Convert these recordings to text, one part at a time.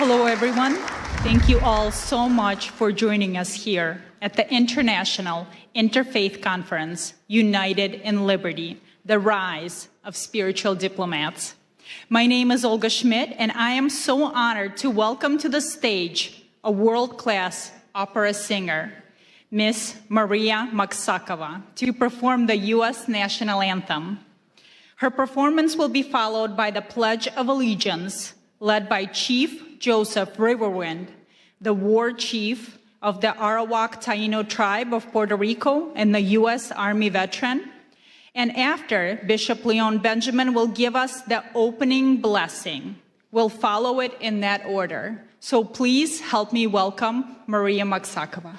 Hello, everyone. Thank you all so much for joining us here at the International Interfaith Conference, United in Liberty, the Rise of Spiritual Diplomats. My name is Olga Schmidt, and I am so honored to welcome to the stage a world-class opera singer, Miss Maria Maksakova, to perform the U.S. National Anthem. Her performance will be followed by the Pledge of Allegiance, led by Chief Joseph Riverwind, the war chief of the Arawak Taino tribe of Puerto Rico and the U.S. Army veteran. And after, Bishop Leon Benjamin will give us the opening blessing. We'll follow it in that order. So please help me welcome Maria Maksakova.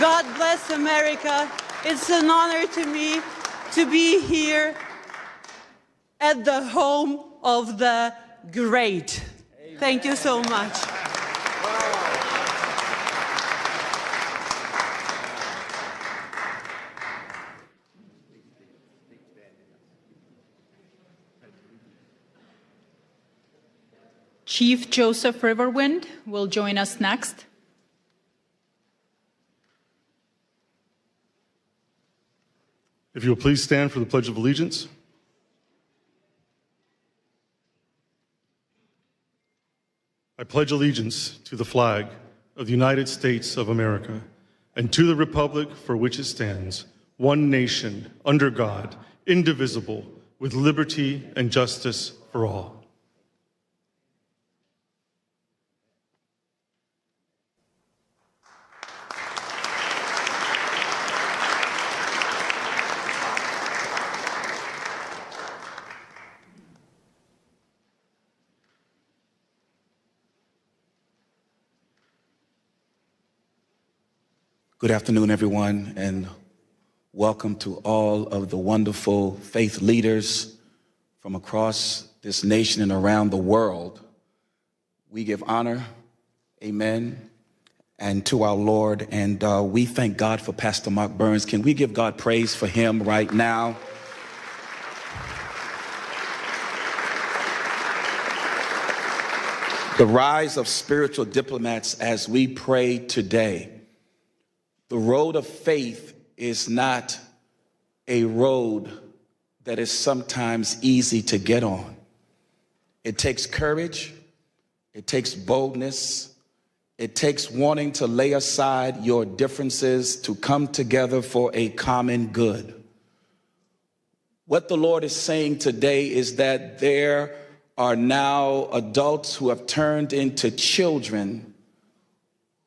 God bless America. It's an honor to me to be here at the home of the great. Amen. Thank you so much. Chief Joseph Riverwind will join us next. If you will please stand for the Pledge of Allegiance. I pledge allegiance to the flag of the United States of America and to the republic for which it stands, one nation, under God, indivisible, with liberty and justice for all. Good afternoon, everyone, and welcome to all of the wonderful faith leaders from across this nation and around the world. We give honor, amen, and to our Lord, and we thank God for Pastor Mark Burns. Can we give God praise for him right now? The rise of spiritual diplomats as we pray today. The road of faith is not a road that is sometimes easy to get on. It takes courage, it takes boldness, it takes wanting to lay aside your differences to come together for a common good. What the Lord is saying today is that there are now adults who have turned into children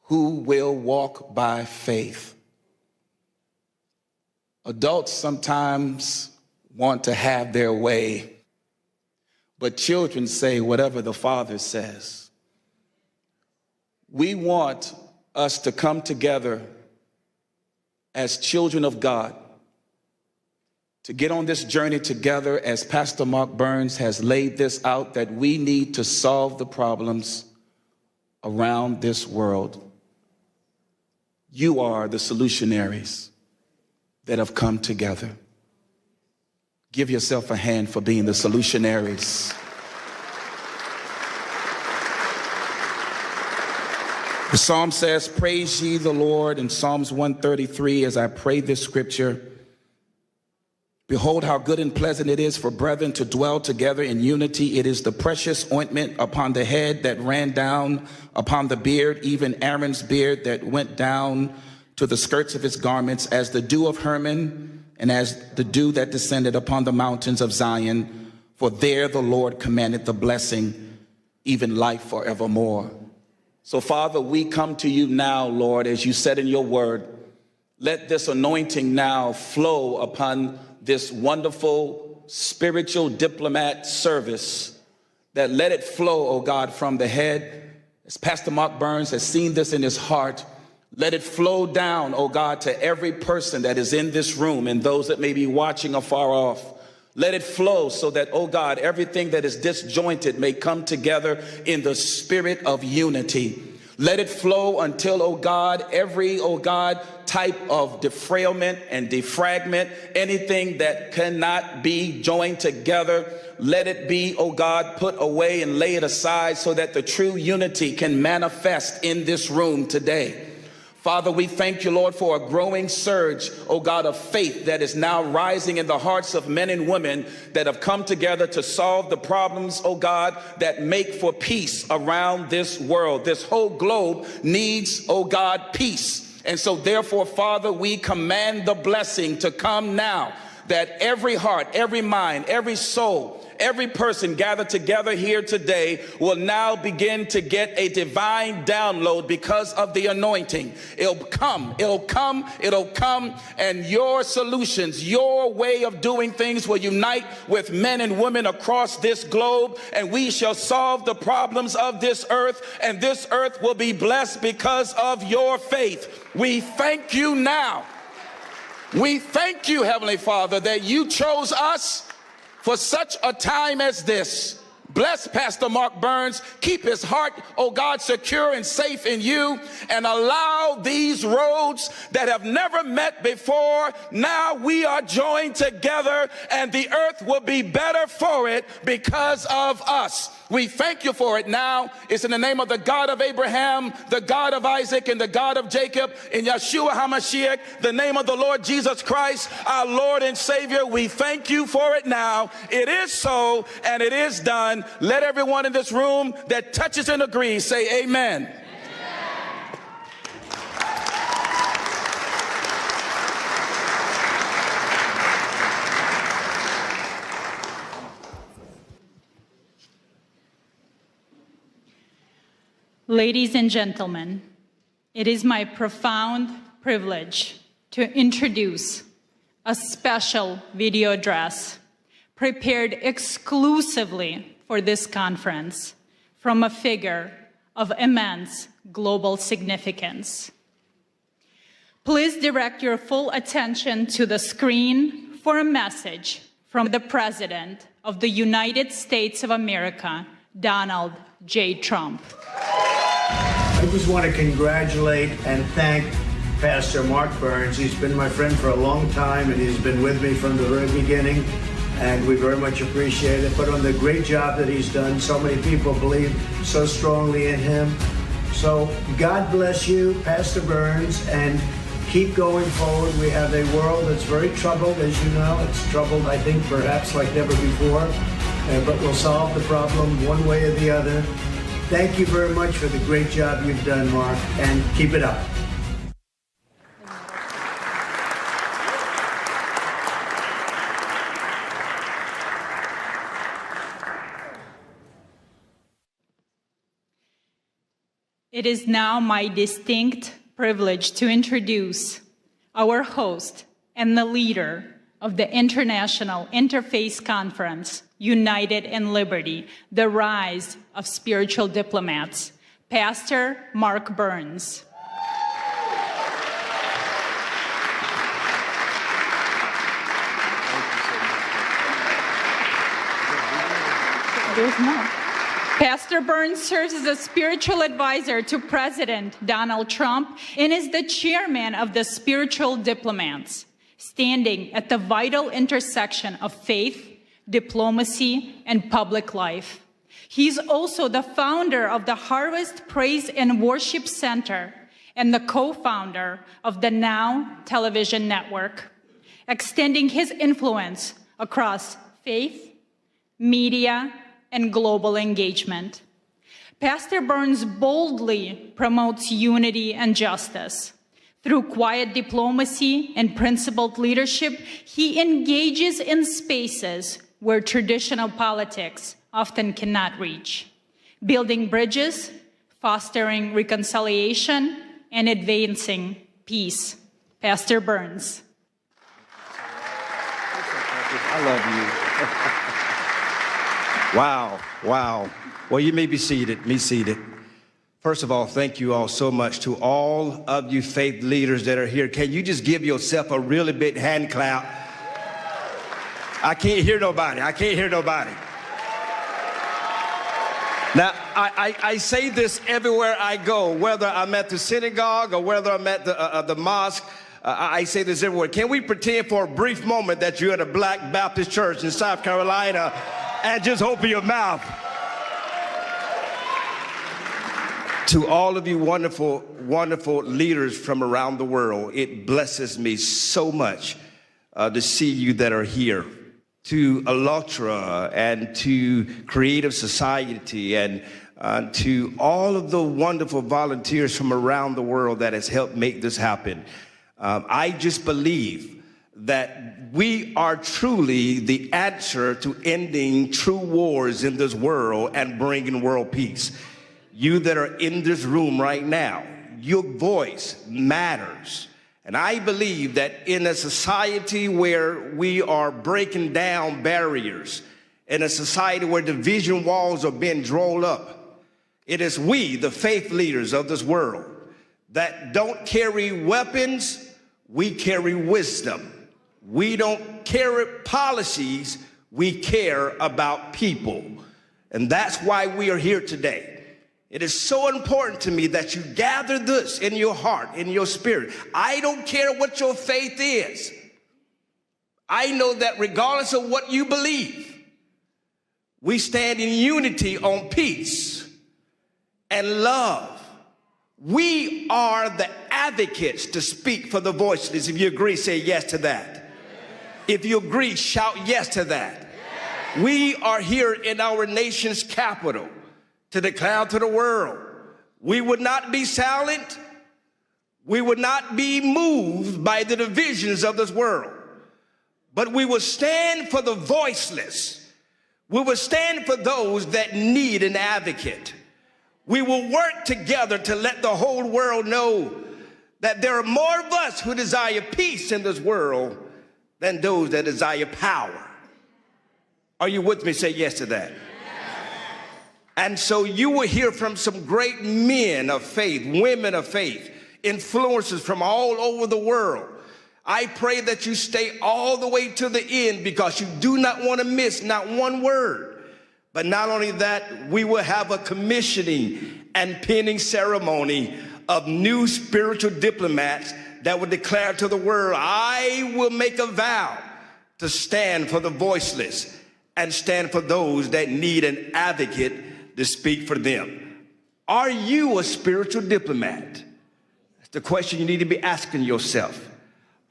who will walk by faith. Adults sometimes want to have their way, but children say whatever the Father says. We want us to come together as children of God, to get on this journey together as Pastor Mark Burns has laid this out, that we need to solve the problems around this world. You are the solutionaries that have come together. Give yourself a hand for being the solutionaries. The psalm says, praise ye the Lord, in Psalms 133, as I pray this scripture. Behold, how good and pleasant it is for brethren to dwell together in unity. It is the precious ointment upon the head that ran down upon the beard, even Aaron's beard that went down to the skirts of his garments, as the dew of Hermon, and as the dew that descended upon the mountains of Zion. For there the Lord commanded the blessing, even life forevermore. So, Father, we come to you now, Lord, as you said in your word. Let this anointing now flow upon this wonderful spiritual diplomat service, that let it flow, oh God, from the head. As Pastor Mark Burns has seen this in his heart, let it flow down, oh God, to every person that is in this room and those that may be watching afar off. Let it flow so that, oh God, everything that is disjointed may come together in the spirit of unity. Let it flow until, oh God, every, oh God, type of defrailment and defragment, anything that cannot be joined together, let it be, oh God, put away and lay it aside so that the true unity can manifest in this room today. Father, we thank you, Lord, for a growing surge, oh God, of faith that is now rising in the hearts of men and women that have come together to solve the problems, oh God, that make for peace around this world. This whole globe needs, oh God, peace. And so therefore, Father, we command the blessing to come now, that every heart, every mind, every soul, every person gathered together here today will now begin to get a divine download because of the anointing. It'll come, and your solutions, your way of doing things will unite with men and women across this globe, and we shall solve the problems of this earth, and this earth will be blessed because of your faith. We thank you now. We thank you, Heavenly Father, that you chose us for such a time as this. Bless Pastor Mark Burns. Keep his heart, oh God, secure and safe in you, and allow these roads that have never met before. Now we are joined together, and the earth will be better for it because of us. We thank you for it now. It's in the name of the God of Abraham, the God of Isaac, and the God of Jacob, in Yeshua HaMashiach, the name of the Lord Jesus Christ, our Lord and Savior. We thank you for it now. It is so, and it is done. Let everyone in this room that touches and agrees say amen. Ladies and gentlemen, it is my profound privilege to introduce a special video address prepared exclusively for this conference from a figure of immense global significance. Please direct your full attention to the screen for a message from the President of the United States of America, Donald J. Trump. I just want to congratulate and thank Pastor Mark Burns. He's been my friend for a long time, and he's been with me from the very beginning, and we very much appreciate it. But on the great job that he's done, so many people believe so strongly in him. So God bless you, Pastor Burns, and keep going forward. We have a world that's very troubled, as you know. It's troubled, I think, perhaps like never before, but we'll solve the problem one way or the other. Thank you very much for the great job you've done, Mark, and keep it up. It is now my distinct privilege to introduce our host and the leader of the International Interfaith Conference, United in Liberty, the Rise of Spiritual Diplomats, Pastor Mark Burns. There's more. Pastor Burns serves as a spiritual advisor to President Donald Trump and is the chairman of the Spiritual Diplomats, standing at the vital intersection of faith, diplomacy, and public life. He's also the founder of the Harvest Praise and Worship Center and the co-founder of the Now television network, extending his influence across faith, media, and global engagement. Pastor Burns boldly promotes unity and justice. Through quiet diplomacy and principled leadership, he engages in spaces where traditional politics often cannot reach, building bridges, fostering reconciliation, and advancing peace. Pastor Burns. I love you. Wow, wow. Well, you may be seated, First of all, thank you all so much to all of you faith leaders that are here. Can you just give yourself a really big hand clap? I can't hear nobody. Now, I say this everywhere I go, whether I'm at the synagogue or whether I'm at the mosque. I say this everywhere. Can we pretend for a brief moment that you're at a Black Baptist church in South Carolina and just open your mouth? To all of you wonderful, wonderful leaders from around the world, it blesses me so much to see you that are here. To ALLATRA and to Creative Society and to all of the wonderful volunteers from around the world that has helped make this happen. I just believe that we are truly the answer to ending true wars in this world and bringing world peace. You that are in this room right now, your voice matters. And I believe that in a society where we are breaking down barriers, in a society where division walls are being drawn up, it is we, the faith leaders of this world, that don't carry weapons, we carry wisdom. We don't carry policies, we care about people. And that's why we are here today. It is so important to me that you gather this in your heart, in your spirit. I don't care what your faith is. I know that regardless of what you believe, we stand in unity on peace and love. We are the advocates to speak for the voiceless. If you agree, say yes to that. Yes. If you agree, shout yes to that. Yes. We are here in our nation's capital to declare to the world, we would not be silent, we would not be moved by the divisions of this world, but we will stand for the voiceless. We will stand for those that need an advocate. We will work together to let the whole world know that there are more of us who desire peace in this world than those that desire power. Are you with me? Say yes to that. And so you will hear from some great men of faith, women of faith, influencers from all over the world. I pray that you stay all the way to the end because you do not want to miss not one word. But not only that, we will have a commissioning and pinning ceremony of new spiritual diplomats that will declare to the world, I will make a vow to stand for the voiceless and stand for those that need an advocate to speak for them. Are you a spiritual diplomat? That's the question you need to be asking yourself.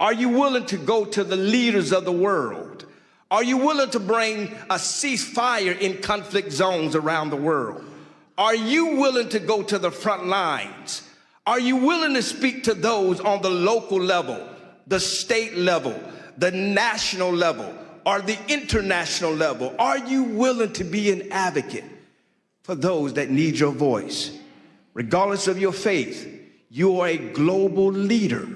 Are you willing to go to the leaders of the world? Are you willing to bring a ceasefire in conflict zones around the world? Are you willing to go to the front lines? Are you willing to speak to those on the local level, the state level, the national level, or the international level? Are you willing to be an advocate for those that need your voice? regardless of your faith, you are a global leader.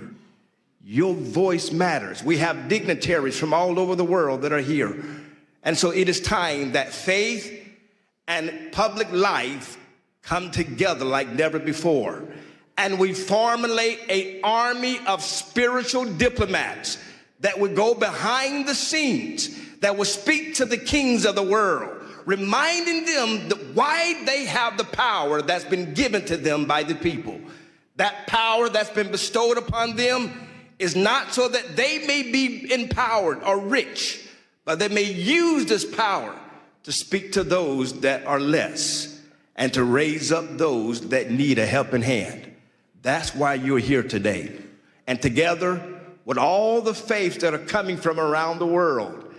Your voice matters. We have dignitaries from all over the world that are here. And so it is time that faith and public life come together like never before. And we formulate an army of spiritual diplomats that would go behind the scenes, that will speak to the kings of the world, reminding them that why they have the power that's been given to them by the people. That power that's been bestowed upon them is not so that they may be empowered or rich, but they may use this power to speak to those that are less and to raise up those that need a helping hand. That's why you're here today. And together with all the faiths that are coming from around the world,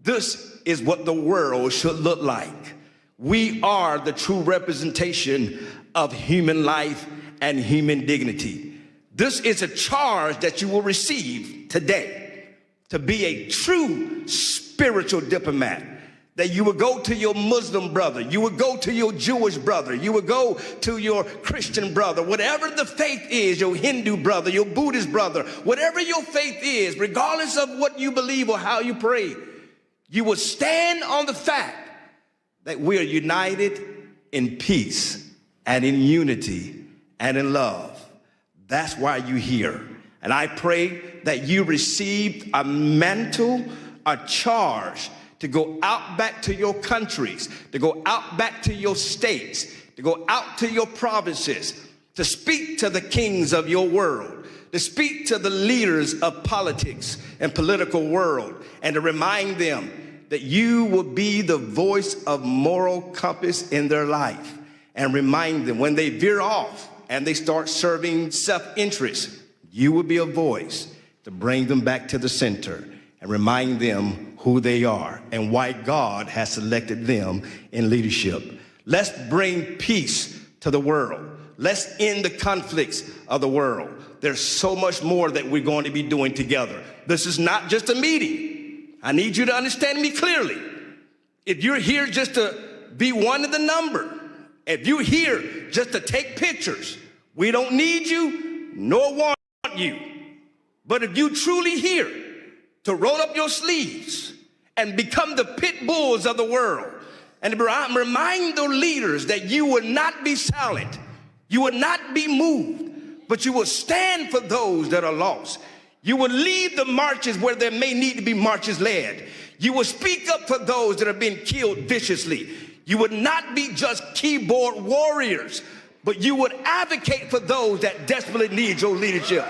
this is what the world should look like. We are the true representation of human life and human dignity. This is a charge that you will receive today, to be a true spiritual diplomat. That you would go to your Muslim brother, you would go to your Jewish brother, you would go to your Christian brother, whatever the faith is, your Hindu brother, your Buddhist brother, whatever your faith is, regardless of what you believe or how you pray, you would stand on the fact that we are united in peace and in unity and in love. That's why you're here. And I pray that you received a mantle, a charge to go out back to your countries, to go out back to your states, to go out to your provinces, to speak to the kings of your world, to speak to the leaders of politics and political world, and to remind them that you will be the voice of moral compass in their life, and remind them when they veer off and they start serving self-interest, you will be a voice to bring them back to the center and remind them who they are and why God has selected them in leadership. Let's bring peace to the world. Let's end the conflicts of the world. There's so much more that we're going to be doing together. This is not just a meeting. I need you to understand me clearly. If you're here just to be one of the number, if you're here just to take pictures, we don't need you nor want you. But if you truly here to roll up your sleeves and become the pit bulls of the world and remind the leaders that you will not be silent, you will not be moved, but you will stand for those that are lost. You will lead the marches where there may need to be marches led. You will speak up for those that are being killed viciously. You would not be just keyboard warriors, but you would advocate for those that desperately need your leadership.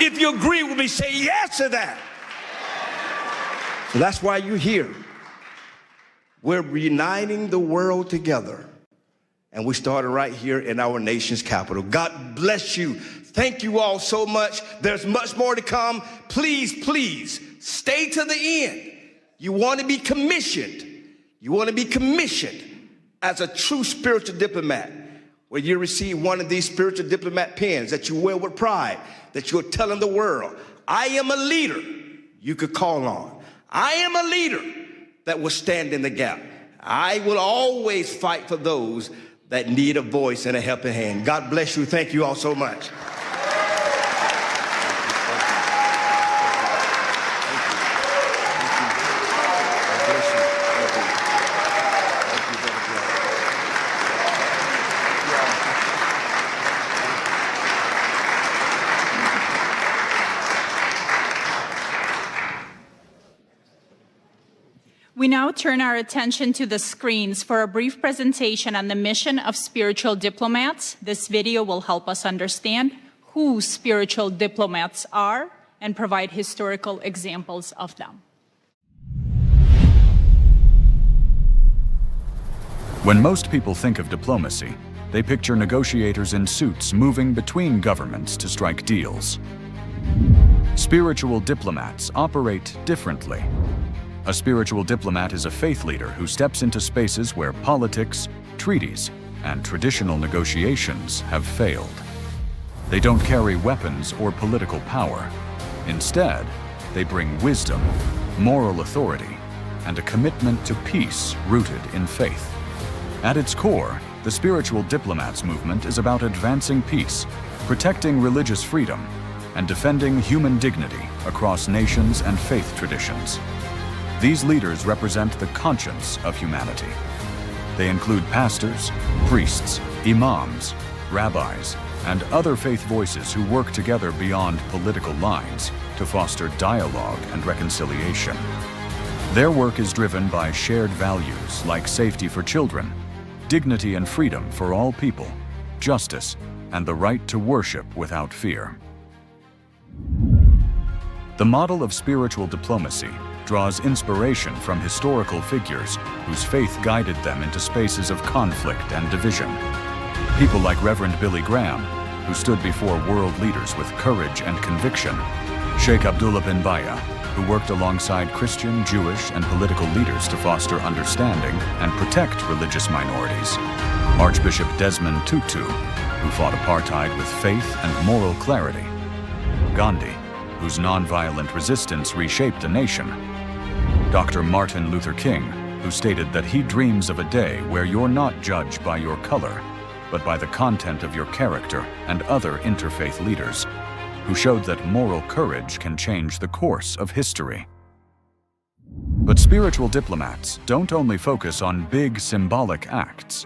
If you agree with me, say yes to that. So that's why you're here. We're uniting the world together. And we started right here in our nation's capital. God bless you. Thank you all so much. There's much more to come. Please, please, stay to the end. You want to be commissioned. You want to be commissioned as a true spiritual diplomat, where you receive one of these spiritual diplomat pens that you wear with pride, that you're telling the world, I am a leader you could call on. I am a leader that will stand in the gap. I will always fight for those that need a voice and a helping hand. God bless you. Thank you all so much. We now turn our attention to the screens for a brief presentation on the mission of spiritual diplomats. This video will help us understand who spiritual diplomats are and provide historical examples of them. When most people think of diplomacy, they picture negotiators in suits moving between governments to strike deals. Spiritual diplomats operate differently. A spiritual diplomat is a faith leader who steps into spaces where politics, treaties, and traditional negotiations have failed. They don't carry weapons or political power. Instead, they bring wisdom, moral authority, and a commitment to peace rooted in faith. At its core, the Spiritual Diplomats movement is about advancing peace, protecting religious freedom, and defending human dignity across nations and faith traditions. These leaders represent the conscience of humanity. They include pastors, priests, imams, rabbis, and other faith voices who work together beyond political lines to foster dialogue and reconciliation. Their work is driven by shared values like safety for children, dignity and freedom for all people, justice, and the right to worship without fear. The model of spiritual diplomacy draws inspiration from historical figures whose faith guided them into spaces of conflict and division. People like Reverend Billy Graham, who stood before world leaders with courage and conviction, Sheikh Abdullah bin Baya, who worked alongside Christian, Jewish, and political leaders to foster understanding and protect religious minorities, Archbishop Desmond Tutu, who fought apartheid with faith and moral clarity, Gandhi, whose nonviolent resistance reshaped a nation, Dr. Martin Luther King, who stated that he dreams of a day where you're not judged by your color, but by the content of your character, and other interfaith leaders, who showed that moral courage can change the course of history. But spiritual diplomats don't only focus on big symbolic acts.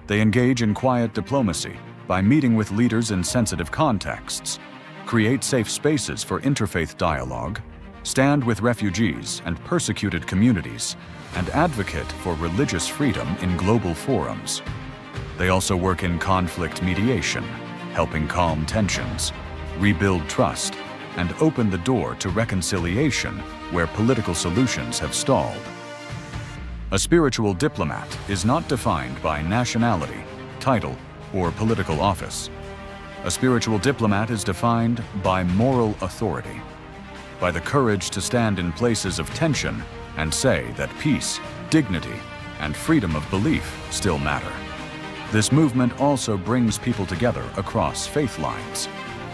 They engage in quiet diplomacy by meeting with leaders in sensitive contexts, create safe spaces for interfaith dialogue, stand with refugees and persecuted communities, and advocate for religious freedom in global forums. They also work in conflict mediation, helping calm tensions, rebuild trust, and open the door to reconciliation where political solutions have stalled. A spiritual diplomat is not defined by nationality, title, or political office. A spiritual diplomat is defined by moral authority, by the courage to stand in places of tension and say that peace, dignity, and freedom of belief still matter. This movement also brings people together across faith lines.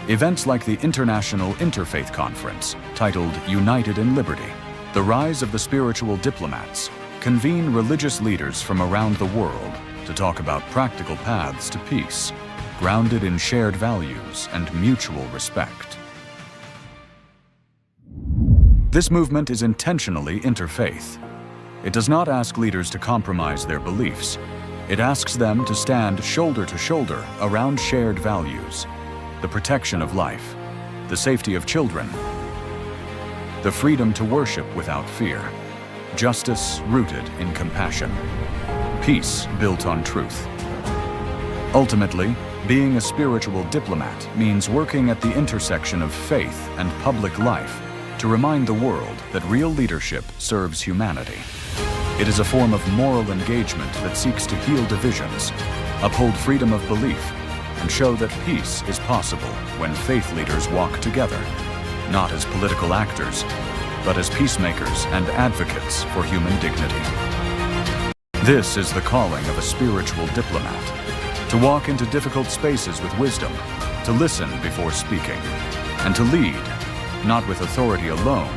Events like the International Interfaith Conference, titled United in Liberty, the Rise of the Spiritual Diplomats, convene religious leaders from around the world to talk about practical paths to peace, grounded in shared values and mutual respect. This movement is intentionally interfaith. It does not ask leaders to compromise their beliefs. It asks them to stand shoulder to shoulder around shared values: the protection of life, the safety of children, the freedom to worship without fear, justice rooted in compassion, peace built on truth. Ultimately, being a spiritual diplomat means working at the intersection of faith and public life to remind the world that real leadership serves humanity. It is a form of moral engagement that seeks to heal divisions, uphold freedom of belief, and show that peace is possible when faith leaders walk together, not as political actors, but as peacemakers and advocates for human dignity. This is the calling of a spiritual diplomat: to walk into difficult spaces with wisdom, to listen before speaking, and to lead, not with authority alone,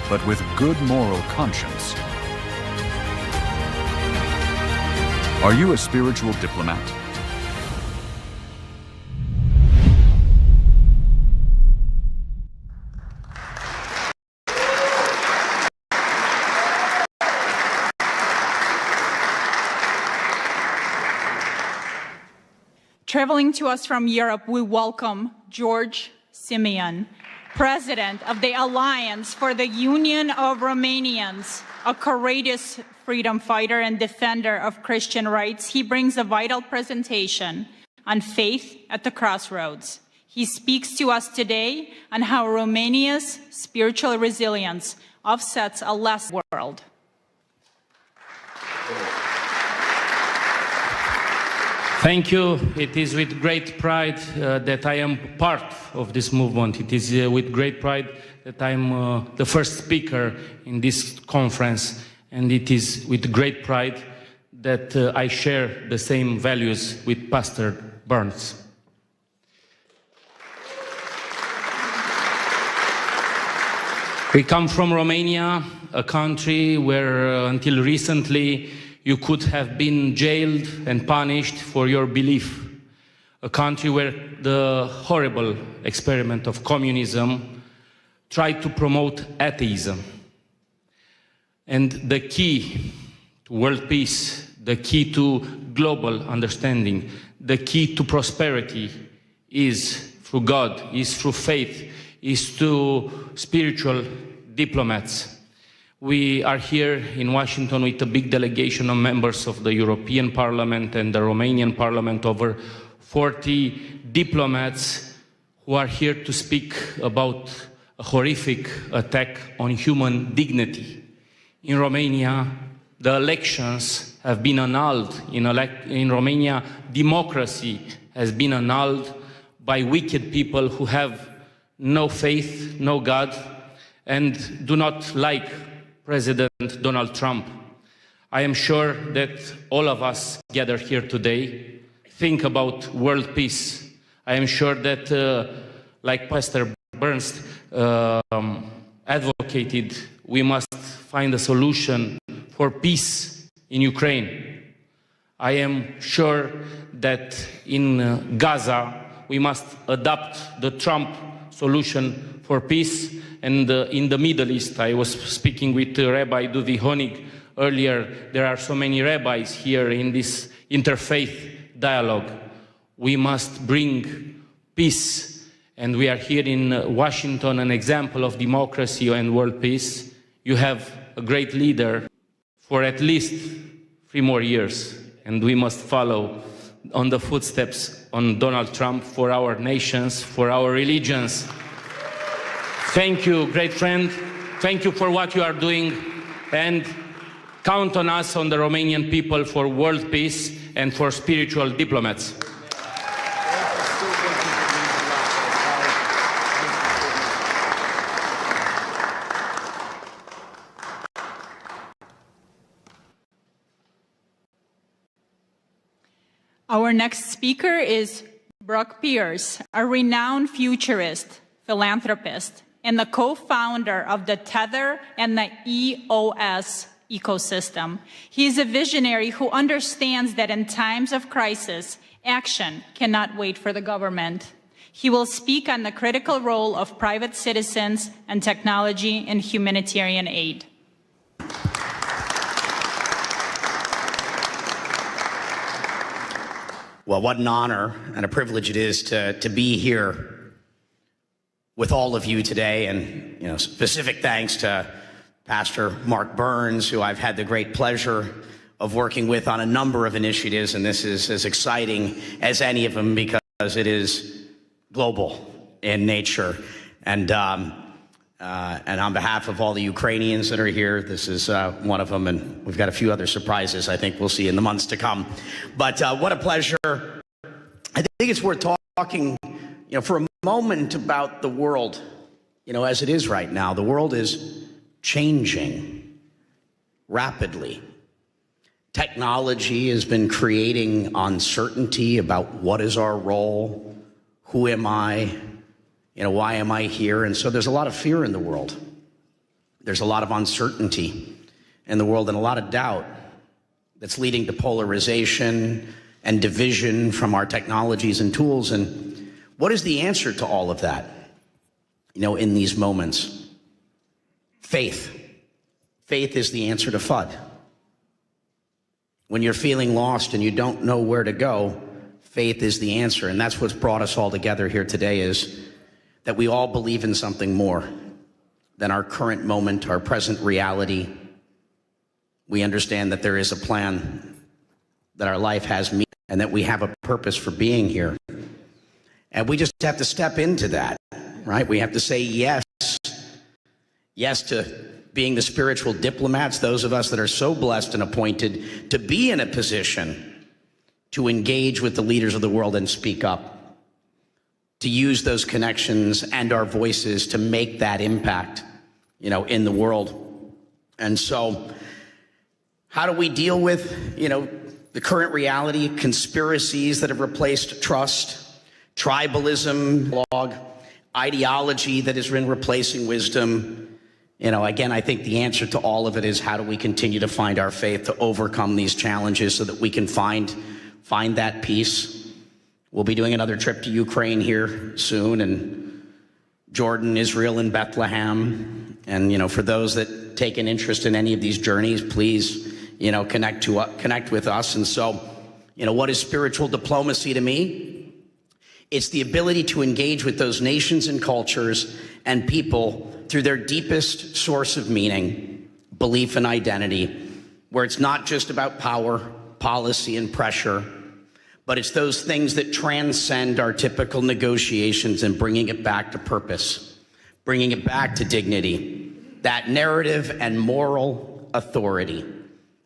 but with good moral conscience. Are you a spiritual diplomat? Traveling to us from Europe, we welcome George Simeon, President of the Alliance for the Union of Romanians, a courageous freedom fighter and defender of Christian rights. He brings a vital presentation on faith at the crossroads. He speaks to us today on how Romania's spiritual resilience offsets a less world. Thank you. It is with great pride that I am part of this movement. It is with great pride that I am the first speaker in this conference. And it is with great pride that I share the same values with Pastor Burns. We come from Romania, a country where until recently you could have been jailed and punished for your belief. A country where the horrible experiment of communism tried to promote atheism. And the key to world peace, the key to global understanding, the key to prosperity is through God, is through faith, is through spiritual diplomats. We are here in Washington with a big delegation of members of the European Parliament and the Romanian Parliament, over 40 diplomats who are here to speak about a horrific attack on human dignity. In Romania, the elections have been annulled. In Romania, democracy has been annulled by wicked people who have no faith, no God, and do not like President Donald Trump. I am sure that all of us gathered here today think about world peace. I am sure that, like Pastor Burns advocated, we must find a solution for peace in Ukraine. I am sure that in Gaza, we must adopt the Trump solution for peace. And in the Middle East, I was speaking with Rabbi Duvi Honig earlier. There are so many rabbis here in this interfaith dialogue. We must bring peace. And we are here in Washington, an example of democracy and world peace. You have a great leader for at least 3 more years. And we must follow on the footsteps on Donald Trump for our nations, for our religions. Thank you, great friend. Thank you for what you are doing. And count on us, on the Romanian people, for world peace and for spiritual diplomats. Our next speaker is Brock Pierce, a renowned futurist, philanthropist, and the co-founder of the Tether and the EOS ecosystem. He is a visionary who understands that in times of crisis, action cannot wait for the government. He will speak on the critical role of private citizens and technology in humanitarian aid. Well, what an honor and a privilege it is to be here with all of you today. And, specific thanks to Pastor Mark Burns, who I've had the great pleasure of working with on a number of initiatives. And this is as exciting as any of them because it is global in nature. And on behalf of all the Ukrainians that are here, this is one of them, and we've got a few other surprises I think we'll see in the months to come. But what a pleasure. I think it's worth talking, for a moment about the world, as it is right now. The world is changing rapidly. Technology has been creating uncertainty about what is our role, who am I, why am I here? And so there's a lot of fear in the world. There's a lot of uncertainty in the world and a lot of doubt that's leading to polarization and division from our technologies and tools. And what is the answer to all of that, in these moments? Faith. Faith is the answer to FUD. When you're feeling lost and you don't know where to go, faith is the answer. And that's what's brought us all together here today, is that we all believe in something more than our current moment, our present reality. We understand that there is a plan, that our life has meaning, and that we have a purpose for being here. And we just have to step into that, right? We have to say yes. Yes to being the spiritual diplomats, those of us that are so blessed and appointed to be in a position to engage with the leaders of the world and speak up, to use those connections and our voices to make that impact, in the world. And so how do we deal with, the current reality, conspiracies that have replaced trust, tribalism, ideology that has been replacing wisdom, Again, I think the answer to all of it is how do we continue to find our faith to overcome these challenges so that we can find that peace. We'll be doing another trip to Ukraine here soon, and Jordan, Israel, and Bethlehem. And, for those that take an interest in any of these journeys, please, connect with us. And so, what is spiritual diplomacy to me? It's the ability to engage with those nations and cultures and people through their deepest source of meaning, belief and identity, where it's not just about power, policy, and pressure, but it's those things that transcend our typical negotiations and bringing it back to purpose, bringing it back to dignity, that narrative and moral authority,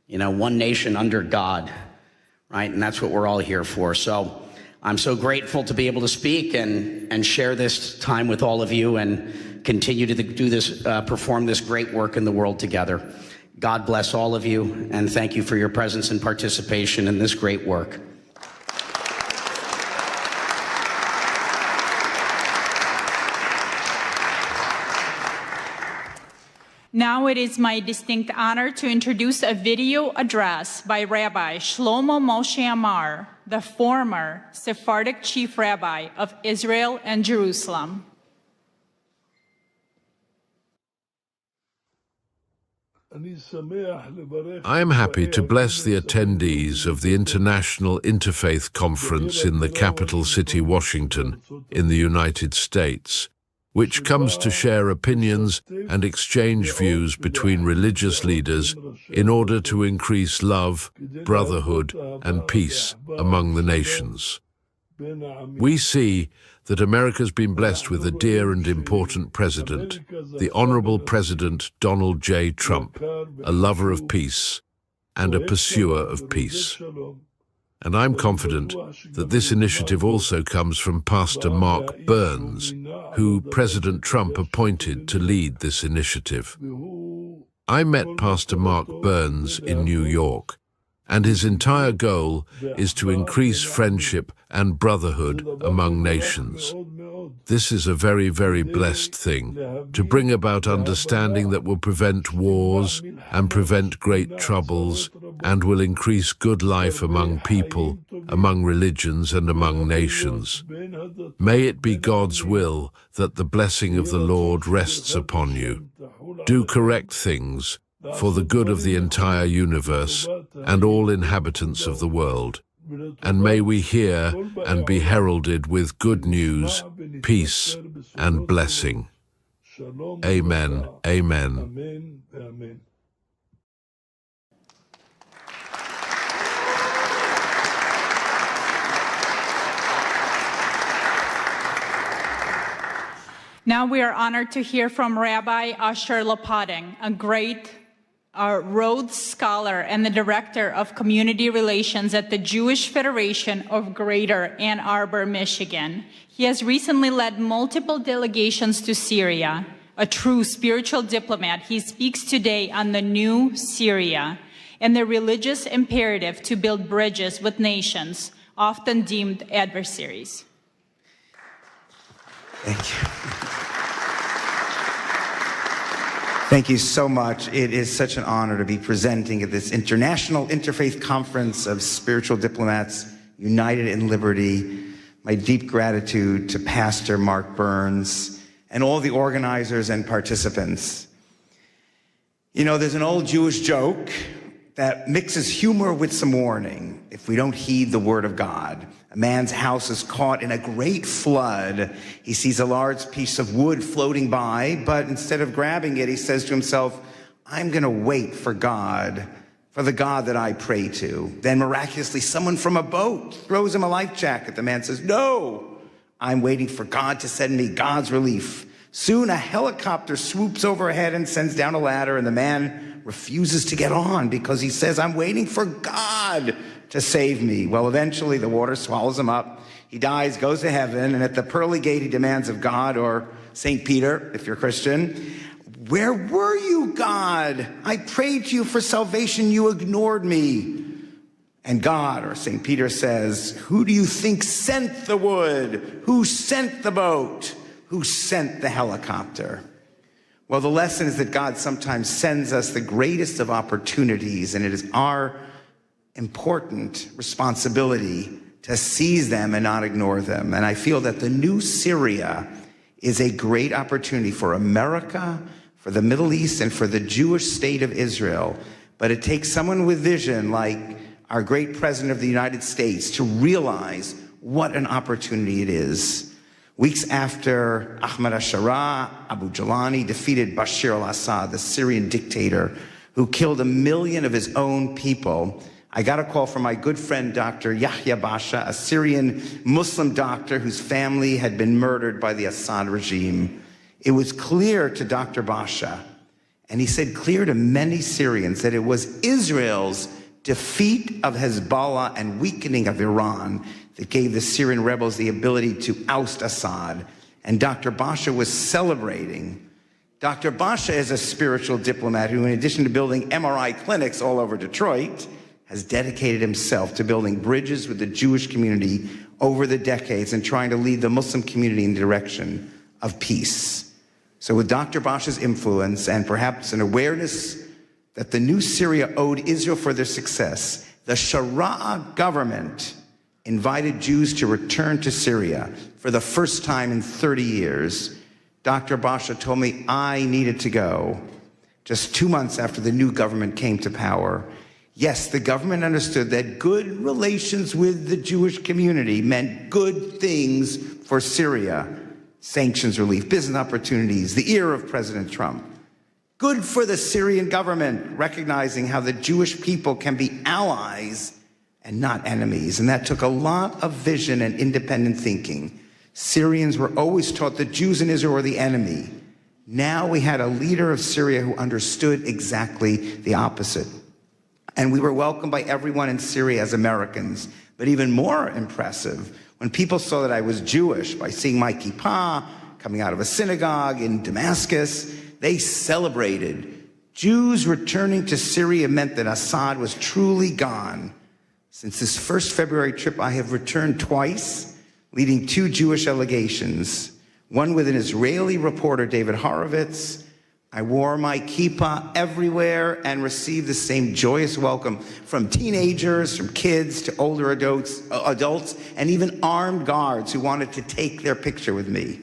one nation under God, right? And that's what we're all here for. So I'm so grateful to be able to speak and share this time with all of you and continue to do this, perform this great work in the world together. God bless all of you, and thank you for your presence and participation in this great work. Now it is my distinct honor to introduce a video address by Rabbi Shlomo Moshe Amar, the former Sephardic chief rabbi of Israel and Jerusalem. I am happy to bless the attendees of the International Interfaith Conference in the capital city, Washington, in the United States, which comes to share opinions and exchange views between religious leaders in order to increase love, brotherhood, and peace among the nations. We see that America's been blessed with a dear and important president, the Honorable President Donald J. Trump, a lover of peace and a pursuer of peace. And I'm confident that this initiative also comes from Pastor Mark Burns, who President Trump appointed to lead this initiative. I met Pastor Mark Burns in New York, and his entire goal is to increase friendship and brotherhood among nations. This is a very, very blessed thing, to bring about understanding that will prevent wars and prevent great troubles and will increase good life among people, among religions, and among nations. May it be God's will that the blessing of the Lord rests upon you. Do correct things for the good of the entire universe and all inhabitants of the world. And may we hear and be heralded with good news, peace, and blessing. Amen. Amen. Now we are honored to hear from Rabbi Asher Lapading, a great Rhodes Scholar and the Director of Community Relations at the Jewish Federation of Greater Ann Arbor, Michigan. He has recently led multiple delegations to Syria. A true spiritual diplomat, he speaks today on the new Syria and the religious imperative to build bridges with nations, often deemed adversaries. Thank you. Thank you so much. It is such an honor to be presenting at this International Interfaith Conference of Spiritual Diplomats United in Liberty. My deep gratitude to Pastor Mark Burns and all the organizers and participants. There's an old Jewish joke that mixes humor with some warning. If we don't heed the word of God, a man's house is caught in a great flood. He sees a large piece of wood floating by, but instead of grabbing it, he says to himself, I'm going to wait for God, for the God that I pray to. Then miraculously, someone from a boat throws him a life jacket. The man says, no, I'm waiting for God to send me God's relief. Soon a helicopter swoops overhead and sends down a ladder, and the man refuses to get on because he says, I'm waiting for God to save me. Well, eventually the water swallows him up. He dies, goes to heaven, and at the pearly gate he demands of God, or St. Peter, if you're Christian, where were you, God? I prayed to you for salvation, you ignored me. And God, or St. Peter, says, who do you think sent the wood? Who sent the boat? Who sent the helicopter? Well, the lesson is that God sometimes sends us the greatest of opportunities, and it is our important responsibility to seize them and not ignore them. And I feel that the new Syria is a great opportunity for America, for the Middle East, and for the Jewish state of Israel. But it takes someone with vision like our great President of the United States to realize what an opportunity it is. Weeks after Ahmad al-Sharaa, Abu Jalani defeated Bashar al-Assad, the Syrian dictator who killed 1 million of his own people, I got a call from my good friend, Dr. Yahya Basha, a Syrian Muslim doctor whose family had been murdered by the Assad regime. It was clear to Dr. Basha, and he said clear to many Syrians, that it was Israel's defeat of Hezbollah and weakening of Iran that gave the Syrian rebels the ability to oust Assad. And Dr. Basha was celebrating. Dr. Basha is a spiritual diplomat who, in addition to building MRI clinics all over Detroit, has dedicated himself to building bridges with the Jewish community over the decades and trying to lead the Muslim community in the direction of peace. So with Dr. Basha's influence and perhaps an awareness that the new Syria owed Israel for their success, the Sharaa government invited Jews to return to Syria for the first time in 30 years. Dr. Basha told me I needed to go just 2 months after the new government came to power. Yes, the government understood that good relations with the Jewish community meant good things for Syria. Sanctions relief, business opportunities, the ear of President Trump. Good for the Syrian government, recognizing how the Jewish people can be allies and not enemies. And that took a lot of vision and independent thinking. Syrians were always taught that Jews in Israel were the enemy. Now we had a leader of Syria who understood exactly the opposite. And we were welcomed by everyone in Syria as Americans. But even more impressive, when people saw that I was Jewish by seeing my kippah coming out of a synagogue in Damascus, they celebrated. Jews returning to Syria meant that Assad was truly gone. Since this first February trip, I have returned twice, leading 2 Jewish delegations, one with an Israeli reporter, David Horowitz. I wore my kippah everywhere and received the same joyous welcome from teenagers, from kids to older adults, and even armed guards who wanted to take their picture with me.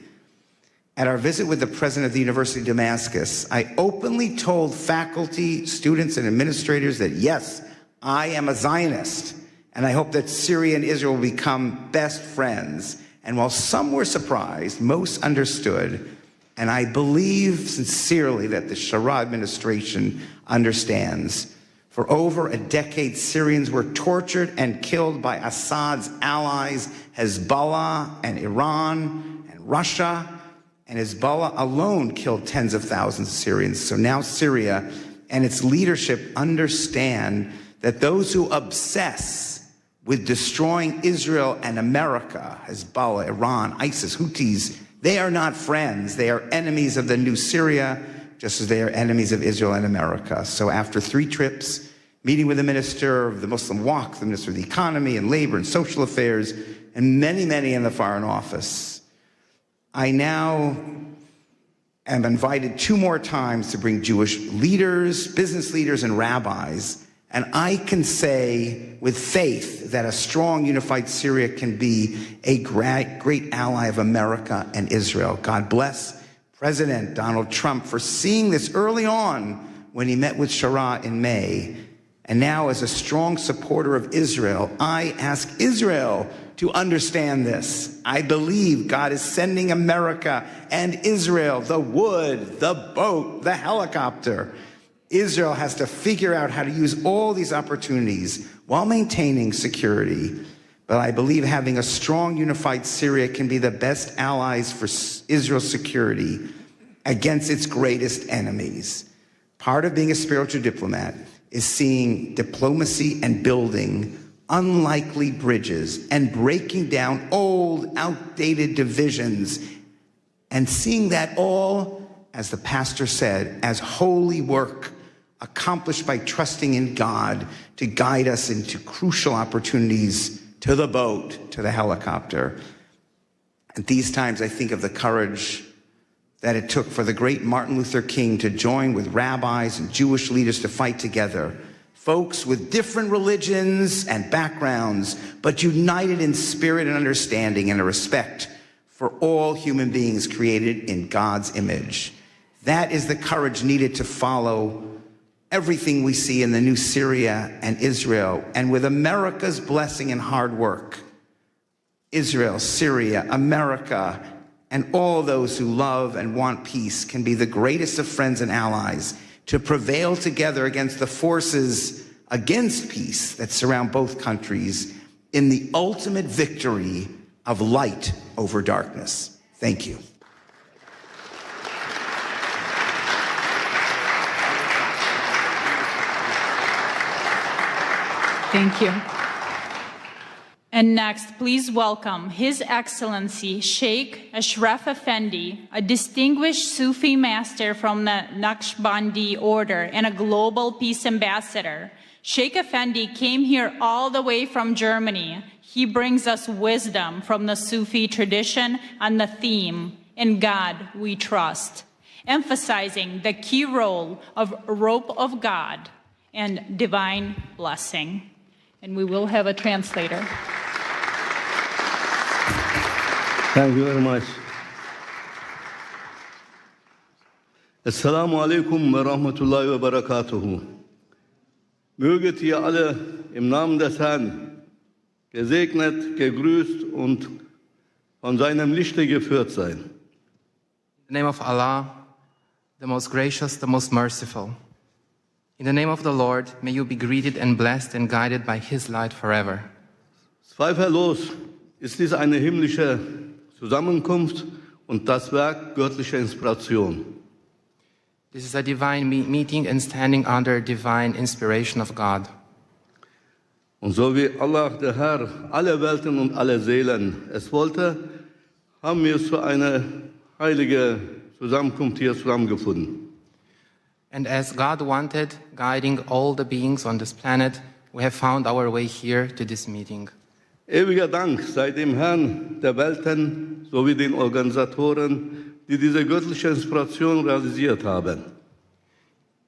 At our visit with the president of the University of Damascus, I openly told faculty, students, and administrators that, yes, I am a Zionist, and I hope that Syria and Israel will become best friends. And while some were surprised, most understood. And I believe sincerely that the Sharaa administration understands. For over a decade, Syrians were tortured and killed by Assad's allies, Hezbollah and Iran and Russia. And Hezbollah alone killed tens of thousands of Syrians. So now Syria and its leadership understand that those who obsess with destroying Israel and America, Hezbollah, Iran, ISIS, Houthis, they are not friends. They are enemies of the new Syria, just as they are enemies of Israel and America. So after 3 trips, meeting with the Minister of the Muslim Waqf, the Minister of the Economy and Labor and Social Affairs, and many, many in the Foreign Office, I now am invited 2 more times to bring Jewish leaders, business leaders, and rabbis. And I can say with faith that a strong, unified Syria can be a great ally of America and Israel. God bless President Donald Trump for seeing this early on when he met with Sharaa in May. And now, as a strong supporter of Israel, I ask Israel to understand this. I believe God is sending America and Israel the wood, the boat, the helicopter. Israel has to figure out how to use all these opportunities while maintaining security. But I believe having a strong, unified Syria can be the best allies for Israel's security against its greatest enemies. Part of being a spiritual diplomat is seeing diplomacy and building unlikely bridges and breaking down old, outdated divisions and seeing that all, as the pastor said, as holy work accomplished by trusting in God to guide us into crucial opportunities, to the boat, to the helicopter. At these times, I think of the courage that it took for the great Martin Luther King to join with rabbis and Jewish leaders to fight together. Folks with different religions and backgrounds, but united in spirit and understanding and a respect for all human beings created in God's image. That is the courage needed to follow everything we see in the new Syria and Israel. And with America's blessing and hard work, Israel, Syria, America, and all those who love and want peace can be the greatest of friends and allies to prevail together against the forces against peace that surround both countries in the ultimate victory of light over darkness. Thank you. Thank you. And next, please welcome His Excellency Sheikh Ashraf Effendi, a distinguished Sufi master from the Naqshbandi order and a global peace ambassador. Sheikh Effendi came here all the way from Germany. He brings us wisdom from the Sufi tradition on the theme, "In God We Trust," emphasizing the key role of rope of God and divine blessing. And we will have a translator. Thank you very much. Assalamu alaikum wa rahmatullahi wa barakatuhu. Möget ihr alle im Namen des Herrn gesegnet, gegrüßt und von seinem Lichte geführt sein. In the name of Allah, the most gracious, the most merciful. In the name of the Lord, may you be greeted and blessed and guided by His light forever. Zweifellos ist dies eine himmlische Zusammenkunft und das Werk göttlicher Inspiration. This is a divine meeting and standing under divine inspiration of God. Und so wie Allah, der Herr, alle Welten und alle Seelen es wollte, haben wir zu einer heiligen Zusammenkunft hier zusammengefunden. And as God wanted, guiding all the beings on this planet, we have found our way here to this meeting. Ewiger Dank sei dem Herrn der Welten sowie den Organisatoren, die diese göttliche Inspiration realisiert haben.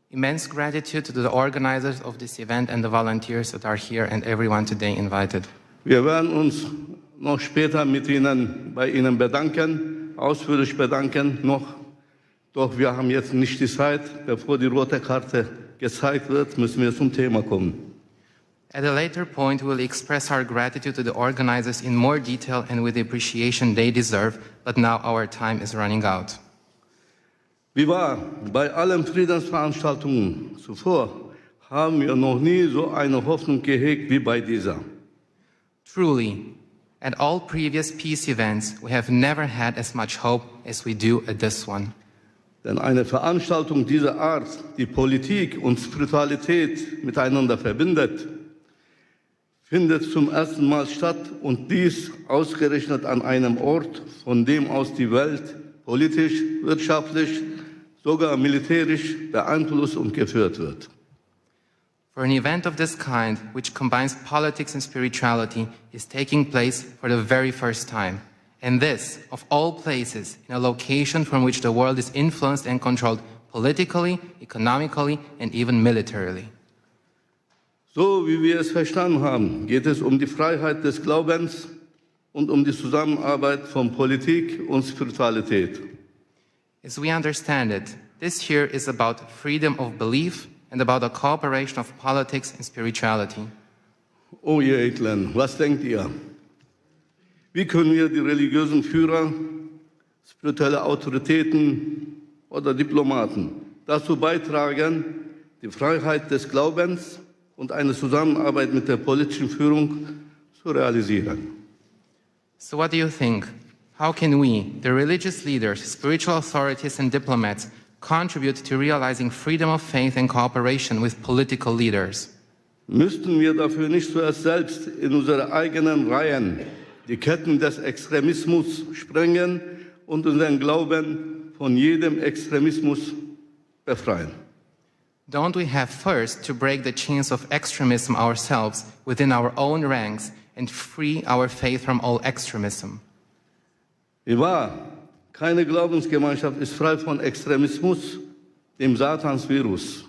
Immense gratitude to the organizers of this event and the volunteers that are here and everyone today invited. Wir werden uns noch später bei Ihnen bedanken, ausführlich bedanken noch. Doch wir haben jetzt nicht die Zeit. Bevor die rote Karte gezeigt wird, müssen wir zum Thema kommen. At a later point, we will express our gratitude to the organizers in more detail and with the appreciation they deserve, but now our time is running out. Wie wahr, bei allen Friedensveranstaltungen zuvor haben wir noch nie so eine Hoffnung gehegt wie bei dieser. Truly, at all previous peace events, we have never had as much hope as we do at this one. Denn eine Veranstaltung dieser Art, die Politik und Spiritualität miteinander verbindet, findet zum ersten Mal statt und dies ausgerechnet an einem Ort, von dem aus die Welt politisch, wirtschaftlich, sogar militärisch beeinflusst und geführt wird. For an event of this kind, which combines politics and spirituality, is taking place for the very first time. And this, of all places, in a location from which the world is influenced and controlled politically, economically, and even militarily. So wie wir es verstanden haben, geht es um die Freiheit des Glaubens und um die Zusammenarbeit von Politik und Spiritualität. As we understand it, this here is about freedom of belief and about the cooperation of politics and spirituality. Oh ihr Edlen, was denkt ihr? Wie können wir die religiösen Führer, spirituelle Autoritäten oder Diplomaten dazu beitragen, die Freiheit des Glaubens und eine Zusammenarbeit mit der politischen Führung zu realisieren? So what do you think? How can we, the religious leaders, spiritual authorities and diplomats, contribute to realizing freedom of faith and cooperation with political leaders? Müssten wir dafür nicht zuerst selbst in unsere eigenen Reihen die Ketten des Extremismus sprengen und unseren Glauben von jedem Extremismus befreien? Don't we have first to break the chains of extremism ourselves within our own ranks and free our faith from all extremism? Wie wahr, Keine Glaubensgemeinschaft ist frei von Extremismus, dem Satansvirus.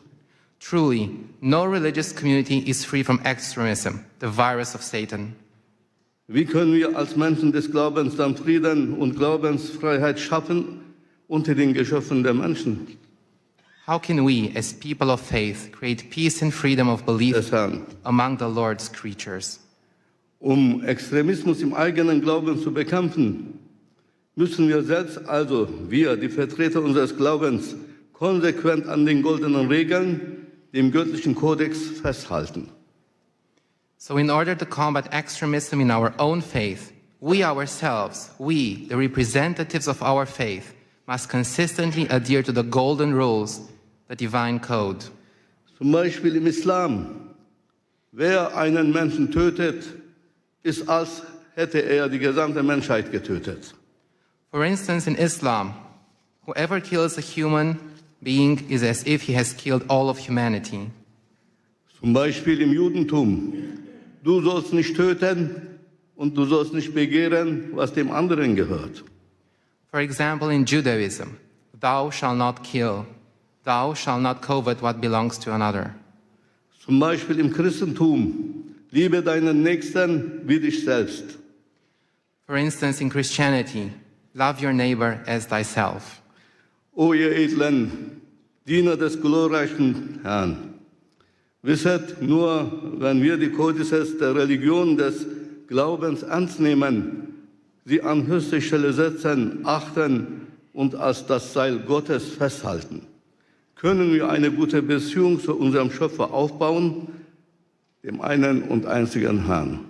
Truly, no religious community is free from extremism, the virus of Satan. Wie können wir als Menschen des Glaubens dann Frieden und Glaubensfreiheit schaffen unter den Geschöpfen der Menschen? How can we, as people of faith, create peace and freedom of belief among the Lord's creatures? Um Extremismus im eigenen Glauben zu bekämpfen, müssen wir selbst, also wir, die Vertreter unseres Glaubens, konsequent an den goldenen Regeln, dem göttlichen Kodex festhalten. So in order to combat extremism in our own faith, we ourselves, we, the representatives of our faith, must consistently adhere to the golden rules, the divine code. Zum Beispiel im Islam. Wer einen Menschen tötet, ist, als hätte er die gesamte Menschheit getötet. For instance, in Islam, whoever kills a human being is as if he has killed all of humanity. Zum Beispiel im Judentum. Du sollst nicht töten und du sollst nicht begehren, was dem anderen gehört. For example, in Judaism, thou shalt not kill, thou shalt not covet what belongs to another. Zum Beispiel im Christentum. Liebe deinen Nächsten wie dich selbst. For instance, in Christianity, love your neighbor as thyself. O ihr edlen Diener des glorreichen Herrn, wisset, nur wenn wir die Kodizes der Religion des Glaubens ernst nehmen, sie an höchste Stelle setzen, achten und als das Seil Gottes festhalten, können wir eine gute Beziehung zu unserem Schöpfer aufbauen, dem einen und einzigen Herrn.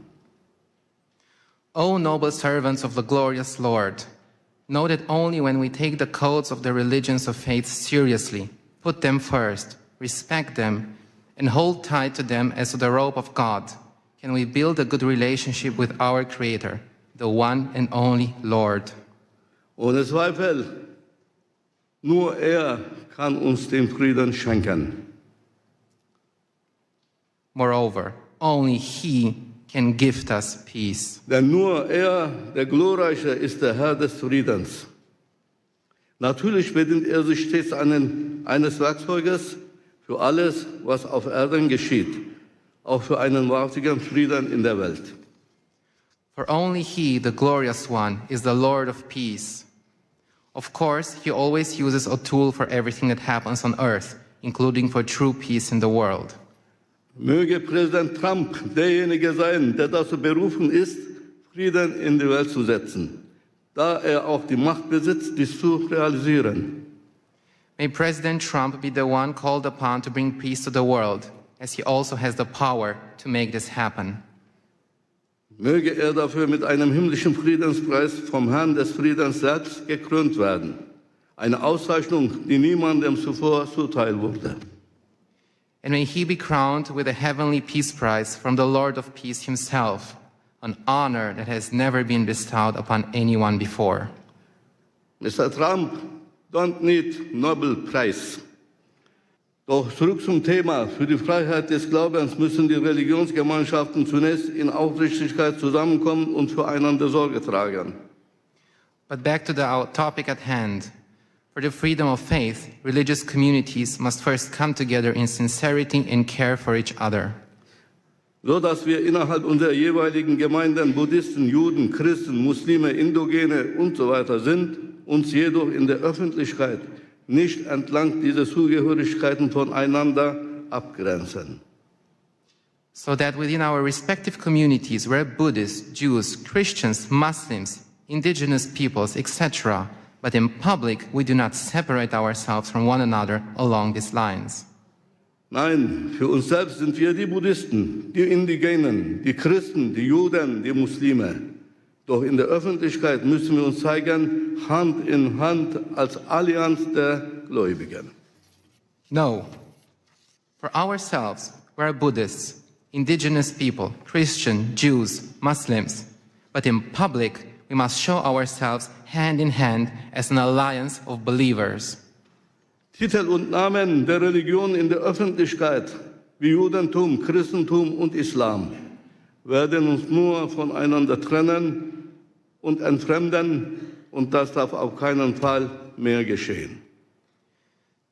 O noble servants of the glorious Lord, know that only when we take the codes of the religions of faith seriously, put them first, respect them, and hold tight to them as to the rope of God, can we build a good relationship with our Creator, the one and only Lord. Ohne Zweifel, nur er kann uns den Frieden schenken. Moreover, only He can gift us peace. Denn nur er, der Glorreiche, ist der Herr des Friedens. Natürlich bedient er sich stets eines Werkzeuges für alles, was auf Erden geschieht, auch für einen wahrhaftigen Frieden in der Welt. For only He, the glorious one, is the Lord of peace. Of course, He always uses a tool for everything that happens on earth, including for true peace in the world. Möge Präsident Trump derjenige sein, der dazu berufen ist, Frieden in die Welt zu setzen, da er auch die Macht besitzt, dies zu realisieren. May President Trump be the one called upon to bring peace to the world, as he also has the power to make this happen. Möge er dafür mit einem himmlischen Friedenspreis vom Herrn des Friedens selbst gekrönt werden. Eine Auszeichnung, die niemandem zuvor zuteil wurde. And may he be crowned with a heavenly peace prize from the Lord of peace himself, an honor that has never been bestowed upon anyone before. Mr. Trump don't need Nobel Prize. Doch zurück zum Thema. Für die Freiheit des Glaubens müssen die Religionsgemeinschaften zunächst in Aufrichtigkeit zusammenkommen und füreinander Sorge tragen. But back to the topic at hand. For the freedom of faith, religious communities must first come together in sincerity and care for each other. So dass wir innerhalb unserer jeweiligen Gemeinden Buddhisten, Juden, Christen, Muslime, Indogene und so weiter sind, uns jedoch in der Öffentlichkeit nicht entlang dieser Zugehörigkeiten voneinander abgrenzen. So that within our respective communities, where Buddhists, Jews, Christians, Muslims, indigenous peoples, etc., but in public, we do not separate ourselves from one another along these lines. Nein, für uns selbst sind wir die Buddhisten, die Indigenen, die Christen, die Juden, die Muslime. Doch in der Öffentlichkeit müssen wir uns zeigen, Hand in Hand als Allianz der Gläubigen. No. For ourselves, we are Buddhists, indigenous people, Christian, Jews, Muslims. But in public, we must show ourselves hand in hand as an alliance of believers. Titel und Namen der Religion in der Öffentlichkeit, wie Judentum, Christentum und Islam, werden uns nur voneinander trennen und entfremden und das darf auf keinen Fall mehr geschehen.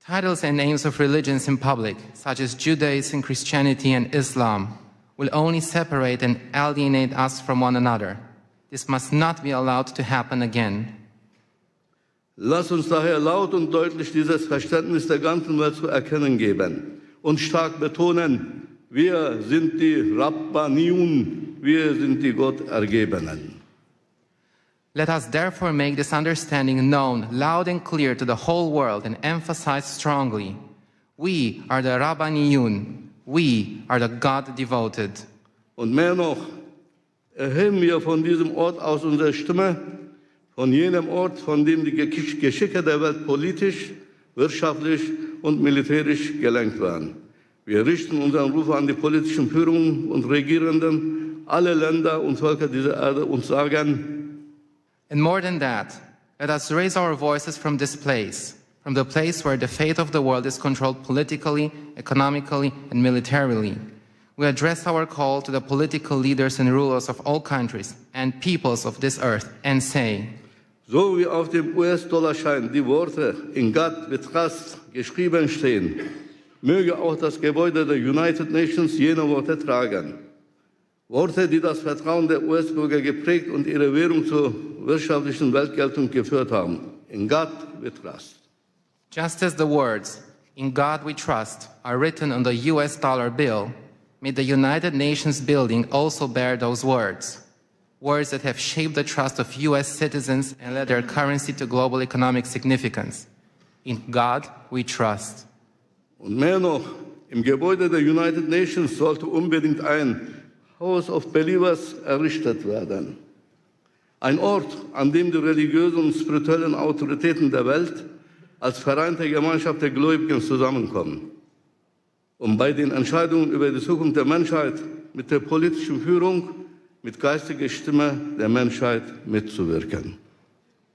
Titles and names of religions in public, such as Judaism, Christianity, and Islam, will only separate and alienate us from one another. This must not be allowed to happen again. Lass uns daher laut und deutlich dieses Verständnis der ganzen Welt zu erkennen geben und stark betonen, wir sind die Rabbaniun, wir sind die Gottergebenen. Let us therefore make this understanding known loud and clear to the whole world and emphasize strongly, we are the Rabbaniyun, we are the God-devoted. Und mehr noch, erheben wir von diesem Ort aus unsere Stimme, von jenem Ort, von dem die Geschicke der Welt politisch, wirtschaftlich und militärisch gelenkt waren. Wir richten unseren Ruf an die politischen Führungen und Regierenden, alle Länder und Völker dieser Erde und sagen, and more than that, let us raise our voices from this place, from the place where the fate of the world is controlled politically, economically, and militarily. We address our call to the political leaders and rulers of all countries and peoples of this earth and say, so wie auf dem US-Dollarschein die Worte in God we trust geschrieben stehen, möge auch das Gebäude der United Nations jene Worte tragen. Worte, die das Vertrauen der US-Bürger geprägt und ihre Währung zur wirtschaftlichen Weltgeltung geführt haben. In God we trust. Just as the words, in God we trust, are written on the US dollar bill, may the United Nations building also bear those words. Words that have shaped the trust of US citizens and led their currency to global economic significance. In God we trust. Und mehr noch, im Gebäude der United Nations sollte unbedingt ein House of Believers errichtet werden. Ein Ort, an dem die religiösen und spirituellen Autoritäten der Welt als vereinte Gemeinschaft der Gläubigen zusammenkommen, um bei den Entscheidungen über die Zukunft der Menschheit mit der politischen Führung, mit geistiger Stimme der Menschheit mitzuwirken.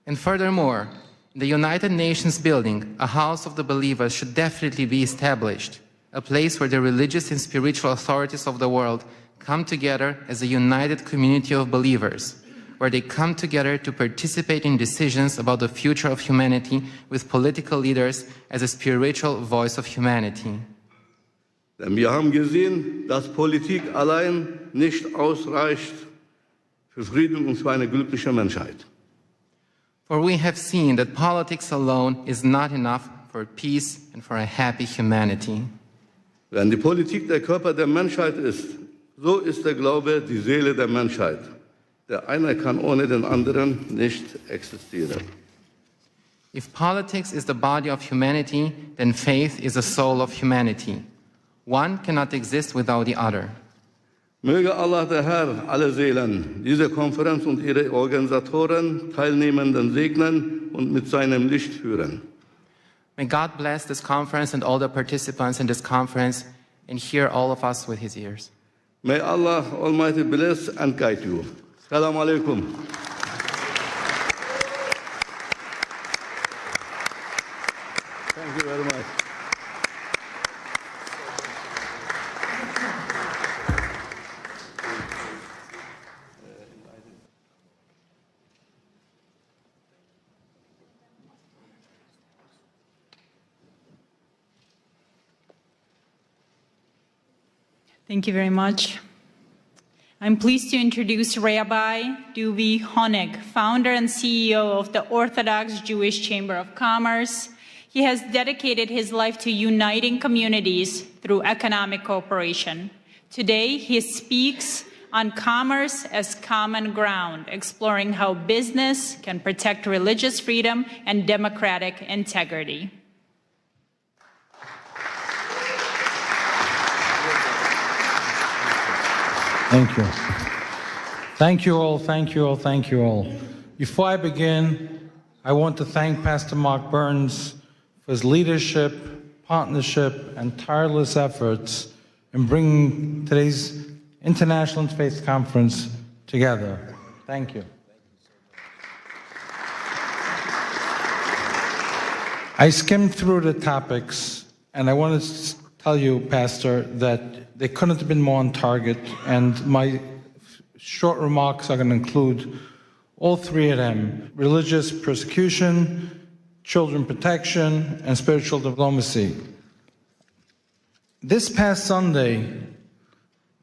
And furthermore, in the United Nations building, a house of the believers should definitely be established, a place where the religious and spiritual authorities of the world come together as a united community of believers, where they come together to participate in decisions about the future of humanity with political leaders as a spiritual voice of humanity. Denn wir haben gesehen, dass Politik allein nicht ausreicht für Frieden und für eine glückliche Menschheit. For we have seen that politics alone is not enough for peace and for a happy humanity. Wenn die Politik der Körper der Menschheit ist, so ist der Glaube die Seele der Menschheit. Der eine kann ohne den anderen nicht existieren. If politics is the body of humanity, then faith is the soul of humanity. One cannot exist without the other. Möge Allah der Herr alle Seelen, diese Konferenz und ihre Organisatoren, Teilnehmenden segnen und mit seinem Licht führen. May God bless this conference and all the participants in this conference and hear all of us with his ears. May Allah Almighty bless and guide you. Assalamu alaikum. Thank you very much. Thank you very much. I'm pleased to introduce Rabbi Duvi Honig, founder and CEO of the Orthodox Jewish Chamber of Commerce. He has dedicated his life to uniting communities through economic cooperation. Today, he speaks on commerce as common ground, exploring how business can protect religious freedom and democratic integrity. Thank you. Thank you all, thank you all, thank you all. Before I begin, I want to thank Pastor Mark Burns for his leadership, partnership, and tireless efforts in bringing today's International Interfaith Conference together. Thank you. I skimmed through the topics, and I want to tell you, Pastor, that they couldn't have been more on target, and my short remarks are going to include all three of them: religious persecution, children protection, and spiritual diplomacy. This past Sunday,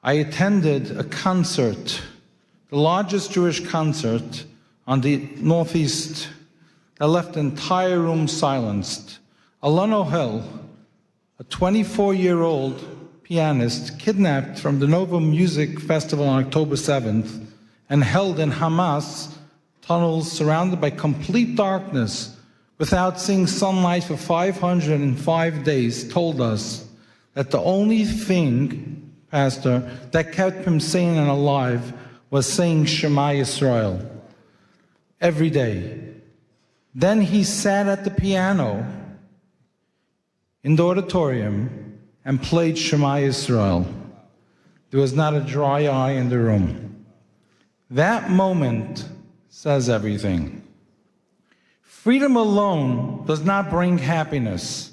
I attended a concert, the largest Jewish concert on the Northeast, that left the entire room silenced. Alon Ohel, a 24-year-old pianist, kidnapped from the Nova Music Festival on October 7th and held in Hamas tunnels surrounded by complete darkness without seeing sunlight for 505 days, told us that the only thing, Pastor, that kept him sane and alive was saying Shema Yisrael every day. Then he sat at the piano in the auditorium and played Shema Yisrael. There was not a dry eye in the room. That moment says everything. Freedom alone does not bring happiness,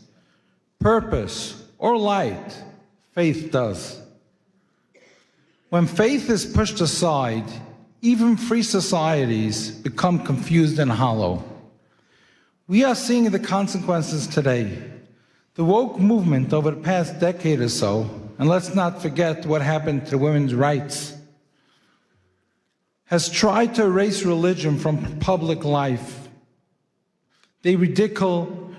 purpose, or light. Faith does. When faith is pushed aside, even free societies become confused and hollow. We are seeing the consequences today. The woke movement over the past decade or so, and let's not forget what happened to women's rights, has tried to erase religion from public life. They ridicule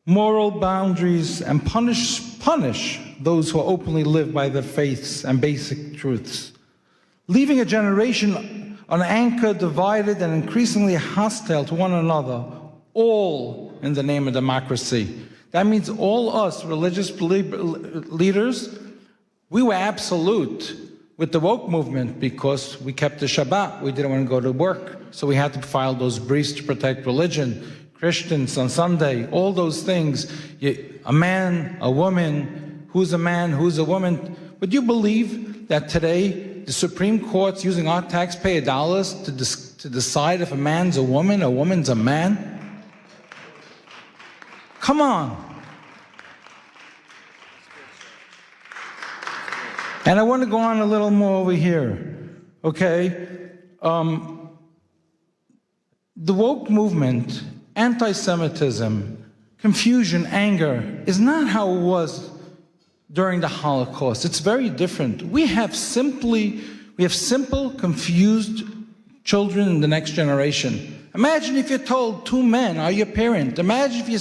moral boundaries and punish those who openly live by their faiths and basic truths, leaving a generation unanchored, divided, and increasingly hostile to one another, all in the name of democracy. That means all us religious leaders, we were absolute with the woke movement because we kept the Shabbat. We didn't want to go to work, so we had to file those briefs to protect religion. Christians on Sunday, all those things. A man, a woman, who's a man, who's a woman. Would you believe that today the Supreme Court's using our taxpayer dollars to decide if a man's a woman, a woman's a man? Come on. And I want to go on a little more over here, okay? The woke movement, anti-Semitism, confusion, anger, is not how it was during the Holocaust. It's very different. We have simple, confused children in the next generation. Imagine if you're told two men are your parent. Imagine if you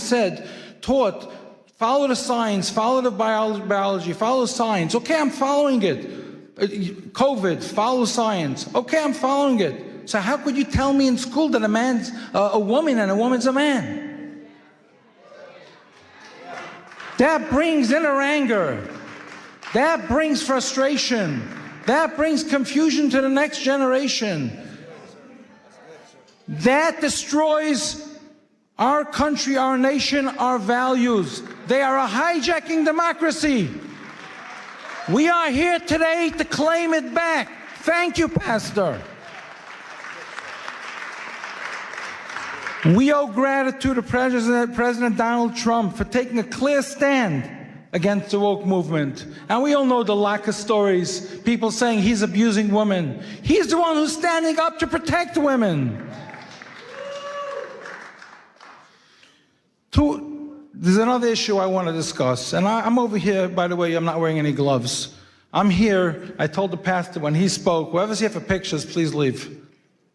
taught, follow the science, follow the biology, follow science. Okay, I'm following it. COVID, follow science. Okay, I'm following it. So how could you tell me in school that a man's a woman and a woman's a man? That brings inner anger. That brings frustration. That brings confusion to the next generation. That destroys our country, our nation, our values. They are a hijacking democracy. We are here today to claim it back. Thank you, Pastor. We owe gratitude to President Donald Trump for taking a clear stand against the woke movement. And we all know the lack of stories, people saying he's abusing women. He's the one who's standing up to protect women. There's another issue I want to discuss, and I'm over here, by the way, I'm not wearing any gloves. I'm here, I told the pastor when he spoke, whoever's here for pictures, please leave.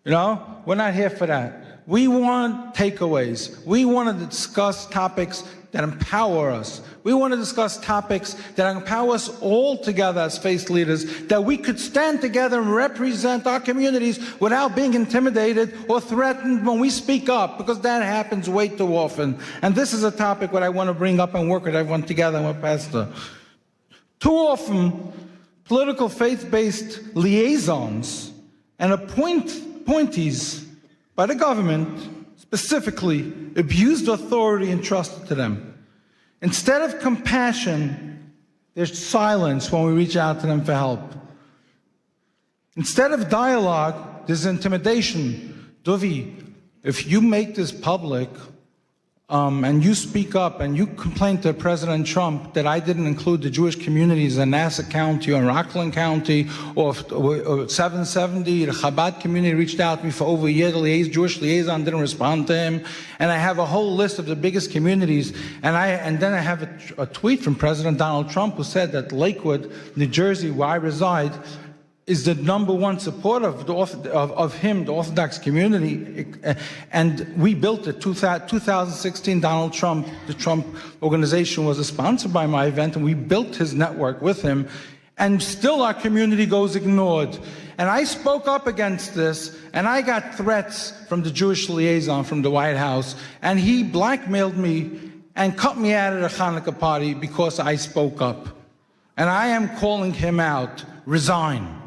You know, we're not here for that. We want takeaways. We want to discuss topics that empower us. We want to discuss topics that empower us all together as faith leaders, that we could stand together and represent our communities without being intimidated or threatened when we speak up, because that happens way too often. And this is a topic that I want to bring up and work with everyone together and with Pastor. Too often, political faith-based liaisons and appointees by the government specifically abused authority entrusted to them. Instead of compassion, there's silence when we reach out to them for help. Instead of dialogue, there's intimidation. Duvi, if you make this public, and you speak up and you complain to President Trump that I didn't include the Jewish communities in Nassau County or Rockland County or 770, the Chabad community reached out to me for over a year. The Jewish liaison didn't respond to him. And I have a whole list of the biggest communities. And then I have a tweet from President Donald Trump who said that Lakewood, New Jersey, where I reside, is the #1 supporter of him, the Orthodox community. And we built it. 2016, Donald Trump, the Trump organization was a sponsor by my event, and we built his network with him. And still our community goes ignored. And I spoke up against this, and I got threats from the Jewish liaison from the White House, and he blackmailed me and cut me out of the Hanukkah party because I spoke up. And I am calling him out. Resign.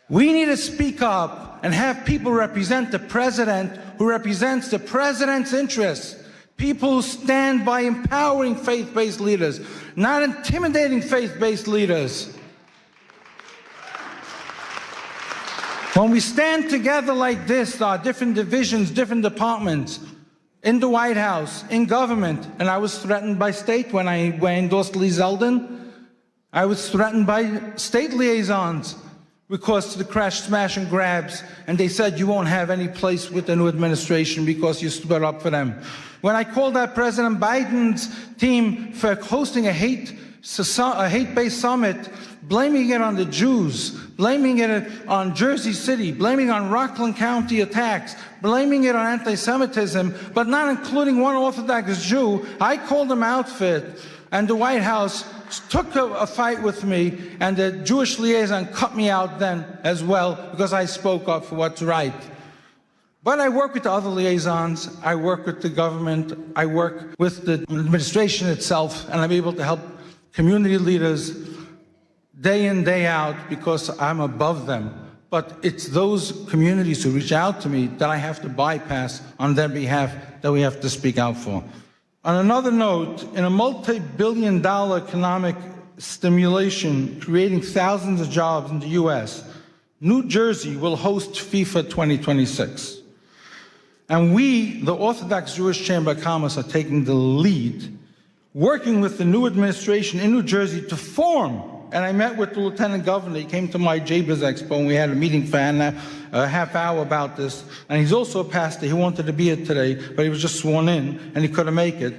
We need to speak up and have people represent the president who represents the president's interests. People who stand by empowering faith-based leaders, not intimidating faith-based leaders. When we stand together like this, our different divisions, different departments, in the White House, in government, and I was threatened by state when I endorsed Lee Zeldin. I was threatened by state liaisons because of the crash, smash, and grabs, and they said you won't have any place with the new administration because you stood up for them. When I called out President Biden's team for hosting a hate-based summit, blaming it on the Jews, blaming it on Jersey City, blaming it on Rockland County attacks, blaming it on anti-Semitism, but not including one Orthodox Jew, I called them out for it, and the White House took a fight with me, and the Jewish liaison cut me out then as well because I spoke up for what's right. But I work with the other liaisons, I work with the government, I work with the administration itself, and I'm able to help community leaders day in, day out because I'm above them. But it's those communities who reach out to me that I have to bypass on their behalf that we have to speak out for. On another note, in a multi-billion-dollar economic stimulation creating thousands of jobs in the U.S., New Jersey will host FIFA 2026. And we, the Orthodox Jewish Chamber of Commerce, are taking the lead, working with the new administration in New Jersey to form. And I met with the Lieutenant Governor. He came to my JBIZ Expo, and we had a meeting for a half hour about this. And he's also a pastor. He wanted to be here today, but he was just sworn in, and he couldn't make it.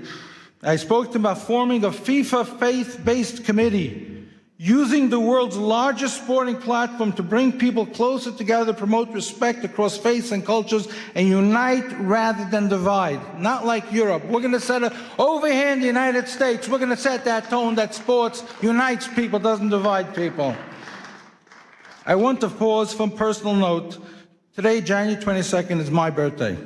I spoke to him about forming a FIFA faith-based committee, using the world's largest sporting platform to bring people closer together, promote respect across faiths and cultures, and unite rather than divide. Not like Europe. We're going to set over here in the United States, we're going to set that tone that sports unites people, doesn't divide people. I want to pause from personal note. Today, January 22nd, is my birthday.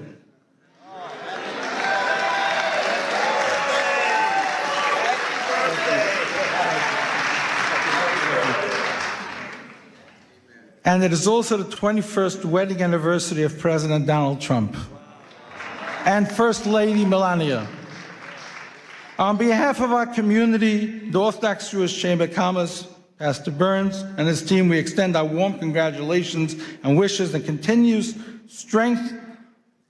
And it is also the 21st wedding anniversary of President Donald Trump and First Lady Melania. On behalf of our community, the Orthodox Jewish Chamber of Commerce, Pastor Burns and his team, we extend our warm congratulations and wishes and continued strength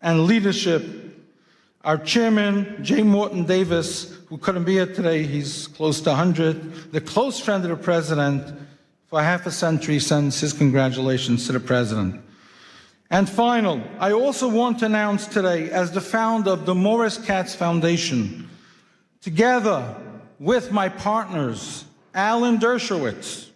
and leadership. Our chairman, J. Morton Davis, who couldn't be here today, he's close to 100, the close friend of the president, for half a century, sends his congratulations to the president. And final, I also want to announce today, as the founder of the Morris Katz Foundation, together with my partners, Alan Dershowitz,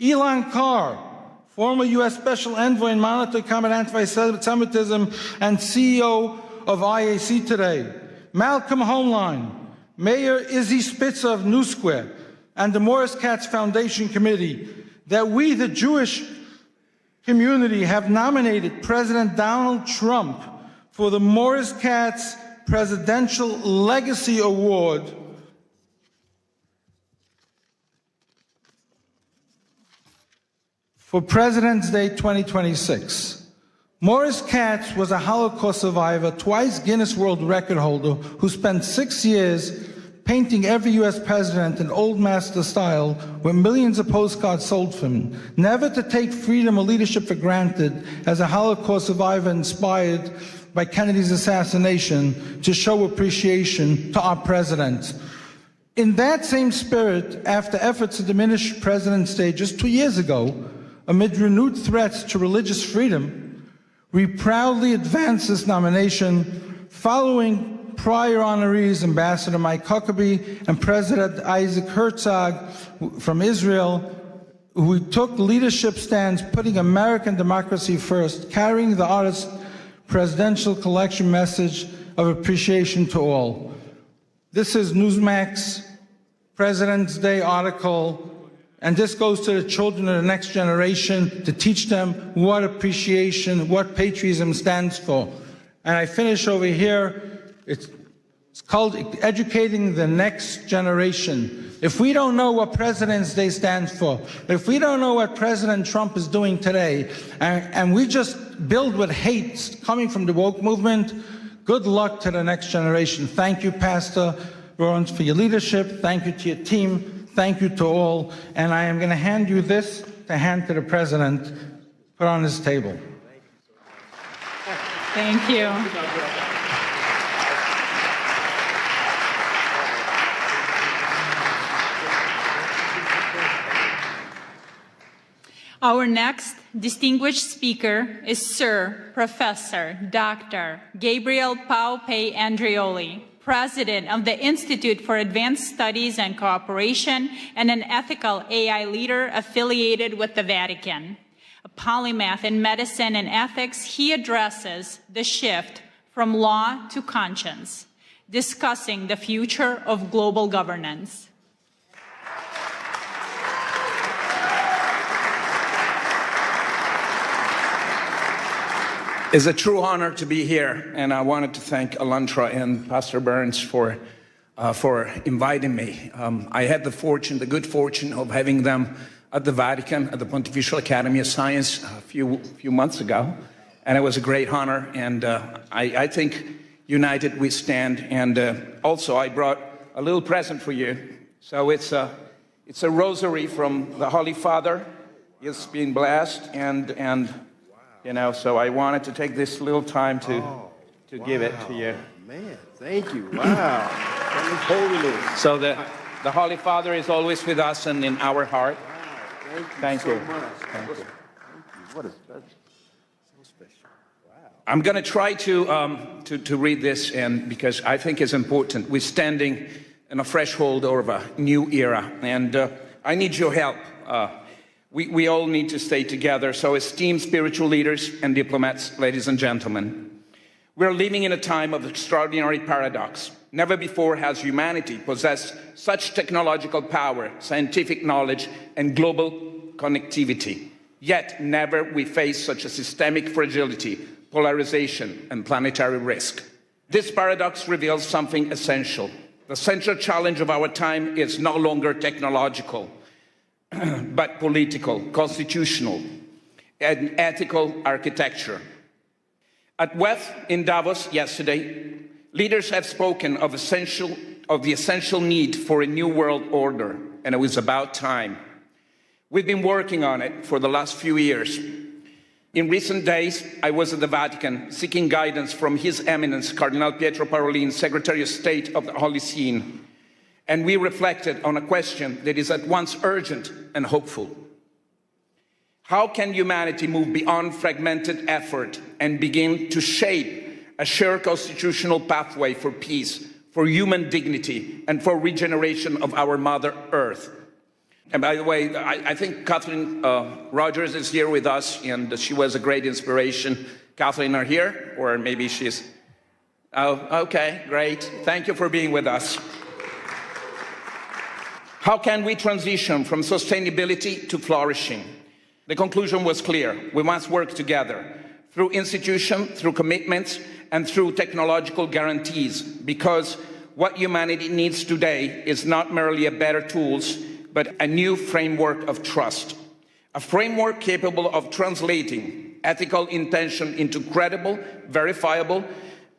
Elon Carr, former U.S. Special Envoy and Monitor to Combat Anti-Semitism and CEO of IAC Today, Malcolm Homeline, Mayor Izzy Spitzer of New Square, and the Morris Katz Foundation Committee, that we, the Jewish community, have nominated President Donald Trump for the Morris Katz Presidential Legacy Award for President's Day 2026. Morris Katz was a Holocaust survivor, twice Guinness World Record holder, who spent 6 years painting every U.S. president in old master style with millions of postcards sold from him, never to take freedom or leadership for granted as a Holocaust survivor inspired by Kennedy's assassination to show appreciation to our president. In that same spirit, after efforts to diminish President's Day just 2 years ago, amid renewed threats to religious freedom, we proudly advance this nomination following prior honorees Ambassador Mike Huckabee and President Isaac Herzog from Israel, who took leadership stands putting American democracy first, carrying the artist's presidential collection message of appreciation to all. This is Newsmax President's Day article, and this goes to the children of the next generation to teach them what appreciation, what patriotism stands for. And I finish over here. It's called Educating the Next Generation. If we don't know what President's Day stands for, if we don't know what President Trump is doing today, and we just build with hate coming from the woke movement, good luck to the next generation. Thank you, Pastor Burns, for your leadership. Thank you to your team. Thank you to all. And I am going to hand you this to hand to the President, put on his table. Thank you. Our next distinguished speaker is Sir Professor Dr. Gabriel Paupe Andreoli, President of the Institute for Advanced Studies and Cooperation and an ethical AI leader affiliated with the Vatican. A polymath in medicine and ethics, he addresses the shift from law to conscience, discussing the future of global governance. It's a true honor to be here, and I wanted to thank ALLATRA and Pastor Burns for inviting me. I had the good fortune of having them at the Vatican, at the Pontifical Academy of Science a few months ago, and it was a great honor, and I think united we stand. And also I brought a little present for you. So it's a rosary from the Holy Father. It's been blessed, and you know, so I wanted to take this little time to give it to you. Man, thank you. Wow. Holiness. So the Holy Father is always with us and in our heart. Wow, thank you. So much. Thank you. What is that? So special. Wow. I'm going to try to read this, and because I think it's important. We're standing in a threshold of a new era, and I need your help. We all need to stay together. So esteemed spiritual leaders and diplomats, ladies and gentlemen, we're living in a time of extraordinary paradox. Never before has humanity possessed such technological power, scientific knowledge, and global connectivity. Yet never we face such a systemic fragility, polarization, and planetary risk. This paradox reveals something essential. The central challenge of our time is no longer technological, but political, constitutional, and ethical architecture. At WEF in Davos yesterday, leaders have spoken of the essential need for a new world order, and it was about time. We've been working on it for the last few years. In recent days, I was at the Vatican seeking guidance from His Eminence, Cardinal Pietro Parolin, Secretary of State of the Holy See. And we reflected on a question that is at once urgent and hopeful. How can humanity move beyond fragmented effort and begin to shape a shared constitutional pathway for peace, for human dignity, and for regeneration of our Mother Earth? And by the way, I think Kathleen Rogers is here with us, and she was a great inspiration. Kathleen, are here? Or maybe she's... Oh, okay, great. Thank you for being with us. How can we transition from sustainability to flourishing? The conclusion was clear. We must work together through institution, through commitments, and through technological guarantees, because what humanity needs today is not merely a better tools, but a new framework of trust. A framework capable of translating ethical intention into credible, verifiable,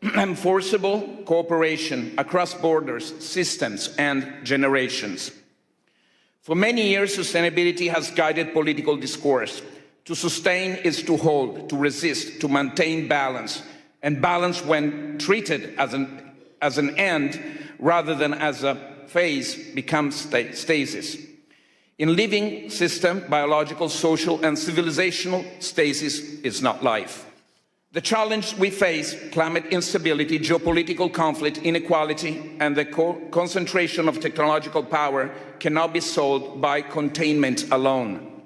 enforceable cooperation across borders, systems, and generations. For many years, sustainability has guided political discourse. To sustain is to hold, to resist, to maintain balance, and balance, when treated as an end rather than as a phase, becomes stasis. In living system, biological, social, and civilizational stasis is not life. The challenge we face, climate instability, geopolitical conflict, inequality, and the concentration of technological power cannot be solved by containment alone.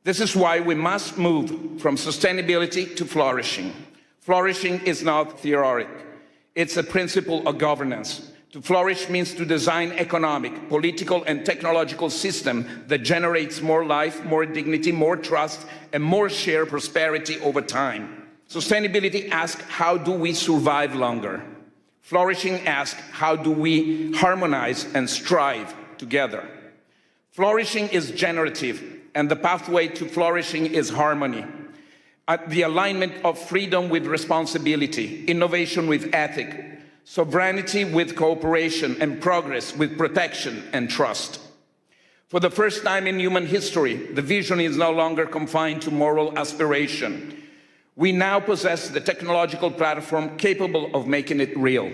This is why we must move from sustainability to flourishing. Flourishing is not theoretic. It's a principle of governance. To flourish means to design economic, political, and technological system that generates more life, more dignity, more trust, and more shared prosperity over time. Sustainability asks, how do we survive longer? Flourishing asks, how do we harmonize and strive together? Flourishing is generative, and the pathway to flourishing is harmony. The alignment of freedom with responsibility, innovation with ethic, sovereignty with cooperation, and progress with protection and trust. For the first time in human history, the vision is no longer confined to moral aspiration. We now possess the technological platform capable of making it real.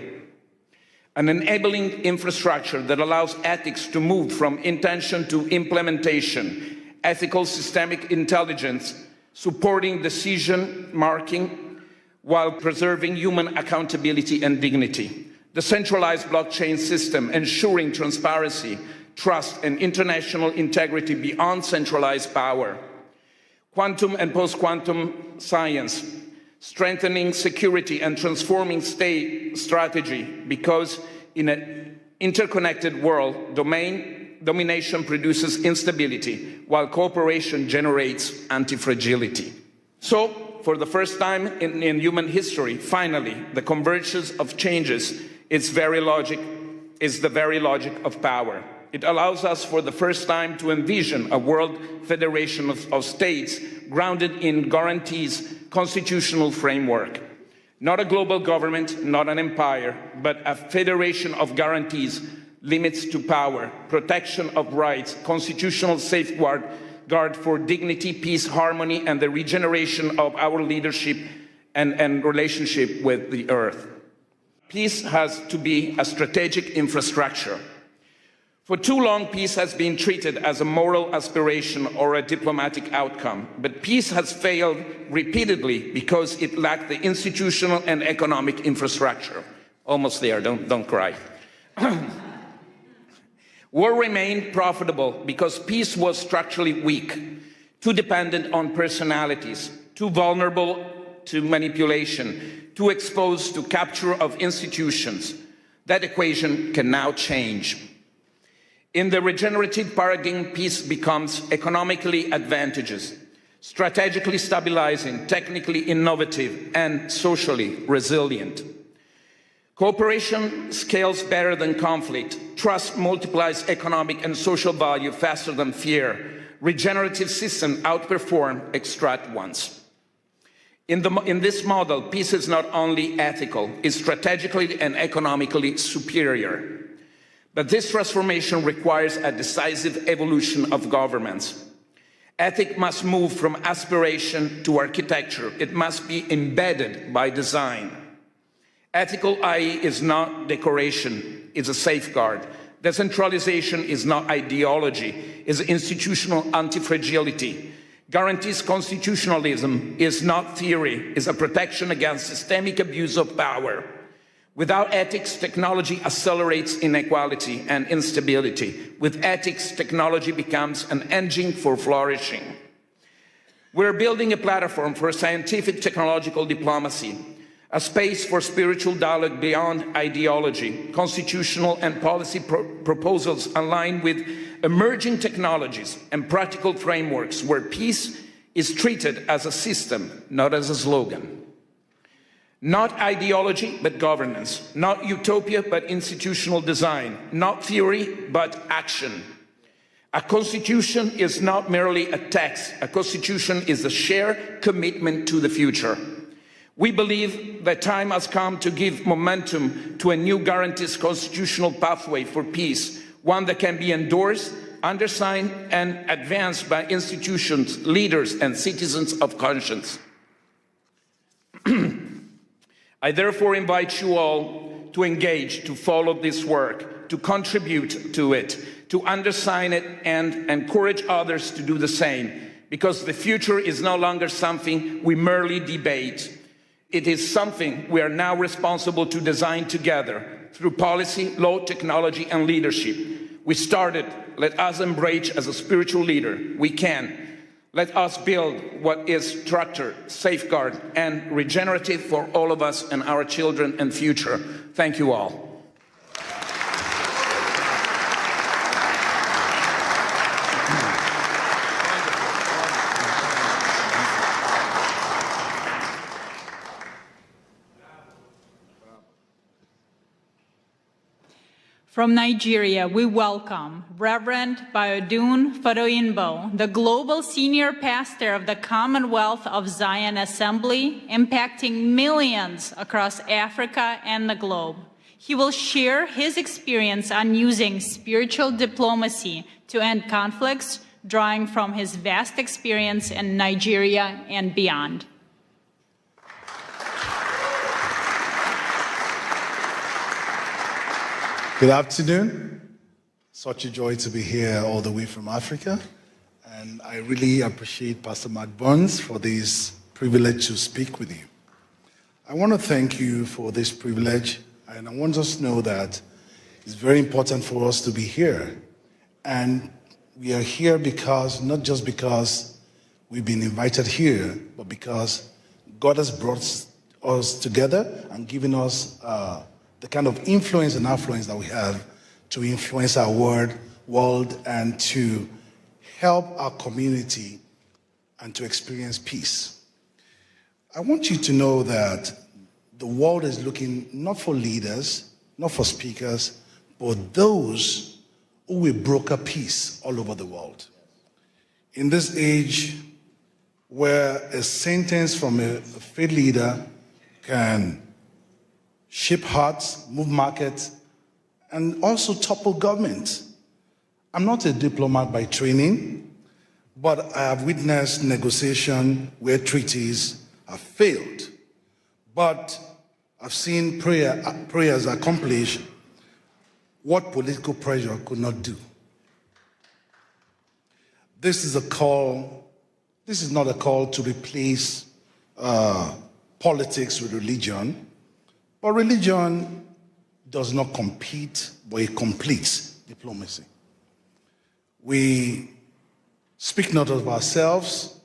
An enabling infrastructure that allows ethics to move from intention to implementation, ethical systemic intelligence, supporting decision making while preserving human accountability and dignity. The centralized blockchain system ensuring transparency, trust, and international integrity beyond centralized power. Quantum and post-quantum science, strengthening security and transforming state strategy, because in an interconnected world, domination produces instability, while cooperation generates anti-fragility. So, for the first time in human history, finally, the convergence of changes is the very logic of power. It allows us for the first time to envision a world federation of states grounded in guarantees, constitutional framework. Not a global government, not an empire, but a federation of guarantees, limits to power, protection of rights, constitutional safeguard for dignity, peace, harmony, and the regeneration of our leadership and relationship with the earth. Peace has to be a strategic infrastructure. For too long, peace has been treated as a moral aspiration or a diplomatic outcome, but peace has failed repeatedly because it lacked the institutional and economic infrastructure. Almost there, don't cry. War remained profitable because peace was structurally weak, too dependent on personalities, too vulnerable to manipulation, too exposed to capture of institutions. That equation can now change. In the regenerative paradigm, peace becomes economically advantageous, strategically stabilizing, technically innovative, and socially resilient. Cooperation scales better than conflict. Trust multiplies economic and social value faster than fear. Regenerative systems outperform extract ones. In this model, peace is not only ethical, it's strategically and economically superior. But this transformation requires a decisive evolution of governments. Ethics must move from aspiration to architecture. It must be embedded by design. Ethical IE is not decoration, it's a safeguard. Decentralization is not ideology, it's institutional anti-fragility. Guarantees constitutionalism is not theory, it's a protection against systemic abuse of power. Without ethics, technology accelerates inequality and instability. With ethics, technology becomes an engine for flourishing. We're building a platform for scientific technological diplomacy, a space for spiritual dialogue beyond ideology, constitutional and policy proposals aligned with emerging technologies and practical frameworks where peace is treated as a system, not as a slogan. Not ideology, but governance. Not utopia, but institutional design. Not theory, but action. A constitution is not merely a text. A constitution is a shared commitment to the future. We believe that time has come to give momentum to a new guarantees constitutional pathway for peace, one that can be endorsed, undersigned, and advanced by institutions, leaders, and citizens of conscience. I therefore invite you all to engage, to follow this work, to contribute to it, to undersign it, and encourage others to do the same, because the future is no longer something we merely debate. It is something we are now responsible to design together through policy, law, technology, and leadership. We started. Let us embrace as a spiritual leader. We can. Let us build what is structured, safeguard, and regenerative for all of us and our children and future. Thank you all. From Nigeria, we welcome Reverend Biodun Fadoyinbo, the Global Senior Pastor of the Commonwealth of Zion Assembly, impacting millions across Africa and the globe. He will share his experience on using spiritual diplomacy to end conflicts, drawing from his vast experience in Nigeria and beyond. Good afternoon. Such a joy to be here all the way from Africa. And I really appreciate Pastor Mark Burns for this privilege to speak with you. I want to thank you for this privilege, and I want us to know that it's very important for us to be here. And we are here because, not just because we've been invited here, but because God has brought us together and given us the kind of influence and affluence that we have to influence our world and to help our community and to experience peace. I want you to know that the world is looking not for leaders, not for speakers, but those who will broker peace all over the world. In this age where a sentence from a faith leader can shape hearts, move markets, and also topple government. I'm not a diplomat by training, but I have witnessed negotiation where treaties have failed. But I've seen prayers accomplish what political pressure could not do. This is not a call to replace politics with religion. But religion does not compete, but it completes diplomacy. We speak not of ourselves,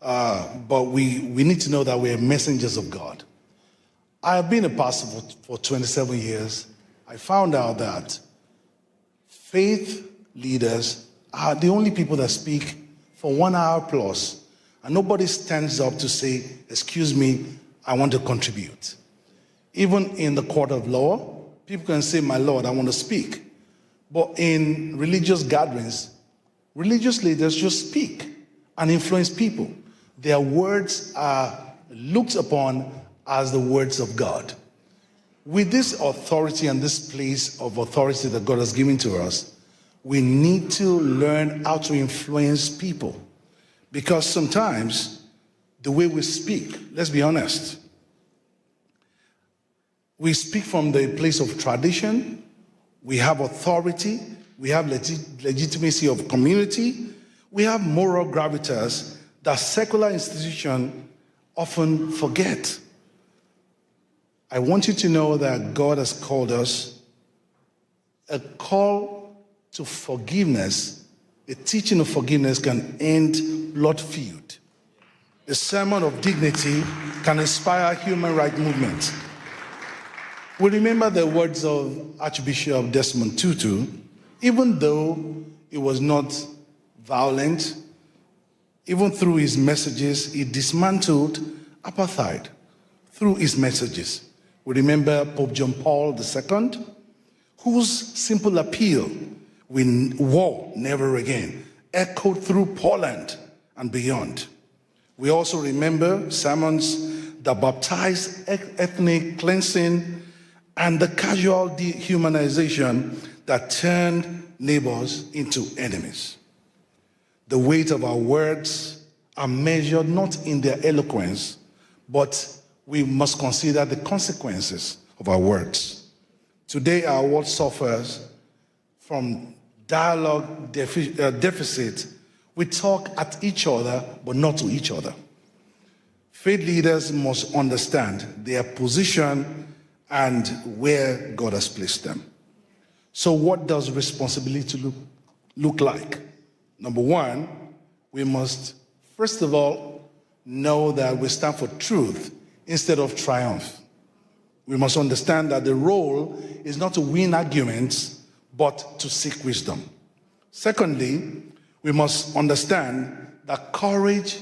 but we need to know that we are messengers of God. I have been a pastor for 27 years. I found out that faith leaders are the only people that speak for 1 hour plus, and nobody stands up to say, excuse me, I want to contribute. Even in the court of law, people can say, my Lord, I want to speak. But in religious gatherings, religious leaders just speak and influence people. Their words are looked upon as the words of God. With this authority and this place of authority that God has given to us, we need to learn how to influence people. Because sometimes the way we speak, let's be honest, we speak from the place of tradition, we have authority, we have legitimacy of community, we have moral gravitas that secular institutions often forget. I want you to know that God has called us a call to forgiveness. A teaching of forgiveness can end blood feud. A sermon of dignity can inspire human rights movement. We remember the words of Archbishop Desmond Tutu. Even though it was not violent, even through his messages, he dismantled apartheid through his messages. We remember Pope John Paul II, whose simple appeal, war never again, echoed through Poland and beyond. We also remember sermons the baptized ethnic cleansing, and the casual dehumanization that turned neighbors into enemies. The weight of our words are measured not in their eloquence, but we must consider the consequences of our words. Today, our world suffers from dialogue deficit. We talk at each other, but not to each other. Faith leaders must understand their position and where God has placed them. So what does responsibility look like? Number one, we must, first of all, know that we stand for truth instead of triumph. We must understand that the role is not to win arguments, but to seek wisdom. Secondly, we must understand that courage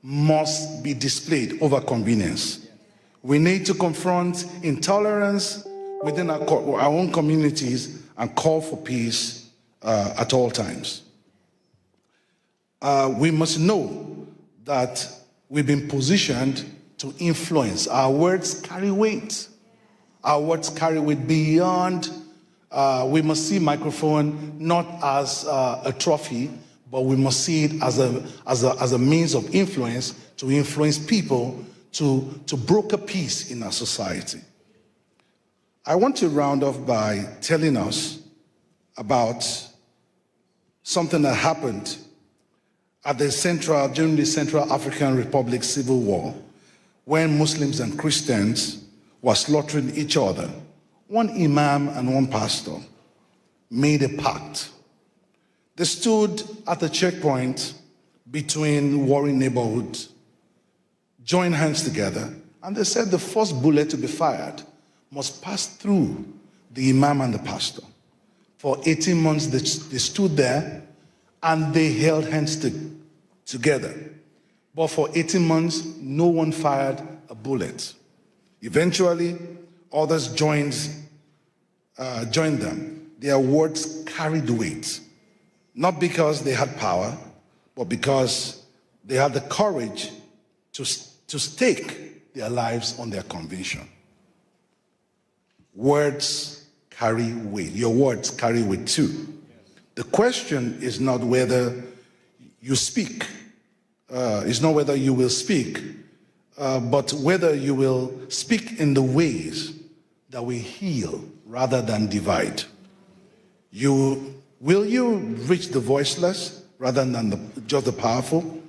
must be displayed over convenience. We need to confront intolerance within our own communities and call for peace at all times. We must know that we've been positioned to influence. Our words carry weight. Our words carry weight beyond. We must see microphone not as a trophy, but we must see it as a means of influence to influence people to broker peace in our society. I want to round off by telling us about something that happened at during the Central African Republic Civil War, when Muslims and Christians were slaughtering each other. One imam and one pastor made a pact. They stood at the checkpoint between warring neighborhoods, joined hands together, and they said the first bullet to be fired must pass through the imam and the pastor. For 18 months, they stood there and they held hands together. But for 18 months, no one fired a bullet. Eventually, others joined them. Their words carried weight, not because they had power, but because they had the courage to stake their lives on their conviction. Words carry weight. Your words carry weight too. The question is not whether you speak, it's not whether you will speak, but whether you will speak in the ways that will heal rather than divide. Will you reach the voiceless rather than just the powerful?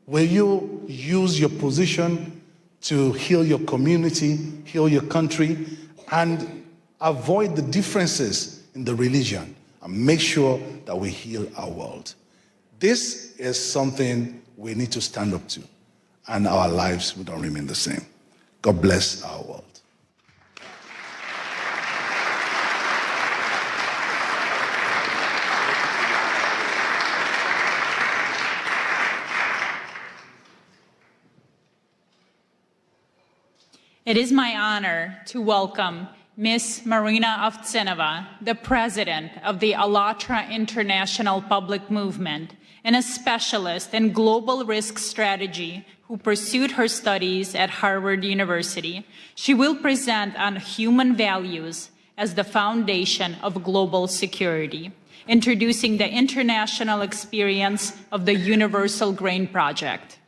Will you use your position to heal your community, heal your country, and avoid the differences in the religion and make sure that we heal our world? This is something we need to stand up to, and our lives will not remain the same. God bless our world. It is my honor to welcome Ms. Marina Ovtsinova, the president of the ALLATRA International Public Movement and a specialist in global risk strategy who pursued her studies at Harvard University. She will present on human values as the foundation of global security, introducing the international experience of the Universal Grain Project.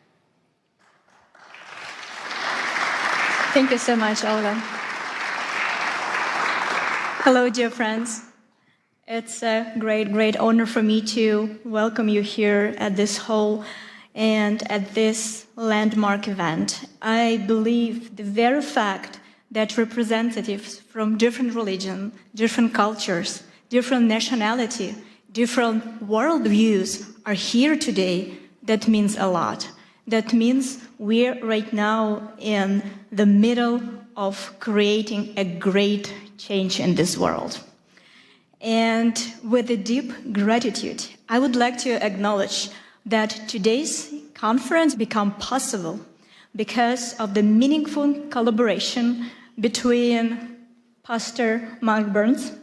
Thank you so much, Olga. Hello, dear friends. It's a great honor for me to welcome you here at this hall and at this landmark event. I believe the very fact that representatives from different religions, different cultures, different nationality, different worldviews are here today, that means a lot. That means we're right now in the middle of creating a great change in this world. And with a deep gratitude, I would like to acknowledge that today's conference became possible because of the meaningful collaboration between Pastor Mark Burns,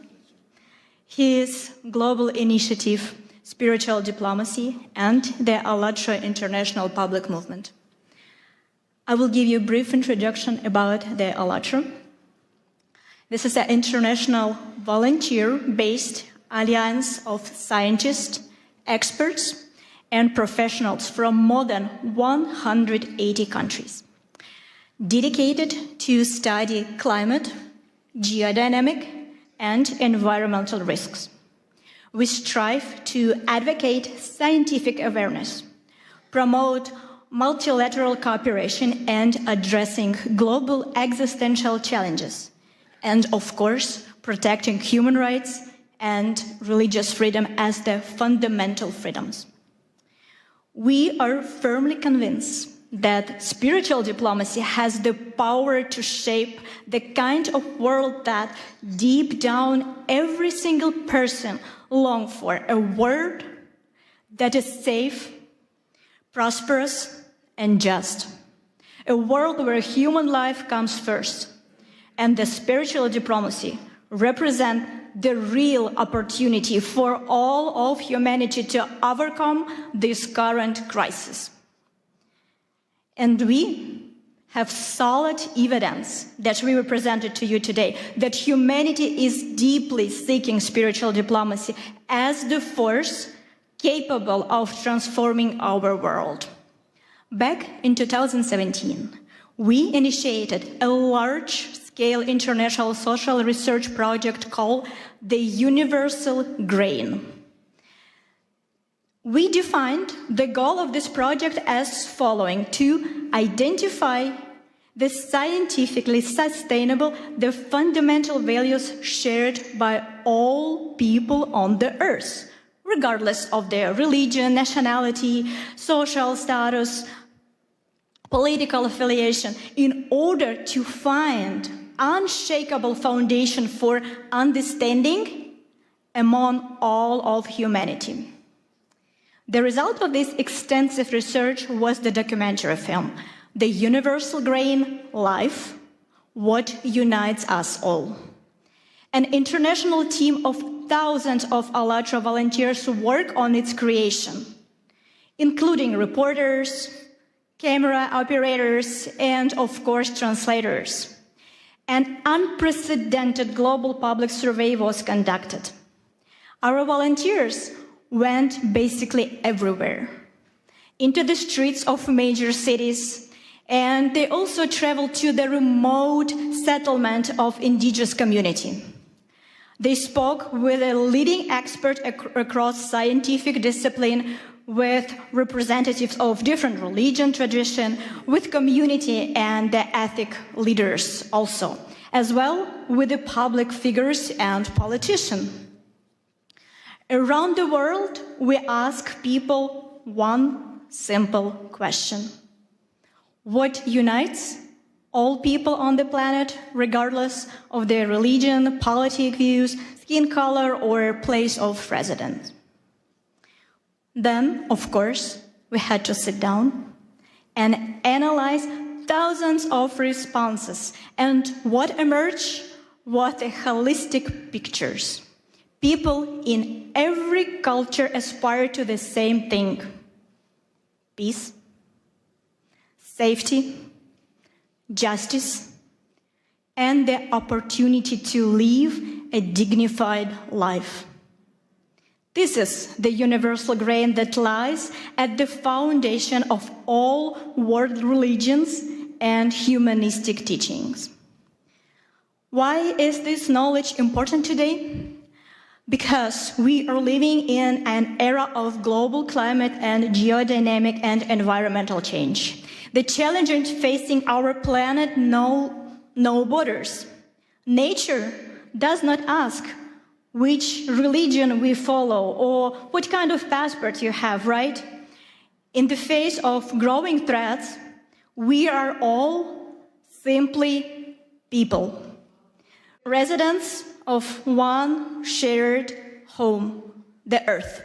his global initiative, Spiritual Diplomacy, and the ALLATRA International Public Movement. I will give you a brief introduction about the ALLATRA. This is an international volunteer-based alliance of scientists, experts, and professionals from more than 180 countries, dedicated to study climate, geodynamic, and environmental risks. We strive to advocate scientific awareness, promote multilateral cooperation and addressing global existential challenges, and of course, protecting human rights and religious freedom as the fundamental freedoms. We are firmly convinced that spiritual diplomacy has the power to shape the kind of world that deep down every single person longs for, a world that is safe, prosperous, and just. A world where human life comes first, and the spiritual diplomacy represents the real opportunity for all of humanity to overcome this current crisis. And we have solid evidence that we presented to you today that humanity is deeply seeking spiritual diplomacy as the force capable of transforming our world. Back in 2017, we initiated a large-scale international social research project called the Universal Grain. We defined the goal of this project as following: to identify the scientifically sustainable, the fundamental values shared by all people on the earth, regardless of their religion, nationality, social status, political affiliation, in order to find unshakable foundation for understanding among all of humanity. The result of this extensive research was the documentary film, The Universal Grain: Life, What Unites Us All. An international team of thousands of ALLATRA volunteers worked on its creation, including reporters, camera operators, and of course translators. An unprecedented global public survey was conducted. Our volunteers went basically everywhere, into the streets of major cities, and they also traveled to the remote settlement of indigenous community. They spoke with a leading expert across scientific discipline, with representatives of different religion, tradition, with community and the ethnic leaders also, as well with the public figures and politicians. Around the world, we ask people one simple question: what unites all people on the planet, regardless of their religion, political views, skin color, or place of residence? Then, of course, we had to sit down and analyze thousands of responses. And what emerged was a holistic pictures. People in every culture aspire to the same thing: peace, safety, justice, and the opportunity to live a dignified life. This is the universal grain that lies at the foundation of all world religions and humanistic teachings. Why is this knowledge important today? Because we are living in an era of global climate and geodynamic and environmental change. The challenges facing our planet know no borders. Nature does not ask which religion we follow or what kind of passport you have, right? In the face of growing threats, we are all simply people, residents of one shared home, the Earth.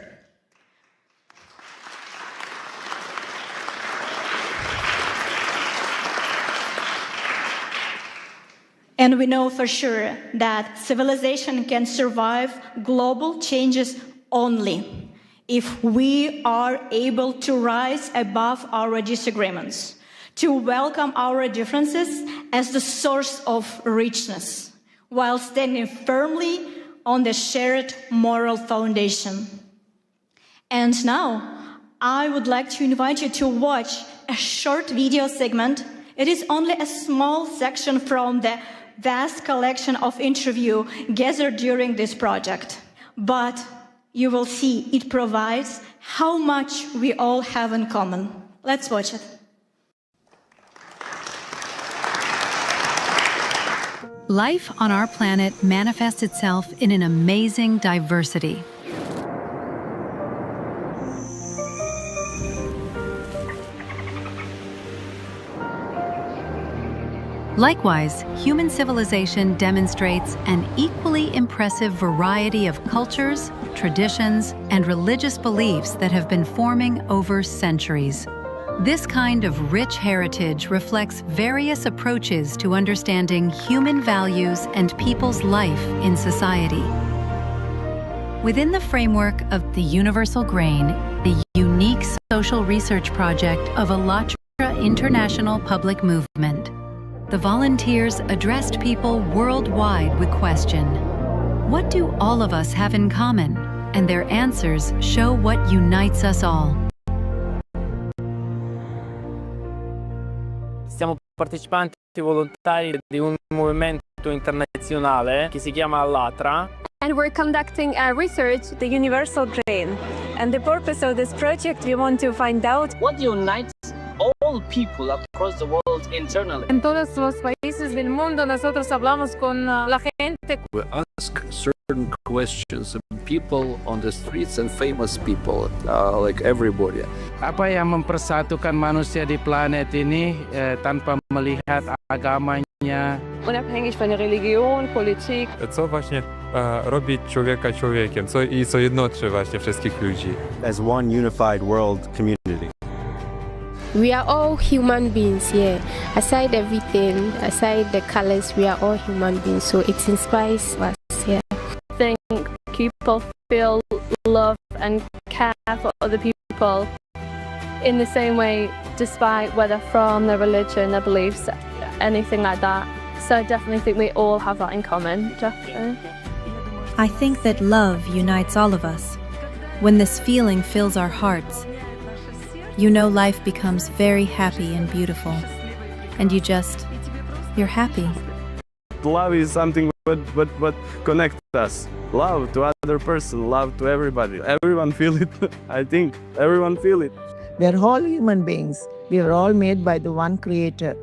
And we know for sure that civilization can survive global changes only if we are able to rise above our disagreements, to welcome our differences as the source of richness, while standing firmly on the shared moral foundation. And now, I would like to invite you to watch a short video segment. It is only a small section from the vast collection of interviews gathered during this project. But you will see it provides how much we all have in common. Let's watch it. Life on our planet manifests itself in an amazing diversity. Likewise, human civilization demonstrates an equally impressive variety of cultures, traditions, and religious beliefs that have been forming over centuries. This kind of rich heritage reflects various approaches to understanding human values and people's life in society. Within the framework of the Universal Grain, the unique social research project of ALLATRA International Public Movement, the volunteers addressed people worldwide with question, what do all of us have in common? And their answers show what unites us all. Siamo partecipanti volontari di un movimento internazionale che si chiama ALLATRA. And we're conducting research, the Universal Grain. And the purpose of this project, we want to find out what unites all people across the world internally. En todos los países del mundo nosotros hablamos con la gente. We ask certain questions of people on the streets and famous people, like everybody. Apa yang mempersatukan manusia di planet ini tanpa melihat agamanya? Unabhängig von der Religion, Politik. Co właśnie robi człowieka człowiekiem, co jednoczy właśnie wszystkich ludzi. As one unified world community. We are all human beings here. Aside everything, aside the colors, we are all human beings. So it inspires us here. I think people feel love and care for other people in the same way, despite whether from their religion, their beliefs, anything like that. So I definitely think we all have that in common, definitely. I think that love unites all of us. When this feeling fills our hearts, you know life becomes very happy and beautiful. And you're happy. Love is something what connects us. Love to other person, love to everybody. Everyone feel it. I think everyone feel it. We are all human beings. We are all made by the one creator.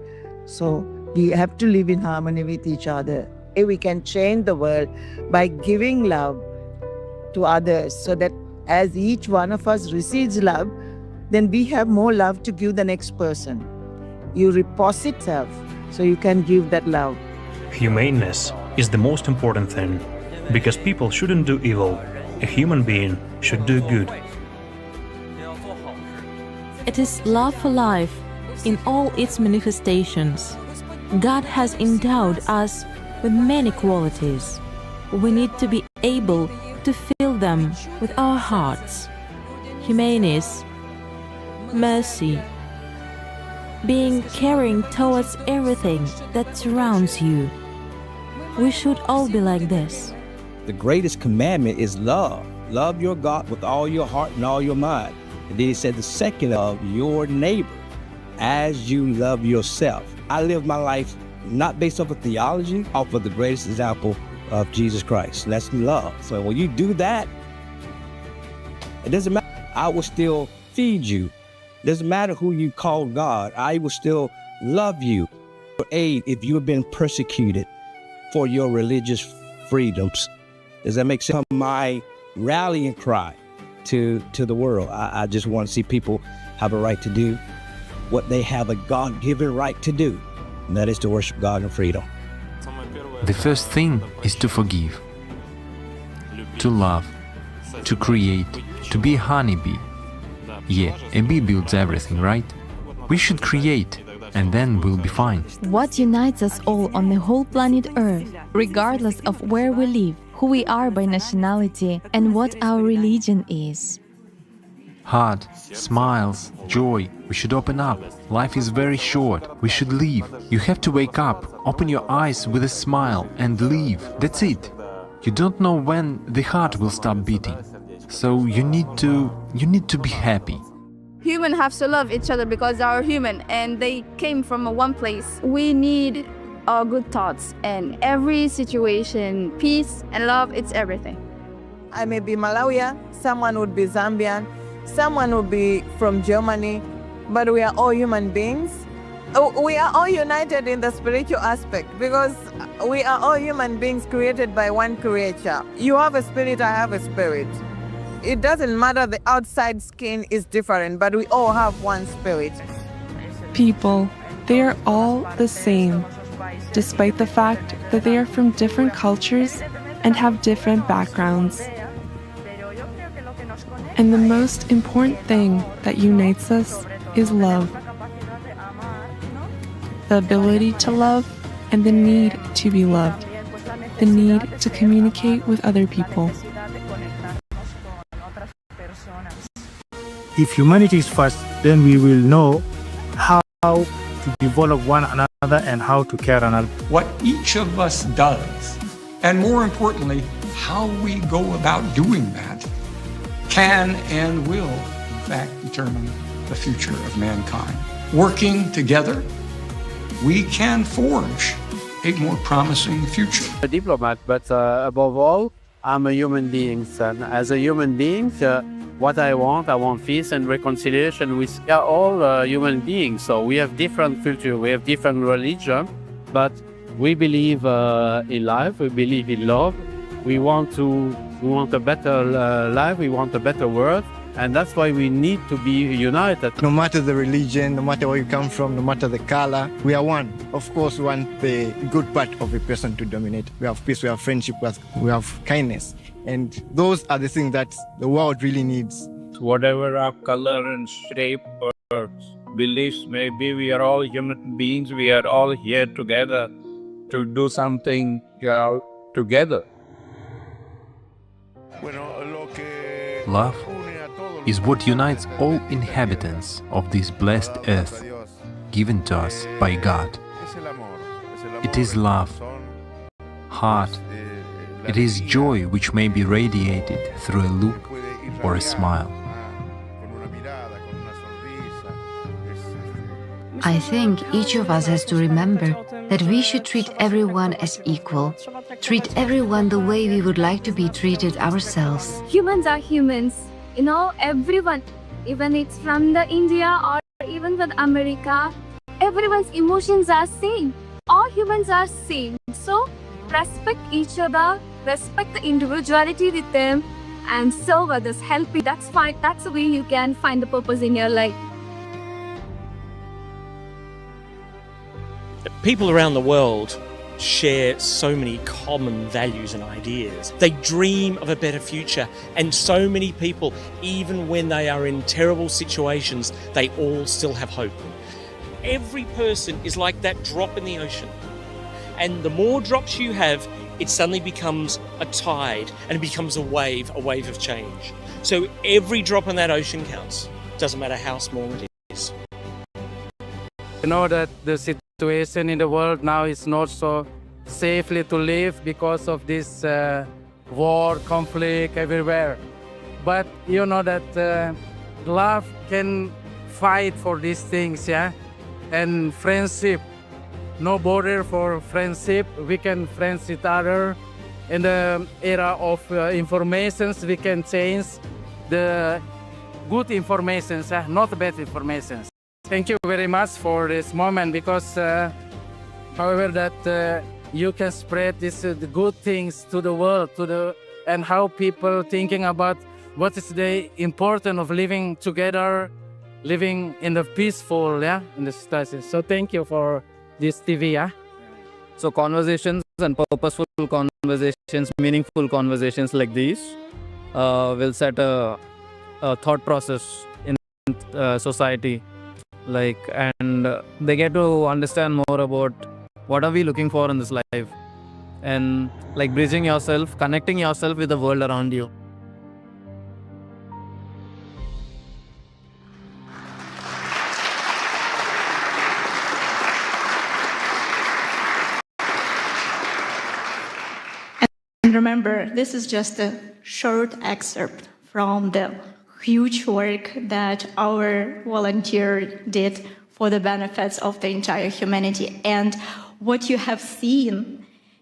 So we have to live in harmony with each other. We can change the world by giving love to others, so that as each one of us receives love, then we have more love to give the next person. You reposit self, so you can give that love. Humaneness is the most important thing, because people shouldn't do evil. A human being should do good. It is love for life in all its manifestations. God has endowed us with many qualities. We need to be able to fill them with our hearts. Humaneness, mercy, being caring towards everything that surrounds you. We should all be like this. The greatest commandment is love. Love your God with all your heart and all your mind. And then he said the second, love your neighbor as you love yourself. I live my life not based off of theology, off of the greatest example of Jesus Christ. And that's love. So when you do that, it doesn't matter. I will still feed you. Doesn't matter who you call God, I will still love you. For aid if you have been persecuted for your religious freedoms. Does that make sense? My rallying cry to the world. I just want to see people have a right to do what they have a God-given right to do, and that is to worship God in freedom. The first thing is to forgive, to love, to create, to be a honeybee. Yeah, a bee builds everything, right? We should create, and then we'll be fine. What unites us all on the whole planet Earth, regardless of where we live, who we are by nationality, and what our religion is? heart, smiles, joy. We should open up. Life is very short. We should live. You have to wake up, open your eyes with a smile and live. That's it. You don't know when the heart will stop beating. So you need to be happy. Humans have to love each other because they are human and they came from one place. We need our good thoughts and every situation, peace and love, it's everything. I may be Malawian, someone would be Zambian, someone would be from Germany, but we are all human beings. We are all united in the spiritual aspect because we are all human beings created by one creator. You have a spirit, I have a spirit. It doesn't matter, the outside skin is different, but we all have one spirit. People, they are all the same, despite the fact that they are from different cultures and have different backgrounds. And the most important thing that unites us is love. The ability to love and the need to be loved. The need to communicate with other people. If humanity is first, then we will know how to develop one another and how to care another. What each of us does, and more importantly, how we go about doing that, can and will, in fact, determine the future of mankind. Working together, we can forge a more promising future. A diplomat, but above all, I'm a human being, and as a human being, what I want peace and reconciliation. We are all human beings, so we have different culture, we have different religion, but we believe in life, we believe in love. We want a better life, we want a better world, and that's why we need to be united. No matter the religion, no matter where you come from, no matter the color, we are one. Of course, we want the good part of a person to dominate. We have peace, we have friendship, we have kindness. And those are the things that the world really needs. Whatever our color and shape or beliefs may be, we are all human beings. We are all here together to do something together. Love is what unites all inhabitants of this blessed earth, given to us by God. It is love, heart. It is joy which may be radiated through a look or a smile. I think each of us has to remember that we should treat everyone as equal, treat everyone the way we would like to be treated ourselves. Humans are humans, everyone, even it's from the India or even with America, everyone's emotions are same. All humans are same. So respect each other, respect the individuality with them, and serve others, help it. That's fine. That's the way you can find the purpose in your life. People around the world share so many common values and ideas. They dream of a better future, and so many people, even when they are in terrible situations, they all still have hope. Every person is like that drop in the ocean, and the more drops you have, it suddenly becomes a tide and it becomes a wave of change. So every drop in that ocean counts. Doesn't matter how small it is. You know that the situation in the world now is not so safely to live because of this war, conflict everywhere. But you know that love can fight for these things, yeah? And friendship, no border for friendship. We can friends each other. In the era of informations, we can change the good informations, not bad informations. Thank you very much for this moment, because however that you can spread this the good things to the world, and how people thinking about what is the importance of living together, living in the peaceful, in the society. So thank you for this TV, So conversations and purposeful conversations, meaningful conversations like these will set a thought process in society, and they get to understand more about what are we looking for in this life, and bridging yourself, connecting yourself with the world around you. remember, this is just a short excerpt from the huge work that our volunteer did for the benefits of the entire humanity. And what you have seen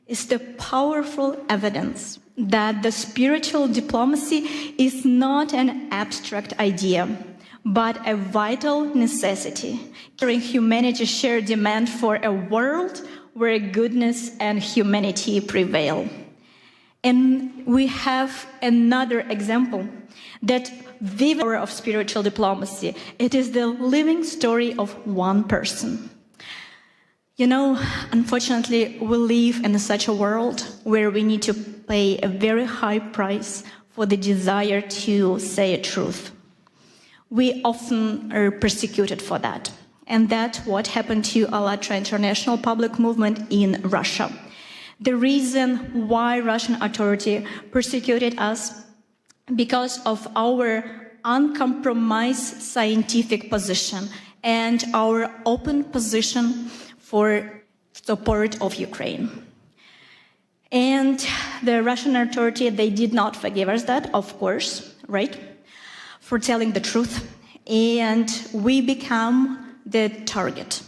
is the powerful evidence that the spiritual diplomacy is not an abstract idea, but a vital necessity, carrying humanity's shared demand for a world where goodness and humanity prevail. And we have another example that the power of spiritual diplomacy. It is the living story of one person. You know, unfortunately, we live in such a world where we need to pay a very high price for the desire to say a truth. We often are persecuted for that. And that's what happened to ALLATRA International Public Movement in Russia. The reason why Russian authority persecuted us because of our uncompromised scientific position and our open position for support of Ukraine. And the Russian authority, they did not forgive us that, of course, right? For telling the truth. And we become the target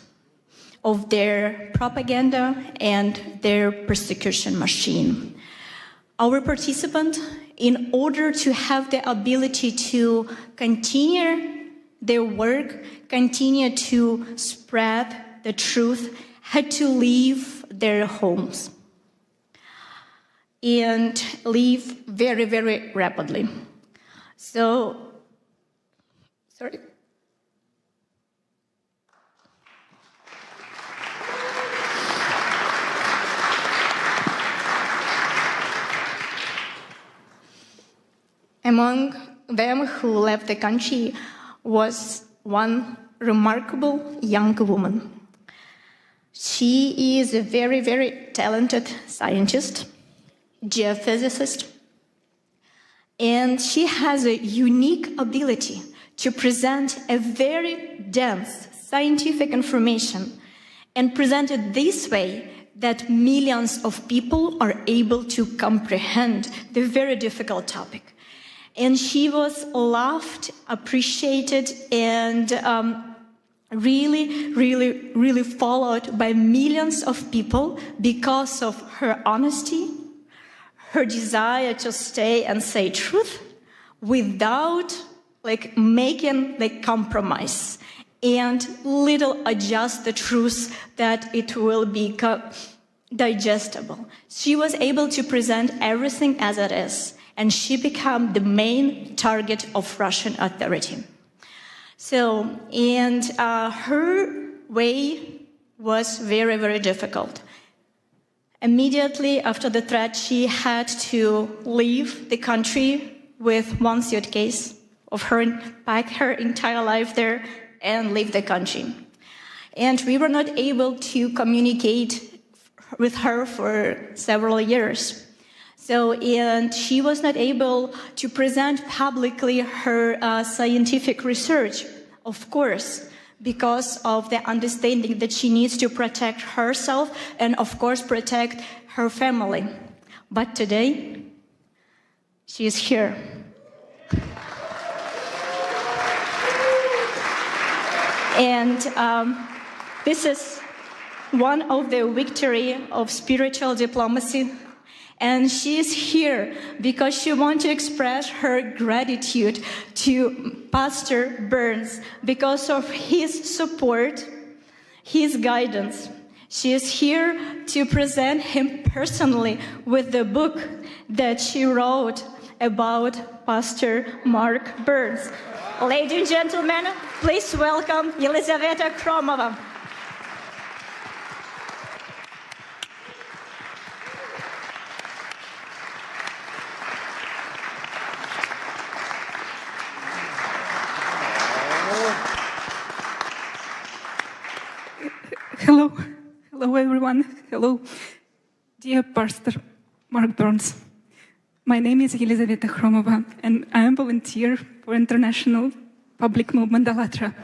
of their propaganda and their persecution machine. Our participant, in order to have the ability to continue their work, continue to spread the truth, had to leave their homes and leave very, very rapidly. So, sorry. Among them who left the country was one remarkable young woman. She is a very, very talented scientist, geophysicist, and she has a unique ability to present a very dense scientific information and present it this way that millions of people are able to comprehend the very difficult topic. And she was loved, appreciated, and really followed by millions of people because of her honesty, her desire to stay and say truth without making the compromise and little adjust the truth that it will be digestible. She was able to present everything as it is, and she became the main target of Russian authority. So, and her way was very, very difficult. Immediately after the threat, she had to leave the country with one suitcase of her, pack her entire life there, and leave the country. And we were not able to communicate with her for several years. So, and she was not able to present publicly her scientific research, of course, because of the understanding that she needs to protect herself and, of course, protect her family. But today, she is here. And this is one of the victory of spiritual diplomacy. And she is here because she wants to express her gratitude to Pastor Burns because of his support, his guidance. She is here to present him personally with the book that she wrote about Pastor Mark Burns. Ladies and gentlemen, please welcome Елизавета Kromova. Hello everyone. Hello, dear Pastor Mark Burns. My name is Елизавета Kromova, and I am a volunteer for International Public Movement ALLATRA.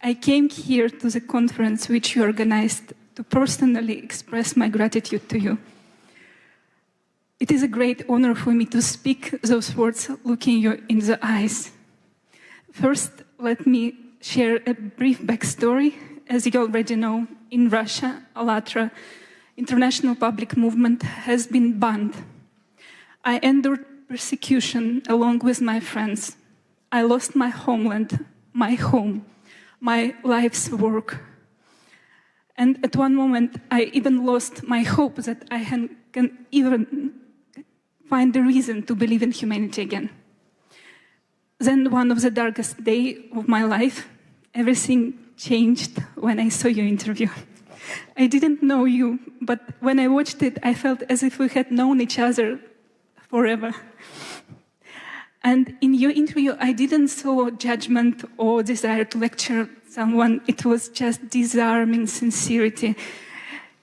I came here to the conference which you organized to personally express my gratitude to you. It is a great honor for me to speak those words looking you in the eyes. First, let me share a brief backstory. As you already know, in Russia, ALLATRA International Public Movement has been banned. I endured persecution along with my friends. I lost my homeland, my home, my life's work. And at one moment, I even lost my hope that I can even find the reason to believe in humanity again. Then one of the darkest days of my life, everything changed when I saw your interview. I didn't know you, but when I watched it, I felt as if we had known each other forever. And in your interview, I didn't saw judgment or desire to lecture someone. It was just disarming sincerity.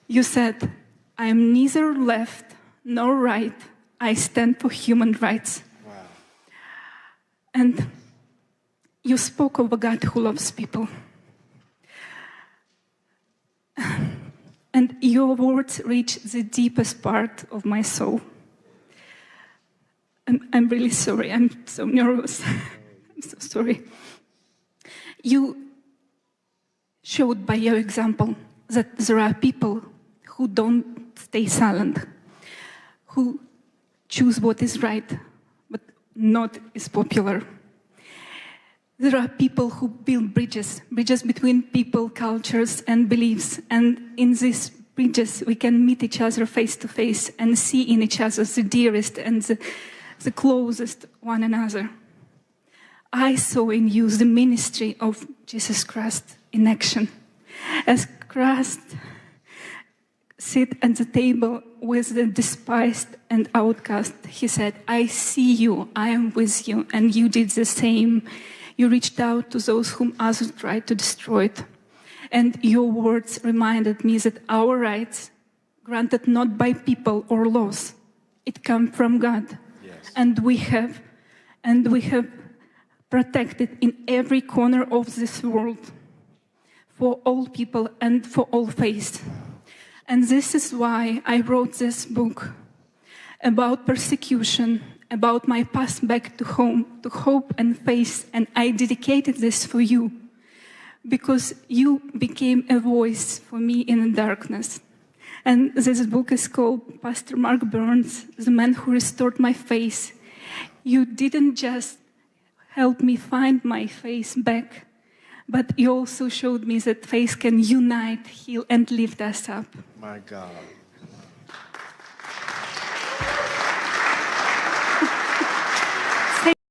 You said, I am neither left nor right. I stand for human rights. Wow. And you spoke of a God who loves people. And your words reach the deepest part of my soul. I'm really sorry, I'm so nervous. I'm so sorry. You showed by your example that there are people who don't stay silent, who choose what is right, but not is popular. There are people who build bridges between people, cultures, and beliefs. And in these bridges, we can meet each other face to face and see in each other the dearest and the closest one another. I saw in you the ministry of Jesus Christ in action. As Christ sit at the table with the despised and outcast, he said, I see you, I am with you, and you did the same. You reached out to those whom others tried to destroy it. And your words reminded me that our rights, granted not by people or laws, it come from God. Yes. And we have protected in every corner of this world for all people and for all faiths. And this is why I wrote this book about persecution, about my path back to home, to hope and faith, and I dedicated this for you, because you became a voice for me in the darkness. And this book is called Pastor Mark Burns, The Man Who Restored My Faith. You didn't just help me find my faith back, but you also showed me that faith can unite, heal, and lift us up. My God.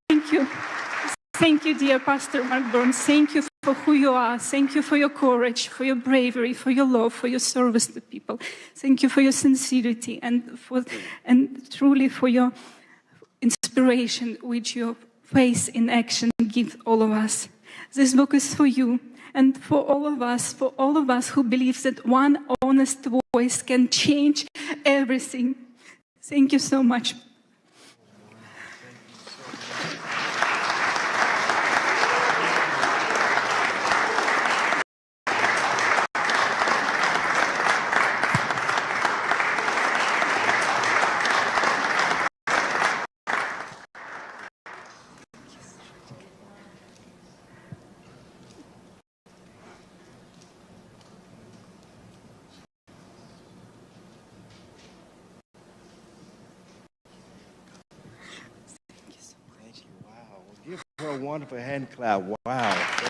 Thank you. Thank you, dear Pastor Mark Burns. Thank you for who you are. Thank you for your courage, for your bravery, for your love, for your service to people. Thank you for your sincerity and truly for your inspiration, which your faith in action gives all of us. This book is for you and for all of us who believe that one honest voice can change everything. Thank you so much. Give her a wonderful hand clap. Wow.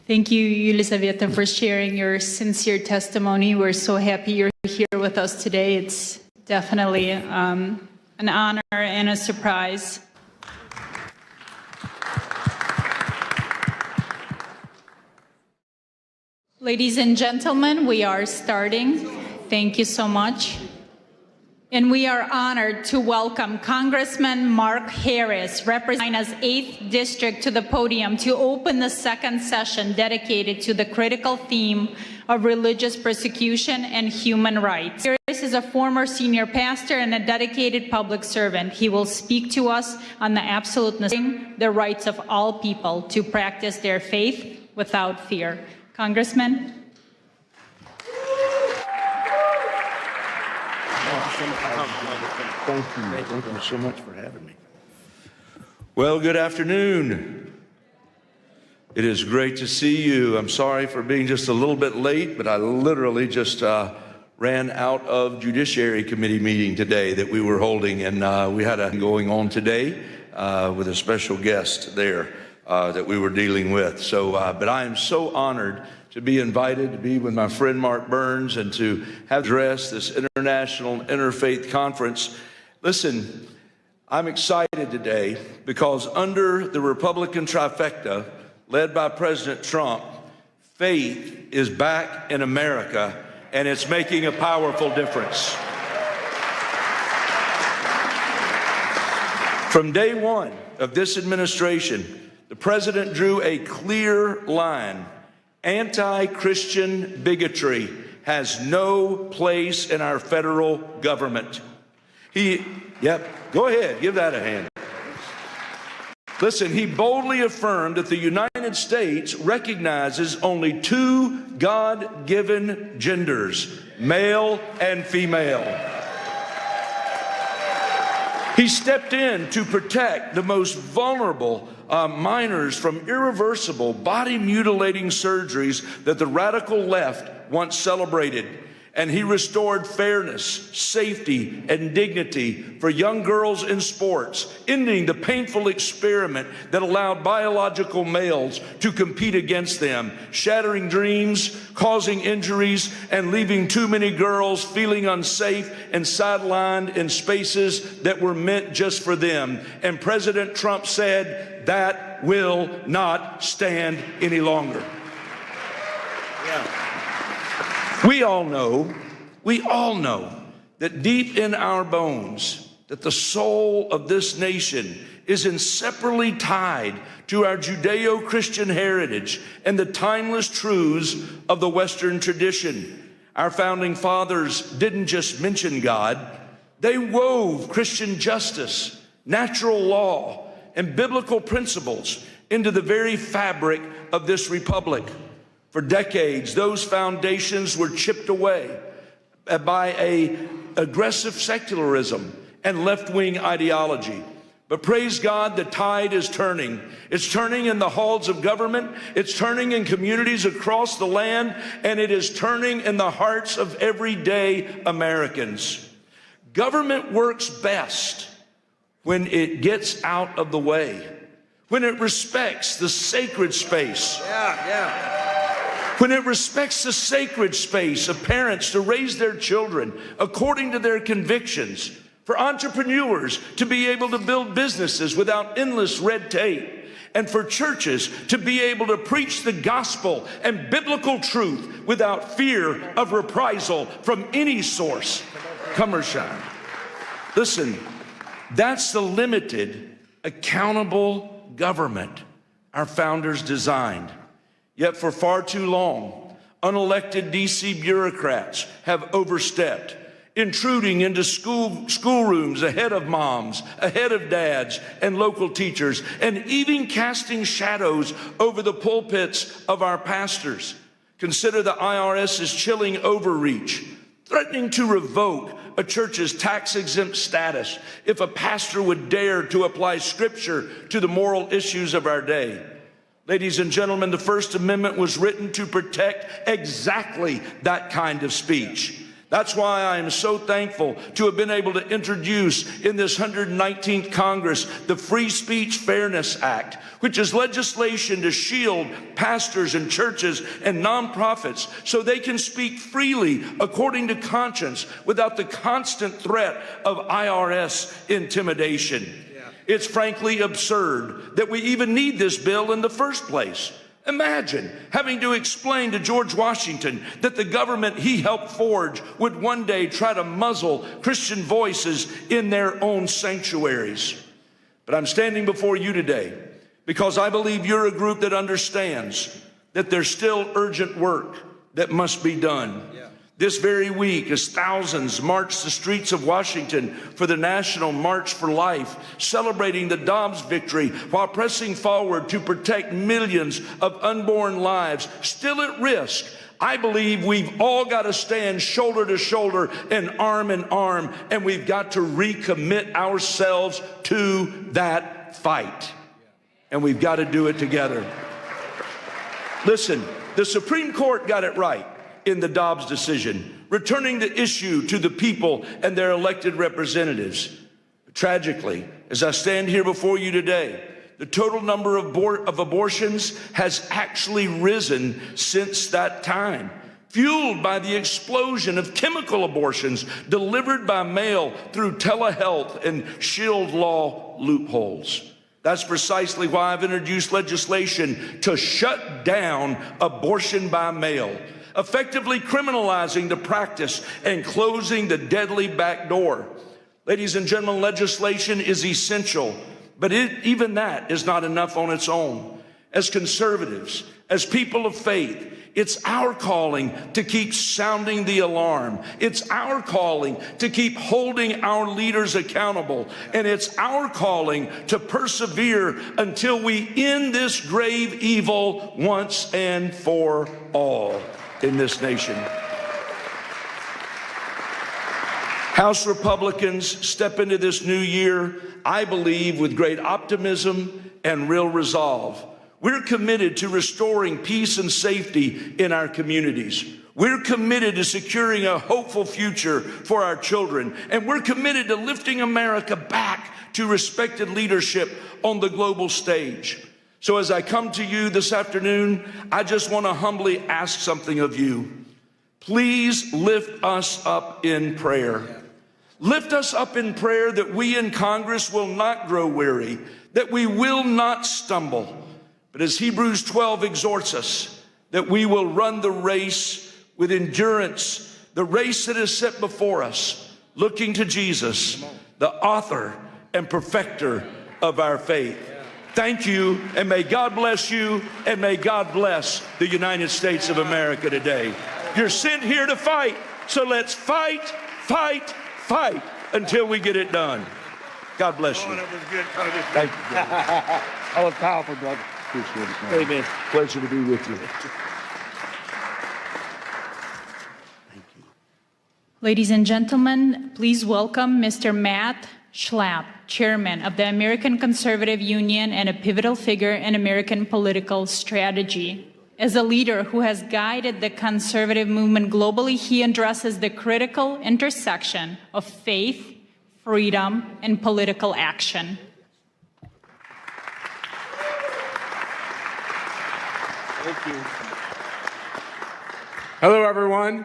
Thank you, Yelizaveta, for sharing your sincere testimony. We're so happy you're here with us today. It's definitely an honor and a surprise. Ladies and gentlemen, we are starting. Thank you so much. And we are honored to welcome Congressman Mark Harris, representing China's 8th District, to the podium to open the second session dedicated to the critical theme of religious persecution and human rights. Harris is a former senior pastor and a dedicated public servant. He will speak to us on the absolute necessity of the rights of all people to practice their faith without fear. Congressman. Thank you. Thank you so much for having me. Well, good afternoon. It is great to see you. I'm sorry for being just a little bit late, but I literally just ran out of Judiciary Committee meeting today that we were holding, and we had a going on today with a special guest there that we were dealing with. So, but I am so honored to be invited to be with my friend Mark Burns and to have addressed this International Interfaith Conference. Listen, I'm excited today because under the Republican trifecta led by President Trump, faith is back in America and it's making a powerful difference. From day one of this administration, the president drew a clear line. Anti-Christian bigotry has no place in our federal government. Go ahead, give that a hand. Listen, he boldly affirmed that the United States recognizes only two God-given genders, male and female. He stepped in to protect the most vulnerable minors from irreversible body-mutilating surgeries that the radical left once celebrated. And he restored fairness, safety, and dignity for young girls in sports, ending the painful experiment that allowed biological males to compete against them, shattering dreams, causing injuries, and leaving too many girls feeling unsafe and sidelined in spaces that were meant just for them. And President Trump said, that will not stand any longer. We all know that deep in our bones, that the soul of this nation is inseparably tied to our Judeo-Christian heritage and the timeless truths of the Western tradition. Our founding fathers didn't just mention God, they wove Christian justice, natural law, and biblical principles into the very fabric of this republic. For decades, those foundations were chipped away by an aggressive secularism and left-wing ideology. But praise God, the tide is turning. It's turning in the halls of government, it's turning in communities across the land, and it is turning in the hearts of everyday Americans. Government works best when it gets out of the way, when it respects the sacred space. When it respects the sacred space of parents to raise their children according to their convictions, for entrepreneurs to be able to build businesses without endless red tape, and for churches to be able to preach the gospel and biblical truth without fear of reprisal from any source, come or shine. Listen, that's the limited, accountable government our founders designed. Yet for far too long, unelected DC bureaucrats have overstepped, intruding into schoolrooms ahead of moms, ahead of dads and local teachers, and even casting shadows over the pulpits of our pastors. Consider the IRS's chilling overreach, threatening to revoke a church's tax-exempt status if a pastor would dare to apply scripture to the moral issues of our day. Ladies and gentlemen, the First Amendment was written to protect exactly that kind of speech. That's why I am so thankful to have been able to introduce in this 119th Congress the Free Speech Fairness Act, which is legislation to shield pastors and churches and nonprofits so they can speak freely according to conscience without the constant threat of IRS intimidation. It's frankly absurd that we even need this bill in the first place. Imagine having to explain to George Washington that the government he helped forge would one day try to muzzle Christian voices in their own sanctuaries. But I'm standing before you today because I believe you're a group that understands that there's still urgent work that must be done. This very week, as thousands march the streets of Washington for the National March for Life, celebrating the Dobbs victory while pressing forward to protect millions of unborn lives still at risk, I believe we've all got to stand shoulder to shoulder and arm in arm, and we've got to recommit ourselves to that fight. And we've got to do it together. Listen, the Supreme Court got it right in the Dobbs decision, returning the issue to the people and their elected representatives. Tragically, as I stand here before you today, the total number of abortions has actually risen since that time, fueled by the explosion of chemical abortions delivered by mail through telehealth and shield law loopholes. That's precisely why I've introduced legislation to shut down abortion by mail, effectively criminalizing the practice and closing the deadly back door. Ladies and gentlemen, legislation is essential, but even that is not enough on its own. As conservatives, as people of faith, it's our calling to keep sounding the alarm. It's our calling to keep holding our leaders accountable. And it's our calling to persevere until we end this grave evil once and for all in this nation. House Republicans step into this new year, I believe, with great optimism and real resolve. We're committed to restoring peace and safety in our communities. We're committed to securing a hopeful future for our children. And we're committed to lifting America back to respected leadership on the global stage. So as I come to you this afternoon, I just want to humbly ask something of you. Please lift us up in prayer. Lift us up in prayer that we in Congress will not grow weary, that we will not stumble. But as Hebrews 12 exhorts us, that we will run the race with endurance, the race that is set before us, looking to Jesus, the author and perfecter of our faith. Thank you, and may God bless you, and may God bless the United States of America today. You're sent here to fight, so let's fight, fight, fight until we get it done. God bless you. Thank you. That was powerful, brother. Appreciate it. Amen. Pleasure to be with you. Ladies and gentlemen, please welcome Mr. Matt Schlapp, Chairman of the American Conservative Union and a pivotal figure in American political strategy. As a leader who has guided the conservative movement globally, he addresses the critical intersection of faith, freedom, and political action. Thank you. Hello, everyone.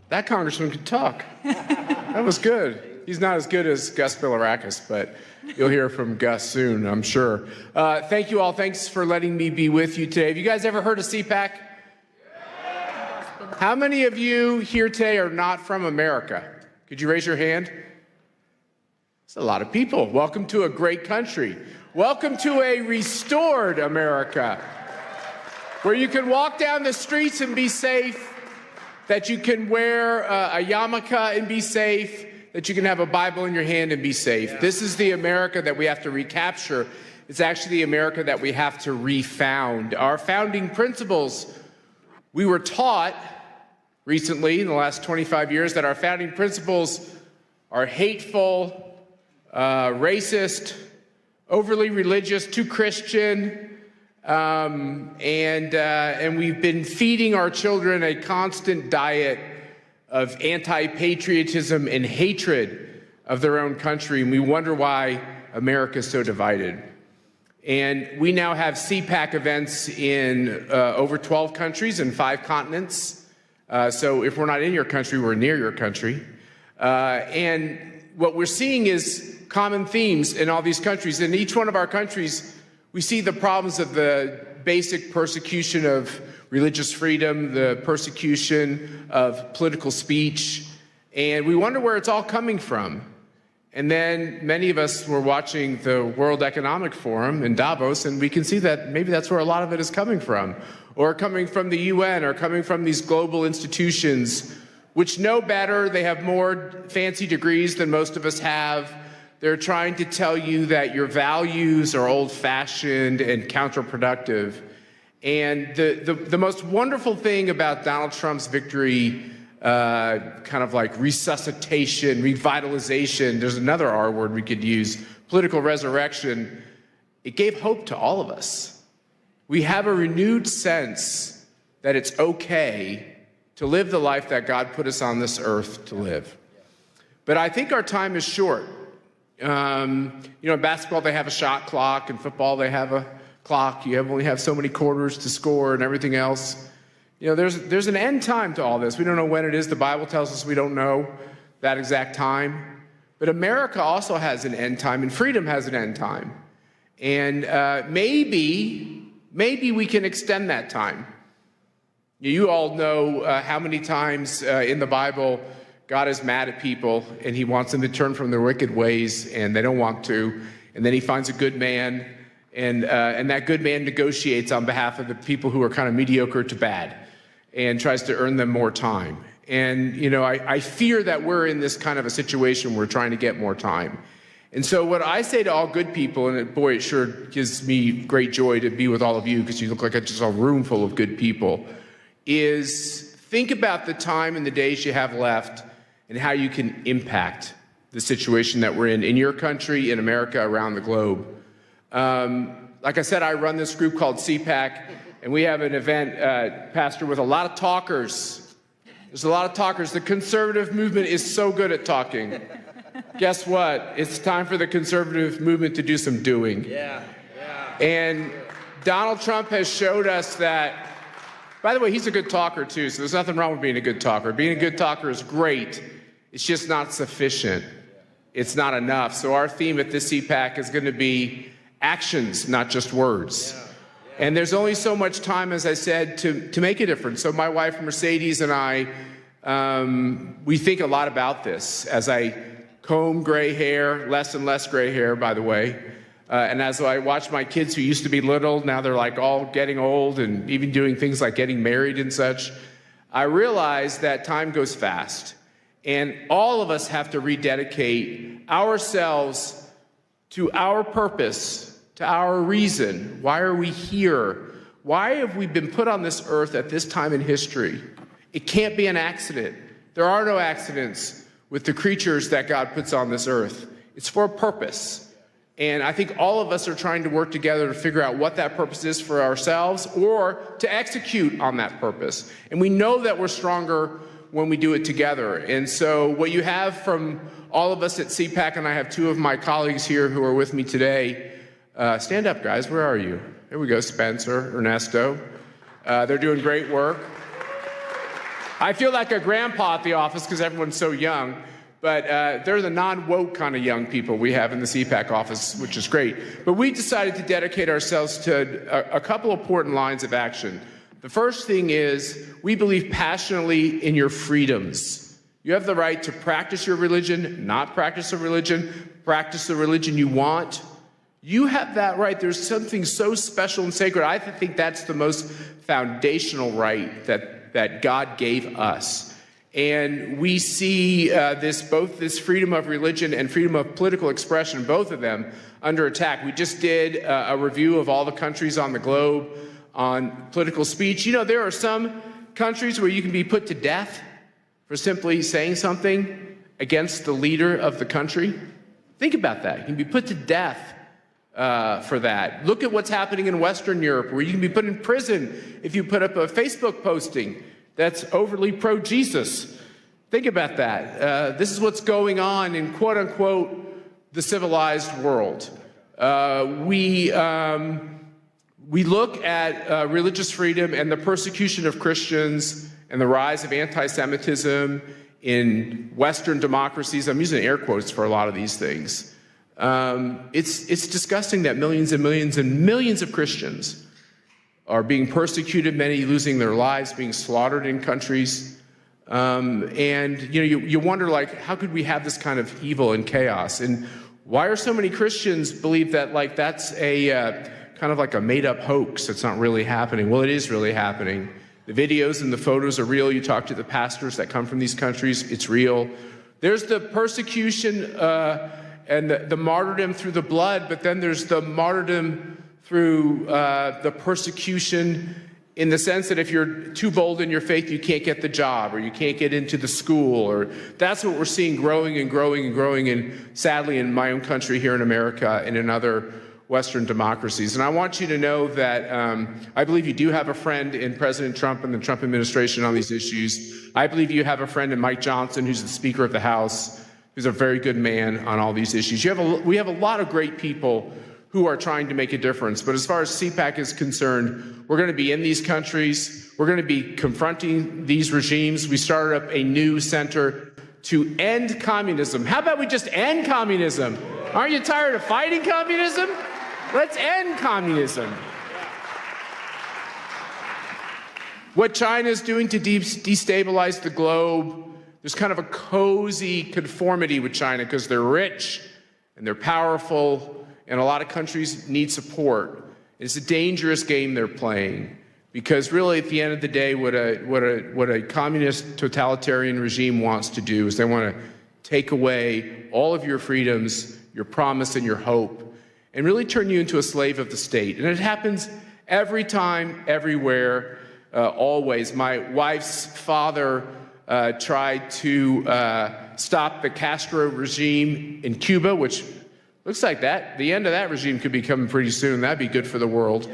That congressman could talk. That was good. He's not as good as Gus Bilirakis, but you'll hear from Gus soon, I'm sure. Thank you all. Thanks for letting me be with you today. Have you guys ever heard of CPAC? How many of you here today are not from America? Could you raise your hand? It's a lot of people. Welcome to a great country. Welcome to a restored America, where you can walk down the streets and be safe, that you can wear a yarmulke and be safe, that you can have a Bible in your hand and be safe. Yeah. This is the America that we have to recapture. It's actually the America that we have to refound. Our founding principles, we were taught recently in the last 25 years that our founding principles are hateful, racist, overly religious, too Christian, And we've been feeding our children a constant diet of anti-patriotism and hatred of their own country, and we wonder why America is so divided. And we now have CPAC events in over 12 countries and 5 continents. So if we're not in your country, we're near your country. And what we're seeing is common themes in all these countries. In each one of our countries, we see the problems of the basic persecution of religious freedom, the persecution of political speech, and we wonder where it's all coming from. And then many of us were watching the World Economic Forum in Davos, and we can see that maybe that's where a lot of it is coming from, or coming from the UN, or coming from these global institutions, which know better. They have more fancy degrees than most of us have. They're trying to tell you that your values are old-fashioned and counterproductive. And the most wonderful thing about Donald Trump's victory, kind of like resuscitation, revitalization, there's another R word we could use, political resurrection, it gave hope to all of us. We have a renewed sense that it's okay to live the life that God put us on this earth to live. But I think our time is short. In basketball, they have a shot clock. In football, they have a clock. You only have so many quarters to score and everything else. There's an end time to all this. We don't know when it is. The Bible tells us we don't know that exact time. But America also has an end time, and freedom has an end time. And maybe we can extend that time. You all know how many times in the Bible God is mad at people, and he wants them to turn from their wicked ways, and they don't want to. And then he finds a good man, and that good man negotiates on behalf of the people who are kind of mediocre to bad and tries to earn them more time. And, I fear that we're in this kind of a situation where we're trying to get more time. And so what I say to all good people, and boy, it sure gives me great joy to be with all of you because you look like just a room full of good people, is think about the time and the days you have left and how you can impact the situation that we're in your country, in America, around the globe. Like I said, I run this group called CPAC, and we have an event, Pastor, with a lot of talkers. There's a lot of talkers. The conservative movement is so good at talking. Guess what? It's time for the conservative movement to do some doing. Yeah. And Donald Trump has showed us that, by the way, he's a good talker too, so there's nothing wrong with being a good talker. Being a good talker is great. It's just not sufficient. It's not enough. So our theme at this CPAC is going to be actions, not just words. And there's only so much time, as I said, to make a difference. So my wife, Mercedes, and I, we think a lot about this. As I comb gray hair, less and less gray hair, by the way, and as I watch my kids who used to be little, now they're like all getting old and even doing things like getting married and such, I realize that time goes fast. And all of us have to rededicate ourselves to our purpose, to our reason. Why are we here? Why have we been put on this earth at this time in history? It can't be an accident. There are no accidents with the creatures that God puts on this earth. It's for a purpose. And I think all of us are trying to work together to figure out what that purpose is for ourselves or to execute on that purpose. And we know that we're stronger when we do it together. And so what you have from all of us at CPAC, and I have 2 of my colleagues here who are with me today. Stand up, guys. Where are you? There we go, Spencer, Ernesto. They're doing great work. I feel like a grandpa at the office because everyone's so young. But they're the non-woke kind of young people we have in the CPAC office, which is great. But we decided to dedicate ourselves to a couple important lines of action. The first thing is we believe passionately in your freedoms. You have the right to practice your religion, not practice a religion, practice the religion you want. You have that right. There's something so special and sacred. I think that's the most foundational right that God gave us. And we see both this freedom of religion and freedom of political expression, both of them, under attack. We just did a review of all the countries on the globe on political speech. There are some countries where you can be put to death for simply saying something against the leader of the country. Think about that. You can be put to death for that. Look at what's happening in Western Europe, where you can be put in prison if you put up a Facebook posting that's overly pro-Jesus. Think about that. This is what's going on in quote-unquote the civilized world. We look at religious freedom and the persecution of Christians and the rise of anti-Semitism in Western democracies. I'm using air quotes for a lot of these things. It's disgusting that millions and millions and millions of Christians are being persecuted, many losing their lives, being slaughtered in countries. And you wonder, like, how could we have this kind of evil and chaos? And why are so many Christians believe that, like, that's a kind of like a made-up hoax? It's not really happening. Well, it is really happening. The videos and the photos are real. You talk to the pastors that come from these countries, it's real. There's the persecution and the martyrdom through the blood, but then there's the martyrdom through the persecution in the sense that if you're too bold in your faith, you can't get the job, or you can't get into the school, or that's what we're seeing growing and growing and growing, and sadly in my own country here in America and in other Western democracies. And I want you to know that I believe you do have a friend in President Trump and the Trump administration on these issues. I believe you have a friend in Mike Johnson, who's the Speaker of the House, who's a very good man on all these issues. We have a lot of great people who are trying to make a difference. But as far as CPAC is concerned, we're going to be in these countries. We're going to be confronting these regimes. We started up a new center to end communism. How about we just end communism? Aren't you tired of fighting communism? Let's end communism. What China is doing to destabilize the globe, there's kind of a cozy conformity with China because they're rich and they're powerful, and a lot of countries need support. It's a dangerous game they're playing because really at the end of the day, what a communist totalitarian regime wants to do is they want to take away all of your freedoms, your promise and your hope, and really turn you into a slave of the state. And it happens every time, everywhere, always. My wife's father tried to stop the Castro regime in Cuba, which looks like the end of that regime could be coming pretty soon. That'd be good for the world.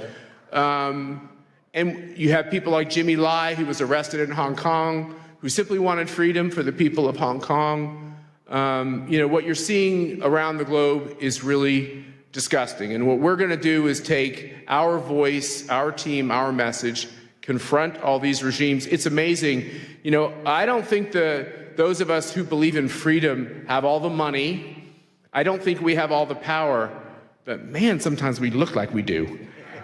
And you have people like Jimmy Lai, who was arrested in Hong Kong, who simply wanted freedom for the people of Hong Kong. What you're seeing around the globe is really disgusting. And what we're going to do is take our voice, our team, our message, confront all these regimes. It's amazing. I don't think those of us who believe in freedom have all the money. I don't think we have all the power. But man, sometimes we look like we do.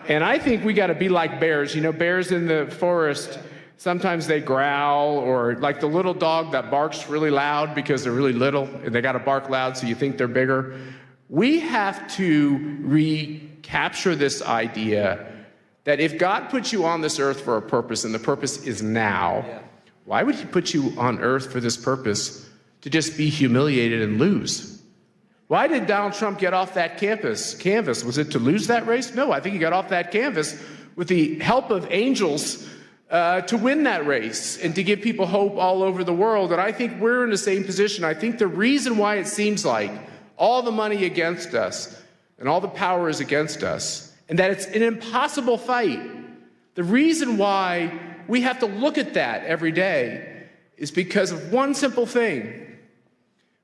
And I think we got to be like bears. Bears in the forest, sometimes they growl, or like the little dog that barks really loud because they're really little and they got to bark loud so you think they're bigger. We have to recapture this idea that if God puts you on this earth for a purpose, and the purpose is now, why would he put you on earth for this purpose to just be humiliated and lose? Why did Donald Trump get off that canvas? Was it to lose that race? No, I think he got off that canvas with the help of angels to win that race and to give people hope all over the world. And I think we're in the same position. I think the reason why it seems like all the money against us and all the power is against us, and that it's an impossible fight, the reason why we have to look at that every day is because of one simple thing.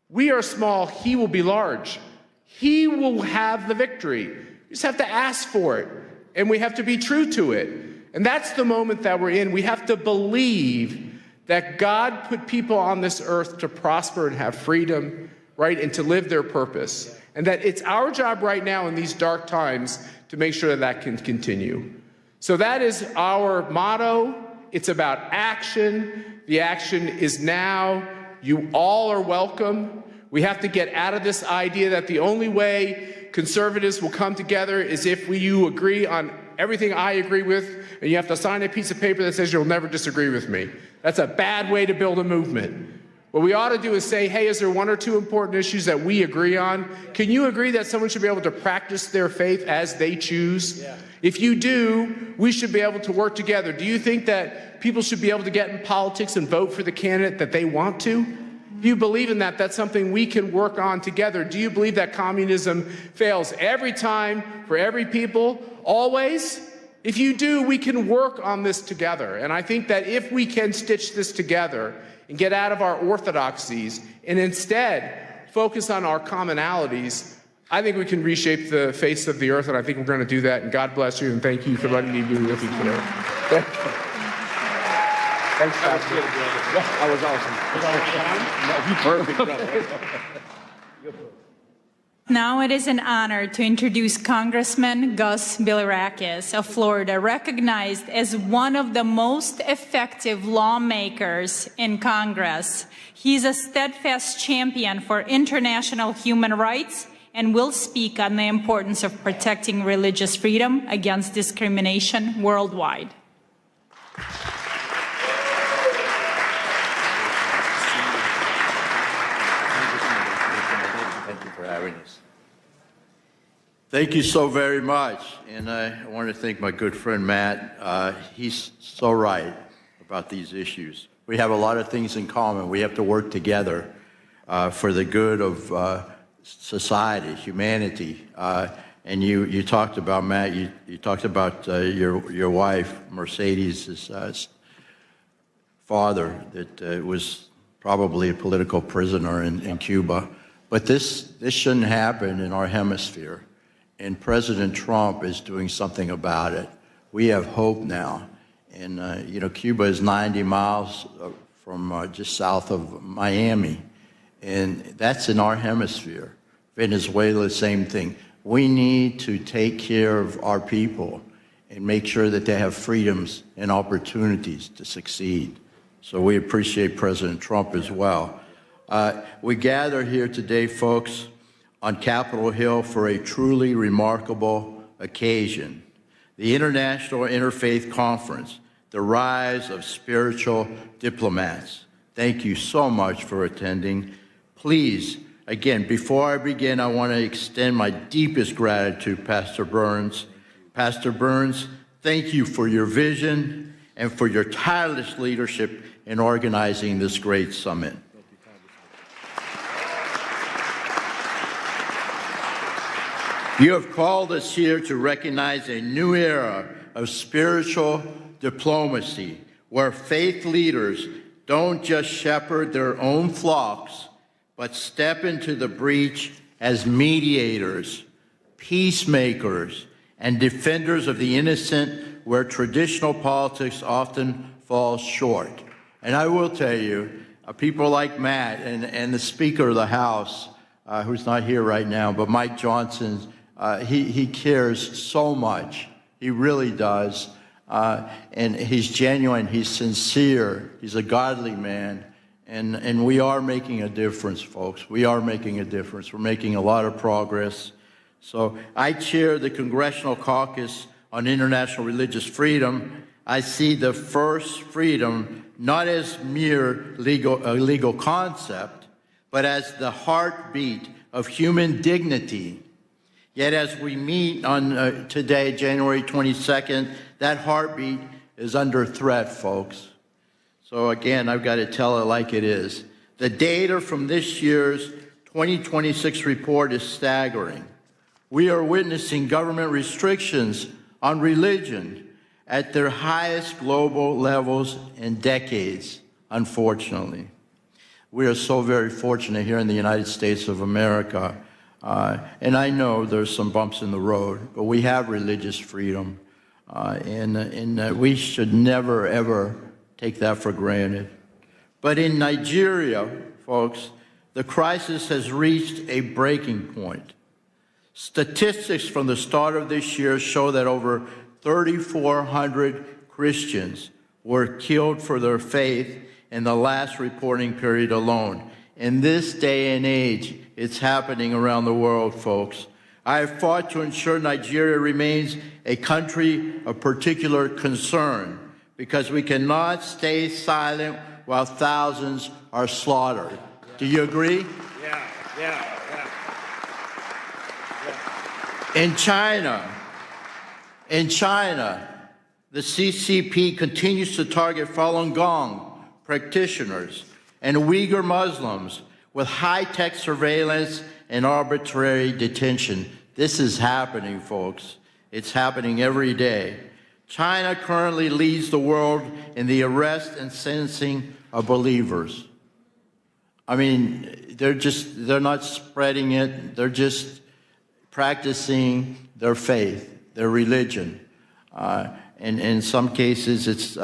We are small, he will be large. He will have the victory. You just have to ask for it, and we have to be true to it. And that's the moment that we're in. We have to believe that God put people on this earth to prosper and have freedom, right, and to live their purpose. And that it's our job right now in these dark times to make sure that that can continue. So that is our motto. It's about action. The action is now. You all are welcome. We have to get out of this idea that the only way conservatives will come together is if you agree on everything I agree with, and you have to sign a piece of paper that says you'll never disagree with me. That's a bad way to build a movement. What we ought to do is say, hey, is there one or two important issues that we agree on? Can you agree that someone should be able to practice their faith as they choose? Yeah. If you do, we should be able to work together. Do you think that people should be able to get in politics and vote for the candidate that they want to? Do you believe in that? That's something we can work on together. Do you believe that communism fails every time, for every people, always? If you do, we can work on this together. And I think that if we can stitch this together and get out of our orthodoxies and instead focus on our commonalities, I think we can reshape the face of the earth, and I think we're going to do that. And God bless you, and thank you for letting me be with you today. Thanks, That was awesome. That was perfect, brother. Now it is an honor to introduce Congressman Gus Bilirakis of Florida, recognized as one of the most effective lawmakers in Congress. He's a steadfast champion for international human rights and will speak on the importance of protecting religious freedom against discrimination worldwide. Thank you for having us. Thank you so very much. And I want to thank my good friend Matt. He's so right about these issues. We have a lot of things in common. We have to work together for the good of society, humanity. And you talked about, Matt, you talked about your wife, Mercedes' father, that was probably a political prisoner in Cuba. But this shouldn't happen in our hemisphere. And President Trump is doing something about it. We have hope now. And, Cuba is 90 miles from just south of Miami. And that's in our hemisphere. Venezuela, same thing. We need to take care of our people and make sure that they have freedoms and opportunities to succeed. So we appreciate President Trump as well. We gather here today, folks, on Capitol Hill for a truly remarkable occasion. The International Interfaith Conference, the Rise of Spiritual Diplomats. Thank you so much for attending. Please, again, before I begin, I want to extend my deepest gratitude, Pastor Burns. Pastor Burns, thank you for your vision and for your tireless leadership in organizing this great summit. You have called us here to recognize a new era of spiritual diplomacy, where faith leaders don't just shepherd their own flocks, but step into the breach as mediators, peacemakers, and defenders of the innocent, where traditional politics often falls short. And I will tell you, people like Matt and the Speaker of the House, who's not here right now, but Mike Johnson, he cares so much. He really does. And he's genuine, he's sincere, he's a godly man. And we are making a difference, folks. We are making a difference. We're making a lot of progress. So I chair the Congressional Caucus on International Religious Freedom. I see the first freedom not as mere legal concept, but as the heartbeat of human dignity. Yet as we meet on today, January 22nd, that heartbeat is under threat, folks. So again, I've got to tell it like it is. The data from this year's 2026 report is staggering. We are witnessing government restrictions on religion at their highest global levels in decades, unfortunately. We are so very fortunate here in the United States of America. And I know there's some bumps in the road, but we have religious freedom. And we should never, ever take that for granted. But in Nigeria, folks, the crisis has reached a breaking point. Statistics from the start of this year show that over 3,400 Christians were killed for their faith in the last reporting period alone. In this day and age, it's happening around the world, folks. I have fought to ensure Nigeria remains a country of particular concern, because we cannot stay silent while thousands are slaughtered. Do you agree? Yeah. In China, the CCP continues to target Falun Gong practitioners and Uyghur Muslims with high-tech surveillance and arbitrary detention. This is happening, folks. It's happening every day. China currently leads the world in the arrest and sentencing of believers. I mean, they're not spreading it. They're just practicing their faith, their religion. And in some cases, it's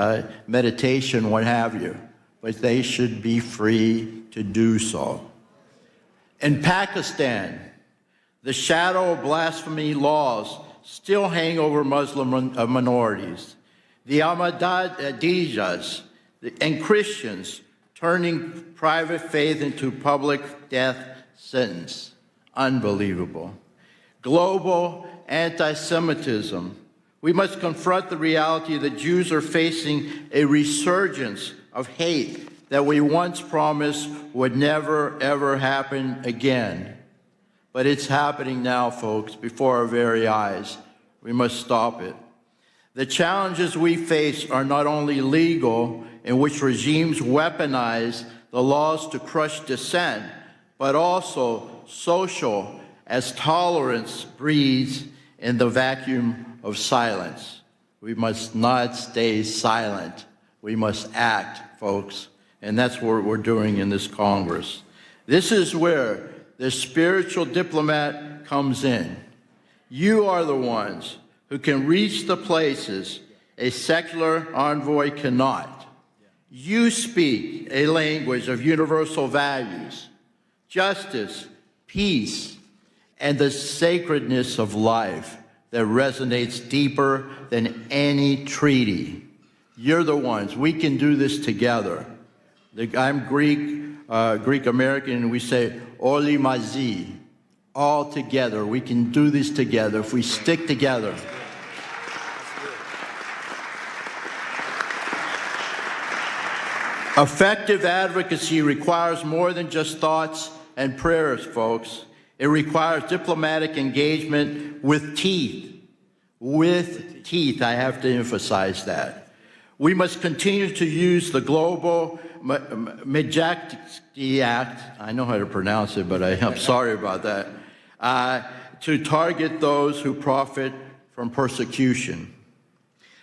meditation, what have you. But they should be free to do so. In Pakistan, the shadow of blasphemy laws still hang over Muslim minorities. The Ahmadiyas and Christians turning private faith into public death sentence. Unbelievable. Global anti-Semitism. We must confront the reality that Jews are facing a resurgence of hate that we once promised would never, ever happen again. But it's happening now, folks, before our very eyes. We must stop it. The challenges we face are not only legal, in which regimes weaponize the laws to crush dissent, but also social, as tolerance breeds in the vacuum of silence. We must not stay silent. We must act, folks. And that's what we're doing in this Congress. This is where the spiritual diplomat comes in. You are the ones who can reach the places a secular envoy cannot. You speak a language of universal values, justice, peace, and the sacredness of life that resonates deeper than any treaty. You're the ones. We can do this together. I'm Greek American, and we say, Oli Mazi, all together. We can do this together if we stick together. Effective advocacy requires more than just thoughts and prayers, folks. It requires diplomatic engagement with teeth. With teeth, I have to emphasize that. We must continue to use the global Majesty Act, I know how to pronounce it, but I'm sorry about that, to target those who profit from persecution.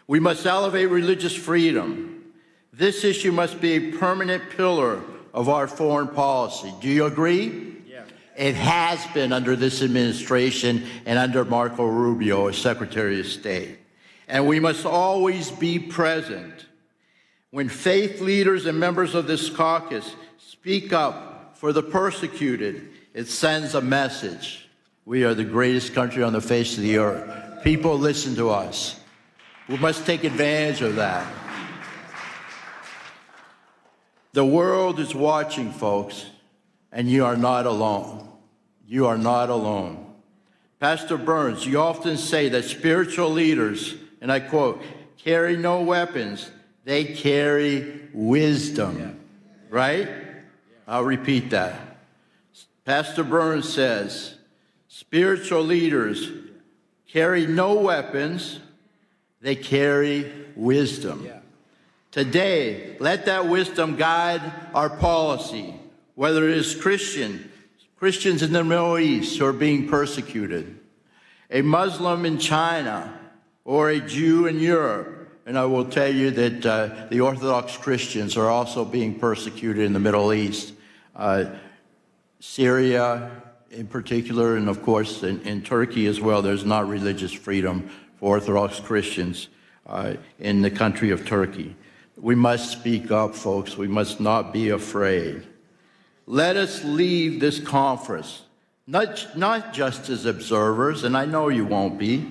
We must elevate religious freedom. This issue must be a permanent pillar of our foreign policy. Do you agree? Yeah. It has been under this administration and under Marco Rubio as Secretary of State. And we must always be present. When faith leaders and members of this caucus speak up for the persecuted, it sends a message. We are the greatest country on the face of the earth. People listen to us. We must take advantage of that. The world is watching, folks, and you are not alone. You are not alone. Pastor Burns, you often say that spiritual leaders, and I quote, carry no weapons, they carry wisdom, right? I'll repeat that. Pastor Burns says, spiritual leaders carry no weapons, they carry wisdom. Today, let that wisdom guide our policy, whether it is Christians in the Middle East who are being persecuted, a Muslim in China, or a Jew in Europe. And I will tell you that the Orthodox Christians are also being persecuted in the Middle East. Syria in particular, and of course in Turkey as well, there's not religious freedom for Orthodox Christians in the country of Turkey. We must speak up, folks. We must not be afraid. Let us leave this conference, not just as observers, and I know you won't be,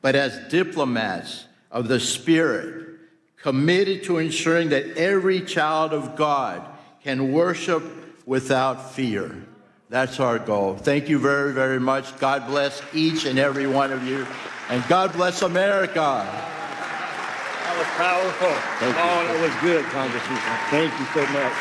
but as diplomats of the Spirit, committed to ensuring that every child of God can worship without fear. That's our goal. Thank you very, very much. God bless each and every one of you, and God bless America. That was powerful. That was good, Congressman. Thank you so much.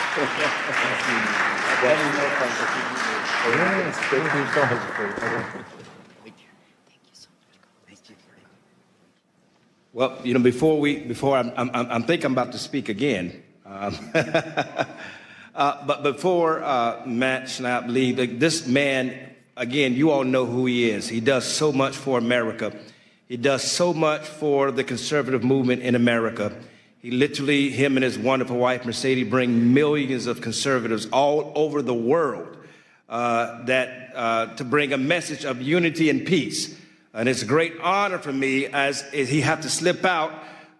Well, you know, I think I'm about to speak again. But before Matt Schnapp leaves, this man, again, you all know who he is. He does so much for America. He does so much for the conservative movement in America. He literally, him and his wonderful wife, Mercedes, bring millions of conservatives all over the world to bring a message of unity and peace. And it's a great honor for me as he had to slip out.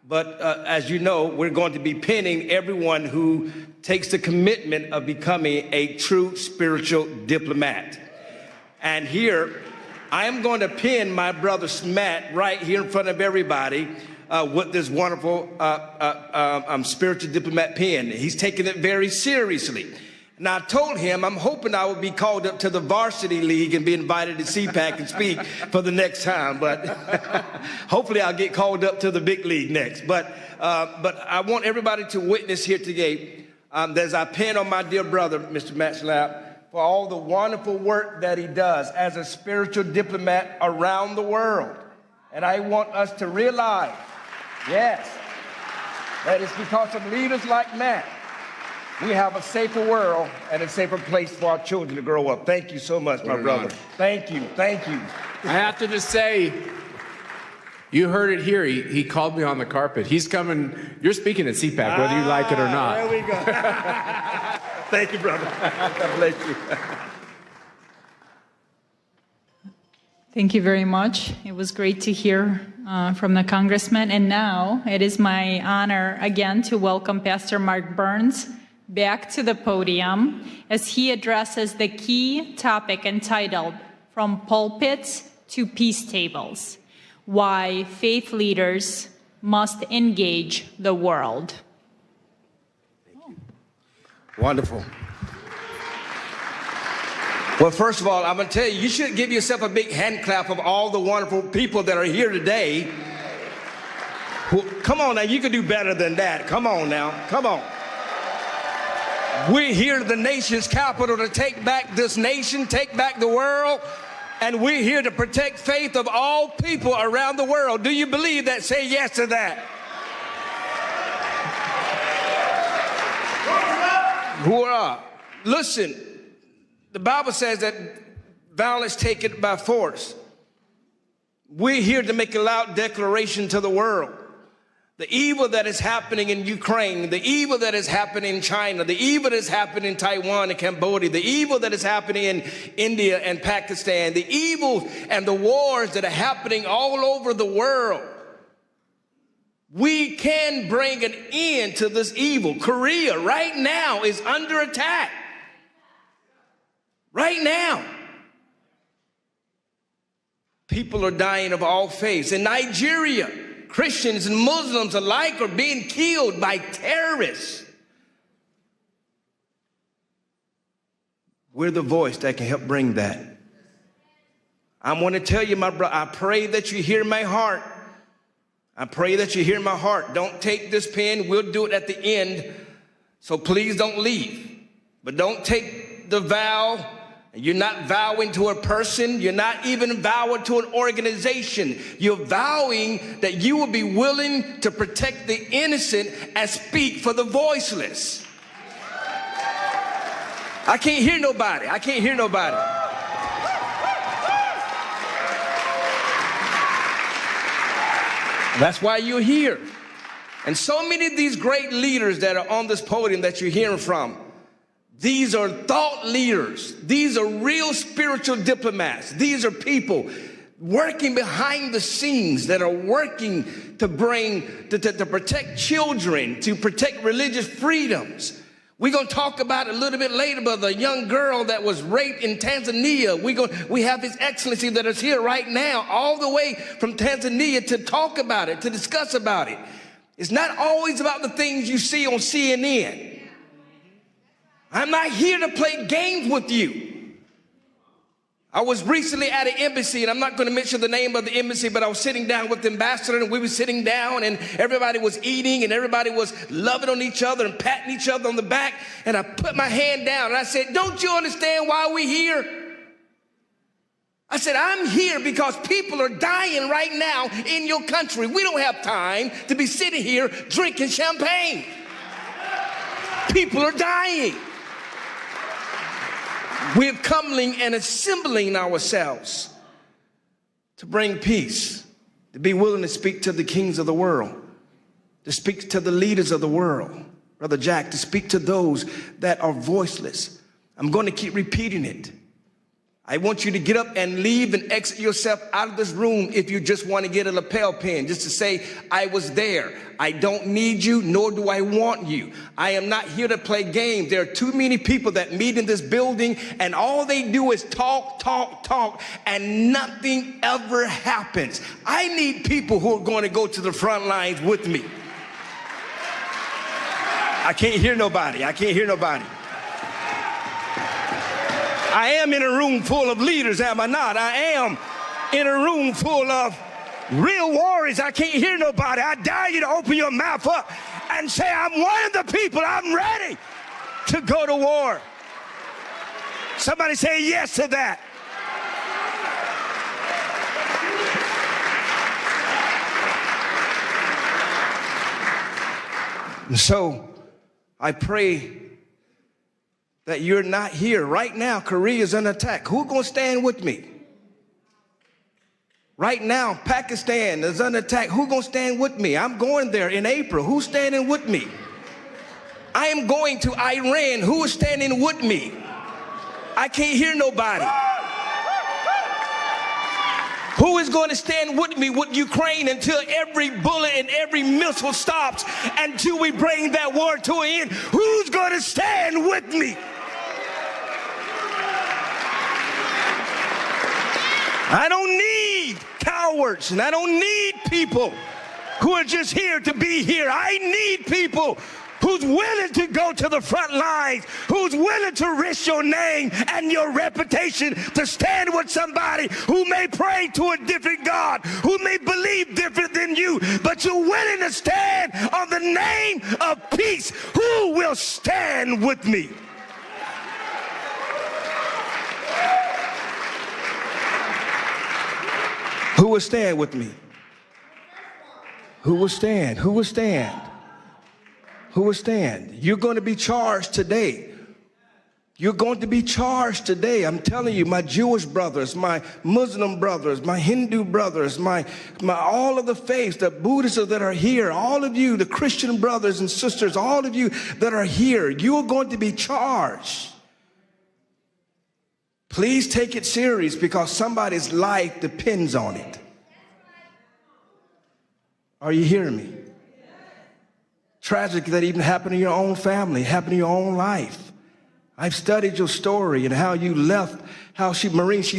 But as you know, we're going to be pinning everyone who takes the commitment of becoming a true spiritual diplomat. And here, I am going to pin my brother Matt right here in front of everybody with this wonderful spiritual diplomat pin. He's taking it very seriously. Now, I told him I'm hoping I would be called up to the varsity league and be invited to CPAC and speak for the next time. But hopefully I'll get called up to the big league next. But I want everybody to witness here today as I pin on my dear brother, Mr. Matt Schlapp, for all the wonderful work that he does as a spiritual diplomat around the world. And I want us to realize, yes, that it's because of leaders like Matt we have a safer world and a safer place for our children to grow up. Thank you so much, my brother. Thank you. Thank you. I have to just say, you heard it here. He called me on the carpet. He's coming. You're speaking at CPAC, whether you like it or not. There we go. Thank you, brother. God bless you. Thank you very much. It was great to hear from the congressman. And now it is my honor again to welcome Pastor Mark Burns back to the podium as he addresses the key topic entitled From Pulpits to Peace Tables, Why Faith Leaders Must Engage the World. Wonderful. Well, first of all, I'm going to tell you, you should give yourself a big hand clap of all the wonderful people that are here today. Come on now, you can do better than that. Come on now, come on. We're here at the nation's capital to take back this nation, take back the world, and we're here to protect faith of all people around the world. Do you believe that? Say yes to that. Hoorah. Listen, the Bible says that violence taken by force. We're here to make a loud declaration to the world. The evil that is happening in Ukraine, the evil that is happening in China, the evil that is happening in Taiwan and Cambodia, the evil that is happening in India and Pakistan, the evil and the wars that are happening all over the world. We can bring an end to this evil. Korea right now is under attack. Right now. People are dying of all faiths. In Nigeria, Christians and Muslims alike are being killed by terrorists. We're the voice that can help bring that. I want to tell you, my brother, I pray that you hear my heart. I pray that you hear my heart. Don't take this pen. We'll do it at the end. So please don't leave. But don't take the vow. You're not vowing to a person. You're not even vowing to an organization. You're vowing that you will be willing to protect the innocent and speak for the voiceless. I can't hear nobody. I can't hear nobody. That's why you're here. And so many of these great leaders that are on this podium that you're hearing from, these are thought leaders. These are real spiritual diplomats. These are people working behind the scenes that are working to to protect children, to protect religious freedoms. We're going to talk about it a little bit later about the young girl that was raped in Tanzania. We have His Excellency that is here right now, all the way from Tanzania to talk about it, to discuss about it. It's not always about the things you see on CNN. I'm not here to play games with you. I was recently at an embassy, and I'm not going to mention the name of the embassy, but I was sitting down with the ambassador, and we were sitting down, and everybody was eating, and everybody was loving on each other and patting each other on the back, and I put my hand down, and I said, "Don't you understand why we're here?" I said, "I'm here because people are dying right now in your country. We don't have time to be sitting here drinking champagne. People are dying. We're coupling and assembling ourselves to bring peace, to be willing to speak to the kings of the world, to speak to the leaders of the world, Brother Jack, to speak to those that are voiceless. I'm going to keep repeating it. I want you to get up and leave and exit yourself out of this room if you just want to get a lapel pin, just to say, I was there. I don't need you, nor do I want you. I am not here to play games. There are too many people that meet in this building, and all they do is talk, talk, talk, and nothing ever happens. I need people who are going to go to the front lines with me. I can't hear nobody. I can't hear nobody. I am in a room full of leaders, am I not? I am in a room full of real warriors. I can't hear nobody. I dare you to open your mouth up and say, I'm one of the people. I'm ready to go to war. Somebody say yes to that. And so I pray that you're not here. Right now, Korea's under attack. Who's going to stand with me? Right now, Pakistan is under attack. Who's going to stand with me? I'm going there in April. Who's standing with me? I am going to Iran. Who is standing with me? I can't hear nobody. Who is going to stand with me with Ukraine until every bullet and every missile stops, until we bring that war to an end? Who's going to stand with me? I don't need cowards, and I don't need people who are just here to be here. I need people who's willing to go to the front lines, who's willing to risk your name and your reputation to stand with somebody who may pray to a different God, who may believe different than you, but you're willing to stand on the name of peace. Who will stand with me? Who will stand with me? Who will stand? Who will stand? Who will stand? You're going to be charged today. You're going to be charged today. I'm telling you, my Jewish brothers, my Muslim brothers, my Hindu brothers, my all of the faiths, the Buddhists that are here, all of you, the Christian brothers and sisters, all of you that are here, you are going to be charged. Please take it serious, because somebody's life depends on it. Are you hearing me? Tragic that even happened in your own family, happened in your own life. I've studied your story and how you left, how she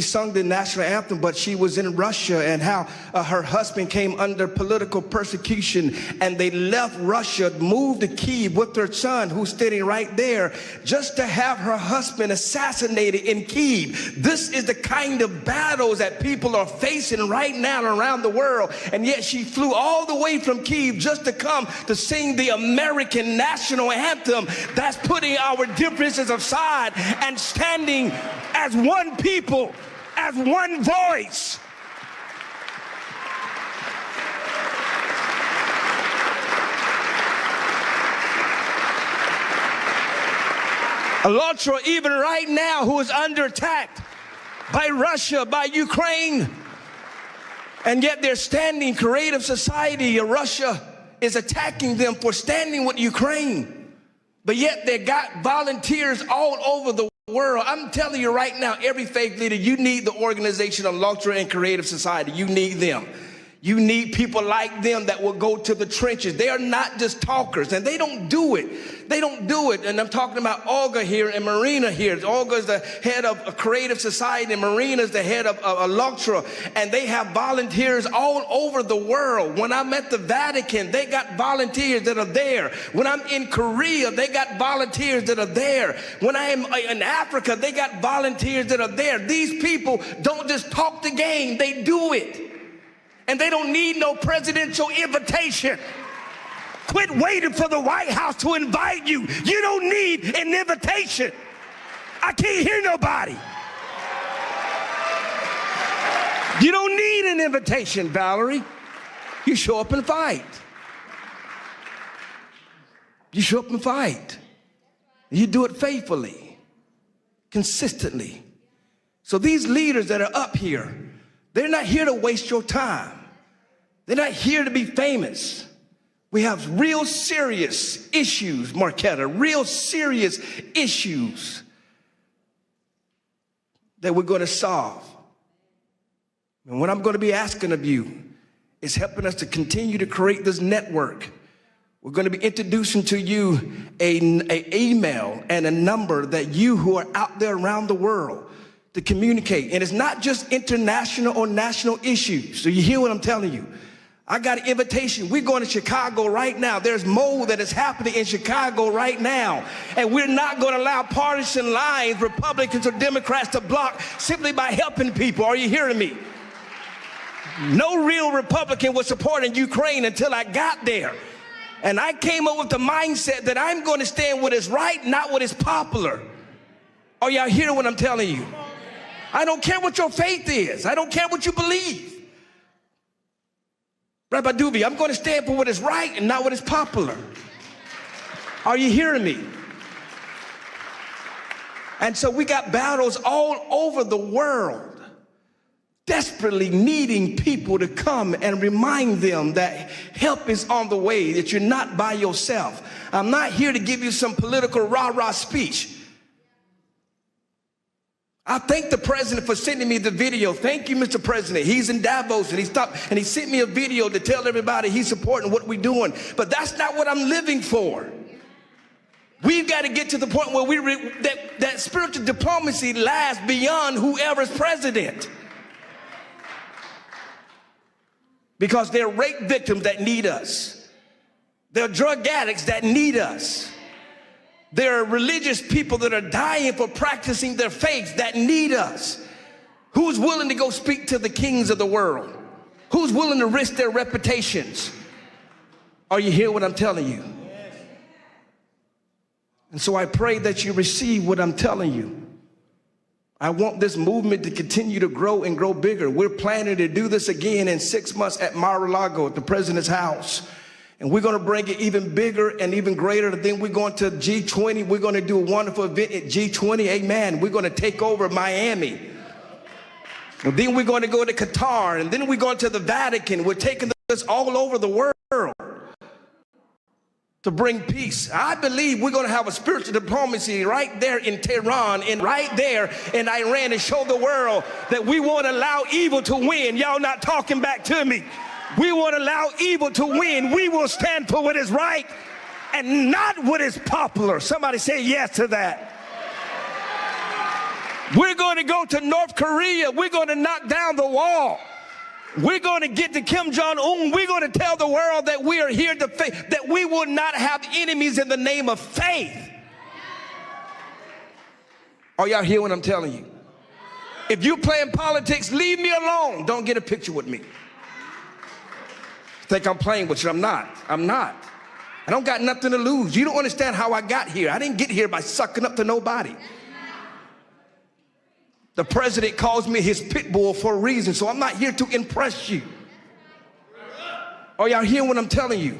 sung the national anthem, but she was in Russia, and how her husband came under political persecution, and they left Russia, moved to Kyiv with her son, who's sitting right there, just to have her husband assassinated in Kyiv. This is the kind of battles that people are facing right now around the world, and yet she flew all the way from Kyiv just to come to sing the American national anthem. That's putting our differences aside and standing as one people, as one voice. ALLATRA, even right now, who is under attack by Russia, by Ukraine, and yet they're standing. Creative Society of Russia is attacking them for standing with Ukraine, but yet they got volunteers all over the world. I'm telling you right now, every faith leader, you need the organization of ALLATRA and Creative Society. You need them. You need people like them that will go to the trenches. They are not just talkers, and they don't do it. They don't do it. And I'm talking about Olga here and Marina here. Olga is the head of a Creative Society, and Marina is the head of ALLATRA. And they have volunteers all over the world. When I'm at the Vatican, they got volunteers that are there. When I'm in Korea, they got volunteers that are there. When I am in Africa, they got volunteers that are there. These people don't just talk the game, they do it. And they don't need no presidential invitation. Quit waiting for the White House to invite you. You don't need an invitation. I can't hear nobody. You don't need an invitation, Valerie. You show up and fight. You show up and fight. You do it faithfully. consistently. So these leaders that are up here, they're not here to waste your time. They're not here to be famous. We have real serious issues, Marquetta, real serious issues that we're going to solve. And what I'm going to be asking of you is helping us to continue to create this network. We're going to be introducing to you an email and a number that you who are out there around the world to communicate. And it's not just international or national issues. So you hear what I'm telling you. I got an invitation. We're going to Chicago right now. There's mold that is happening in Chicago right now. And we're not going to allow partisan lines, Republicans or Democrats, to block simply by helping people. Are you hearing me? No real Republican was supporting Ukraine until I got there. And I came up with the mindset that I'm going to stand what is right, not what is popular. Are y'all hearing what I'm telling you? I don't care what your faith is. I don't care what you believe. Rabbi Duby, I'm going to stand for what is right and not what is popular. Are you hearing me? And so we got battles all over the world, desperately needing people to come and remind them that help is on the way, that you're not by yourself. I'm not here to give you some political rah-rah speech. I thank the president for sending me the video. Thank you, Mr. President. He's in Davos and he stopped and he sent me a video to tell everybody he's supporting what we're doing. But that's not what I'm living for. We've got to get to the point where that spiritual diplomacy lasts beyond whoever's president. Because there are rape victims that need us. There are drug addicts that need us. There are religious people that are dying for practicing their faith that need us. Who's willing to go speak to the kings of the world? Who's willing to risk their reputations? Are you hearing what I'm telling you? And so I pray that you receive what I'm telling you. I want this movement to continue to grow and grow bigger. We're planning to do this again in 6 months at Mar-a-Lago at the president's house. And we're going to bring it even bigger and even greater. Then we're going to G20. We're going to do a wonderful event at G20. Amen. We're going to take over Miami. And then we're going to go to Qatar. And then we're going to the Vatican. We're taking this all over the world to bring peace. I believe we're going to have a spiritual diplomacy right there in Tehran and right there in Iran and show the world that we won't allow evil to win. Y'all not talking back to me. We won't allow evil to win. We will stand for what is right and not what is popular. Somebody say yes to that. We're going to go to North Korea. We're going to knock down the wall. We're going to get to Kim Jong-un. We're going to tell the world that we are here to faith, that we will not have enemies in the name of faith. Are y'all hear what I'm telling you? If you're playing politics, leave me alone. Don't get a picture with me. Think I'm playing with you. I'm not. I'm not. I don't got nothing to lose. You don't understand how I got here. I didn't get here by sucking up to nobody. The president calls me his pit bull for a reason, so I'm not here to impress you. Are y'all hearing what I'm telling you?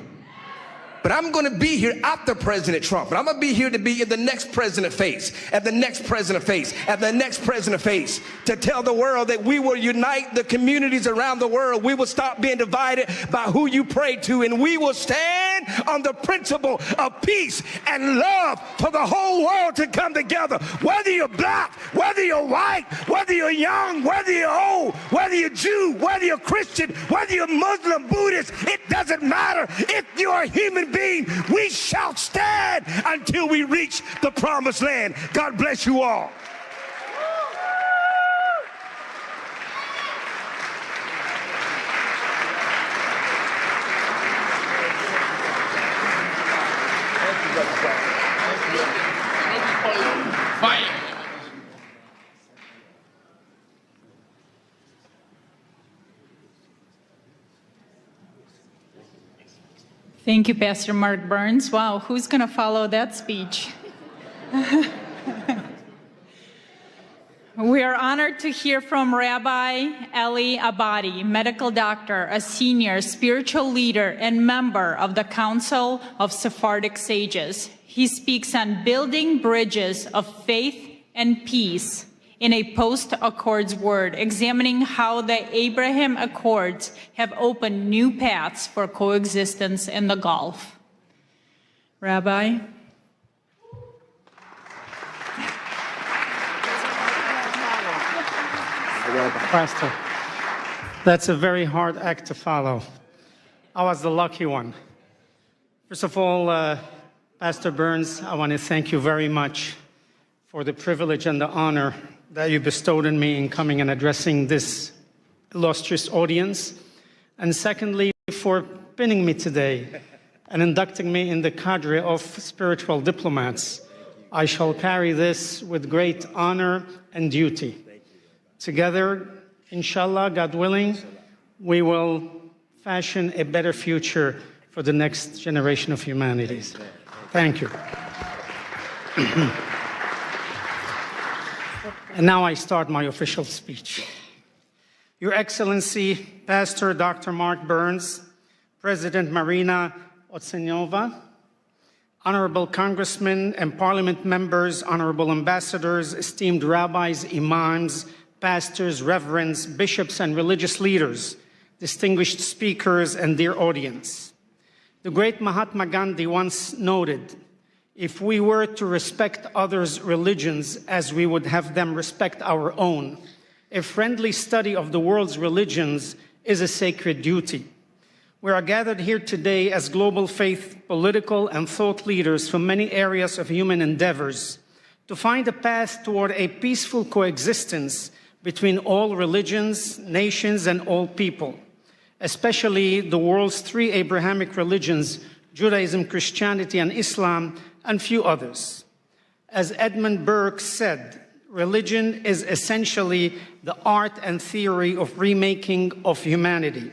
But I'm going to be here after President Trump. But I'm going to be here to be in the next president face, and the next president face, and the next president face, to tell the world that we will unite the communities around the world. We will stop being divided by who you pray to, and we will stand on the principle of peace and love for the whole world to come together. Whether you're black, whether you're white, whether you're young, whether you're old, whether you're Jew, whether you're Christian, whether you're Muslim, Buddhist, it doesn't matter. If you're a human being, we shall stand until we reach the promised land. God bless you all. Thank you, Pastor Mark Burns. Wow, who's going to follow that speech? We are honored to hear from Rabbi Eli Abadi, medical doctor, a senior spiritual leader and member of the Council of Sephardic Sages. He speaks on building bridges of faith and peace in a post-Accords world, examining how the Abraham Accords have opened new paths for coexistence in the Gulf. Rabbi? Pastor, that's a very hard act to follow. I was the lucky one. First of all, Pastor Burns, I want to thank you very much for the privilege and the honor that you bestowed on me in coming and addressing this illustrious audience. And secondly, for pinning me today and inducting me in the cadre of spiritual diplomats. I shall carry this with great honor and duty. Together, inshallah, God willing, we will fashion a better future for the next generation of humanities. Thank you. And now I start my official speech. Your Excellency, Pastor Dr. Mark Burns, President Marina Otsenova, Honorable Congressmen and Parliament members, Honorable Ambassadors, esteemed rabbis, imams, pastors, reverends, bishops, and religious leaders, distinguished speakers, and dear audience. The great Mahatma Gandhi once noted, if we were to respect others' religions as we would have them respect our own, a friendly study of the world's religions is a sacred duty. We are gathered here today as global faith, political, and thought leaders from many areas of human endeavors to find a path toward a peaceful coexistence between all religions, nations, and all people, especially the world's three Abrahamic religions, Judaism, Christianity, and Islam, and few others. As Edmund Burke said, religion is essentially the art and theory of remaking of humanity.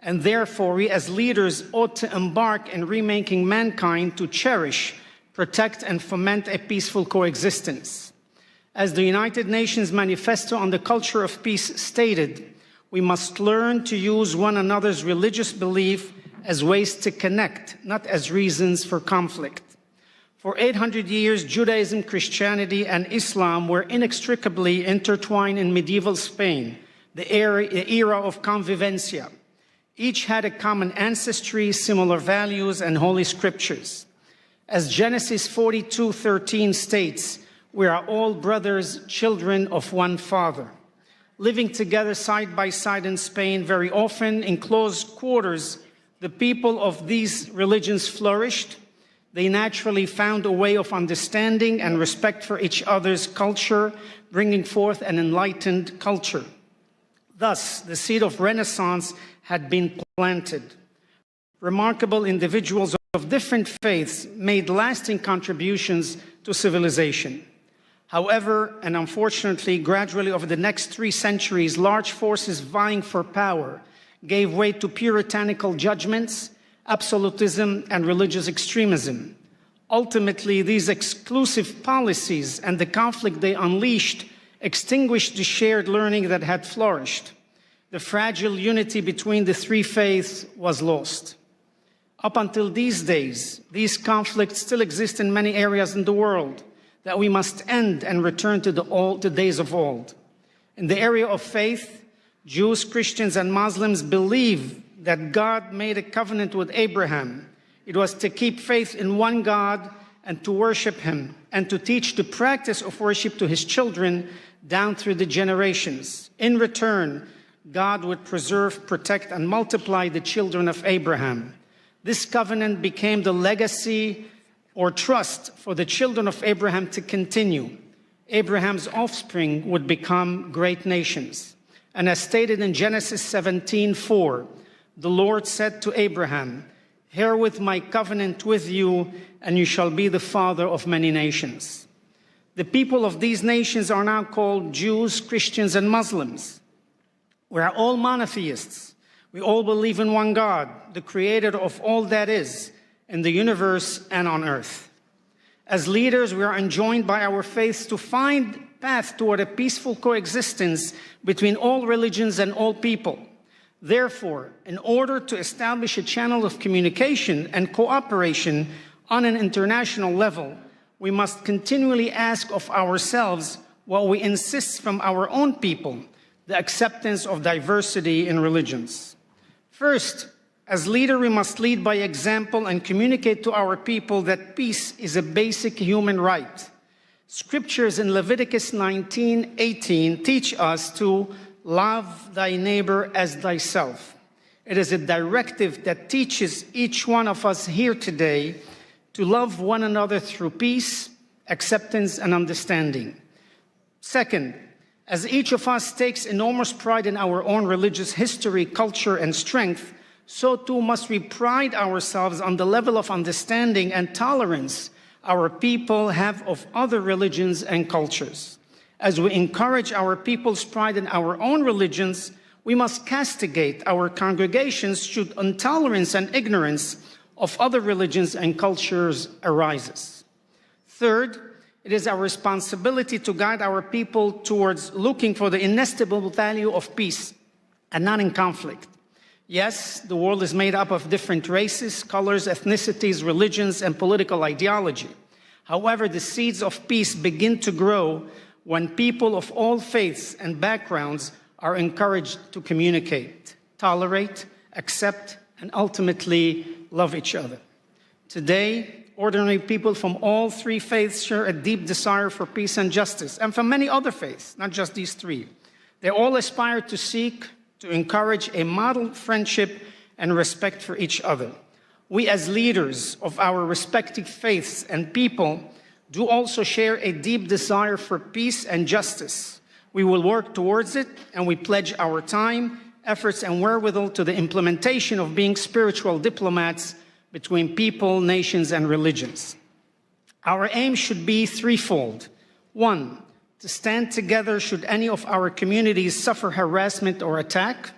And therefore, we as leaders ought to embark in remaking mankind to cherish, protect, and foment a peaceful coexistence. As the United Nations Manifesto on the Culture of Peace stated, we must learn to use one another's religious belief as ways to connect, not as reasons for conflict. For 800 years, Judaism, Christianity, and Islam were inextricably intertwined in medieval Spain, the era of convivencia. Each had a common ancestry, similar values, and holy scriptures. As Genesis 42:13 states, we are all brothers, children of one Father. Living together side by side in Spain, very often in close quarters, the people of these religions flourished. They naturally found a way of understanding and respect for each other's culture, bringing forth an enlightened culture. Thus, the seed of Renaissance had been planted. Remarkable individuals of different faiths made lasting contributions to civilization. However, and unfortunately, gradually over the next 3 centuries, large forces vying for power gave way to puritanical judgments, absolutism, and religious extremism. Ultimately, these exclusive policies and the conflict they unleashed extinguished the shared learning that had flourished. The fragile unity between the 3 faiths was lost. Up until these days, these conflicts still exist in many areas in the world that we must end and return to the days of old. In the area of faith, Jews, Christians, and Muslims believe that God made a covenant with Abraham. It was to keep faith in one God and to worship him, and to teach the practice of worship to his children down through the generations. In return, God would preserve, protect, and multiply the children of Abraham. This covenant became the legacy or trust for the children of Abraham to continue. Abraham's offspring would become great nations. And as stated in Genesis 17:4, the Lord said to Abraham, "Herewith my covenant with you, and you shall be the father of many nations." The people of these nations are now called Jews, Christians, and Muslims. We are all monotheists. We all believe in one God, the creator of all that is, in the universe and on earth. As leaders, we are enjoined by our faiths to find path toward a peaceful coexistence between all religions and all people. Therefore, in order to establish a channel of communication and cooperation on an international level, we must continually ask of ourselves what we insist from our own people, the acceptance of diversity in religions. First, as leader, we must lead by example and communicate to our people that peace is a basic human right. Scriptures in Leviticus 19:18 teach us to love thy neighbor as thyself. It is a directive that teaches each one of us here today to love one another through peace, acceptance, and understanding. Second, as each of us takes enormous pride in our own religious history, culture, and strength, so too must we pride ourselves on the level of understanding and tolerance our people have of other religions and cultures. As we encourage our people's pride in our own religions, we must castigate our congregations should intolerance and ignorance of other religions and cultures arises. Third, it is our responsibility to guide our people towards looking for the inestimable value of peace and not in conflict. Yes, the world is made up of different races, colors, ethnicities, religions, and political ideology. However, the seeds of peace begin to grow when people of all faiths and backgrounds are encouraged to communicate, tolerate, accept, and ultimately love each other. Today, ordinary people from all three faiths share a deep desire for peace and justice, and from many other faiths, not just these three. They all aspire to seek to encourage a model friendship and respect for each other. We as leaders of our respective faiths and people do also share a deep desire for peace and justice. We will work towards it, and we pledge our time, efforts, and wherewithal to the implementation of being spiritual diplomats between people, nations, and religions. Our aim should be threefold. One, to stand together should any of our communities suffer harassment or attack.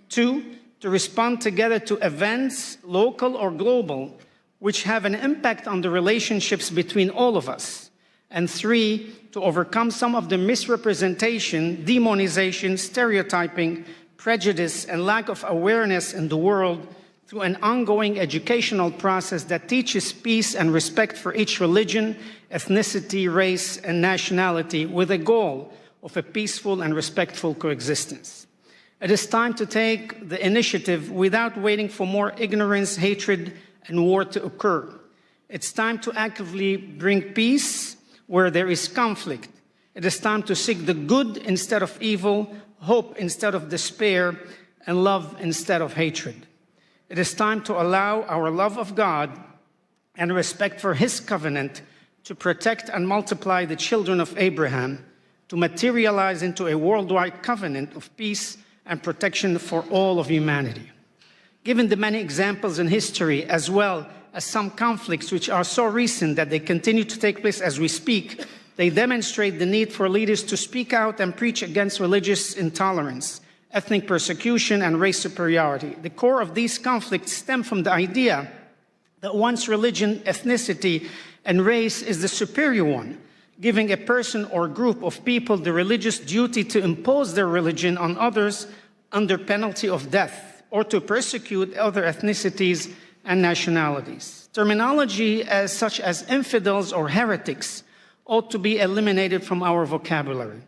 Two, to respond together to events, local or global, which have an impact on the relationships between all of us. And three, to overcome some of the misrepresentation, demonization, stereotyping, prejudice, and lack of awareness in the world through an ongoing educational process that teaches peace and respect for each religion, ethnicity, race, and nationality with a goal of a peaceful and respectful coexistence. It is time to take the initiative without waiting for more ignorance, hatred, and war to occur. It's time to actively bring peace where there is conflict. It is time to seek the good instead of evil, hope instead of despair, and love instead of hatred. It is time to allow our love of God and respect for His covenant to protect and multiply the children of Abraham, to materialize into a worldwide covenant of peace and protection for all of humanity. Given the many examples in history, as well as some conflicts which are so recent that they continue to take place as we speak, they demonstrate the need for leaders to speak out and preach against religious intolerance, ethnic persecution, and race superiority. The core of these conflicts stem from the idea that one's religion, ethnicity, and race is the superior one, giving a person or group of people the religious duty to impose their religion on others under penalty of death, or to persecute other ethnicities and nationalities. Terminology such as infidels or heretics ought to be eliminated from our vocabulary.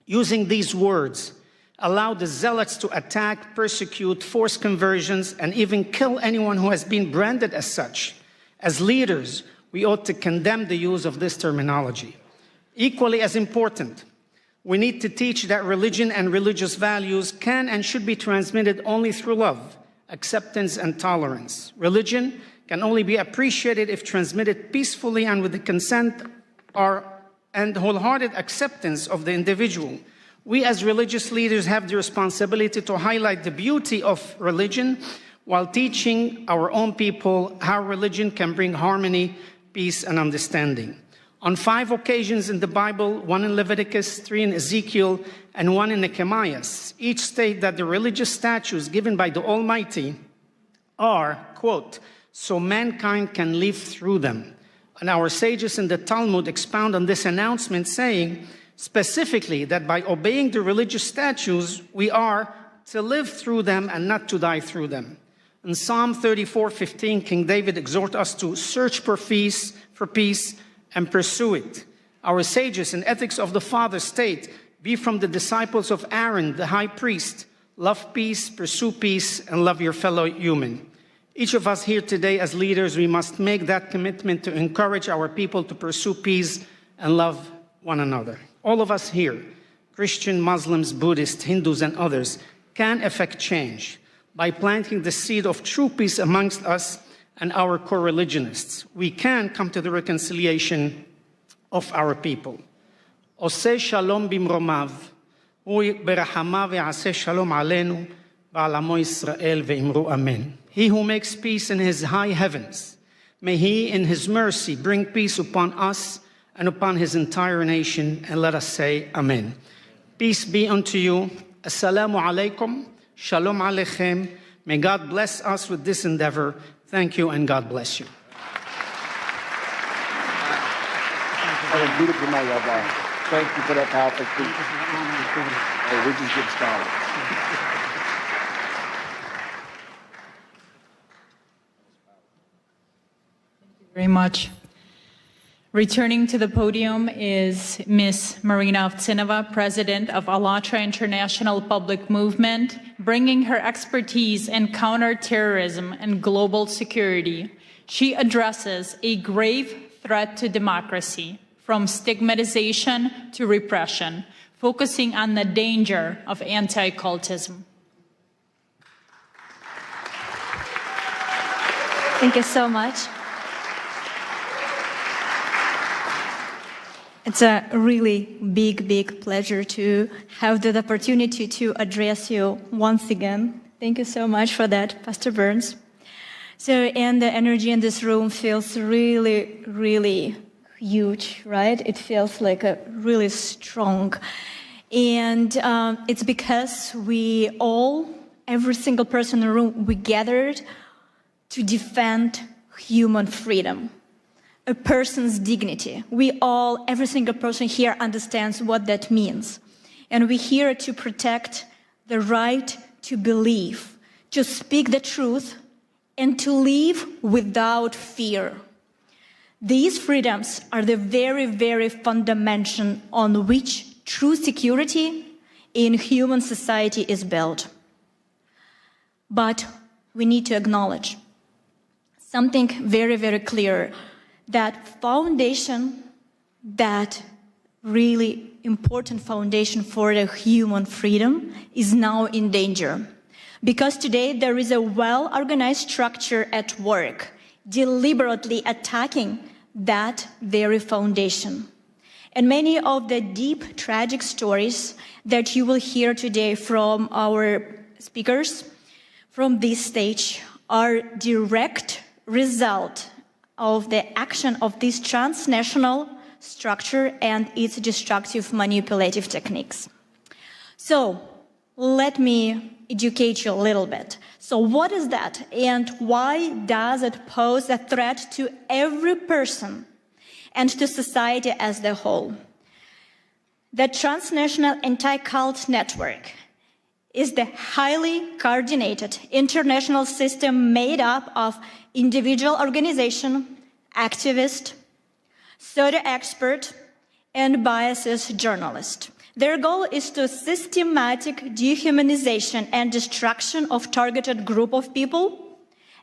Using these words allow the zealots to attack, persecute, force conversions, and even kill anyone who has been branded as such. As leaders, we ought to condemn the use of this terminology. Equally as important, we need to teach that religion and religious values can and should be transmitted only through love, acceptance, and tolerance. Religion can only be appreciated if transmitted peacefully and with the consent and wholehearted acceptance of the individual. We as religious leaders have the responsibility to highlight the beauty of religion while teaching our own people how religion can bring harmony, peace, and understanding. On 5 occasions in the Bible, 1 in Leviticus, 3 in Ezekiel, and 1 in Nehemiah, each state that the religious statutes given by the Almighty are, quote, so mankind can live through them. And our sages in the Talmud expound on this announcement, saying specifically that by obeying the religious statutes, we are to live through them and not to die through them. In Psalm 34:15, King David exhorts us to search for peace and pursue it. Our sages and ethics of the Father state, be from the disciples of Aaron, the high priest. Love peace, pursue peace, and love your fellow human. Each of us here today as leaders, we must make that commitment to encourage our people to pursue peace and love one another. All of us here, Christian, Muslims, Buddhists, Hindus, and others, can effect change by planting the seed of true peace amongst us and our co-religionists. We can come to the reconciliation of our people. Oseh shalom bimromav, hu berahamav ve'aseh shalom aleinu, va'alamo Yisrael ve'imru amen. He who makes peace in his high heavens, may he in his mercy bring peace upon us and upon his entire nation, and let us say amen. Peace be unto you. Assalamu alaikum. Shalom aleichem. May God bless us with this endeavor. Thank you, and God bless you. That was beautiful, my Rabbi. Thank you for that powerful speech. Hey, we're just getting started. Very much. Returning to the podium is Ms. Marina Ovtsinova, President of ALLATRA International Public Movement, bringing her expertise in counterterrorism and global security. She addresses a grave threat to democracy, from stigmatization to repression, focusing on the danger of anti-cultism. Thank you so much. It's a really big pleasure to have the opportunity to address you once again. Thank you so much for that, Pastor Burns. And the energy in this room feels really huge, right? It feels like a really strong. And it's because we all, every single person in the room, we gathered to defend human freedom. A person's dignity. We all, every single person here understands what that means. And we're here to protect the right to believe, to speak the truth, and to live without fear. These freedoms are the very fundamental on which true security in human society is built. But we need to acknowledge something very clear. That foundation, that really important foundation for the human freedom is now in danger. Because today there is a well-organized structure at work, deliberately attacking that very foundation. And many of the deep, tragic stories that you will hear today from our speakers from this stage are direct result of the action of this transnational structure and its destructive manipulative techniques. So let me educate you a little bit. So what is that, and why does it pose a threat to every person and to society as a whole? The transnational anti-cult network is the highly coordinated international system made up of individual organization, activist, pseudo expert, and biased journalist. Their goal is to systematic dehumanization and destruction of targeted group of people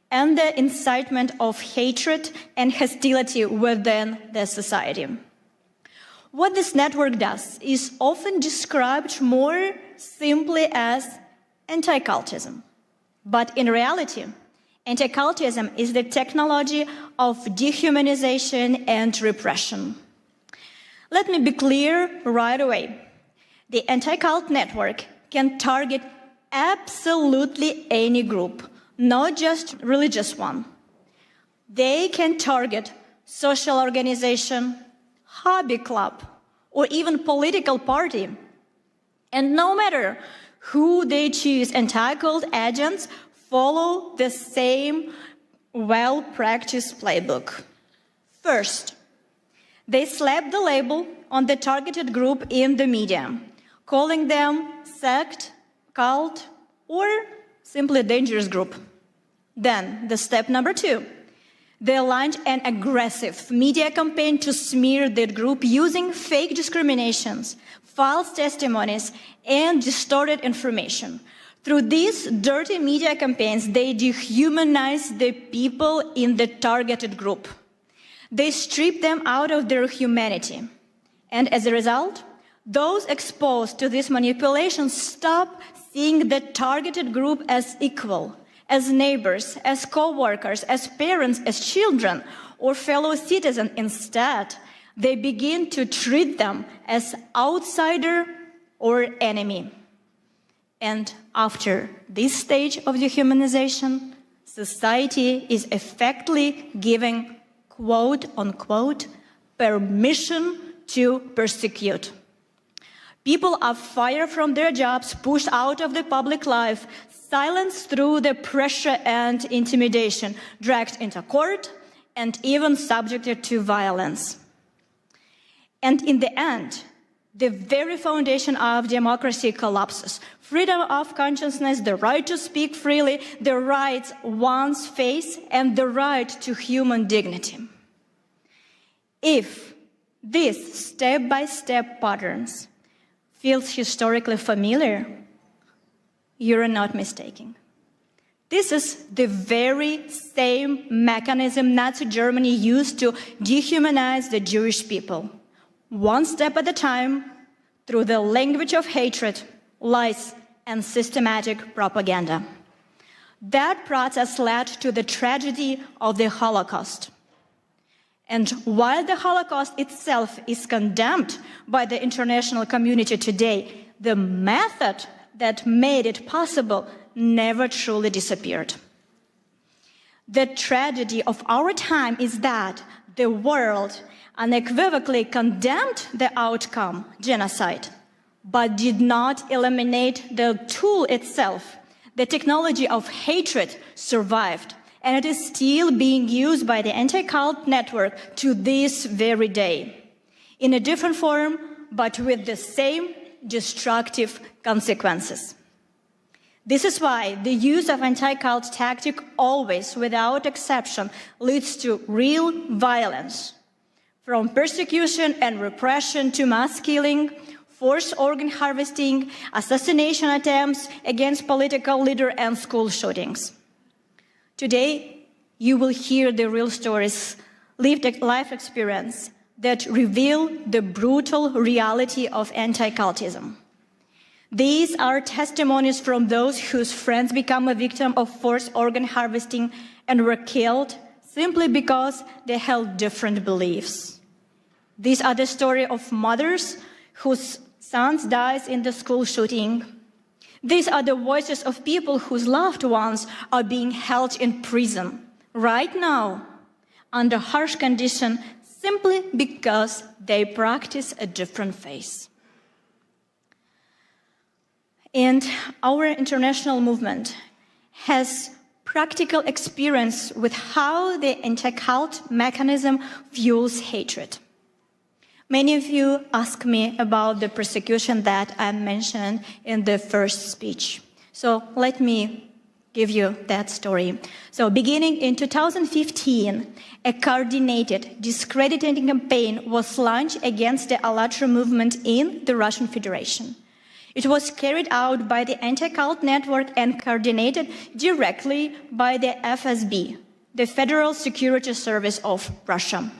and the incitement of hatred and hostility within the society. What this network does is often described more simply as anti-cultism. But in reality, anti-cultism is the technology of dehumanization and repression. Let me be clear right away. The anti-cult network can target absolutely any group, not just religious one. They can target social organization, hobby club, or even political party. And no matter who they choose, anti-cult agents follow the same well-practiced playbook. First, they slap the label on the targeted group in the media, calling them sect, cult, or simply dangerous group. Then, the step number 2, They launched an aggressive media campaign to smear that group using fake discriminations, false testimonies, and distorted information. Through these dirty media campaigns, they dehumanized the people in the targeted group. They stripped them out of their humanity. And as a result, those exposed to this manipulation stop seeing the targeted group as equal, as neighbors, as co-workers, as parents, as children, or fellow citizens. Instead, they begin to treat them as outsider or enemy. And after this stage of dehumanization, society is effectively giving, quote unquote, permission to persecute. People are fired from their jobs, pushed out of the public life, silenced through the pressure and intimidation, dragged into court, and even subjected to violence. And in the end, the very foundation of democracy collapses. Freedom of consciousness, the right to speak freely, the rights one's face, and the right to human dignity. If these step-by-step patterns feels historically familiar, you're not mistaken. This is the very same mechanism Nazi Germany used to dehumanize the Jewish people, one step at a time, through the language of hatred, lies, and systematic propaganda. That process led to the tragedy of the Holocaust. And while the Holocaust itself is condemned by the international community today, the method that made it possible never truly disappeared. The tragedy of our time is that the world unequivocally condemned the outcome, genocide, but did not eliminate the tool itself. The technology of hatred survived, and it is still being used by the anti-cult network to this very day, in a different form, but with the same destructive consequences. This is why the use of anti-cult tactic always, without exception, leads to real violence, from persecution and repression to mass killing, forced organ harvesting, assassination attempts against political leaders, and school shootings. Today, you will hear the real stories, lived life experience that reveal the brutal reality of anti-cultism. These are testimonies from those whose friends become a victim of forced organ harvesting and were killed simply because they held different beliefs. These are the story of mothers whose sons died in the school shooting. These are the voices of people whose loved ones are being held in prison right now under harsh conditions simply because they practice a different faith. And our international movement has practical experience with how the anti-cult mechanism fuels hatred. Many of you ask me about the persecution that I mentioned in the first speech. So let me give you that story. So beginning in 2015, a coordinated, discrediting campaign was launched against the ALLATRA movement in the Russian Federation. It was carried out by the anti-cult network and coordinated directly by the FSB, the Federal Security Service of Russia.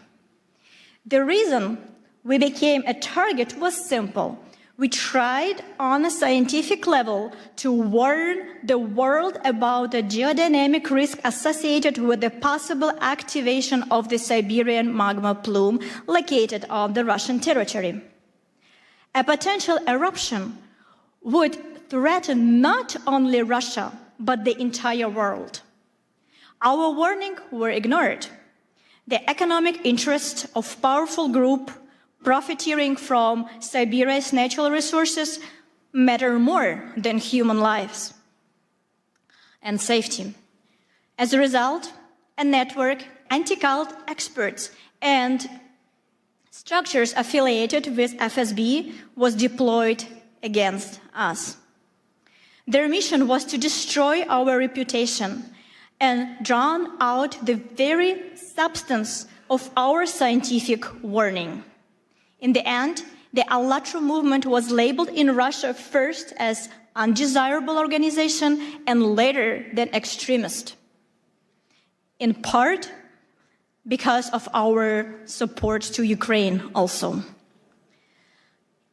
The reason we became a target was simple. We tried on a scientific level to warn the world about the geodynamic risk associated with the possible activation of the Siberian magma plume located on the Russian territory. A potential eruption would threaten not only Russia, but the entire world. Our warnings were ignored. The economic interests of powerful groups profiteering from Siberia's natural resources matter more than human lives and safety. As a result, a network, anti-cult experts, and structures affiliated with FSB was deployed against us. Their mission was to destroy our reputation and drown out the very substance of our scientific warning. In the end, the ALLATRA movement was labeled in Russia first as undesirable organization and later then extremist, in part because of our support to Ukraine also.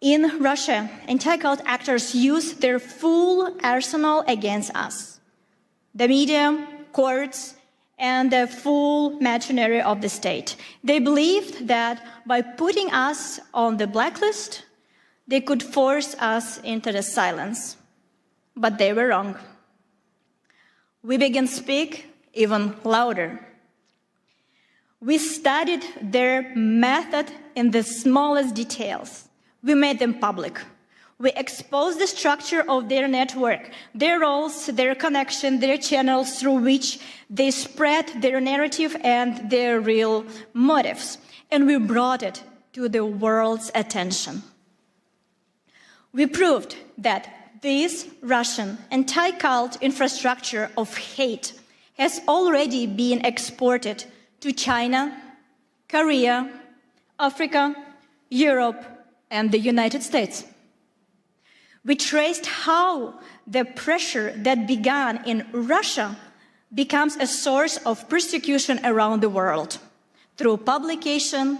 In Russia, anti-cult actors use their full arsenal against us. The media, courts, and the full machinery of the state. They believed that by putting us on the blacklist, they could force us into the silence. But they were wrong. We began to speak even louder. We studied their method in the smallest details. We made them public. We exposed the structure of their network, their roles, their connection, their channels through which they spread their narrative and their real motives. And we brought it to the world's attention. We proved that this Russian anti-cult infrastructure of hate has already been exported to China, Korea, Africa, Europe, and the United States. We traced how the pressure that began in Russia becomes a source of persecution around the world through publication,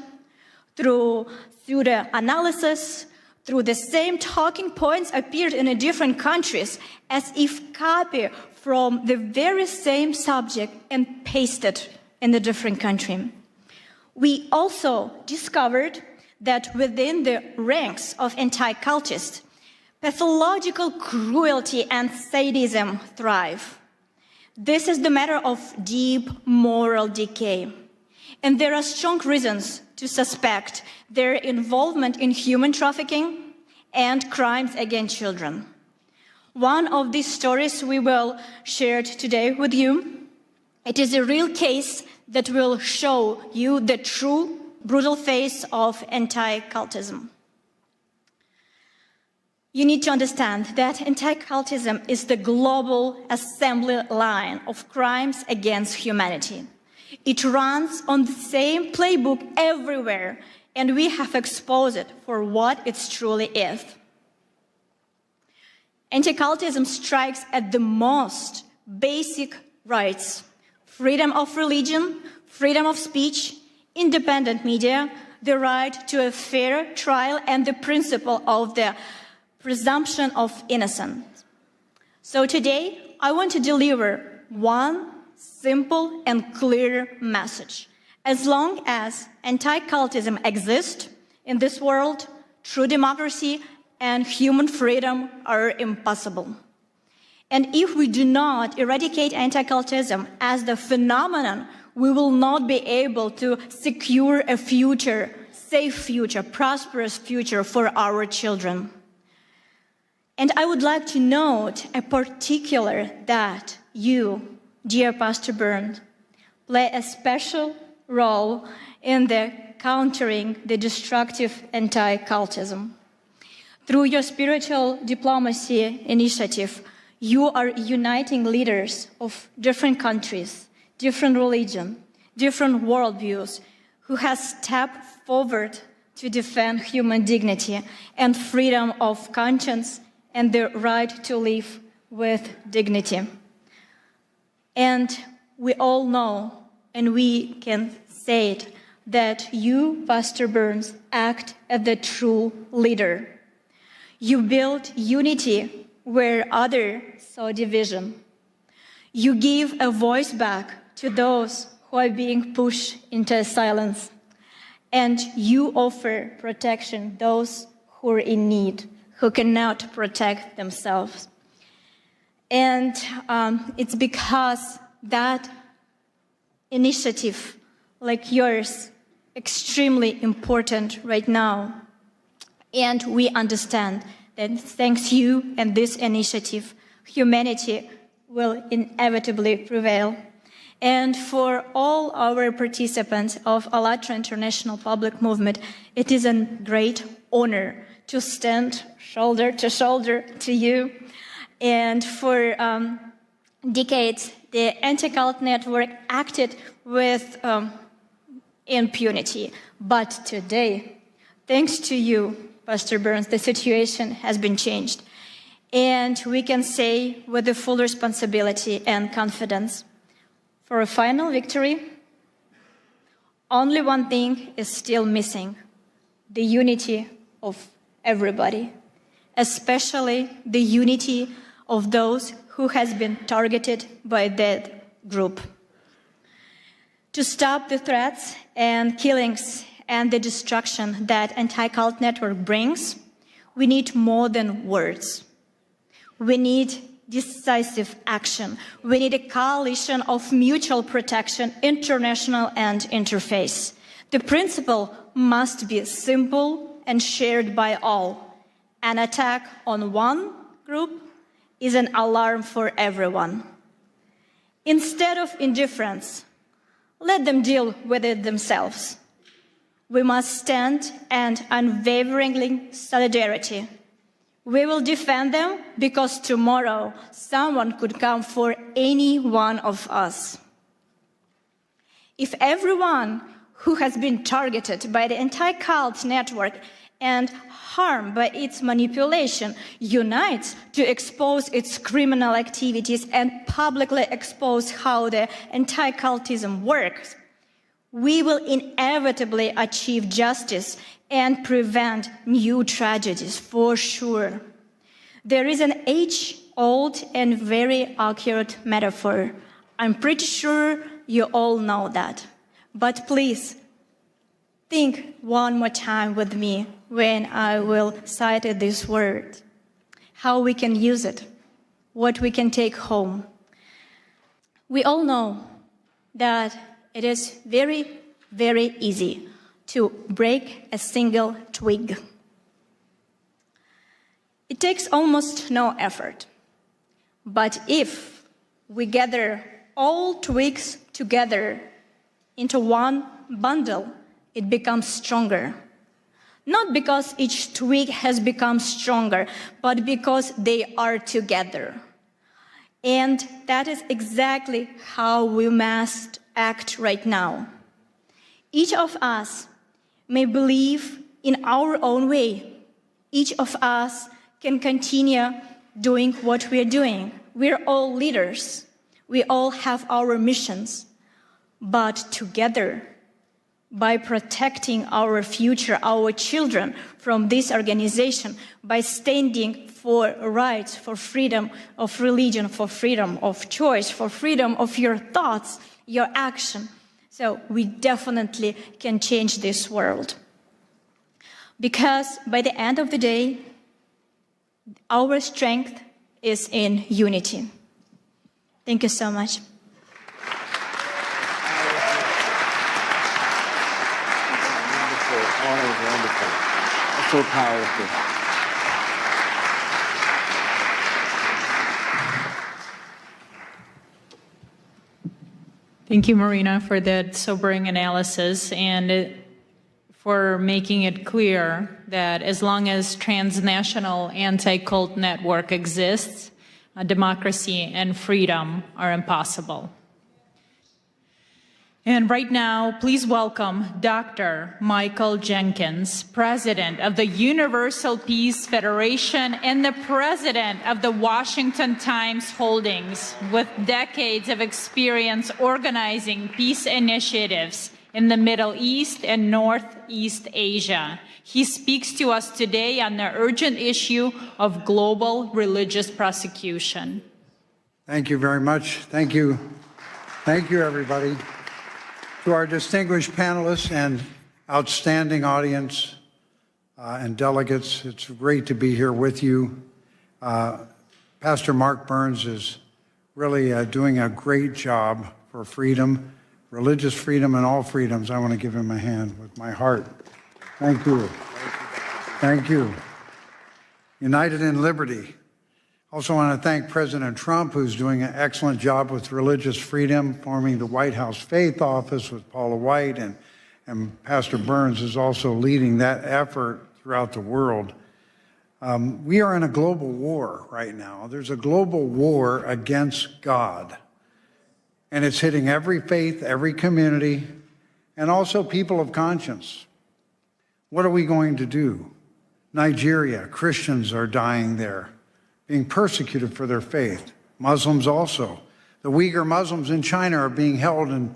through the analysis, through the same talking points appeared in different countries as if copied from the very same subject and pasted in a different country. We also discovered that within the ranks of anti-cultists, pathological cruelty and sadism thrive. This is the matter of deep moral decay. And there are strong reasons to suspect their involvement in human trafficking and crimes against children. One of these stories we will share today with you. It is a real case that will show you the true brutal face of anti-cultism. You need to understand that anti-cultism is the global assembly line of crimes against humanity. It runs on the same playbook everywhere, and we have exposed it for what it truly is. Anti-cultism strikes at the most basic rights: freedom of religion, freedom of speech, independent media, the right to a fair trial, and the principle of the presumption of innocence. So today, I want to deliver one simple and clear message. As long as anti-cultism exists in this world, true democracy and human freedom are impossible. And if we do not eradicate anti-cultism as the phenomenon, we will not be able to secure a future, safe future, prosperous future for our children. And I would like to note a particular that you, dear Pastor Burns, play a special role in the countering the destructive anti-cultism. Through your spiritual diplomacy initiative, you are uniting leaders of different countries, different religions, different worldviews, who have stepped forward to defend human dignity and freedom of conscience and the right to live with dignity. And we all know, and we can say it, that you, Pastor Burns, act as the true leader. You build unity where others saw division. You give a voice back to those who are being pushed into silence. And you offer protection to those who are in need, who cannot protect themselves. And it's because that initiative, like yours, extremely important right now. And we understand that thanks to you and this initiative, humanity will inevitably prevail. And for all our participants of ALLATRA International Public Movement, it is a great honor to stand shoulder to shoulder to you. And for decades, the anti-cult network acted with impunity. But today, thanks to you, Pastor Burns, the situation has been changed. And we can say with the full responsibility and confidence, for a final victory, only one thing is still missing: the unity of everybody, especially the unity of those who has been targeted by that group. To stop the threats and killings and the destruction that anti-cult network brings, we need more than words. We need decisive action. We need a coalition of mutual protection, international and interfaith. The principle must be simple and shared by all. An attack on one group is an alarm for everyone. Instead of indifference, let them deal with it themselves. We must stand and unwaveringly solidarity. We will defend them because tomorrow someone could come for any one of us. If everyone who has been targeted by the anti-cult network and harmed by its manipulation unites to expose its criminal activities and publicly expose how the anti-cultism works, we will inevitably achieve justice and prevent new tragedies for sure. There is an age-old and very accurate metaphor. I'm pretty sure you all know that. But please, think one more time with me when I will cite this word, how we can use it, what we can take home. We all know that it is very, very easy to break a single twig. It takes almost no effort. But if we gather all twigs together into one bundle, it becomes stronger. Not because each twig has become stronger, but because they are together. And that is exactly how we must act right now. Each of us may believe in our own way. Each of us can continue doing what we are doing. We're all leaders. We all have our missions. But together, by protecting our future, our children from this organization, by standing for rights, for freedom of religion, for freedom of choice, for freedom of your thoughts, your action. So we definitely can change this world. Because by the end of the day, our strength is in unity. Thank you so much. Wonderful. That's so powerful. Thank you, Marina, for that sobering analysis and for making it clear that as long as transnational anti-cult network exists, democracy and freedom are impossible. And right now, please welcome Dr. Michael Jenkins, President of the Universal Peace Federation and the President of the Washington Times Holdings, with decades of experience organizing peace initiatives in the Middle East and Northeast Asia. He speaks to us today on the urgent issue of global religious persecution. Thank you very much. Thank you. Thank you, everybody. To our distinguished panelists and outstanding audience and delegates, it's great to be here with you. Pastor Mark Burns is really doing a great job for freedom, religious freedom and all freedoms. I want to give him a hand with my heart. Thank you. Thank you. United in Liberty. Also want to thank President Trump, who's doing an excellent job with religious freedom, forming the White House Faith Office with Paula White, and Pastor Burns is also leading that effort throughout the world. We are in a global war right now. There's a global war against God. And it's hitting every faith, every community, and also people of conscience. What are we going to do? Nigeria, Christians are dying there, being persecuted for their faith. Muslims also. The Uyghur Muslims in China are being held in,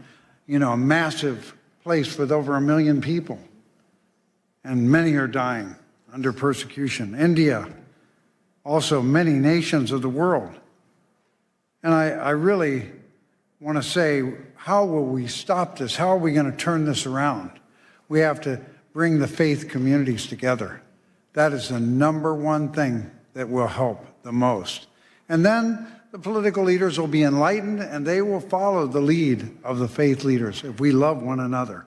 a massive place with over 1 million people. And many are dying under persecution. India, also many nations of the world. And I really want to say, how will we stop this? How are we going to turn this around? We have to bring the faith communities together. That is the number one thing that will help the most. And then the political leaders will be enlightened and they will follow the lead of the faith leaders if we love one another.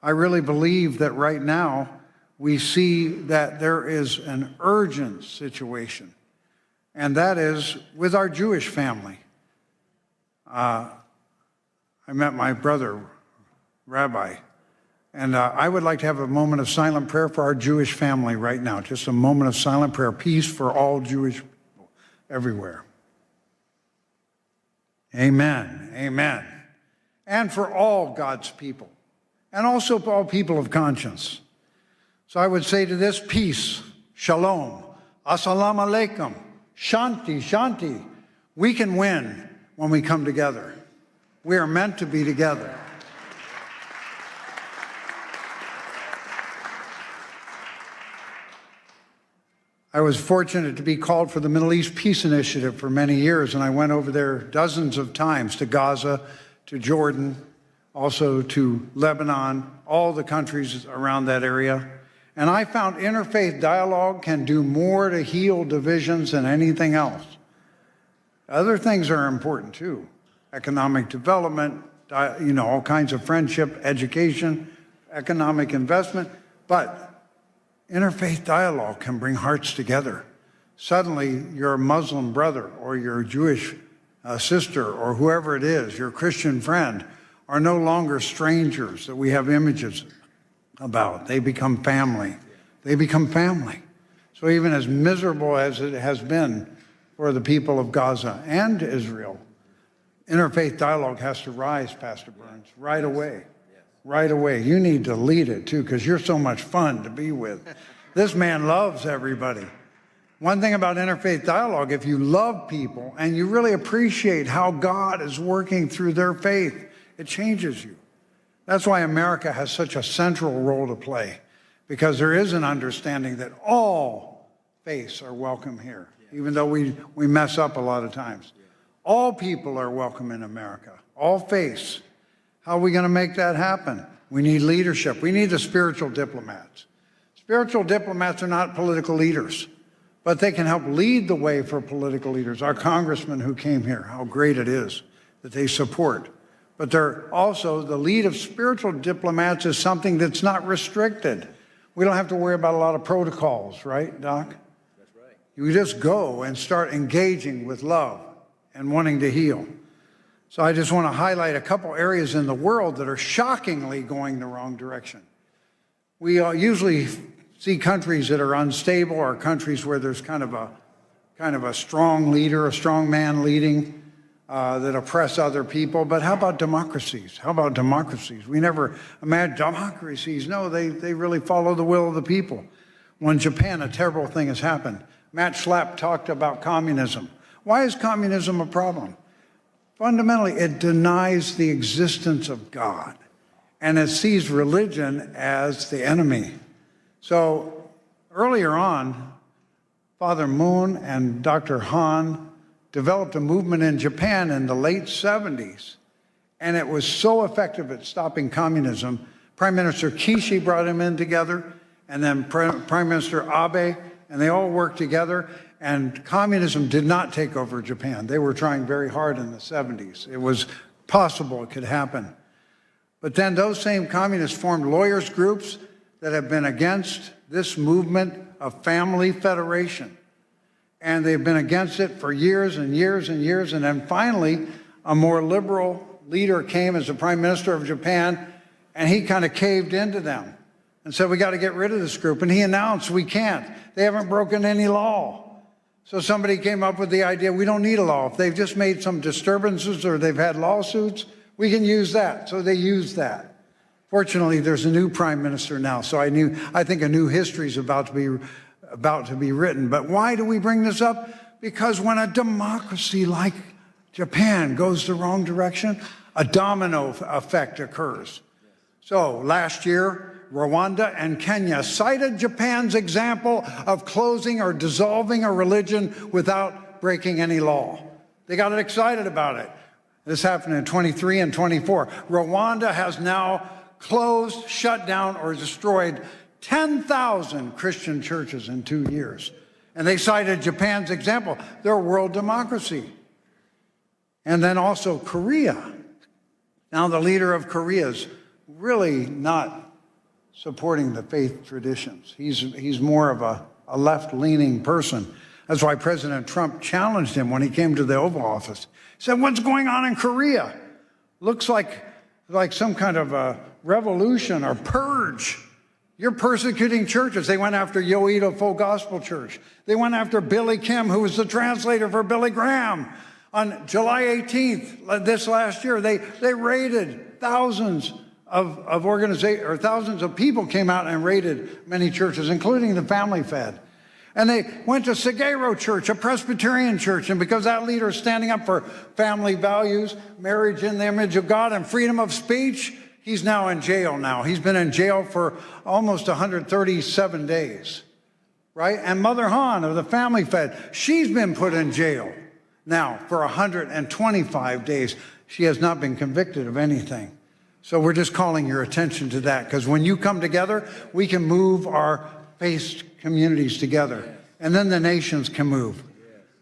I really believe that right now we see that there is an urgent situation, and that is with our Jewish family. I met my brother, Rabbi, and I would like to have a moment of silent prayer for our Jewish family right now. Just a moment of silent prayer. Peace for all Jewish people everywhere. Amen. Amen. And for all God's people, and also for all people of conscience. So I would say to this, peace, shalom, assalamu alaikum, shanti, shanti. We can win when we come together. We are meant to be together. I was fortunate to be called for the Middle East Peace Initiative for many years, and I went over there dozens of times to Gaza, to Jordan, also to Lebanon, all the countries around that area. And I found interfaith dialogue can do more to heal divisions than anything else. Other things are important too. Economic development, all kinds of friendship, education, economic investment. But interfaith dialogue can bring hearts together. Suddenly, your Muslim brother or your Jewish sister or whoever it is, your Christian friend, are no longer strangers that we have images about. They become family. They become family. So even as miserable as it has been for the people of Gaza and Israel, interfaith dialogue has to rise, Pastor Burns, right away. Right away. You need to lead it too, because you're so much fun to be with. This man loves everybody. One thing about interfaith dialogue, if you love people and you really appreciate how God is working through their faith, it changes you. That's why America has such a central role to play, because there is an understanding that all faiths are welcome here, even though we mess up a lot of times. All people are welcome in America, all faiths. How are we going to make that happen? We need leadership. We need the spiritual diplomats. Spiritual diplomats are not political leaders, but they can help lead the way for political leaders. Our congressman who came here, how great it is that they support. But they're also, the lead of spiritual diplomats is something that's not restricted. We don't have to worry about a lot of protocols, right, Doc? That's right. You just go and start engaging with love and wanting to heal. So I just want to highlight a couple areas in the world that are shockingly going the wrong direction. We usually see countries that are unstable or countries where there's kind of a strong leader, a strong man leading that oppress other people. But how about democracies? How about democracies? We never imagine democracies. No, they really follow the will of the people. Well, in Japan, a terrible thing has happened. Matt Schlapp talked about communism. Why is communism a problem? Fundamentally, it denies the existence of God, and it sees religion as the enemy. So earlier on, Father Moon and Dr. Han developed a movement in Japan in the late 70s, and it was so effective at stopping communism. Prime Minister Kishi brought him in together, and then Prime Minister Abe, and they all worked together. And communism did not take over Japan. They were trying very hard in the 70s. It was possible it could happen. But then those same communists formed lawyers groups that have been against this movement of family federation. And they've been against it for years and years and years. And then finally, a more liberal leader came as the Prime Minister of Japan, and he kind of caved into them. and said, we got to get rid of this group. And he announced, we can't. They haven't broken any law. So somebody came up with the idea, we don't need a law. If they've just made some disturbances or they've had lawsuits, we can use that. So they used that. Fortunately, there's a new prime minister now, so I think a new history is about to be written. But why do we bring this up? Because when a democracy like Japan goes the wrong direction, a domino effect occurs. So last year, Rwanda and Kenya cited Japan's example of closing or dissolving a religion without breaking any law. They got excited about it. This happened in 23 and 24. Rwanda has now closed, shut down, or destroyed 10,000 Christian churches in 2 years. And they cited Japan's example. They're a world democracy. And then also Korea. Now the leader of Korea is really not supporting the faith traditions. He's more of a left-leaning person. That's why President Trump challenged him when he came to the Oval Office. He said, what's going on in Korea? Looks like some kind of a revolution or purge. You're persecuting churches. They went after Yoido Full Gospel Church. They went after Billy Kim, who was the translator for Billy Graham. On July 18th, this last year, they raided thousands of organizations, or thousands of people came out and raided many churches, including the Family Fed. And they went to Sagero Church, a Presbyterian church, and because that leader is standing up for family values, marriage in the image of God, and freedom of speech, he's now in jail now. He's been in jail for almost 137 days, right? And Mother Han of the Family Fed, she's been put in jail now for 125 days. She has not been convicted of anything. So we're just calling your attention to that, because when you come together, we can move our faith communities together, and then the nations can move.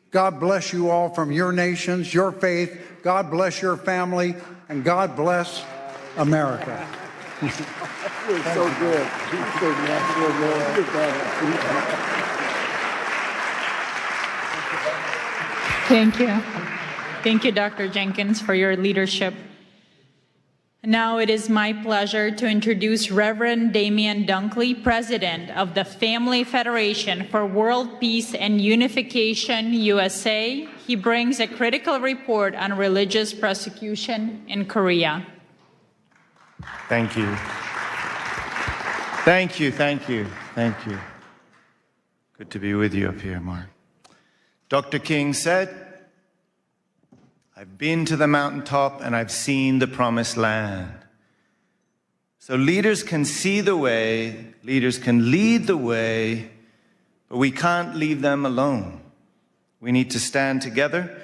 God bless you all from your nations, your faith. God bless your family, and God bless America. You're so good. Thank you. Thank you, Dr. Jenkins, for your leadership. Now it is my pleasure to introduce Reverend Damian Dunkley, President of the Family Federation for World Peace and Unification, USA. He brings a critical report on religious persecution in Korea. Thank you. Thank you, thank you, thank you. Good to be with you up here, Mark. Dr. King said, I've been to the mountaintop and I've seen the promised land. So leaders can see the way, leaders can lead the way, but we can't leave them alone. We need to stand together.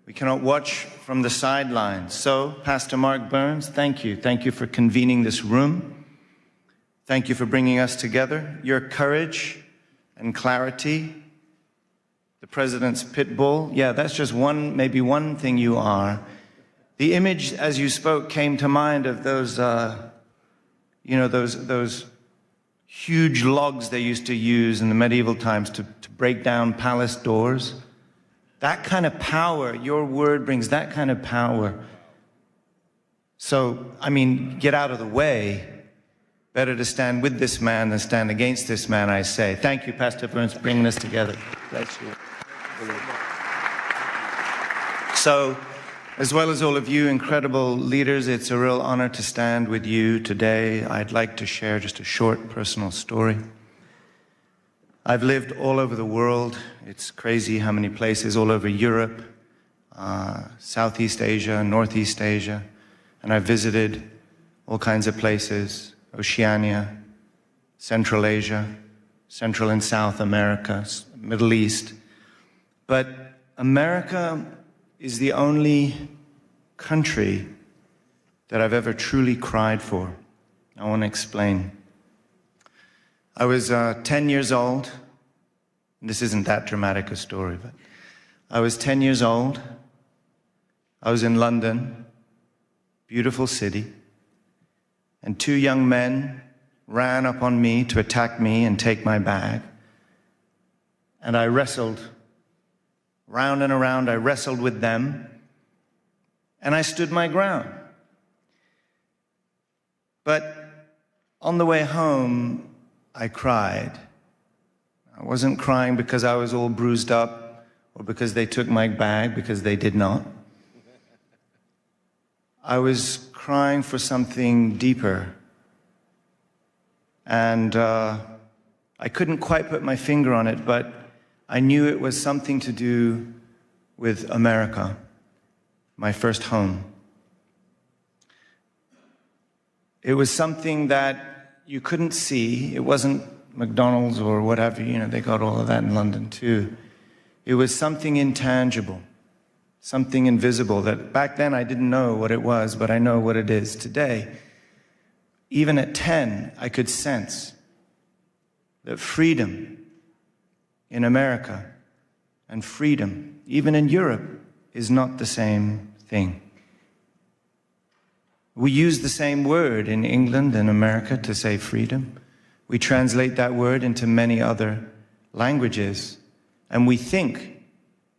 We cannot watch from the sidelines. So, Pastor Mark Burns, thank you. Thank you for convening this room. Thank you for bringing us together. Your courage and clarity, the president's pit bull, yeah, that's just maybe one thing you are. The image, as you spoke, came to mind of those, those huge logs they used to use in the medieval times to break down palace doors. That kind of power, your word brings that kind of power. So, I mean, get out of the way. Better to stand with this man than stand against this man, I say. Thank you, Pastor Burns, for bringing us together. Bless you. So, as well as all of you incredible leaders, it's a real honor to stand with you today. I'd like to share just a short personal story. I've lived all over the world. It's crazy how many places, all over Europe, Southeast Asia, Northeast Asia, and I've visited all kinds of places, Oceania, Central Asia, Central and South America, Middle East. But America is the only country that I've ever truly cried for. I want to explain. I was 10 years old. This isn't that dramatic a story, but I was 10 years old. I was in London, beautiful city, and two young men ran up on me to attack me and take my bag. And I wrestled round and around. I wrestled with them, and I stood my ground. But on the way home, I cried. I wasn't crying because I was all bruised up or because they took my bag, because they did not. I was crying for something deeper. And I couldn't quite put my finger on it, but I knew it was something to do with America, my first home. It was something that you couldn't see. It wasn't McDonald's or whatever, you know, they got all of that in London too. It was something intangible, something invisible that back then I didn't know what it was, but I know what it is today. Even at 10, I could sense that freedom in America and freedom, even in Europe, is not the same thing. We use the same word in England and America to say freedom. We translate that word into many other languages, and we think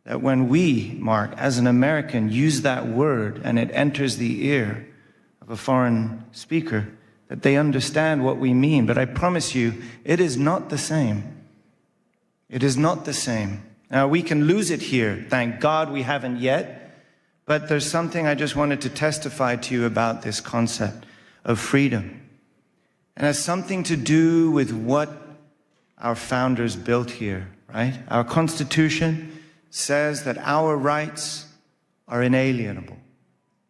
that when we, Mark, as an American, use that word and it enters the ear of a foreign speaker, that they understand what we mean. But I promise you, it is not the same. It is not the same. Now, we can lose it here. Thank God we haven't yet. But there's something I just wanted to testify to you about this concept of freedom. And it has something to do with what our founders built here, right? Our Constitution says that our rights are inalienable.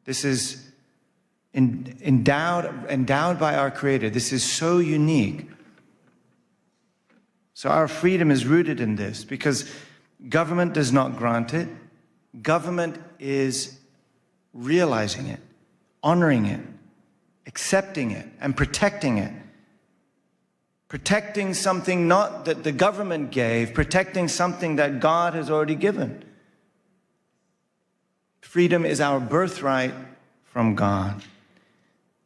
This is endowed by our Creator. This is so unique. So our freedom is rooted in this because government does not grant it. Government is realizing it, honoring it, accepting it, and protecting it. Protecting something not that the government gave, protecting something that God has already given. Freedom is our birthright from God.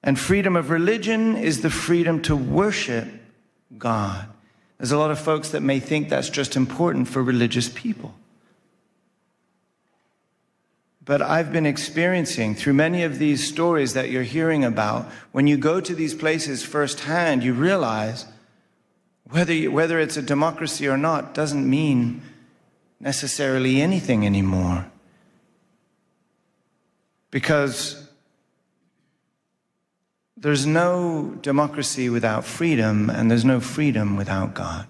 And freedom of religion is the freedom to worship God. There's a lot of folks that may think that's just important for religious people. But I've been experiencing through many of these stories that you're hearing about, when you go to these places firsthand, you realize whether it's a democracy or not doesn't mean necessarily anything anymore. Because there's no democracy without freedom, and there's no freedom without God.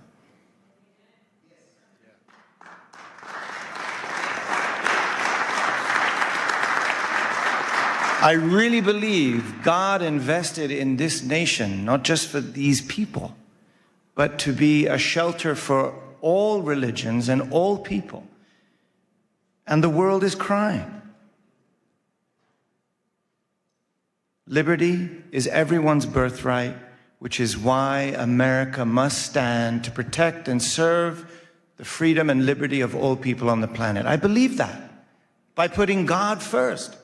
I really believe God invested in this nation, not just for these people, but to be a shelter for all religions and all people. And the world is crying. Liberty is everyone's birthright, which is why America must stand to protect and serve the freedom and liberty of all people on the planet. I believe that by putting God first.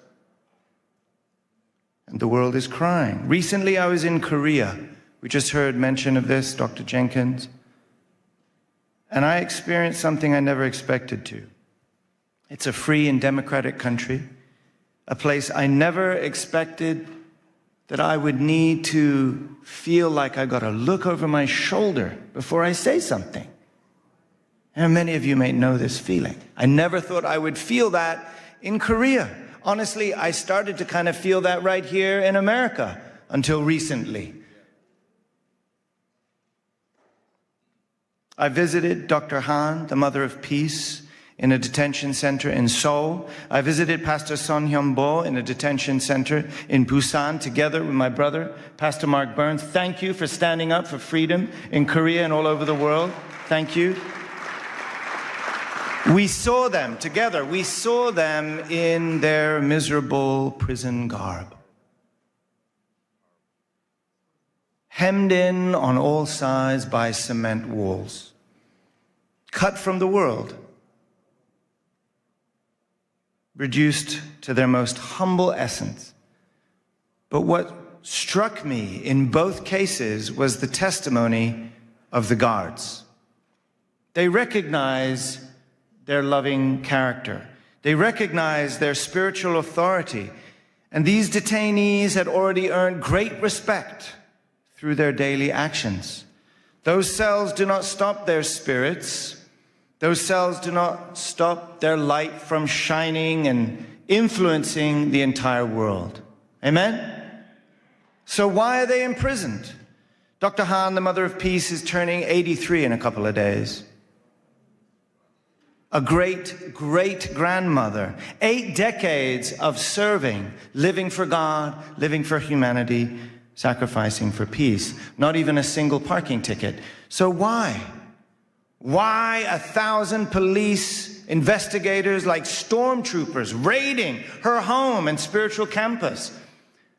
And the world is crying. Recently, I was in Korea. We just heard mention of this, Dr. Jenkins. And I experienced something I never expected to. It's a free and democratic country, a place I never expected that I would need to feel like I got to look over my shoulder before I say something. And many of you may know this feeling. I never thought I would feel that in Korea. Honestly, I started to kind of feel that right here in America until recently. I visited Dr. Han, the Mother of Peace, in a detention center in Seoul. I visited Pastor Son Hyun-bo in a detention center in Busan together with my brother, Pastor Mark Burns. Thank you for standing up for freedom in Korea and all over the world. Thank you. We saw them together. We saw them in their miserable prison garb. Hemmed in on all sides by cement walls. Cut from the world. Reduced to their most humble essence. But what struck me in both cases was the testimony of the guards. They recognize their loving character. They recognize their spiritual authority. And these detainees had already earned great respect through their daily actions. Those cells do not stop their spirits. Those cells do not stop their light from shining and influencing the entire world. Amen? So why are they imprisoned? Dr. Han, the Mother of Peace, is turning 83 in a couple of days. A great-great-grandmother. 8 decades of serving, living for God, living for humanity, sacrificing for peace. Not even a single parking ticket. So why? Why 1,000 police investigators like stormtroopers raiding her home and spiritual campus,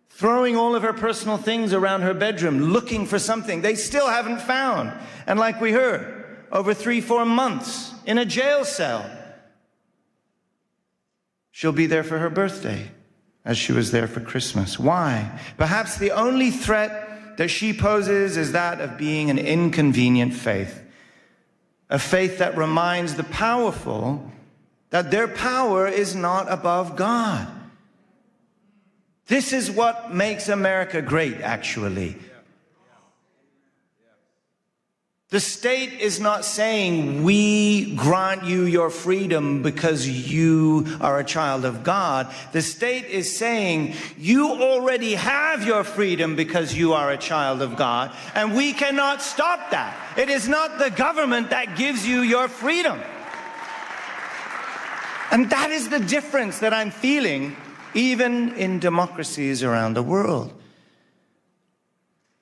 throwing all of her personal things around her bedroom, looking for something they still haven't found? And like we heard, over 3-4 months in a jail cell. She'll be there for her birthday, as she was there for Christmas. Why? Perhaps the only threat that she poses is that of being an inconvenient faith. A faith that reminds the powerful that their power is not above God. This is what makes America great, actually. The state is not saying, we grant you your freedom because you are a child of God. The state is saying, you already have your freedom because you are a child of God, and we cannot stop that. It is not the government that gives you your freedom. And that is the difference that I'm feeling even in democracies around the world.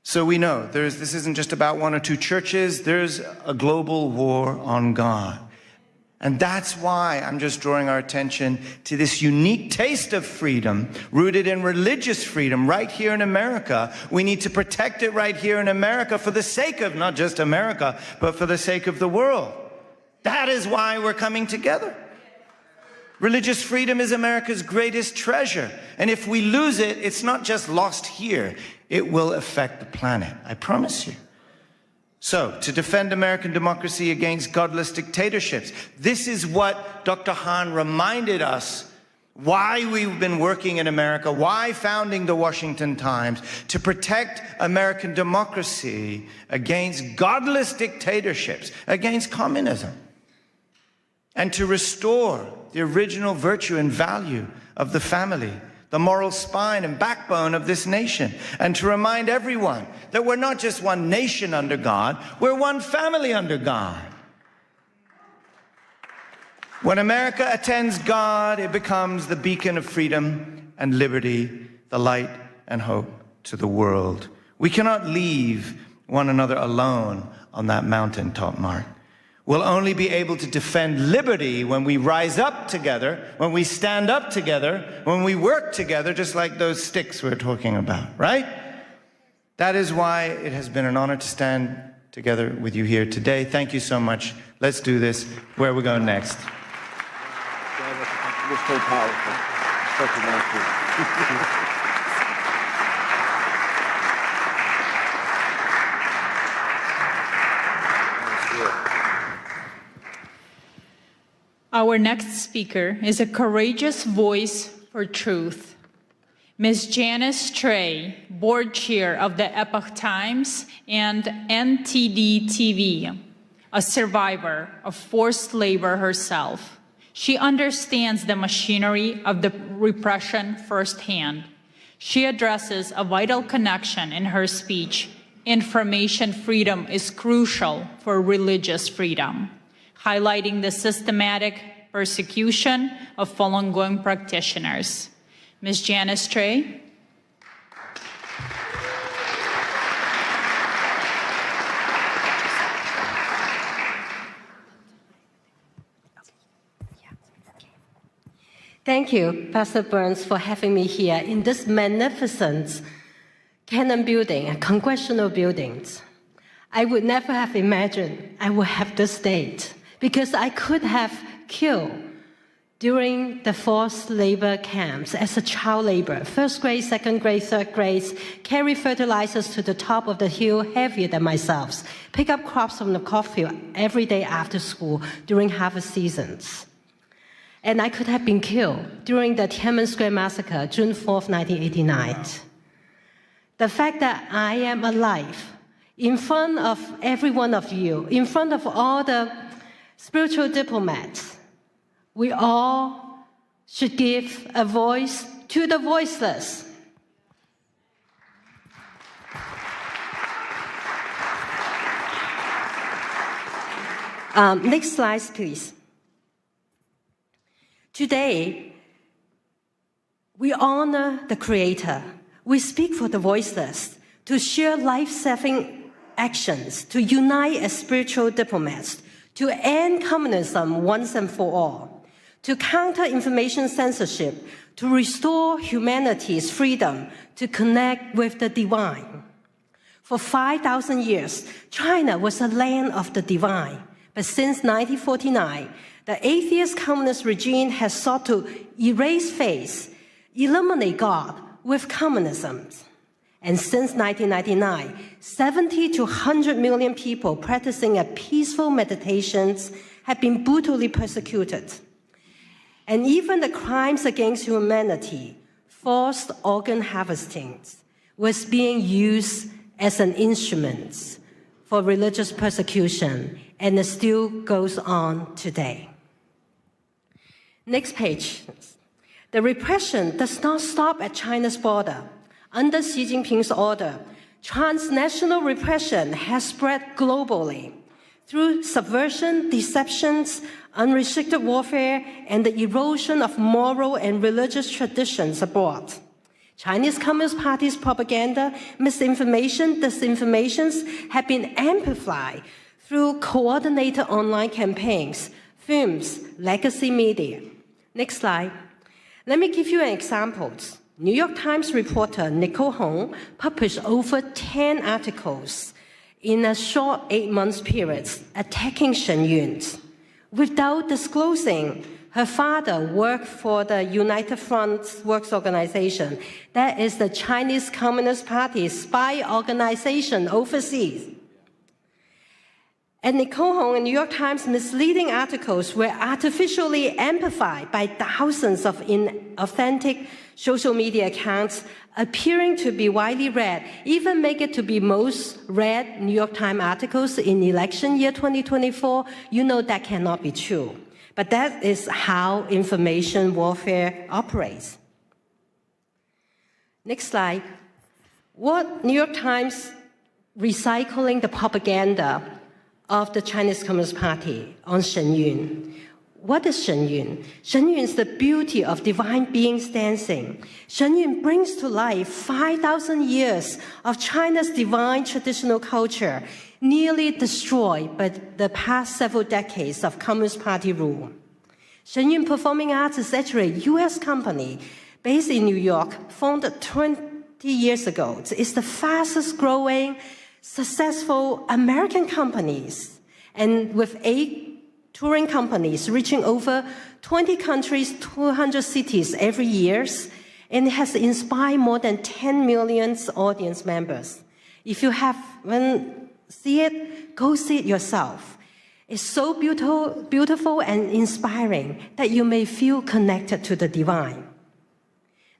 So we know this isn't just about 1 or 2 churches. There's a global war on God. And that's why I'm just drawing our attention to this unique taste of freedom, rooted in religious freedom right here in America. We need to protect it right here in America for the sake of not just America, but for the sake of the world. That is why we're coming together. Religious freedom is America's greatest treasure. And if we lose it, it's not just lost here. It will affect the planet, I promise you. So, to defend American democracy against godless dictatorships, this is what Dr. Han reminded us why we've been working in America, why founding the Washington Times, to protect American democracy against godless dictatorships, against communism, and to restore the original virtue and value of the family, the moral spine and backbone of this nation, and to remind everyone that we're not just one nation under God, we're one family under God. When America attends God, it becomes the beacon of freedom and liberty, the light and hope to the world. We cannot leave one another alone on that mountaintop, Mark. We'll only be able to defend liberty when we rise up together, when we stand up together, when we work together, just like those sticks we're talking about, right? That is why it has been an honor to stand together with you here today. Thank you so much. Let's do this. Where are we going next? You're so powerful. Such a nice Our next speaker is a courageous voice for truth. Ms. Janice Trey, board chair of the Epoch Times and NTD TV, a survivor of forced labor herself. She understands the machinery of the repression firsthand. She addresses a vital connection in her speech. Information freedom is crucial for religious freedom, highlighting the systematic persecution of Falun Gong practitioners. Ms. Janice Trey. Thank you, Pastor Burns, for having me here in this magnificent Canon building, congressional buildings. I would never have imagined I would have this date, because I could have killed during the forced labor camps as a child laborer, first grade, second grade, third grade, carry fertilizers to the top of the hill heavier than myself, pick up crops from the cornfield every day after school during harvest seasons. And I could have been killed during the Tiananmen Square massacre, June 4th, 1989. The fact that I am alive in front of every one of you, in front of all the spiritual diplomats, we all should give a voice to the voiceless. Next slide, please. Today, we honor the Creator. We speak for the voiceless, to share life-saving actions, to unite as spiritual diplomats, to end communism once and for all, to counter information censorship, to restore humanity's freedom to connect with the divine. For 5,000 years, China was a land of the divine. But since 1949, the atheist communist regime has sought to erase faith, eliminate God with communism. And since 1999, 70 to 100 million people practicing a peaceful meditations have been brutally persecuted. And even the crimes against humanity, forced organ harvesting, was being used as an instrument for religious persecution, and it still goes on today. Next page. The repression does not stop at China's border. Under Xi Jinping's order, transnational repression has spread globally through subversion, deceptions, unrestricted warfare, and the erosion of moral and religious traditions abroad. Chinese Communist Party's propaganda, misinformation, disinformations have been amplified through coordinated online campaigns, films, legacy media. Next slide. Let me give you an example. New York Times reporter Nicole Hong published over 10 articles in a short 8-month period attacking Shen Yun without disclosing her father worked for the United Front Works Organization. That is the Chinese Communist Party's spy organization overseas. And Nicole Hong and New York Times misleading articles were artificially amplified by thousands of inauthentic social media accounts appearing to be widely read, even make it to be most read New York Times articles in election year 2024. You know that cannot be true. But that is how information warfare operates. Next slide. What New York Times recycling the propaganda of the Chinese Communist Party on Shen Yun. What is Shen Yun? Shen Yun is the beauty of divine beings dancing. Shen Yun brings to life 5,000 years of China's divine traditional culture, nearly destroyed by the past several decades of Communist Party rule. Shen Yun Performing Arts is actually a U.S. company based in New York, founded 20 years ago. It's the fastest growing, successful American companies, and with 8 touring companies reaching over 20 countries, 200 cities every year, and it has inspired more than 10 million audience members. If you haven't seen it, go see it yourself. It's so beautiful and inspiring that you may feel connected to the divine.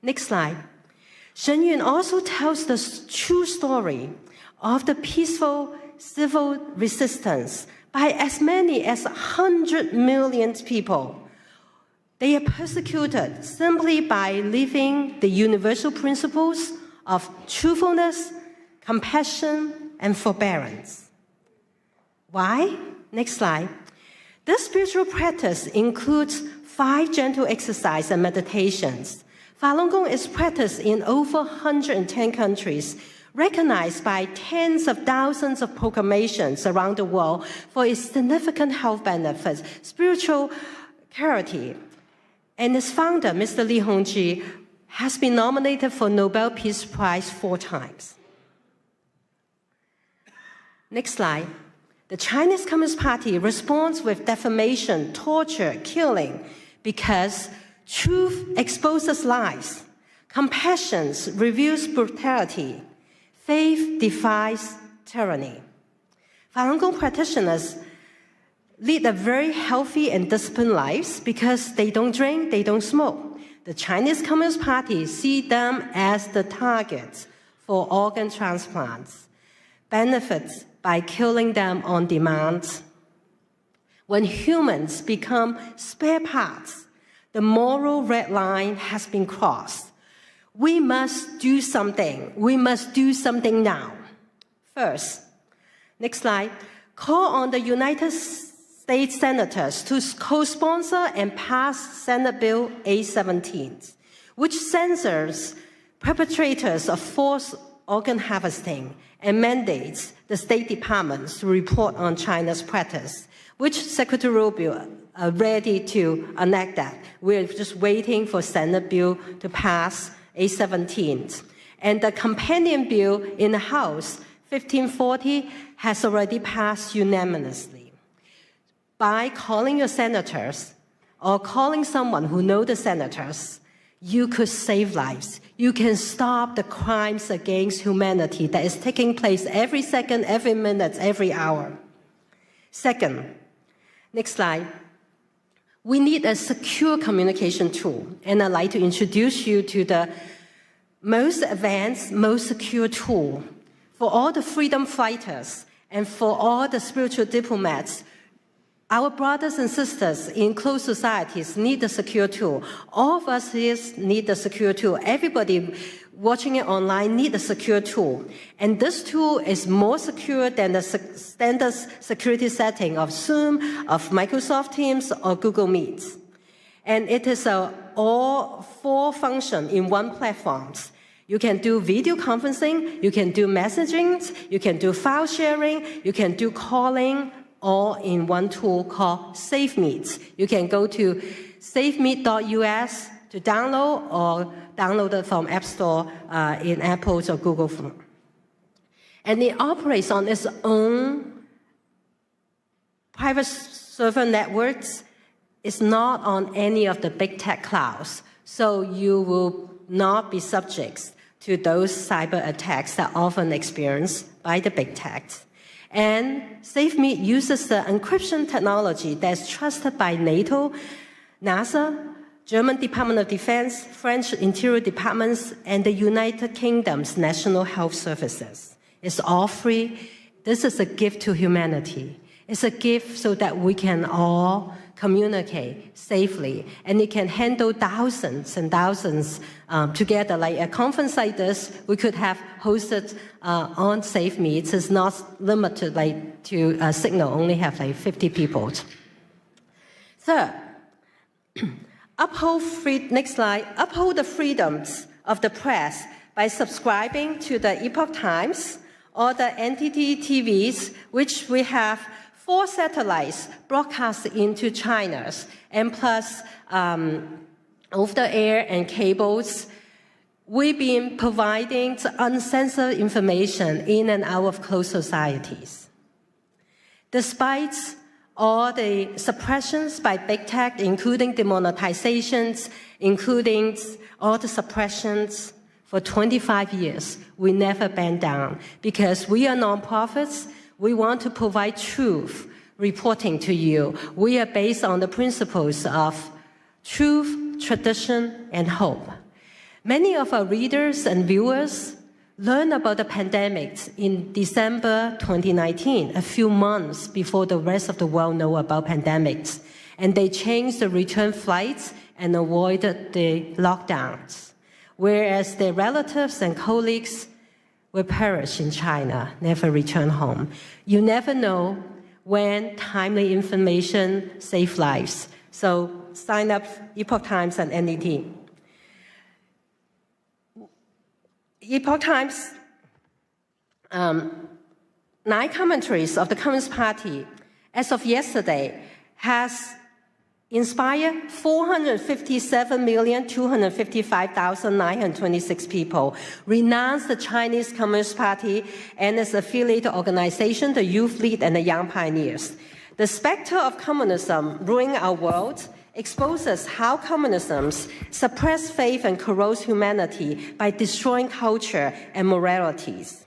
Next slide. Shen Yun also tells the true story of the peaceful civil resistance by as many as 100 million people. They are persecuted simply by living the universal principles of truthfulness, compassion, and forbearance. Why? Next slide. This spiritual practice includes 5 gentle exercises and meditations. Falun Gong is practiced in over 110 countries, recognized by tens of thousands of proclamations around the world for its significant health benefits, spiritual clarity. And its founder, Mr. Li Hongzhi, has been nominated for Nobel Peace Prize 4 times. Next slide. The Chinese Communist Party responds with defamation, torture, killing, because truth exposes lies, compassion reveals brutality, faith defies tyranny. Falun Gong practitioners lead a very healthy and disciplined lives because they don't drink, they don't smoke. The Chinese Communist Party see them as the targets for organ transplants. benefits by killing them on demand. When humans become spare parts, the moral red line has been crossed. We must do something. We must do something now. First, next slide, call on the United States Senators to co-sponsor and pass Senate Bill 817, which censors perpetrators of forced organ harvesting and mandates the State Departments to report on China's practice, which Secretary Rubio are ready to enact that. We're just waiting for Senate bill to pass 817. And the companion bill in the House, 1540, has already passed unanimously. By calling your senators or calling someone who knows the senators, you could save lives. You can stop the crimes against humanity that is taking place every second, every minute, every hour. Second, next slide. We need a secure communication tool, and I'd like to introduce you to the most advanced, most secure tool for all the freedom fighters and for all the spiritual diplomats. Our brothers and sisters in closed societies need the secure tool. All of us here need the secure tool. Everybody watching it online need a secure tool. And this tool is more secure than the standard security setting of Zoom, of Microsoft Teams, or Google Meet. And it is all four function in one platform. You can do video conferencing, you can do messaging, you can do file sharing, you can do calling, all in one tool called SafeMeet. You can go to safemeet.us to download or download it from App Store in Apple or Google phone. And it operates on its own private server networks. It's not on any of the big tech clouds. So you will not be subject to those cyber attacks that are often experienced by the big tech. And SafeMeet uses the encryption technology that's trusted by NATO, NASA, German Department of Defense, French Interior Departments, and the United Kingdom's National Health Services. It's all free. This is a gift to humanity. It's a gift so that we can all communicate safely, and it can handle thousands and thousands together. Like a conference like this, we could have hosted on SafeMeet. It's not limited to a Signal, only have 50 people. Third, next slide, uphold the freedoms of the press by subscribing to the Epoch Times or the NTT TVs, which we have 4 satellites broadcast into China, and plus over-the-air and cables. We've been providing uncensored information in and out of closed societies. Despite all the suppressions by big tech, including demonetizations, including all the suppressions, for 25 years, we never bend down because we are nonprofits. We want to provide truth reporting to you. We are based on the principles of truth, tradition, and hope. Many of our readers and viewers learned about the pandemic in December 2019, a few months before the rest of the world know about pandemics. And they changed the return flights and avoided the lockdowns. Whereas their relatives and colleagues will perish in China, never return home. You never know when timely information saves lives. So sign up Epoch Times and NDT. Epoch Times, 9 commentaries of the Communist Party, as of yesterday, has inspired 457,255,926 people, renounced the Chinese Communist Party and its affiliated organization, the Youth League and the Young Pioneers. The specter of communism ruining our world exposes how communism suppresses faith and corrodes humanity by destroying culture and moralities.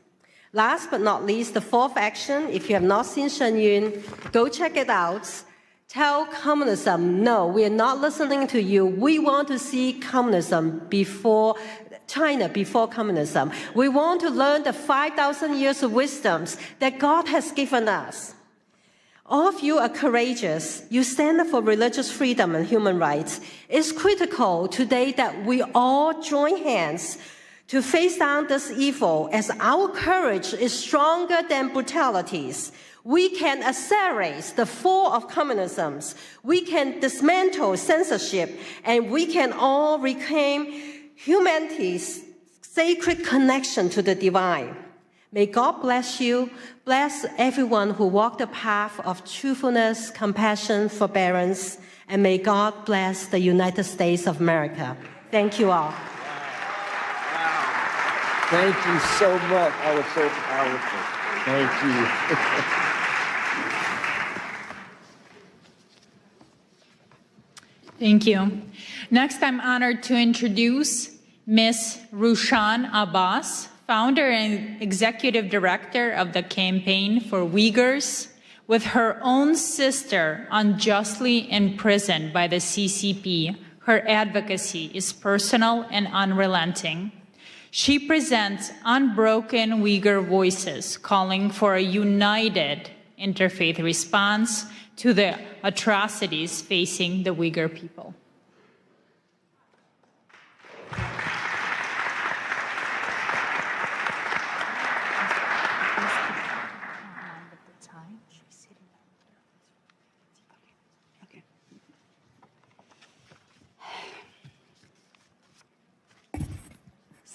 Last but not least, the 4th action, if you have not seen Shen Yun, go check it out. Tell communism, no, we are not listening to you. We want to see communism before China before communism. We want to learn the 5,000 years of wisdoms that God has given us. All of you are courageous. You stand up for religious freedom and human rights. It's critical today that we all join hands to face down this evil, as our courage is stronger than brutalities. We can accelerate the fall of communism. We can dismantle censorship, and we can all reclaim humanity's sacred connection to the divine. May God bless you, bless everyone who walked the path of truthfulness, compassion, forbearance, and may God bless the United States of America. Thank you all. Thank you so much. That was so powerful. Thank you. Thank you. Next, I'm honored to introduce Ms. Rushan Abbas, founder and executive director of the Campaign for Uyghurs, with her own sister unjustly imprisoned by the CCP. Her advocacy is personal and unrelenting. She presents unbroken Uyghur voices, calling for a united interfaith response to the atrocities facing the Uyghur people.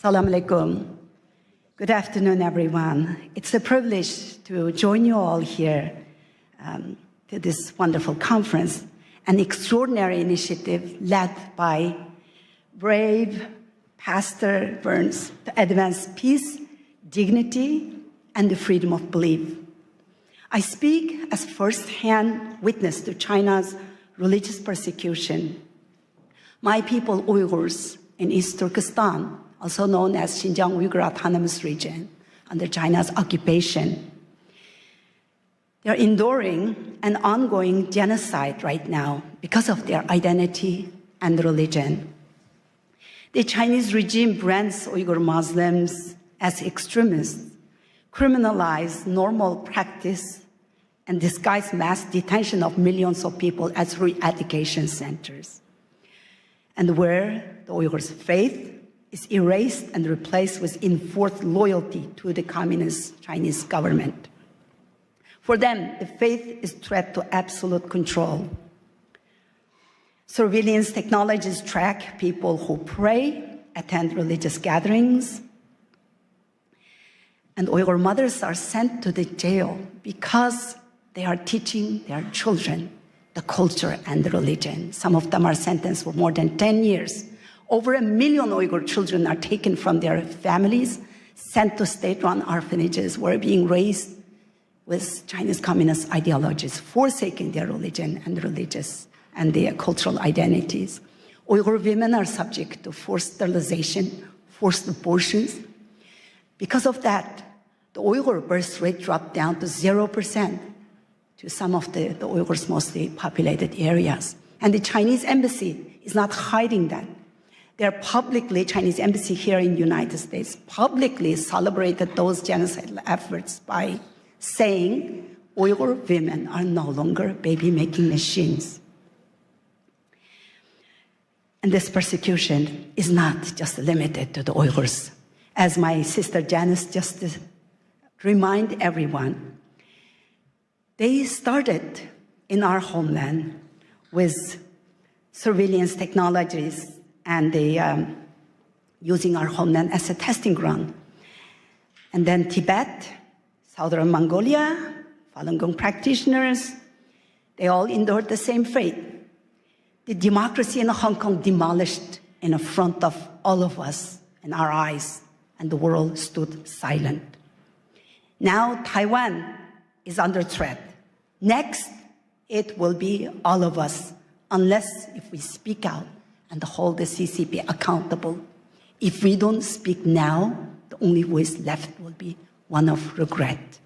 Assalamu alaikum. Good afternoon, everyone. It's a privilege to join you all here to this wonderful conference, an extraordinary initiative led by brave Pastor Burns to advance peace, dignity, and the freedom of belief. I speak as first-hand witness to China's religious persecution. My people, Uyghurs, in East Turkestan, also known as Xinjiang Uyghur Autonomous Region, under China's occupation. They're enduring an ongoing genocide right now because of their identity and religion. The Chinese regime brands Uyghur Muslims as extremists, criminalize normal practice, and disguise mass detention of millions of people as re-education centers. And where the Uyghurs' faith is erased and replaced with enforced loyalty to the communist Chinese government. For them, the faith is a threat to absolute control. Surveillance technologies track people who pray, attend religious gatherings, and Uyghur mothers are sent to the jail because they are teaching their children the culture and the religion. Some of them are sentenced for more than 10 years. Over 1 million Uyghur children are taken from their families, sent to state-run orphanages, where being raised with Chinese communist ideologies, forsaking their religion and religious and their cultural identities. Uyghur women are subject to forced sterilization, forced abortions. Because of that, the Uyghur birth rate dropped down to 0% to some of the Uyghurs' mostly populated areas. And the Chinese embassy is not hiding that. They're publicly, Chinese embassy here in the United States, publicly celebrated those genocidal efforts by saying Uyghur women are no longer baby-making machines. And this persecution is not just limited to the Uyghurs. As my sister Janice just remind everyone, they started in our homeland with surveillance technologies and they using our homeland as a testing ground. And then Tibet, Southern Mongolia, Falun Gong practitioners, they all endured the same fate. The democracy in Hong Kong demolished in front of all of us in our eyes, and the world stood silent. Now Taiwan is under threat. Next, it will be all of us, unless if we speak out and hold the CCP accountable. If we don't speak now, the only voice left will be one of regret.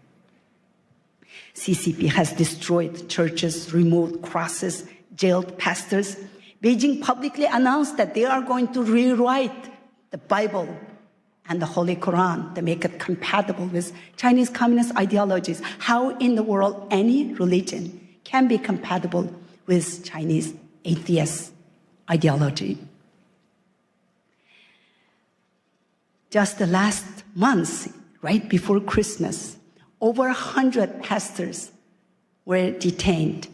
CCP has destroyed churches, removed crosses, jailed pastors. Beijing publicly announced that they are going to rewrite the Bible and the Holy Quran to make it compatible with Chinese communist ideologies. How in the world any religion can be compatible with Chinese atheist ideology? Just the last month, right before Christmas, over 100 pastors were detained.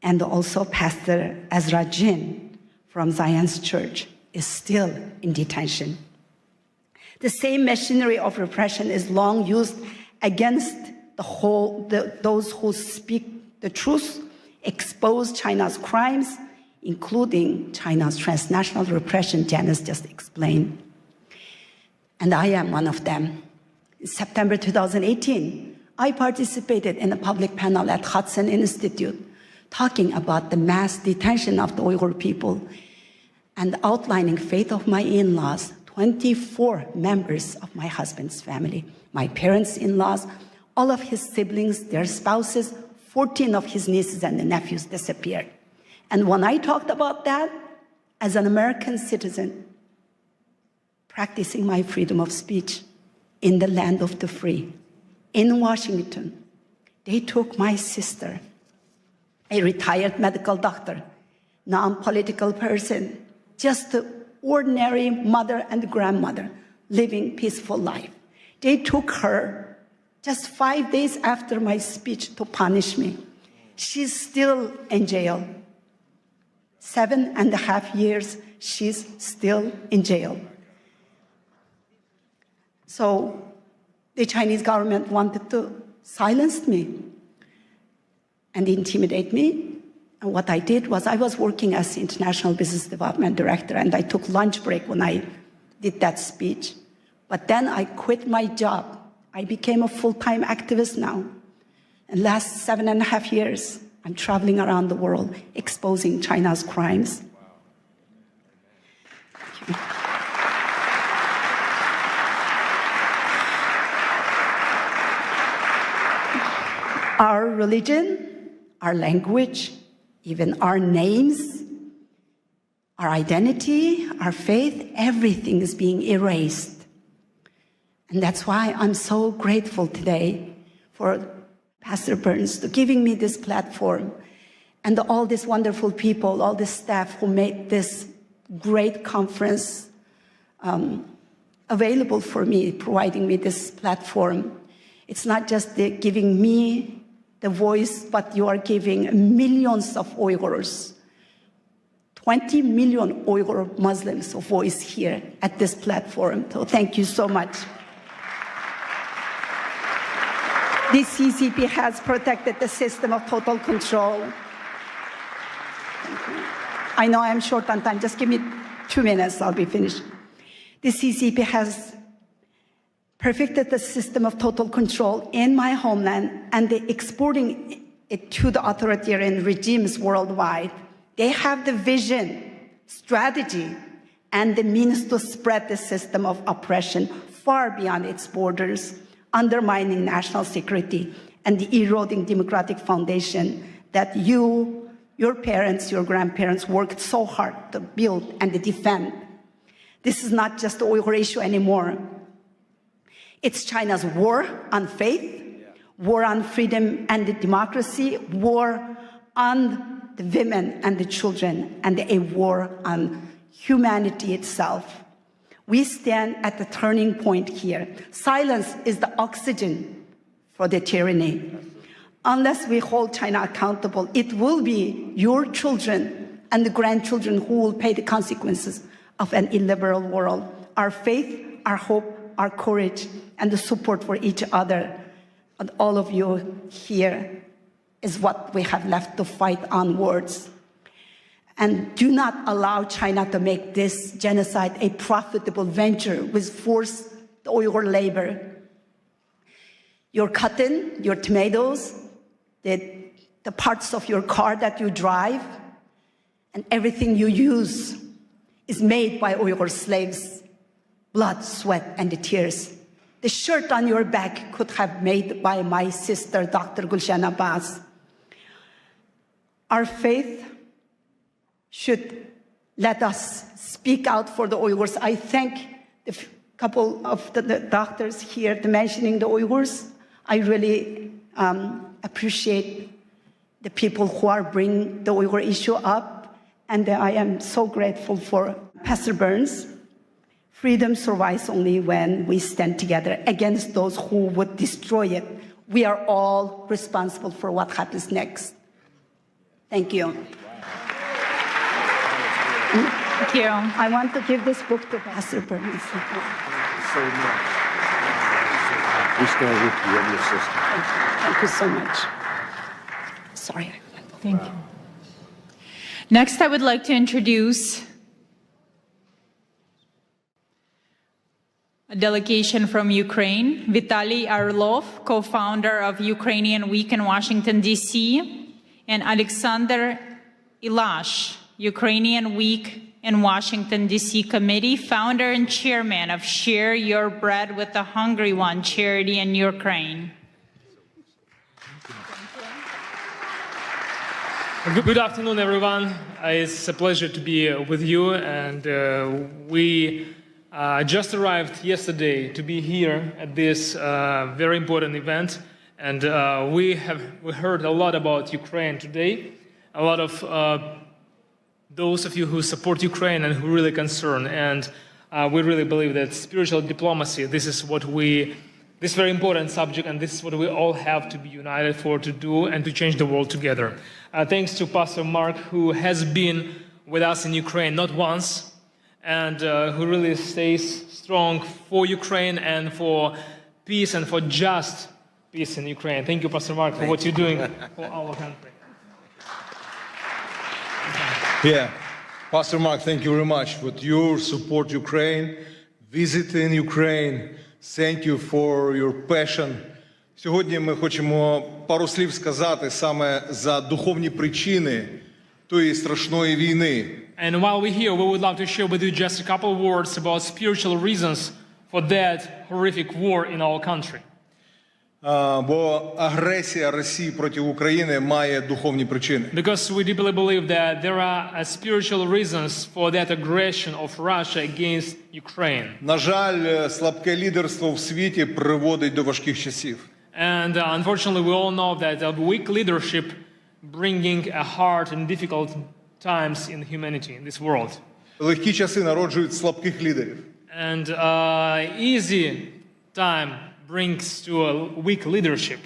And also Pastor Ezra Jin from Zion's Church is still in detention. The same machinery of repression is long used against those who speak the truth, expose China's crimes, including China's transnational repression Janice just explained. And I am one of them. In September 2018, I participated in a public panel at Hudson Institute talking about the mass detention of the Uyghur people and outlining fate of my in-laws, 24 members of my husband's family, my parents-in-laws, all of his siblings, their spouses, 14 of his nieces and nephews disappeared. And when I talked about that, as an American citizen, practicing my freedom of speech in the land of the free, in Washington, they took my sister, a retired medical doctor, non-political person, just an ordinary mother and grandmother living peaceful life. They took her just 5 days after my speech to punish me. She's still in jail. 7.5 years, she's still in jail. So the Chinese government wanted to silence me and intimidate me. And what I did was I was working as the International Business Development Director, and I took lunch break when I did that speech. But then I quit my job. I became a full-time activist now. And last 7.5 years, I'm traveling around the world exposing China's crimes. Thank you. Our religion, our language, even our names, our identity, our faith, everything is being erased. And that's why I'm so grateful today for Pastor Burns to giving me this platform and all these wonderful people, all the staff who made this great conference available for me, providing me this platform. It's not just giving me the voice, but you are giving millions of Uyghurs, 20 million Uyghur Muslims a voice here at this platform. So thank you so much. The CCP has protected the system of total control. I know I'm short on time. Just give me 2 minutes, I'll be finished. The CCP has perfected the system of total control in my homeland, and they're exporting it to the authoritarian regimes worldwide. They have the vision, strategy, and the means to spread the system of oppression far beyond its borders, undermining national security and eroding democratic foundation that your parents, your grandparents worked so hard to build and to defend. This is not just the Uyghur issue anymore. It's China's war on faith, war on freedom and the democracy, war on the women and the children, and a war on humanity itself. We stand at the turning point here. Silence is the oxygen for the tyranny. Unless we hold China accountable, it will be your children and the grandchildren who will pay the consequences of an illiberal world. Our faith, our hope, our courage, and the support for each other, and all of you here, is what we have left to fight onwards. And do not allow China to make this genocide a profitable venture with forced Uyghur labor. Your cotton, your tomatoes, the parts of your car that you drive, and everything you use is made by Uyghur slaves. Blood, sweat, and the tears. The shirt on your back could have made by my sister, Dr. Gulshan Abbas. Our faith should let us speak speak out for the Uyghurs. I thank the couple of the doctors here mentioning the Uyghurs. I really appreciate the people who are bringing the Uyghur issue up, and I am so grateful for Pastor Burns. Freedom survives only when we stand together against those who would destroy it. We are all responsible for what happens next. Thank you. Thank you. I want to give this book to Pastor Burns. So much. We stand with you and your sister. Thank you so much. Sorry. Thank you. Next, I would like to introduce a delegation from Ukraine, Vitaly Arlov, co-founder of Ukrainian Week in Washington, D.C., and Alexander Ilash, Ukrainian Week in Washington, D.C. Committee, founder and chairman of Share Your Bread with the Hungry One charity in Ukraine. Good afternoon, everyone. It's a pleasure to be with you, and we just arrived yesterday to be here at this very important event, and we heard a lot about Ukraine today. A lot of those of you who support Ukraine and who really concerned, and we really believe that spiritual diplomacy, this very important subject, and this is what we all have to be united for, to do and to change the world together. Thanks to Pastor Mark, who has been with us in Ukraine not once, and who really stays strong for Ukraine and for peace and for just peace in Ukraine. Thank you, Pastor Mark, for what you're doing for our country. Yeah, Pastor Mark, thank you very much for your support Ukraine, visiting Ukraine. Thank you for your passion. Сьогодні ми хочемо пару слів сказати саме за духовні причини тої страшної війни. And while we're here, we would love to share with you just a couple of words about spiritual reasons for that horrific war in our country. Бо агресія Росії проти України має духовні причини. Because we deeply believe that there are spiritual reasons for that aggression of Russia against Ukraine. На жаль, слабке лідерство в світі приводить до важких часів. And unfortunately, we all know that a weak leadership bringing a hard and difficult times in humanity, in this world. Легкі часи народжують слабких лідерів. And easy time brings to a weak leadership.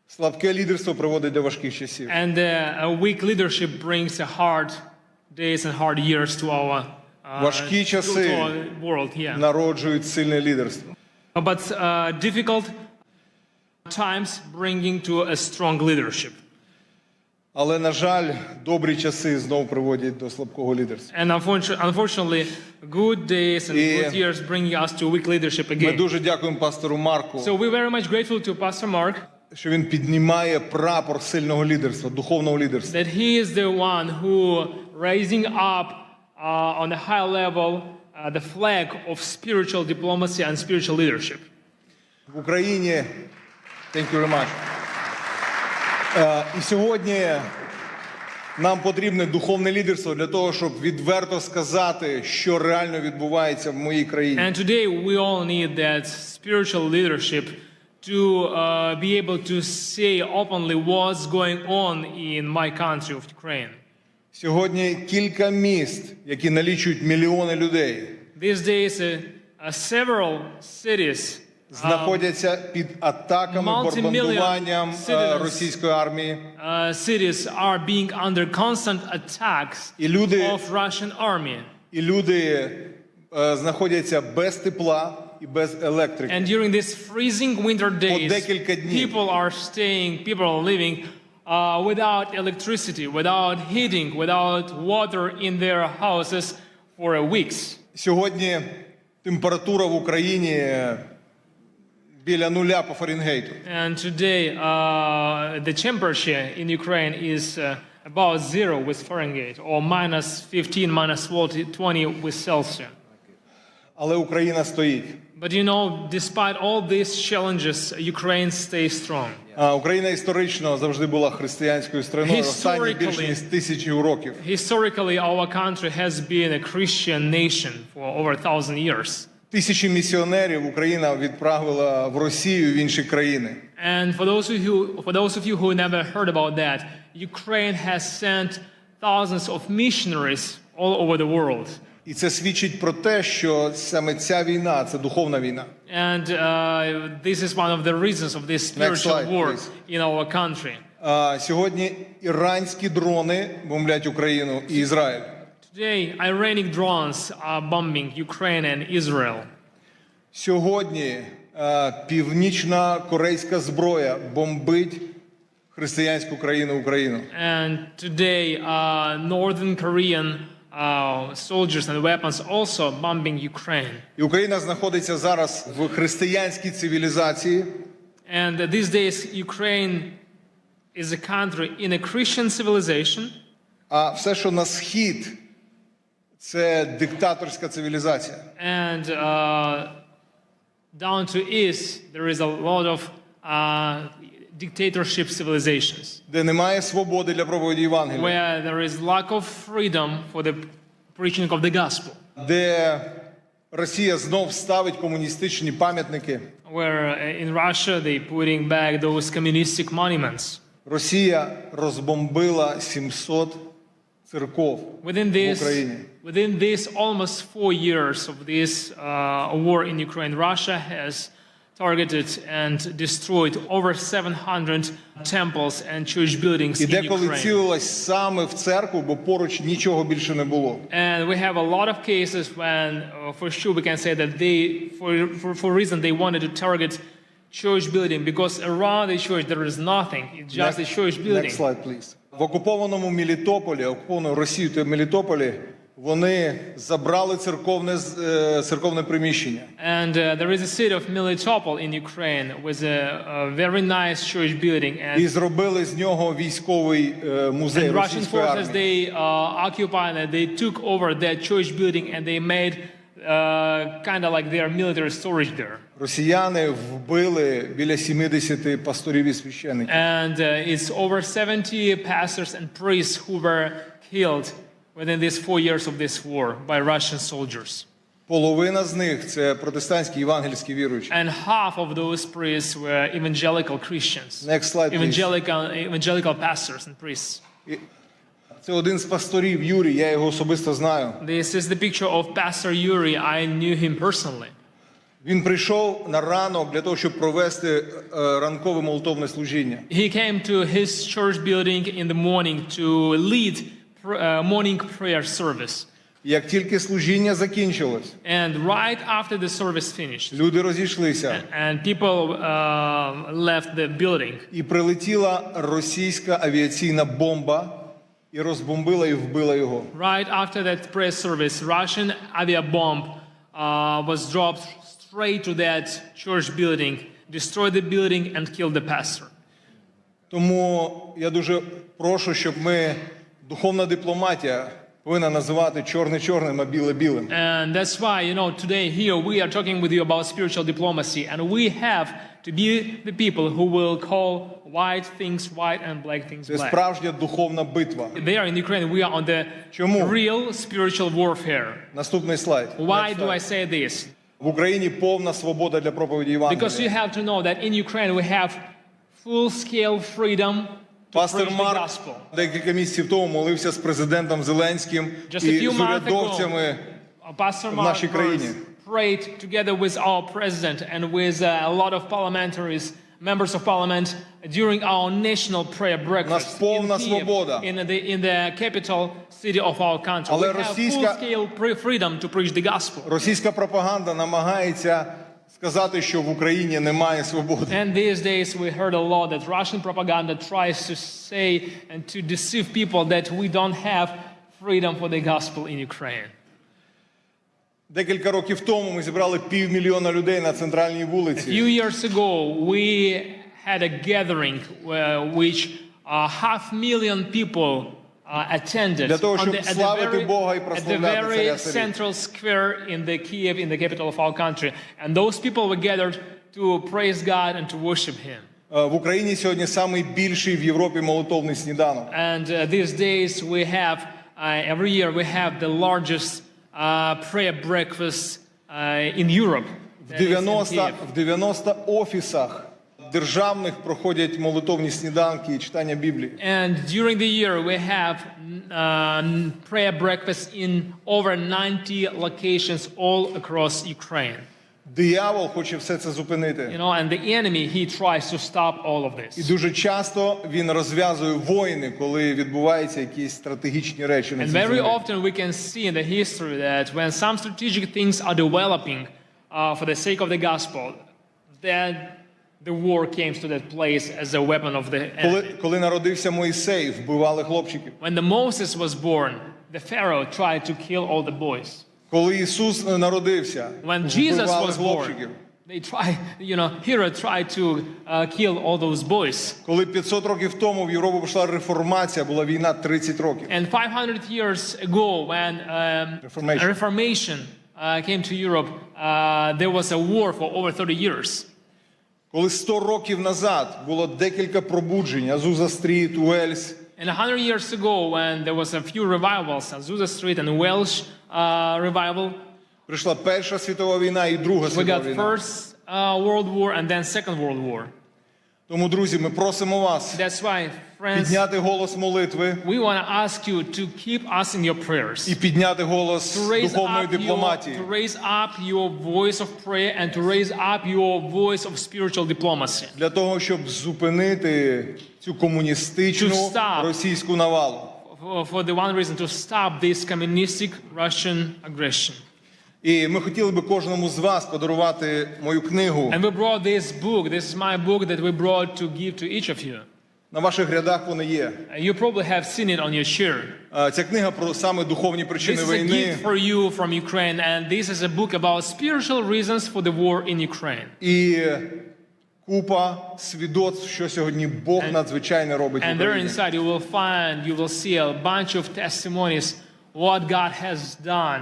Слабке лідерство приводить до важких часів. And a weak leadership brings a hard days and hard years to our важкі часи world here. Народжують сильне лідерство. But difficult times bringing to a strong leadership. Але, на жаль, добрі часи знову приводять до слабкого лідерства. And unfortunately, good days and good years bring us to weak leadership again. Ми дуже дякуємо пастору Марку. So we're very much grateful to Pastor Mark. Що він піднімає прапор сильного лідерства, духовного лідерства. That he is the one who raising up on a high level the flag of spiritual diplomacy and spiritual leadership. В Україні, thank you very much. І сьогодні нам потрібне духовне лідерство для того, щоб відверто сказати, що реально відбувається в моїй країні. And today we all need that spiritual leadership to be able to say openly what's going on in my country of Ukraine. Сьогодні кілька міст, які налічують мільйони людей. These days several cities знаходяться під атаками, бомбардуванням російської армії. Cities are being under constant attacks of Russian army. І люди знаходяться без тепла і без електрики. And during these freezing winter days, people are living without electricity, without heating, without water in their houses for weeks. Сьогодні температура в Україні біля нуля по Фаренгейту. And today the temperature in Ukraine is about 0 with Fahrenheit or -15, -20 with Celsius. Але Україна стоїть. But you know, despite all these challenges, Ukraine stays strong. Україна історично завжди була християнською країною останні більше ніж 1000 років. Historically, our country has been a Christian nation for over 1,000 years. Тисячі місіонерів Україна відправила в Росію, в інші країни. And for those of you who never heard about that, Ukraine has sent thousands of missionaries all over the world. І це свідчить про те, що саме ця війна – це духовна війна. And this is one of the reasons of this spiritual war in our country. Сьогодні іранські дрони бомблять Україну і Ізраїль. Today, Iranian drones are bombing Ukraine and Israel. Сьогодні північна корейська зброя бомбить християнську країну Україну. And today, Northern Korean soldiers and weapons also bombing Ukraine. І Україна знаходиться зараз в християнській цивілізації. And these days, Ukraine is a country in a Christian civilization. А все, що на схід, це диктаторська цивілізація. And down to east, there is a lot of dictatorship civilizations. Де немає свободи для проповіді Євангелія. Where there is lack of freedom for the preaching of the gospel. Де Росія знов ставить комуністичні пам'ятники. Where in Russia they putting back those communistic monuments. Росія розбомбила 700 церков в Україні. Within this almost 4 years of this war in Ukraine, Russia has targeted and destroyed over 700 temples and church buildings І in деколи Ukraine. цілилась саме в церкву, бо поруч нічого більше не було. And we have a lot of cases when, for sure, we can say that they, for reason, they wanted to target church building because around the church there is nothing. It's just a church building. Next slide, please. В окупованому Мелітополі, окупованому Росією та Мелітополі, вони забрали церковне приміщення. And there is a city of Melitopol in Ukraine with a very nice church building. І зробили з нього військовий музей російської армії. And Russian forces, they occupied and they took over that church building and they made kind of like their military storage there. Росіяни вбили біля 70 пасторів і священиків. And it's over 70 pastors and priests who were killed within these 4 years of this war by Russian soldiers. Половина з них це протестантські євангельські віруючі. And half of those priests were evangelical Christians. Next slide, please. Evangelical pastors and priests. Це один з пасторів, Юрій, я його особисто знаю. This is the picture of Pastor Yuri. I knew him personally. Він прийшов на ранок для того, щоб провести ранкове молитовне служіння. He came to his church building in the morning to lead morning prayer service. Як тільки служіння закінчилось, and right after the service finished, люди розійшлися. And people left the building. І прилетіла російська авіаційна бомба і розбомбила і вбила його. Right after that prayer service, Russian aviabomb was dropped straight to that church building, destroyed the building and killed the pastor. Тому я дуже прошу, щоб ми духовна дипломатія повинна називати чорне чорним, а біле білим. And that's why, you know, today here we are talking with you about spiritual diplomacy, and we have to be the people who will call white things white and black things Це black. справжня духовна битва. There in Ukraine we are on the real spiritual warfare. Наступний слайд. Why do I say this? В Україні повна свобода для проповіді Євангелія. Because you have to know that in Ukraine we have full-scale freedom to preach the gospel. Декілька місяців тому молився з президентом Зеленським і з урядовцями в нашій країні. Prayed together with our president and with a lot of parliamentaries, members of parliament during our national prayer breakfast in the capital city of our country. We have full-scale freedom to preach the gospel. Російська пропаганда намагається сказати, що в Україні немає свободи. And these days we heard a lot that Russian propaganda tries to say and to deceive people that we don't have freedom for the gospel in Ukraine. Декілька років тому ми зібрали 500 000 людей на центральній вулиці. A few years ago we had a gathering which 500,000 people attended для того, at щоб the славити Бога і very прославляти Царя Царів. central square in the Kiev, in the capital of our country. And those people were gathered to praise God and to worship Him. В Україні сьогодні самий більший в Європі молитовний сніданок. And these days we have, every year we have the largest prayer breakfast in Europe. В 90 офісах державних проходять молитовні сніданки і читання Біблії. And during the year we have prayer breakfasts in over 90 locations all across Ukraine. Диявол хоче все це зупинити. You know, and the enemy, he tries to stop all of this. І дуже часто він розв'язує війни, коли відбуваються якісь стратегічні речі на And цій very землі. often we can see in the history that when some strategic things are developing for the sake of the gospel, then the war came to that place as a weapon of the enemy. Коли народився Мойсей, вбивали хлопчиків. When the Moses was born, the Pharaoh tried to kill all the boys. Коли Ісус народився, When Jesus вбивали was хлопчиків. born, they tried, Herod tried to kill all those boys. Коли 500 років тому в Європу пішла реформація, була війна 30 років. And 500 years ago, when Reformation came to Europe, there was a war for over 30 years. Коли 100 років назад було декілька пробуджень, Азуза Стріт, Уельс. And 100 years ago, when there was a few revivals, Azusa Street and Welsh revival, прийшла Перша світова війна і Друга we світова got війна. First World War and then Second World War. Тому, друзі, ми просимо вас That's why, friends, підняти голос молитви we want to ask you to keep us in your prayers. і підняти голос духовної дипломатії. To raise up your voice of prayer and to raise up your voice of spiritual diplomacy. Для того, щоб зупинити цю комуністичну російську навалу. For the one reason, to stop this communistic Russian aggression. І ми хотіли би кожному з вас подарувати мою книгу. And we brought this book. This is my book that we brought to give to each of you. На ваших рядах вона є. You probably have seen it on your chair. Ця книга про саме духовні причини This is a війни. gift for you from Ukraine, and this is a book about spiritual reasons for the war in Ukraine. І купа свідоцтв, що сьогодні Бог надзвичайно робить в And there Україні. inside you will see a bunch of testimonies what God has done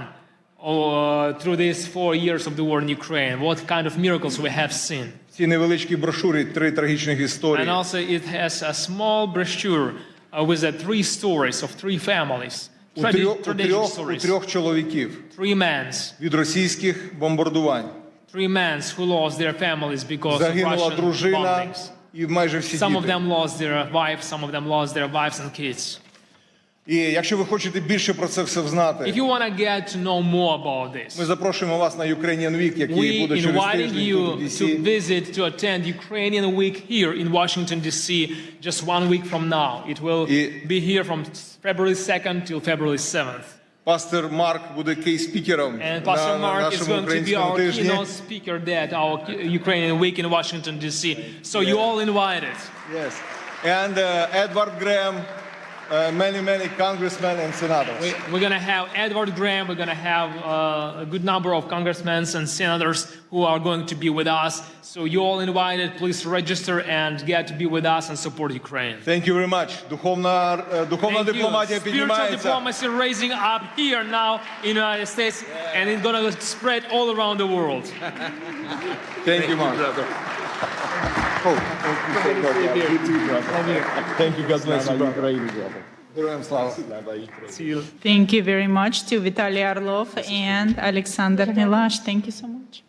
through these 4 years of the war in Ukraine, what kind of miracles we have seen. В цій невеличкій брошурі 3 трагічних історії. And also it has a small brochure with the 3 stories of 3 families. У трьох чоловіків 3 men від російських бомбардувань. 3 men who lost their families because of Загинула Russian дружина bombings. і майже всі Some of діти. them lost their wives, some of them lost their wives and kids. І якщо ви хочете більше про це все знати, If you want to get to know more about this, ми запрошуємо вас на Ukrainian Week, який we буде через invited тиждень you тут у to DC. visit, to attend Ukrainian Week here in Washington, D.C. just 1 week from now. It will be here from February 2nd till February 7th. Пастор Марк буде кей-спікером And Pastor на Mark is нашому going to be українському our тижні. keynote speaker at our Ukrainian Week in Washington, D.C. So you all invited. Yes. And Edward Graham, many congressmen and senators. We're going to have Edward Graham. We're going to have a good number of congressmen and senators who are going to be with us. So you all invited. Please register and get to be with us and support Ukraine. Thank you very much. Духовна дипломатія Spiritual піднімається. diplomacy raising up here now in the United States, and it's going to spread all around the world. Thank you, Mark. Thank you. God bless you, brother. Героям слава. Thank you very much to Vitaly Orlov and Alexander Milash. Thank you so much.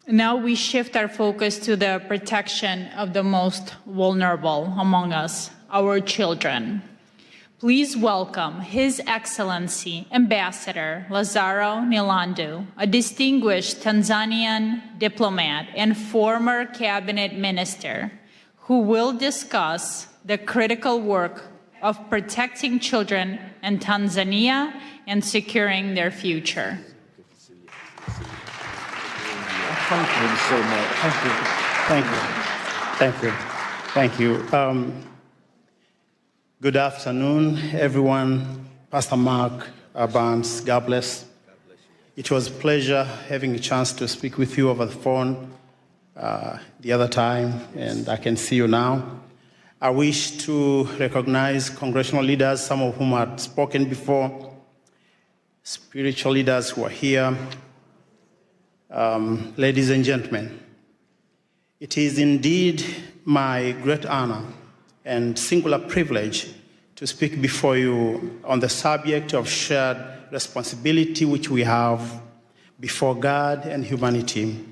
Now we shift our focus to the protection of the most vulnerable among us, our children. Please welcome His Excellency Ambassador Lazaro Nilandu, a distinguished Tanzanian diplomat and former cabinet minister, who will discuss the critical work of protecting children in Tanzania and securing their future. Thank you so much. Thank you. Good afternoon, everyone. Pastor Mark Barnes, God bless. It was a pleasure having a chance to speak with you over the phone the other time, and I can see you now. I wish to recognize congressional leaders, some of whom had spoken before, spiritual leaders who are here, ladies and gentlemen. It is indeed my great honor and singular privilege to speak before you on the subject of shared responsibility which we have before God and humanity,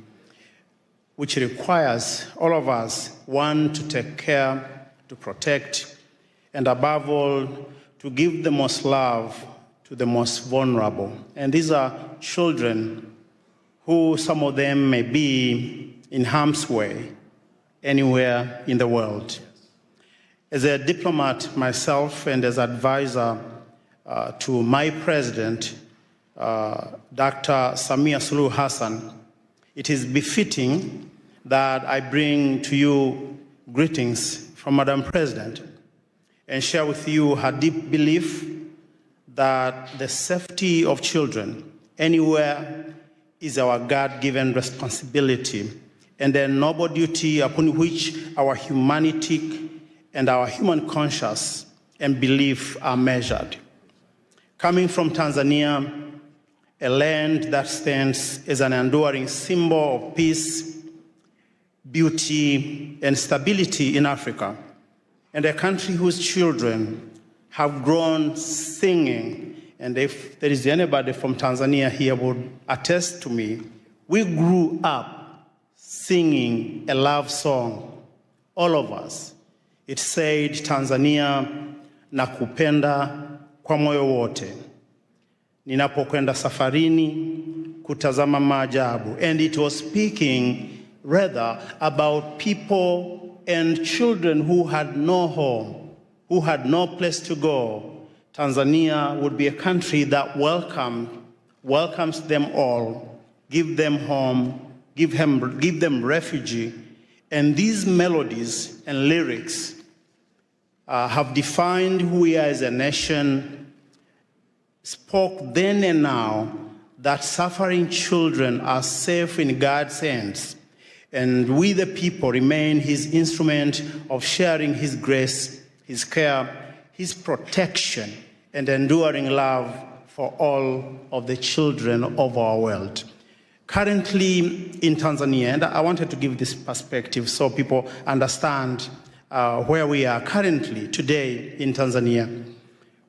which requires all of us, one, to take care, to protect, and above all, to give the most love to the most vulnerable. And these are children who, some of them may be in harm's way anywhere in the world. As a diplomat myself and as advisor to my president, Dr. Samia Suluhu Hassan, it is befitting that I bring to you greetings from Madam President and share with you her deep belief that the safety of children anywhere is our God-given responsibility and a noble duty upon which our humanity and our human conscience and belief are measured. Coming from Tanzania, a land that stands as an enduring symbol of peace, beauty, and stability in Africa, and a country whose children have grown singing, and if there is anybody from Tanzania here would attest to me, we grew up singing a love song, all of us. It said, Tanzania, nakupenda kwa moyo wote, ninapokwenda safarini kutazama maajabu. And it was speaking rather about people and children who had no home, who had no place to go. Tanzania would be a country that welcomes them all, give them home, give them refuge. And these melodies and lyrics have defined who we are as a nation, spoke then and now that suffering children are safe in God's hands, and we the people remain his instrument of sharing his grace, his care, his protection, and enduring love for all of the children of our world. Currently in Tanzania, and I wanted to give this perspective so people understand where we are currently today in Tanzania.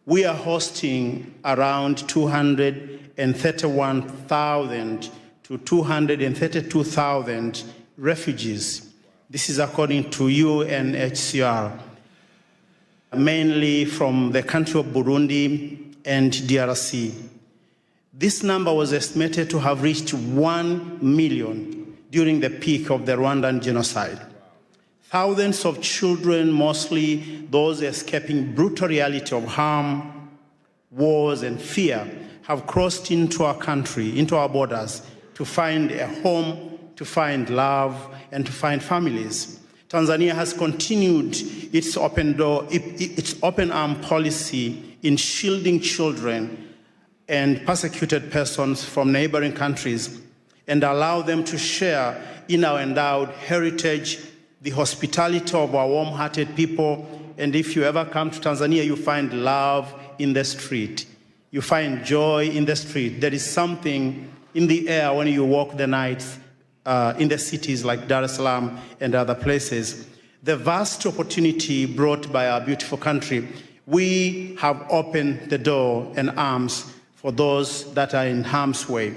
We are hosting around 231,000 to 232,000 refugees. This is according to UNHCR, mainly from the country of Burundi and DRC. This number was estimated to have reached 1 million during the peak of the Rwandan genocide. Thousands of children, mostly those escaping brutal reality of harm, wars, and fear, have crossed into our country, into our borders, to find a home, to find love, and to find families. Tanzania has continued its open arm policy in shielding children and persecuted persons from neighboring countries and allow them to share in our endowed heritage, the hospitality of our warm-hearted people. And if you ever come to Tanzania, you find love in the street. You find joy in the street. There is something in the air when you walk the nights in the cities like Dar es Salaam and other places. The vast opportunity brought by our beautiful country, we have opened the door and arms for those that are in harm's way.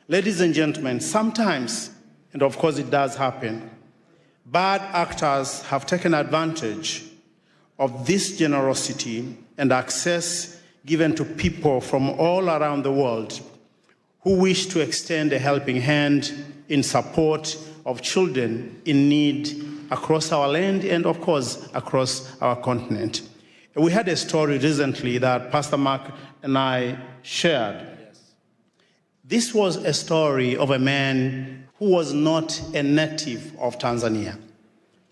Ladies and gentlemen, sometimes, and of course it does happen, bad actors have taken advantage of this generosity and access given to people from all around the world who wish to extend a helping hand in support of children in need across our land and, of course, across our continent. We had a story recently that Pastor Mark and I shared. This was a story of a man who was not a native of Tanzania.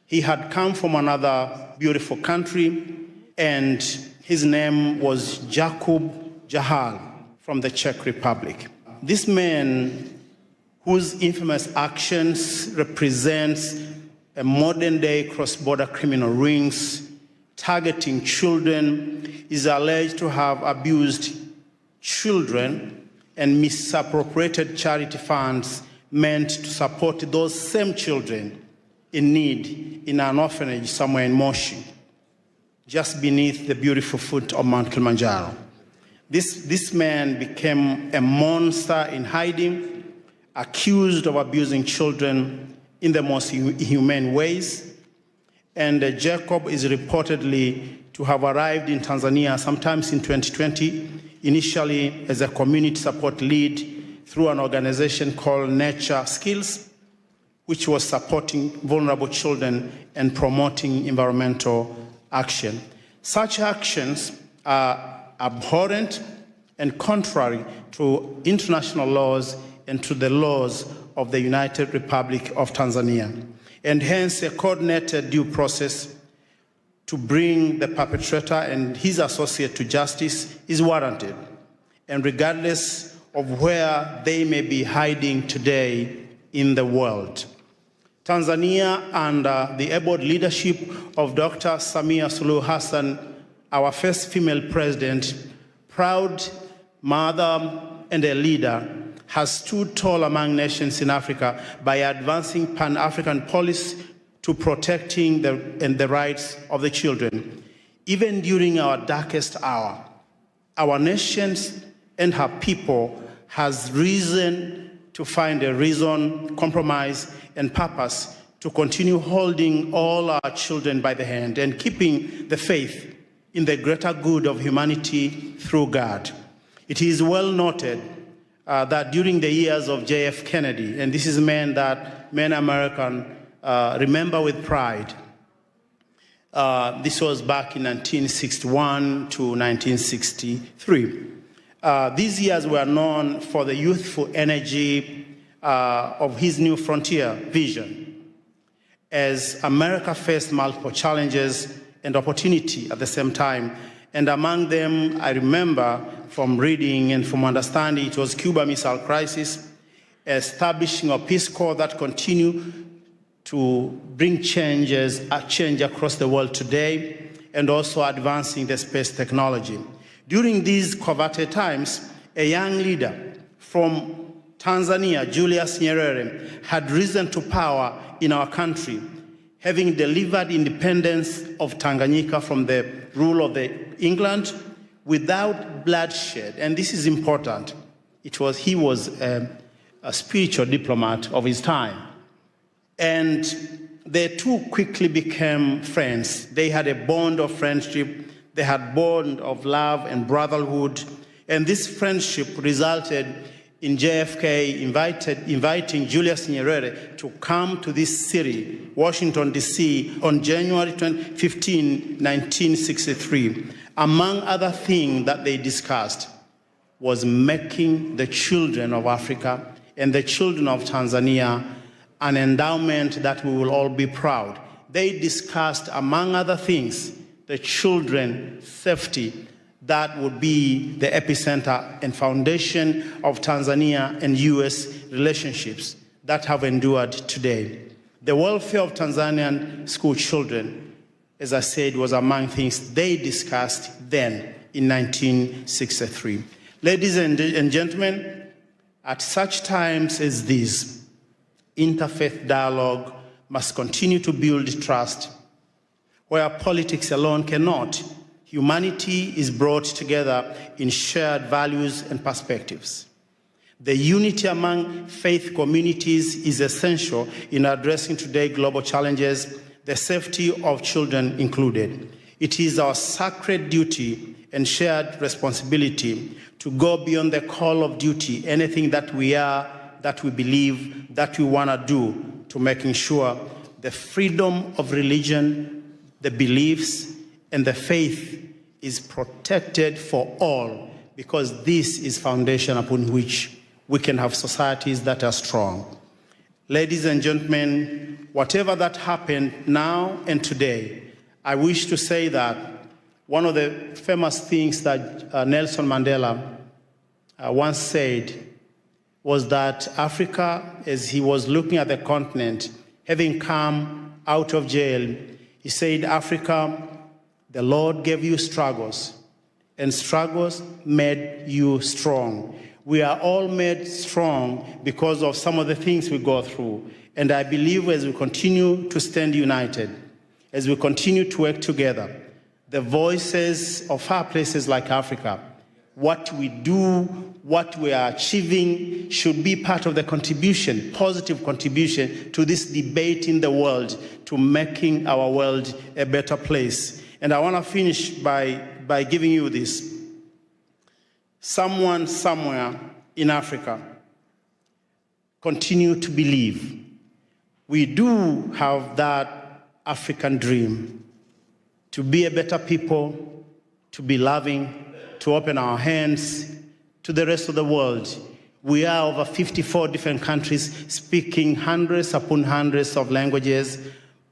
He had come from another beautiful country, and his name was Jakub Jahal from the Czech Republic. This man, whose infamous actions represents a modern-day cross-border criminal rings, targeting children is alleged to have abused children and misappropriated charity funds meant to support those same children in need in an orphanage somewhere in Moshi, just beneath the beautiful foot of Mount Kilimanjaro. This man became a monster in hiding, accused of abusing children in the most inhumane ways. And Jacob is reportedly to have arrived in Tanzania sometimes in 2020, initially as a community support lead through an organization called Nature Skills, which was supporting vulnerable children and promoting environmental action. Such actions are abhorrent and contrary to international laws and to the laws of the United Republic of Tanzania, and hence a coordinated due process to bring the perpetrator and his associate to justice is warranted, and regardless of where they may be hiding today in the world. Tanzania, under the able leadership of Dr. Samia Suluhu Hassan, our first female president, proud mother and a leader, has stood tall among nations in Africa by advancing Pan-African policy to protecting the rights of the children. Even during our darkest hour, our nations and her people has reason to find a reason, compromise, and purpose to continue holding all our children by the hand and keeping the faith in the greater good of humanity through God. It is well noted that during the years of J.F. Kennedy, and this is a man that many Americans remember with pride, this was back in 1961 to 1963. These years were known for the youthful energy of his New Frontier vision, as America faced multiple challenges and opportunity at the same time. And among them, I remember from reading and from understanding, it was Cuba Missile Crisis, establishing a Peace Corps that continue to bring change across the world today, and also advancing the space technology. During these coveted times, a young leader from Tanzania, Julius Nyerere, had risen to power in our country, having delivered independence of Tanganyika from the rule of England without bloodshed. And this is important. He was a spiritual diplomat of his time. And they two quickly became friends. They had a bond of friendship. They had a bond of love and brotherhood. And this friendship resulted in JFK inviting Julius Nyerere to come to this city, Washington, D.C., on January 15, 1963. Among other things that they discussed was making the children of Africa and the children of Tanzania an endowment that we will all be proud. They discussed, among other things, the children's safety that would be the epicenter and foundation of Tanzania and U.S. relationships that have endured today. The welfare of Tanzanian school children, as I said, was among things they discussed then in 1963. Ladies and gentlemen, at such times as these, interfaith dialogue must continue to build trust. Where politics alone cannot, humanity is brought together in shared values and perspectives. The unity among faith communities is essential in addressing today's global challenges, the safety of children included. It is our sacred duty and shared responsibility to go beyond the call of duty, anything that we are, that we believe, that we want to do, to making sure the freedom of religion, the beliefs, and the faith is protected for all, because this is foundation upon which we can have societies that are strong. Ladies and gentlemen, whatever that happened now and today, I wish to say that one of the famous things that Nelson Mandela once said was that Africa, as he was looking at the continent, having come out of jail, he said, Africa, The Lord gave you struggles, and struggles made you strong. We are all made strong because of some of the things we go through. And I believe as we continue to stand united, as we continue to work together, the voices of far places like Africa, what we do, what we are achieving should be part of the contribution, positive contribution to this debate in the world, to making our world a better place. And I want to finish by giving you this. Someone somewhere in Africa continue to believe we do have that African dream to be a better people, to be loving, to open our hands to the rest of the world. We are over 54 different countries speaking hundreds upon hundreds of languages,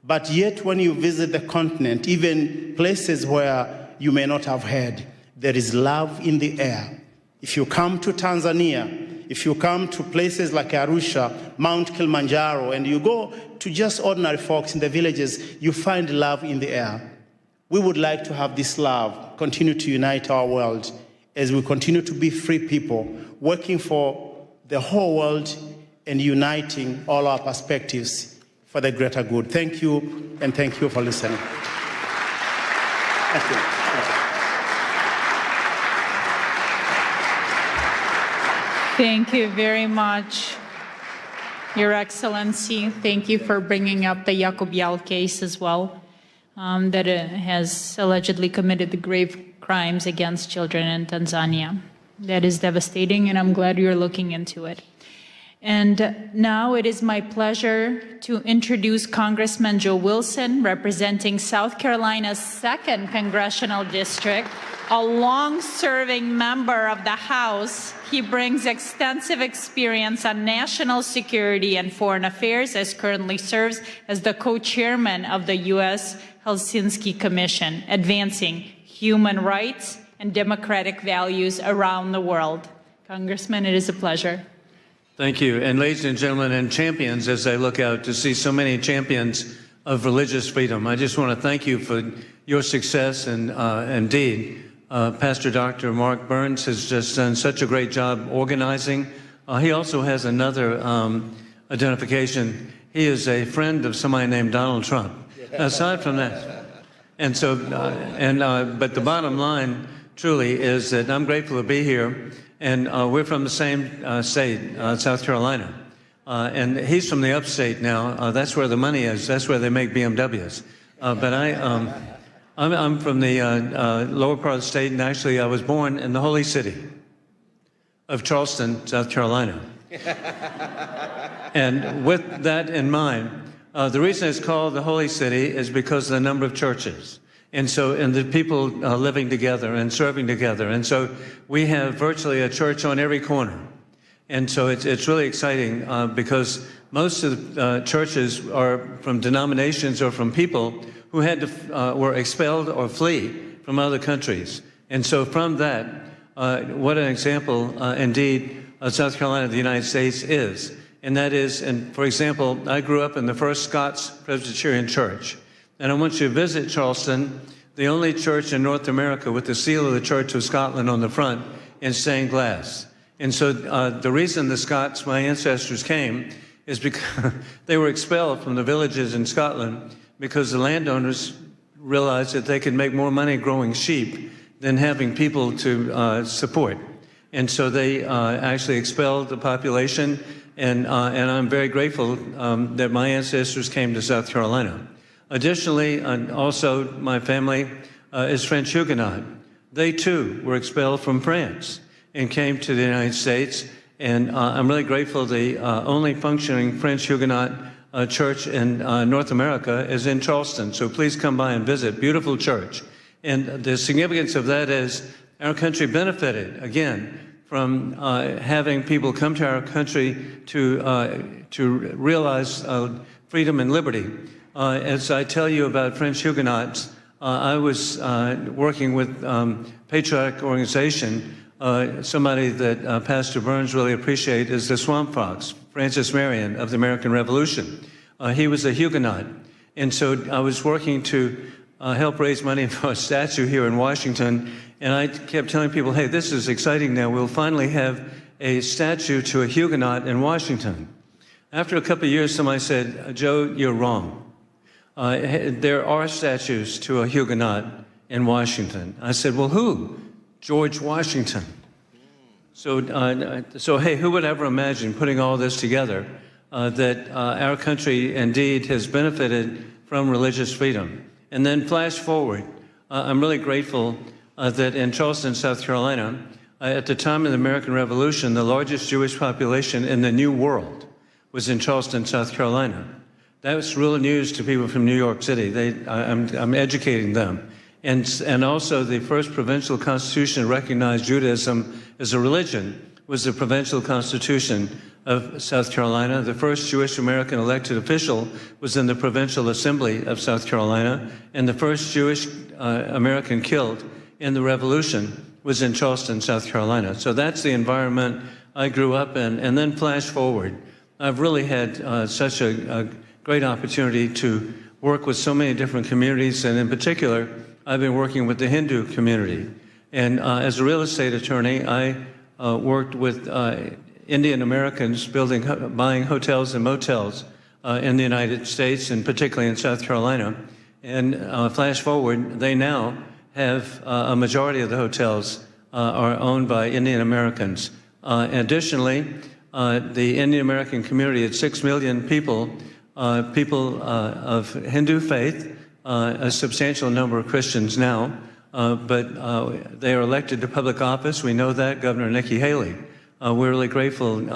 but yet when you visit the continent, even places where you may not have heard, there is love in the air. If you come to Tanzania, if you come to places like Arusha, Mount Kilimanjaro, and you go to just ordinary folks in the villages, you find love in the air. We would like to have this love continue to unite our world as we continue to be free people, working for the whole world and uniting all our perspectives for the greater good. Thank you, and thank you for listening. Thank you. Thank you very much, Your Excellency. Thank you for bringing up the Yakub Yal case as well, that has allegedly committed the grave crimes against children in Tanzania. That is devastating, and I'm glad you're looking into it. And now it is my pleasure to introduce Congressman Joe Wilson, representing South Carolina's 2nd Congressional District, a long-serving member of the House. He brings extensive experience on national security and foreign affairs, as currently serves as the co-chairman of the U.S. Helsinki Commission, advancing human rights and democratic values around the world. Congressman, it is a pleasure. Thank you. And ladies and gentlemen, and champions, as I look out to see so many champions of religious freedom, I just want to thank you for your success. And indeed, Pastor Dr. Mark Burns has just done such a great job organizing. He also has another identification. He is a friend of somebody named Donald Trump. Aside from that, and so, but the bottom line truly is that I'm grateful to be here, and we're from the same state, South Carolina, and he's from the upstate now. That's where the money is. That's where they make BMWs. But I'm from the lower part of the state, and actually I was born in the holy city of Charleston, South Carolina. And with that in mind, the reason it's called the Holy City is because of the number of churches. And the people living together and serving together. And so we have virtually a church on every corner. And so it's really exciting because most of the churches are from denominations or from people who had to, were expelled or flee from other countries. And so from that, what an example indeed South Carolina, the United States is. And that is, and for example, I grew up in the First Scots Presbyterian Church. And I want you to visit Charleston, the only church in North America with the seal of the Church of Scotland on the front in stained glass. And so the reason the Scots, my ancestors, came is because they were expelled from the villages in Scotland because the landowners realized that they could make more money growing sheep than having people to support. And so they actually expelled the population. And I'm very grateful that my ancestors came to South Carolina. Additionally, also my family is French Huguenot. They too were expelled from France and came to the United States. And I'm really grateful the only functioning French Huguenot church in North America is in Charleston. So please come by and visit. Beautiful church. And the significance of that is our country benefited, again, from having people come to our country to realize freedom and liberty. As I tell you about French Huguenots, I was working with patriotic organization. Somebody that Pastor Burns really appreciates is the Swamp Fox, Francis Marion of the American Revolution. He was a Huguenot. And so I was working to help raise money for a statue here in Washington. And I kept telling people, hey, this is exciting now. We'll finally have a statue to a Huguenot in Washington. After a couple of years, somebody said, Joe, you're wrong. There are statues to a Huguenot in Washington. I said, well, who? George Washington. So hey, who would ever imagine putting all this together, that our country indeed has benefited from religious freedom? And then flash forward, I'm really grateful that in Charleston, South Carolina, at the time of the American Revolution, the largest Jewish population in the New World was in Charleston, South Carolina. That was real news to people from New York City. I'm educating them. And also the first provincial constitution to recognize Judaism as a religion was the provincial constitution of South Carolina. The first Jewish American elected official was in the Provincial Assembly of South Carolina. And the first Jewish American killed in the Revolution was in Charleston, South Carolina. So that's the environment I grew up in. And then flash forward, I've really had such a great opportunity to work with so many different communities, and in particular, I've been working with the Hindu community. And as a real estate attorney, I worked with Indian Americans buying hotels and motels in the United States, and particularly in South Carolina. And flash forward, they now have a majority of the hotels are owned by Indian Americans. Additionally, the Indian American community at 6 million people, of Hindu faith, a substantial number of Christians now, but they are elected to public office. We know that, Governor Nikki Haley. We're really grateful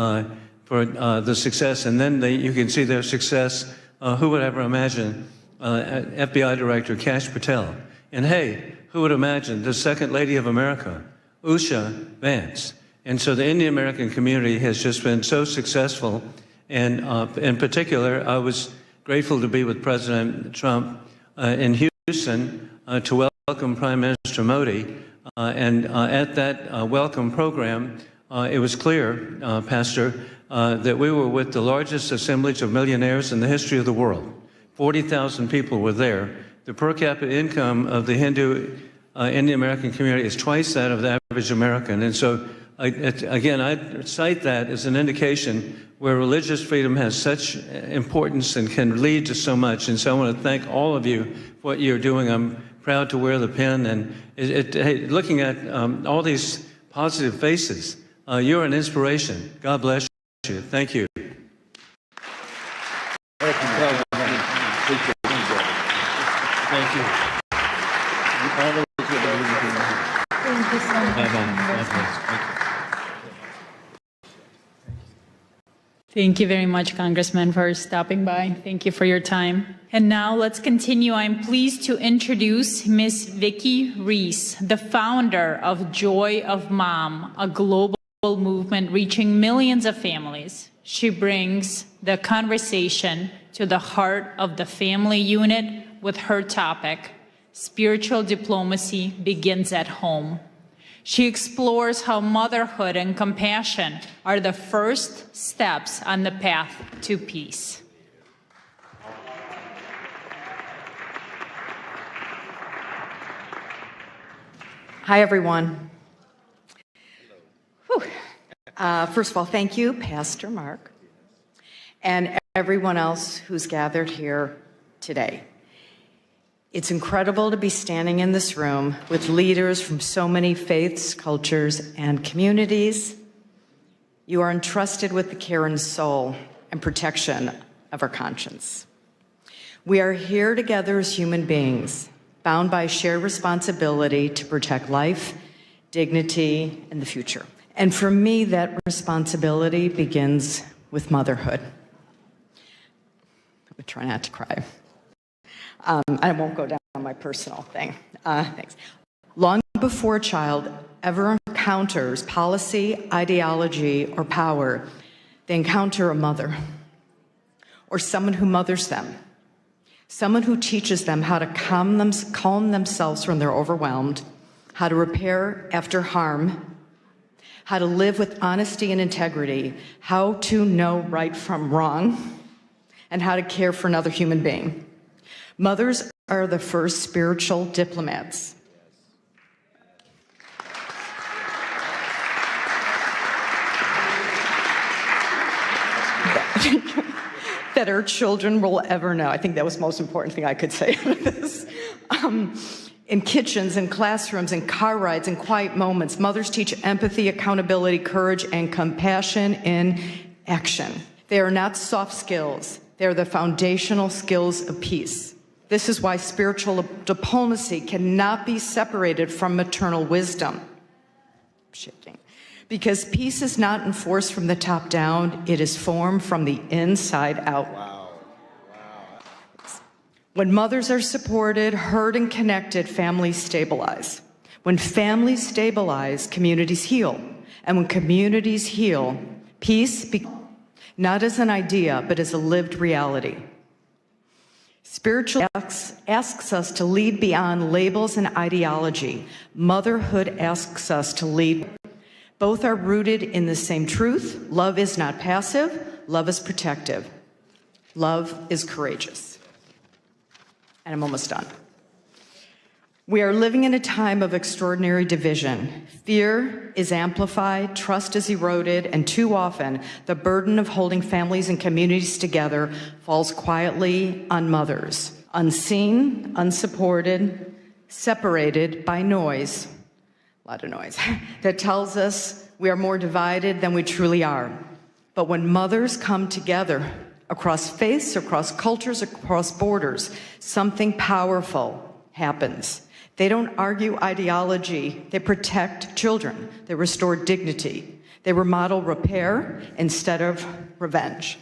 for the success. And then you can see their success. Who would ever imagine FBI Director Kash Patel? And hey, who would imagine the Second Lady of America, Usha Vance? And so the Indian American community has just been so successful. And in particular, I was grateful to be with President Trump in Houston to welcome Prime Minister Modi. And at that welcome program, it was clear, Pastor, that we were with the largest assemblage of millionaires in the history of the world. 40,000 people were there. The per capita income of the Hindu Indian American community is twice that of the average American. And so, again, I cite that as an indication where religious freedom has such importance and can lead to so much. And so I want to thank all of you for what you're doing. I'm proud to wear the pin. And hey, looking at all these positive faces, you're an inspiration. God bless you. Thank you. Thank you. Thank you. Thank you so much. Thank you very much, Congressman, for stopping by. Thank you for your time. And now let's continue. I'm pleased to introduce Ms. Vicki Reese, the founder of Joy of Mom, a global movement reaching millions of families. She brings the conversation to the heart of the family unit with her topic, Spiritual Diplomacy Begins at Home. She explores how motherhood and compassion are the first steps on the path to peace. Hi, everyone. First of all, thank you, Pastor Mark, and everyone else who's gathered here today. It's incredible to be standing in this room with leaders from so many faiths, cultures, and communities. You are entrusted with the care and soul and protection of our conscience. We are here together as human beings, bound by shared responsibility to protect life, dignity, and the future. And for me, that responsibility begins with motherhood. I would try not to cry. I won't go down on my personal thing. Thanks. Long before a child ever encounters policy, ideology, or power, they encounter a mother or someone who mothers them, someone who teaches them how to calm themselves when they're overwhelmed, how to repair after harm, how to live with honesty and integrity, how to know right from wrong, and how to care for another human being. Mothers are the first spiritual diplomats. That our children will ever know. I think that was the most important thing I could say out of this. In kitchens, in classrooms, in car rides, in quiet moments, mothers teach empathy, accountability, courage, and compassion in action. They are not soft skills. They are the foundational skills of peace. This is why spiritual diplomacy cannot be separated from maternal wisdom. Shaking. Because peace is not enforced from the top down, it is formed from the inside out. Wow. When mothers are supported, heard, and connected, families stabilize. When families stabilize, communities heal. And when communities heal, peace, not as an idea, but as a lived reality. Spiritual asks us to lead beyond labels and ideology. Motherhood asks us to lead. Both are rooted in the same truth. Love is not passive. Love is protective. Love is courageous. And I'm almost done. We are living in a time of extraordinary division. Fear is amplified, trust is eroded, and too often the burden of holding families and communities together falls quietly on mothers, unseen, unsupported, separated by noise, a lot of noise, that tells us we are more divided than we truly are. But when mothers come together across faiths, across cultures, across borders, something powerful happens. They don't argue ideology, they protect children, they restore dignity, they remodel repair instead of revenge.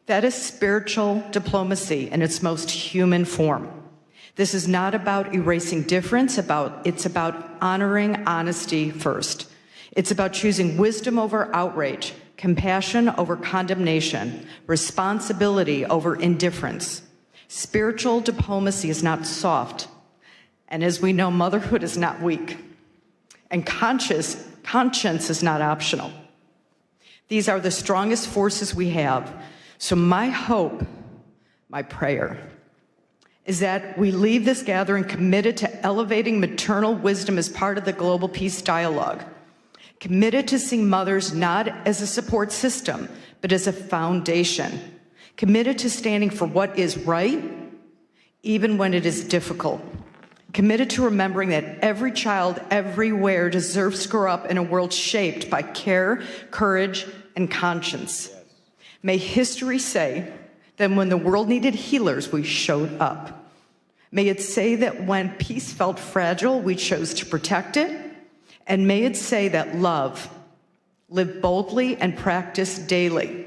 That is spiritual diplomacy in its most human form. This is not about erasing difference, it's about honoring honesty first. It's about choosing wisdom over outrage, compassion over condemnation, responsibility over indifference. Spiritual diplomacy is not soft. And as we know, motherhood is not weak. And conscience is not optional. These are the strongest forces we have. So my hope, my prayer, is that we leave this gathering committed to elevating maternal wisdom as part of the global peace dialogue, committed to seeing mothers not as a support system, but as a foundation, committed to standing for what is right, even when it is difficult, committed to remembering that every child everywhere deserves to grow up in a world shaped by care, courage, and conscience. May history say that when the world needed healers, we showed up. May it say that when peace felt fragile, we chose to protect it. And may it say that love, lived boldly and practiced daily,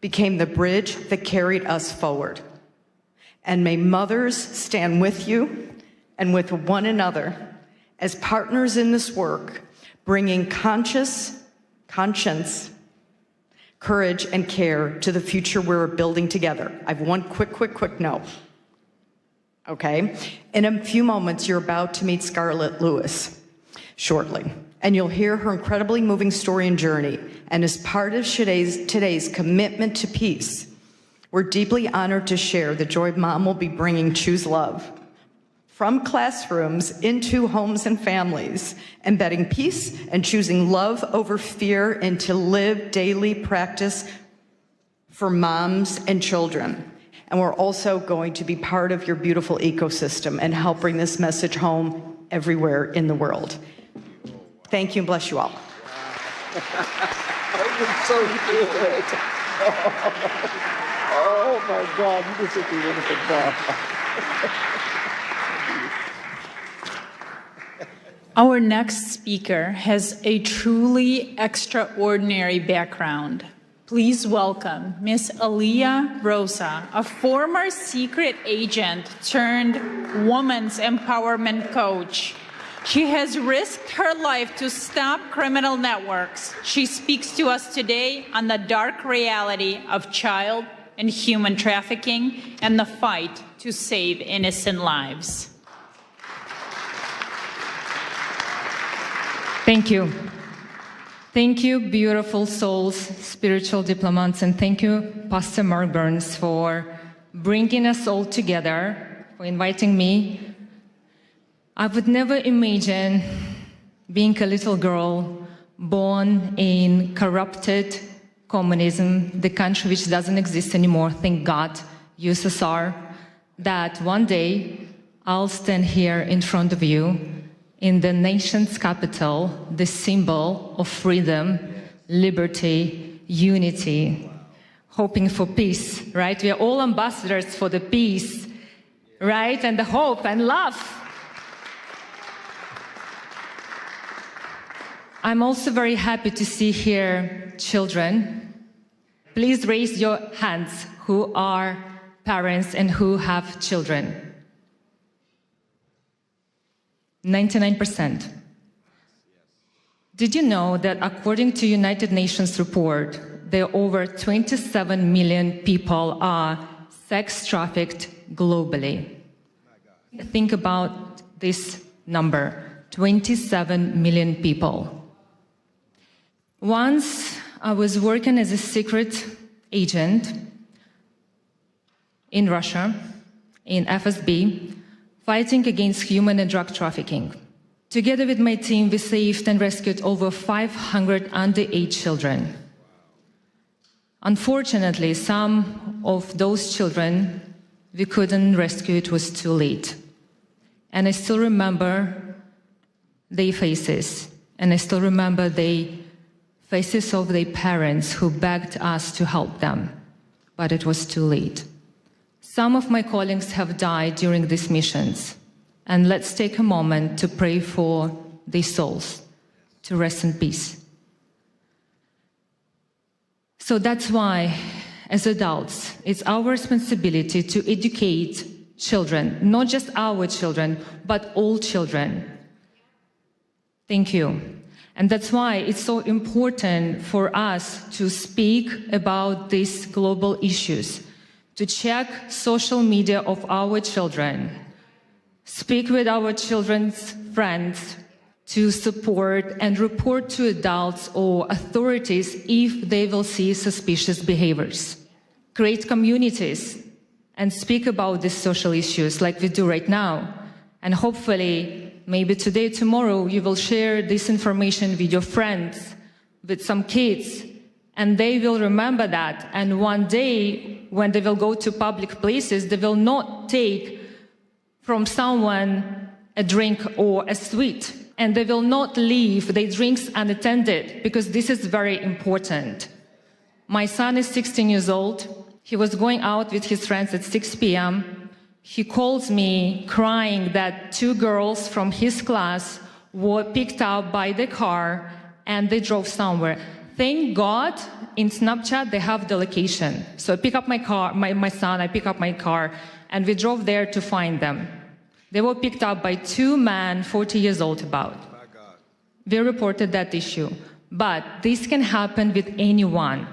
became the bridge that carried us forward. And may mothers stand with you and with one another as partners in this work, bringing conscience, courage, and care to the future we're building together. I have one quick note. Okay? In a few moments, you're about to meet Scarlett Lewis shortly, and you'll hear her incredibly moving story and journey. And as part of today's commitment to peace, we're deeply honored to share the joy Mom will be bringing Choose Love from classrooms into homes and families, embedding peace and choosing love over fear into live daily practice for moms and children. And we're also going to be part of your beautiful ecosystem and help bring this message home everywhere in the world. Thank you and bless you all. That was so good. Oh my God, you did such a wonderful job. Our next speaker has a truly extraordinary background. Please welcome Ms. Aliyah Rosa, a former secret agent turned women's empowerment coach. She has risked her life to stop criminal networks. She speaks to us today on the dark reality of child and human trafficking and the fight to save innocent lives. Thank you. Thank you, beautiful souls, spiritual diplomats, and thank you, Pastor Mark Burns, for bringing us all together for inviting me. I would never imagine being a little girl born in corrupted communism, the country which doesn't exist anymore, thank God, USSR, that one day I'll stand here in front of you in the nation's capital, the symbol of freedom, liberty, unity, hoping for peace, right? We are all ambassadors for the peace, right? And the hope and love. I'm also very happy to see here children. Please raise your hands who are parents and who have children. 99%. Did you know that according to United Nations report, there are over 27 million people are sex trafficked globally? Think about this number, 27 million people. Once I was working as a secret agent in Russia, in FSB, fighting against human and drug trafficking. Together with my team, we saved and rescued over 500 underage children. Unfortunately, some of those children we couldn't rescue, it was too late. And I still remember their faces, and I still remember the faces of their parents who begged us to help them, but it was too late. Some of my colleagues have died during these missions, and let's take a moment to pray for their souls to rest in peace. So that's why, as adults, it's our responsibility to educate children, not just our children, but all children. Thank you. And that's why it's so important for us to speak about these global issues, to check social media of our children, speak with our children's friends, to support and report to adults or authorities if they will see suspicious behaviors. Create communities and speak about these social issues like we do right now. And hopefully, maybe today, tomorrow, you will share this information with your friends, with some kids, and they will remember that. And one day, when they will go to public places, they will not take from someone a drink or a sweet, and they will not leave their drinks unattended, because this is very important. My son is 16 years old. He was going out with his friends at 6 p.m. He calls me crying that 2 girls from his class were picked up by the car and they drove somewhere. Thank God in Snapchat they have the location. So I pick up my car, my son, I pick up my car, and we drove there to find them. They were picked up by 2 men, 40 years old about. We reported that issue. But this can happen with anyone.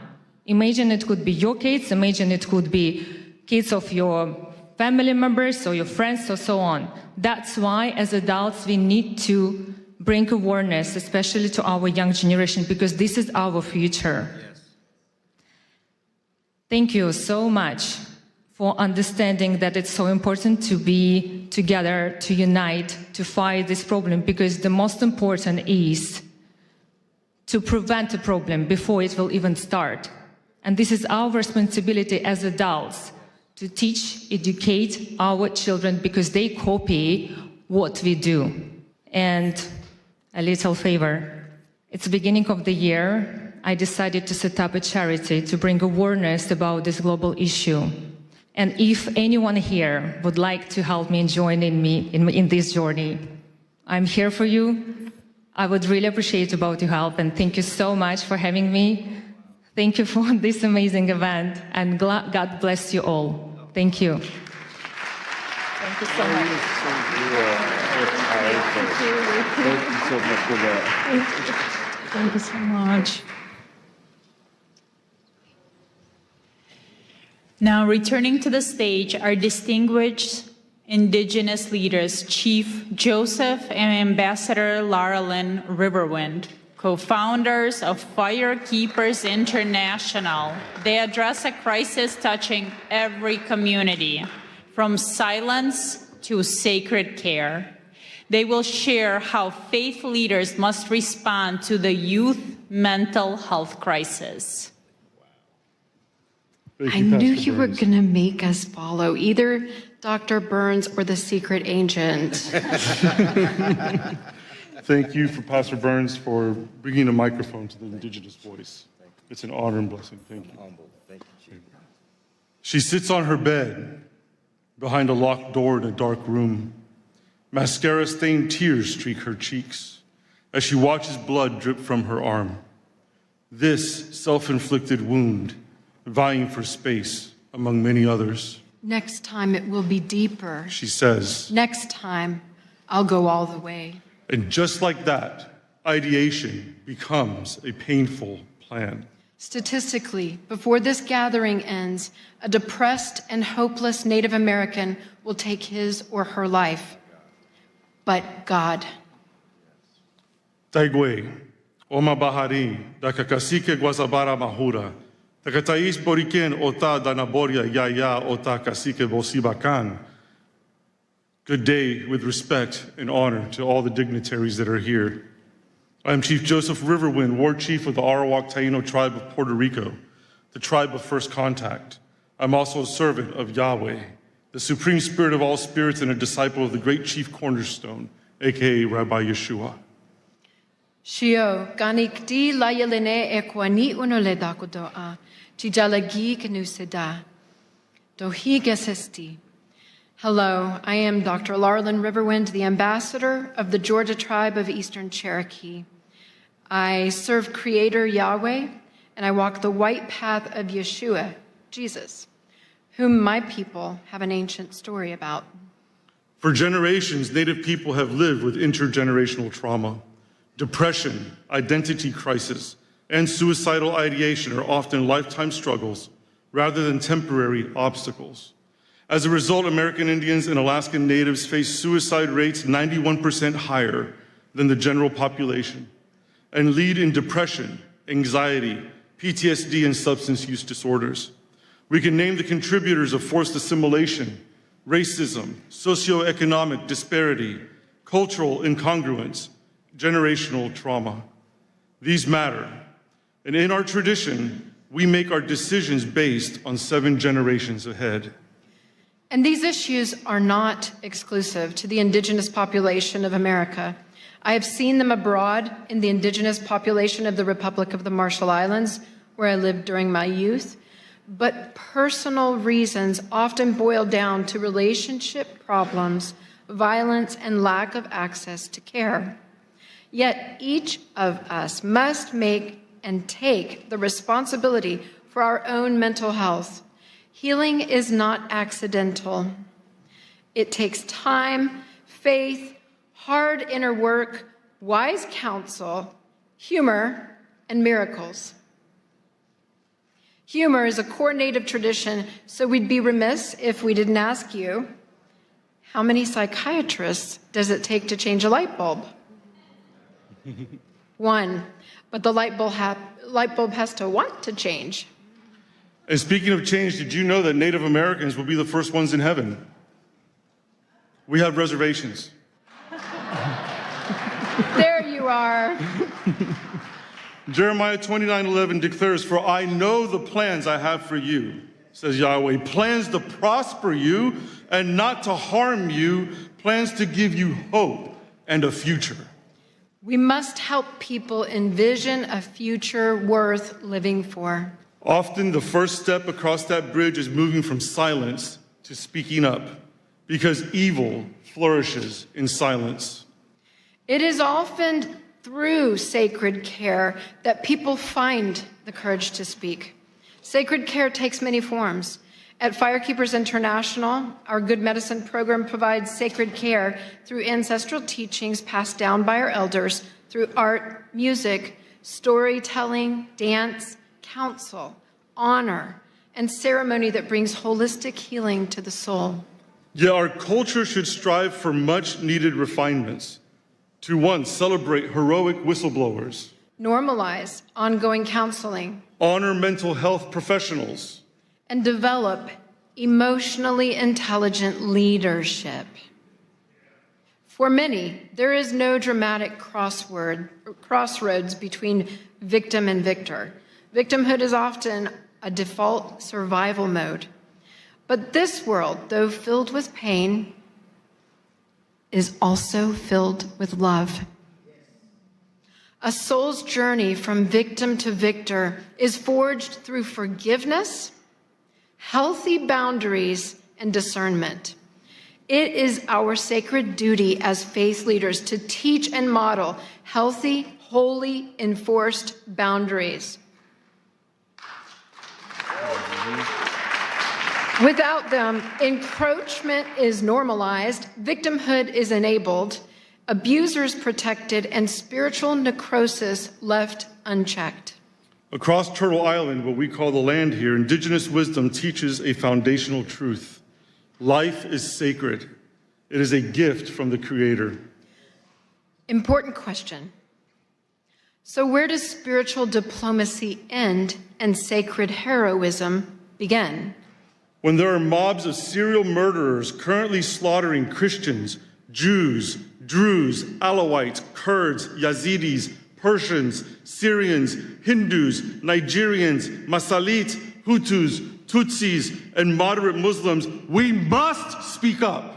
Imagine it could be your kids, imagine it could be kids of your family members or your friends or so on. That's why, as adults, we need to bring awareness, especially to our young generation, because this is our future. Yes. Thank you so much for understanding that it's so important to be together, to unite, to fight this problem, because the most important is to prevent a problem before it will even start. And this is our responsibility as adults, to teach, educate our children, because they copy what we do. And a little favor. It's the beginning of the year. I decided to set up a charity to bring awareness about this global issue. And if anyone here would like to help me and join me in this journey, I'm here for you. I would really appreciate about your help, and thank you so much for having me. Thank you for this amazing event, and God bless you all. Thank you. Thank you so much. Thank you so much. Now, returning to the stage, our distinguished Indigenous leaders, Chief Joseph and Ambassador Lara Lynn Riverwind, co-founders of Firekeepers International. They address a crisis touching every community, from silence to sacred care. They will share how faith leaders must respond to the youth mental health crisis. I knew you were going to make us follow either Dr. Burns or the secret agent. Thank you for Pastor Burns for bringing a microphone to the indigenous voice. It's an honor and blessing. Thank you. She sits on her bed behind a locked door in a dark room. Mascara-stained tears streak her cheeks as she watches blood drip from her arm. This self-inflicted wound, vying for space among many others. Next time it will be deeper. She says. Next time I'll go all the way. And just like that, ideation becomes a painful plan. Statistically, before this gathering ends, a depressed and hopeless Native American will take his or her life. But God. Taigwe, Oma Bahari, da kakasike guasabara mahura, da katais boriken ota danaboria yaya ota kasike bosibakan. Good day with respect and honor to all the dignitaries that are here. I am Chief Joseph Riverwind, Ward Chief of the Arawak Taino tribe of Puerto Rico, the tribe of first contact. I'm also a servant of Yahweh, the supreme spirit of all spirits and a disciple of the great chief cornerstone, aka Rabbi Yeshua. Shio, ganik di layalene ekwani unole dakudoa, tijalagi kenuseda, dohi gesesti. Hello, I am Dr. Larlin Riverwind, the ambassador of the Georgia tribe of Eastern Cherokee. I serve Creator Yahweh, and I walk the white path of Yeshua, Jesus, whom my people have an ancient story about. For generations, Native people have lived with intergenerational trauma. Depression, identity crisis, and suicidal ideation are often lifetime struggles rather than temporary obstacles. As a result, American Indians and Alaskan Natives face suicide rates 91% higher than the general population and lead in depression, anxiety, PTSD, and substance use disorders. We can name the contributors of forced assimilation, racism, socioeconomic disparity, cultural incongruence, generational trauma. These matter. And in our tradition, we make our decisions based on 7 generations ahead. And these issues are not exclusive to the indigenous population of America. I have seen them abroad in the indigenous population of the Republic of the Marshall Islands, where I lived during my youth. But personal reasons often boil down to relationship problems, violence, and lack of access to care. Yet each of us must make and take the responsibility for our own mental health. Healing is not accidental. It takes time, faith, hard inner work, wise counsel, humor, and miracles. Humor is a core Native tradition, so we'd be remiss if we didn't ask you, how many psychiatrists does it take to change a light bulb? 1, but the light bulb has to want to change. And speaking of change, did you know that Native Americans will be the first ones in heaven? We have reservations. There you are. Jeremiah 29:11 declares, "For I know the plans I have for you," says Yahweh, "plans to prosper you and not to harm you, plans to give you hope and a future." We must help people envision a future worth living for. Often the first step across that bridge is moving from silence to speaking up, because evil flourishes in silence. It is often through sacred care that people find the courage to speak. Sacred care takes many forms. At Firekeepers International, our Good Medicine program provides sacred care through ancestral teachings passed down by our elders, through art, music, storytelling, dance, counsel, honor, and ceremony that brings holistic healing to the soul. Yet our culture should strive for much needed refinements. To 1, celebrate heroic whistleblowers. Normalize ongoing counseling. Honor mental health professionals. And develop emotionally intelligent leadership. For many, there is no dramatic crossroads between victim and victor. Victimhood is often a default survival mode. But this world, though filled with pain, is also filled with love. A soul's journey from victim to victor is forged through forgiveness, healthy boundaries, and discernment. It is our sacred duty as faith leaders to teach and model healthy, holy, enforced boundaries. Without them, encroachment is normalized, victimhood is enabled, abusers protected, and spiritual necrosis left unchecked. Across Turtle Island, what we call the land here, indigenous wisdom teaches a foundational truth. Life is sacred. It is a gift from the Creator. Important question. So where does spiritual diplomacy end and sacred heroism begin? When there are mobs of serial murderers currently slaughtering Christians, Jews, Druze, Alawites, Kurds, Yazidis, Persians, Syrians, Hindus, Nigerians, Masalit, Hutus, Tutsis, and moderate Muslims, we must speak up.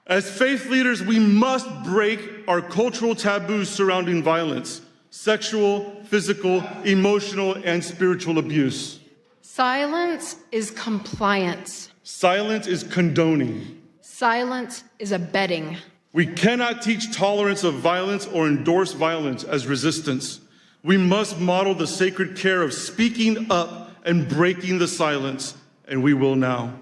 As faith leaders, we must break our cultural taboos surrounding violence, sexual, physical, emotional, and spiritual abuse. Silence is compliance. Silence is condoning. Silence is abetting. We cannot teach tolerance of violence or endorse violence as resistance. We must model the sacred care of speaking up and breaking the silence, and we will now.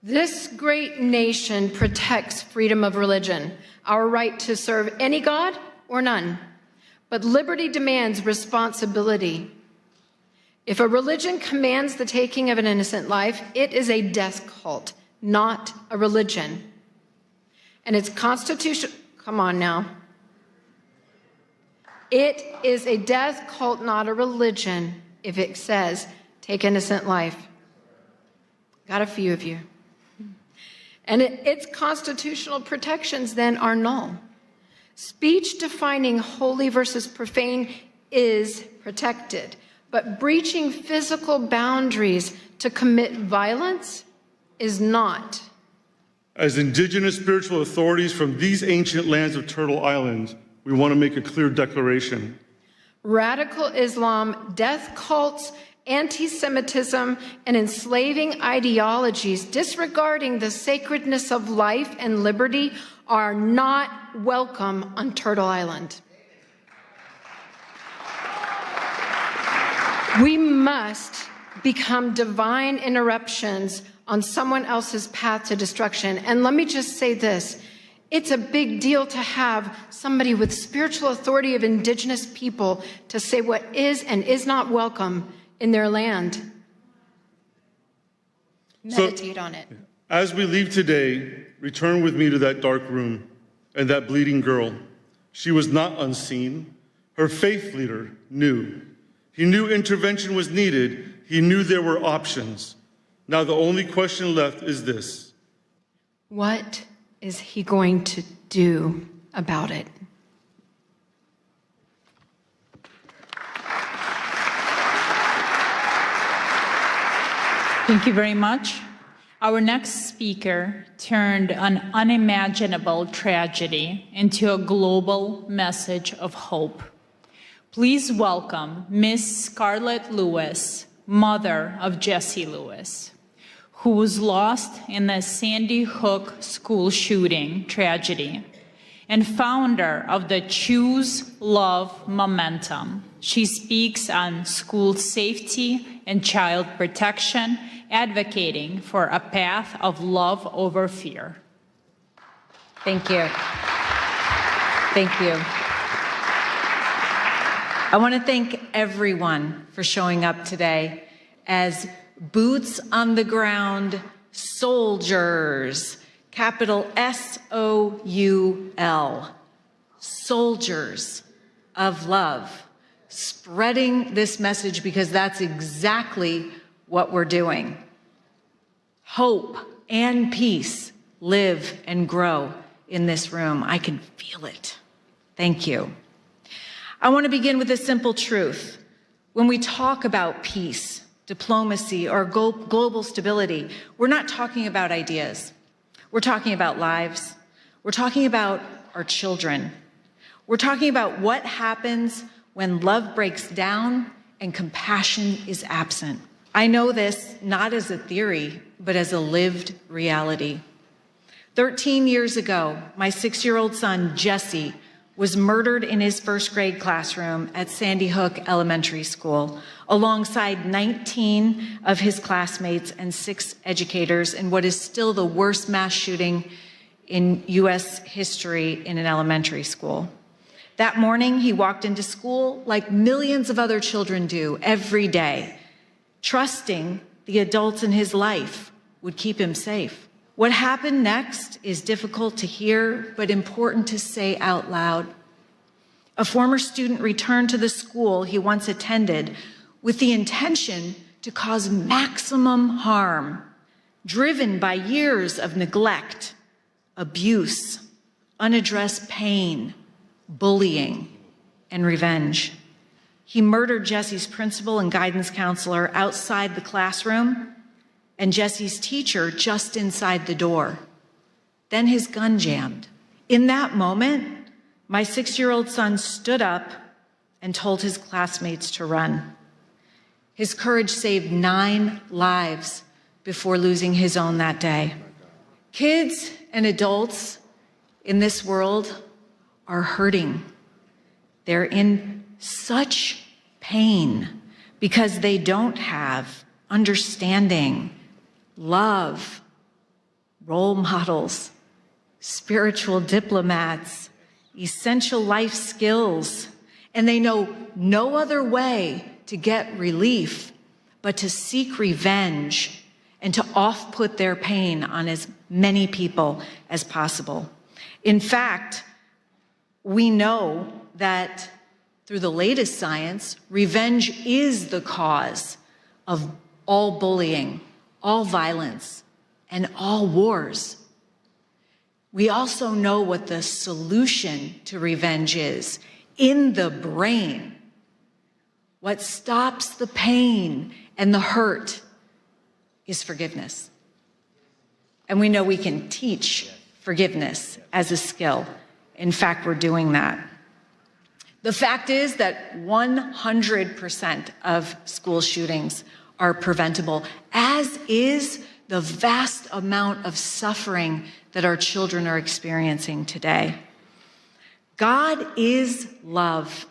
This great nation protects freedom of religion, our right to serve any God or none. But liberty demands responsibility. If a religion commands the taking of an innocent life, it is a death cult, not a religion. And its constitution, come on now. It is a death cult, not a religion, if it says, take innocent life. Got a few of you. And its constitutional protections then are null. Speech defining holy versus profane is protected, but breaching physical boundaries to commit violence is not. As indigenous spiritual authorities from these ancient lands of Turtle Island, we want to make a clear declaration. Radical Islam, death cults, anti-Semitism, and enslaving ideologies disregarding the sacredness of life and liberty are not welcome on Turtle Island. We must become divine interruptions on someone else's path to destruction. And let me just say this. It's a big deal to have somebody with spiritual authority of indigenous people to say what is and is not welcome in their land. Meditate on it. As we leave today, return with me to that dark room and that bleeding girl. She was not unseen. Her faith leader knew. He knew intervention was needed. He knew there were options. Now the only question left is this. What is he going to do about it? Thank you very much. Our next speaker turned an unimaginable tragedy into a global message of hope. Please welcome Miss Scarlett Lewis, mother of Jesse Lewis, who was lost in the Sandy Hook school shooting tragedy, and founder of the Choose Love Momentum. She speaks on school safety and child protection, advocating for a path of love over fear. Thank you. Thank you. I want to thank everyone for showing up today as boots on the ground soldiers, capital S-O-U-L, soldiers of love, spreading this message because that's exactly what we're doing. Hope and peace live and grow in this room. I can feel it. Thank you. I want to begin with a simple truth. When we talk about peace, diplomacy, or global stability, we're not talking about ideas. We're talking about lives. We're talking about our children. We're talking about what happens when love breaks down and compassion is absent. I know this not as a theory, but as a lived reality. 13 years ago, my 6-year-old son, Jesse, was murdered in his first grade classroom at Sandy Hook Elementary School, alongside 19 of his classmates and 6 educators in what is still the worst mass shooting in U.S. history in an elementary school. That morning, he walked into school like millions of other children do every day, trusting the adults in his life would keep him safe. What happened next is difficult to hear, but important to say out loud. A former student returned to the school he once attended with the intention to cause maximum harm, driven by years of neglect, abuse, unaddressed pain, bullying, and revenge. He murdered Jesse's principal and guidance counselor outside the classroom and Jesse's teacher just inside the door. Then his gun jammed. In that moment, my 6-year-old son stood up and told his classmates to run. His courage saved 9 lives before losing his own that day. Kids and adults in this world are hurting. They're in such pain because they don't have understanding, love, role models, spiritual diplomats, essential life skills, and they know no other way to get relief but to seek revenge and to off-put their pain on as many people as possible. In fact, we know that through the latest science, revenge is the cause of all bullying, all violence, and all wars. We also know what the solution to revenge is in the brain. What stops the pain and the hurt is forgiveness. And we know we can teach forgiveness as a skill. In fact, we're doing that. The fact is that 100% of school shootings are preventable, as is the vast amount of suffering that our children are experiencing today. God is love.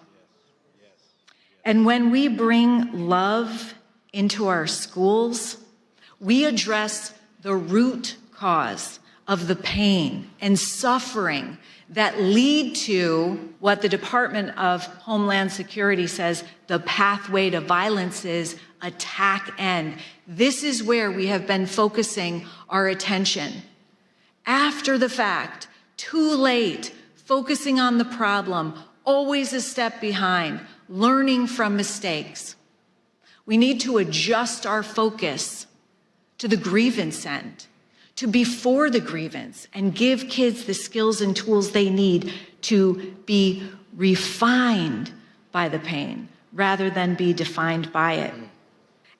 And when we bring love into our schools, we address the root cause of the pain and suffering that lead to what the Department of Homeland Security says the pathway to violence is: attack end. This is where we have been focusing our attention. After the fact, too late, focusing on the problem, always a step behind, learning from mistakes. We need to adjust our focus to the grievance end, to before the grievance, and give kids the skills and tools they need to be refined by the pain rather than be defined by it.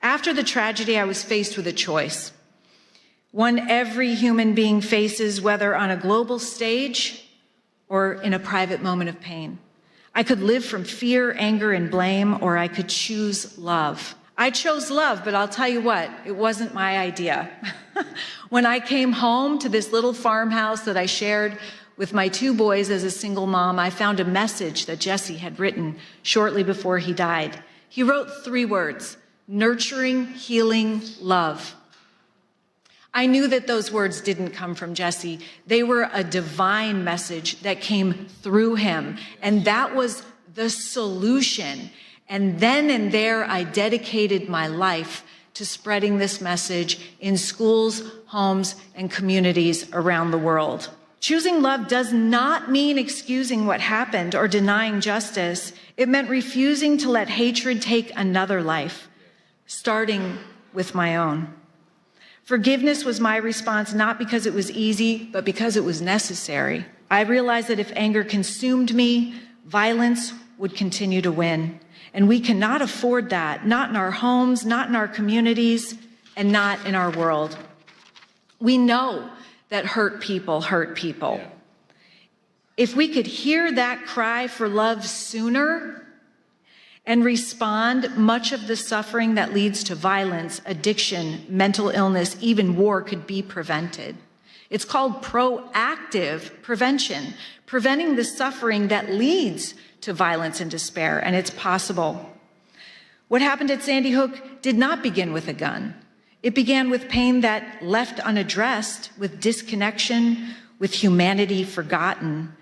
After the tragedy, I was faced with a choice, one every human being faces, whether on a global stage or in a private moment of pain. I could live from fear, anger, and blame, or I could choose love. I chose love, but I'll tell you what, it wasn't my idea. When I came home to this little farmhouse that I shared with my 2 boys as a single mom, I found a message that Jesse had written shortly before he died. He wrote 3 words: nurturing, healing, love. I knew that those words didn't come from Jesse. They were a divine message that came through him, and that was the solution. And then and there, I dedicated my life to spreading this message in schools, homes, and communities around the world. Choosing love does not mean excusing what happened or denying justice. It meant refusing to let hatred take another life, starting with my own. Forgiveness was my response, not because it was easy, but because it was necessary. I realized that if anger consumed me, violence would continue to win. And we cannot afford that, not in our homes, not in our communities, and not in our world. We know that hurt people hurt people. If we could hear that cry for love sooner and respond, much of the suffering that leads to violence, addiction, mental illness, even war could be prevented. It's called proactive prevention, preventing the suffering that leads to violence and despair, and it's possible. What happened at Sandy Hook did not begin with a gun. It began with pain that left unaddressed, with disconnection, with humanity forgotten.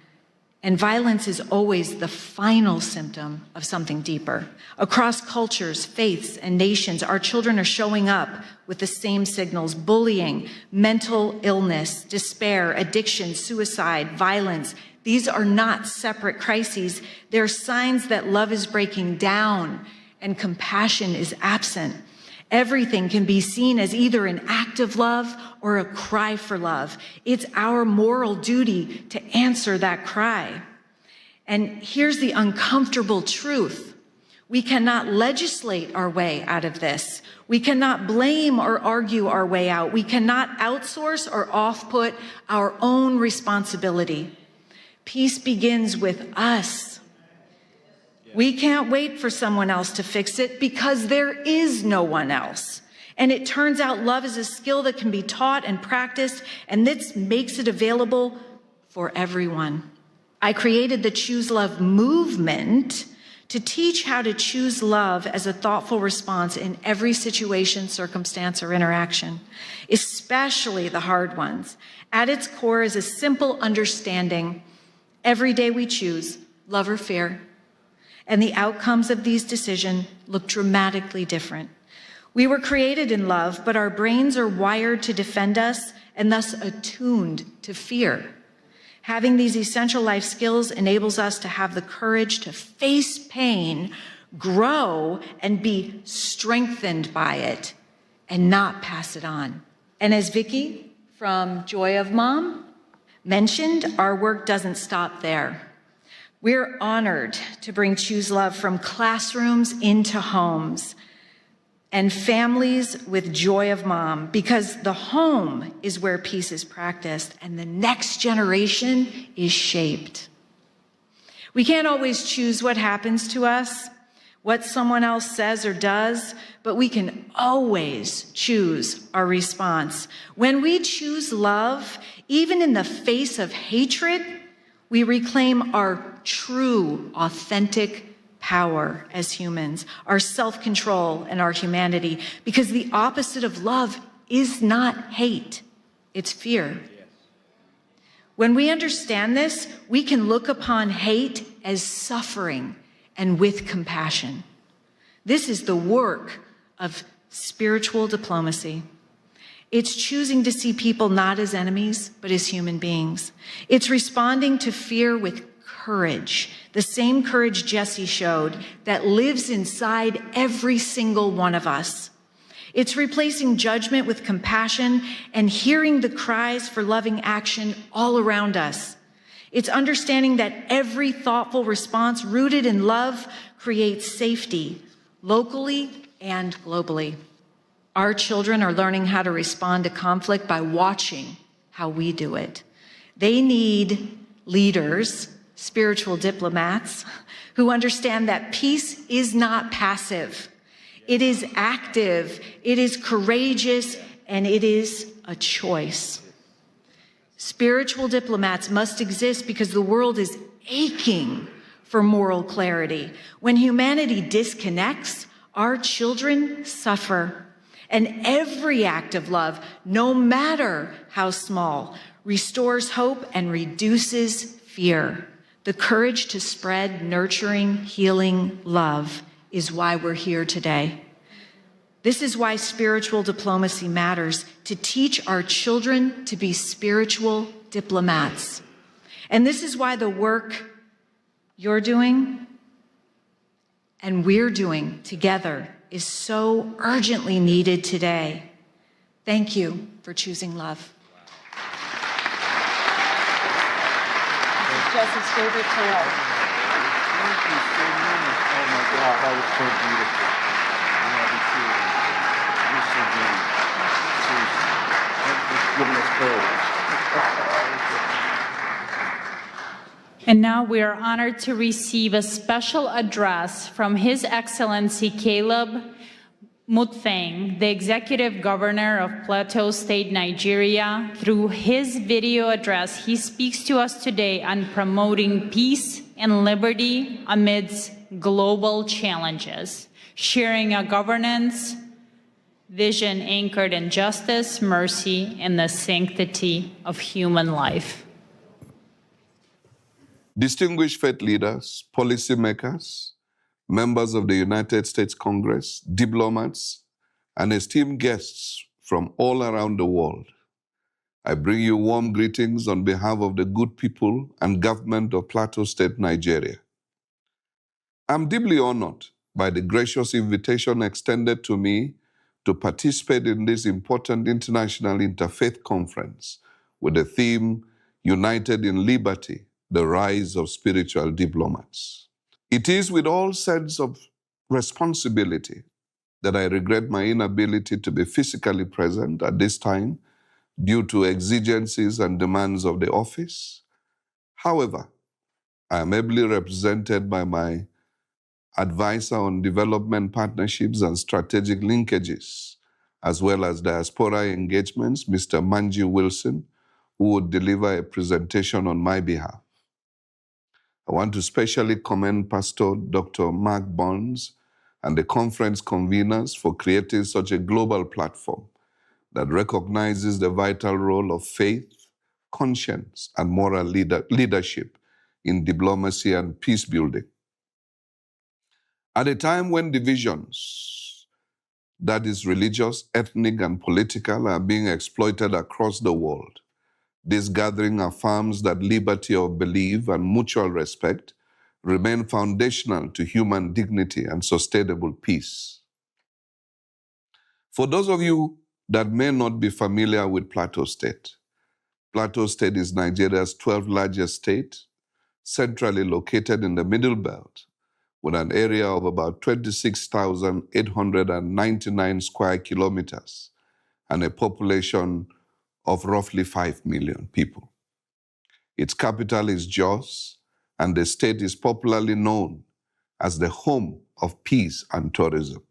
And violence is always the final symptom of something deeper. Across cultures, faiths, and nations, our children are showing up with the same signals: bullying, mental illness, despair, addiction, suicide, violence. These are not separate crises. They're signs that love is breaking down and compassion is absent. Everything can be seen as either an act of love or a cry for love. It's our moral duty to answer that cry. And here's the uncomfortable truth. We cannot legislate our way out of this. We cannot blame or argue our way out. We cannot outsource or off-put our own responsibility. Peace begins with us. We can't wait for someone else to fix it because there is no one else. And it turns out love is a skill that can be taught and practiced, and this makes it available for everyone. I created the Choose Love movement to teach how to choose love as a thoughtful response in every situation, circumstance, or interaction, especially the hard ones. At its core is a simple understanding. Every day we choose love or fear, and the outcomes of these decisions look dramatically different. We were created in love, but our brains are wired to defend us and thus attuned to fear. Having these essential life skills enables us to have the courage to face pain, grow, and be strengthened by it, and not pass it on. And as Vicki from Joy of Mom mentioned, our work doesn't stop there. We're honored to bring Choose Love from classrooms into homes and families with Joy of Mom, because the home is where peace is practiced and the next generation is shaped. We can't always choose what happens to us, what someone else says or does, but we can always choose our response. When we choose love, even in the face of hatred, we reclaim our true, authentic power as humans, our self-control and our humanity, because the opposite of love is not hate, it's fear. When we understand this, we can look upon hate as suffering and with compassion. This is the work of spiritual diplomacy. It's choosing to see people not as enemies, but as human beings. It's responding to fear with courage, the same courage Jesse showed that lives inside every single one of us. It's replacing judgment with compassion and hearing the cries for loving action all around us. It's understanding that every thoughtful response rooted in love creates safety, locally and globally. Our children are learning how to respond to conflict by watching how we do it. They need leaders, spiritual diplomats, who understand that peace is not passive. It is active, it is courageous, and it is a choice. Spiritual diplomats must exist because the world is aching for moral clarity. When humanity disconnects, our children suffer. And every act of love, no matter how small, restores hope and reduces fear. The courage to spread nurturing, healing love is why we're here today. This is why spiritual diplomacy matters, to teach our children to be spiritual diplomats. And this is why the work you're doing and we're doing together is so urgently needed today. Thank you for choosing love. Jesse's favorite tale. Thank you so much. Oh my God, that was so beautiful. I love you too. You're so great. Seriously. Thanks for giving us courage. And now we are honored to receive a special address from His Excellency Caleb Mutfeng, the Executive Governor of Plateau State, Nigeria. Through his video address, he speaks to us today on promoting peace and liberty amidst global challenges, sharing a governance vision anchored in justice, mercy, and the sanctity of human life. Distinguished faith leaders, policymakers, members of the United States Congress, diplomats, and esteemed guests from all around the world, I bring you warm greetings on behalf of the good people and government of Plateau State, Nigeria. I'm deeply honored by the gracious invitation extended to me to participate in this important International Interfaith Conference with the theme, United in Liberty, the Rise of Spiritual Diplomats. It is with all sense of responsibility that I regret my inability to be physically present at this time due to exigencies and demands of the office. However, I am ably represented by my advisor on development partnerships and strategic linkages, as well as diaspora engagements, Mr. Manji Wilson, who would deliver a presentation on my behalf. I want to specially commend Pastor Dr. Mark Burns and the conference conveners for creating such a global platform that recognizes the vital role of faith, conscience, and moral leadership in diplomacy and peace building. At a time when divisions, that is religious, ethnic, and political, are being exploited across the world, this gathering affirms that liberty of belief and mutual respect remain foundational to human dignity and sustainable peace. For those of you that may not be familiar with Plateau State is Nigeria's 12th largest state, centrally located in the Middle Belt, with an area of about 26,899 square kilometers and a population of roughly 5 million people. Its capital is Jos, and the state is popularly known as the home of peace and tourism.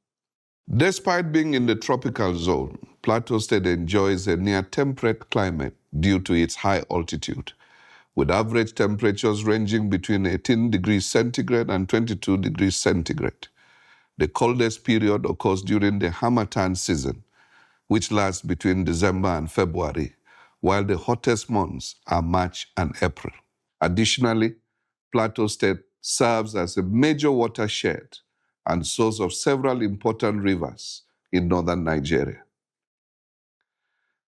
Despite being in the tropical zone, Plateau State enjoys a near-temperate climate due to its high altitude, with average temperatures ranging between 18 degrees centigrade and 22 degrees centigrade. The coldest period occurs during the Harmattan season, which lasts between December and February, while the hottest months are March and April. Additionally, Plateau State serves as a major watershed and source of several important rivers in northern Nigeria.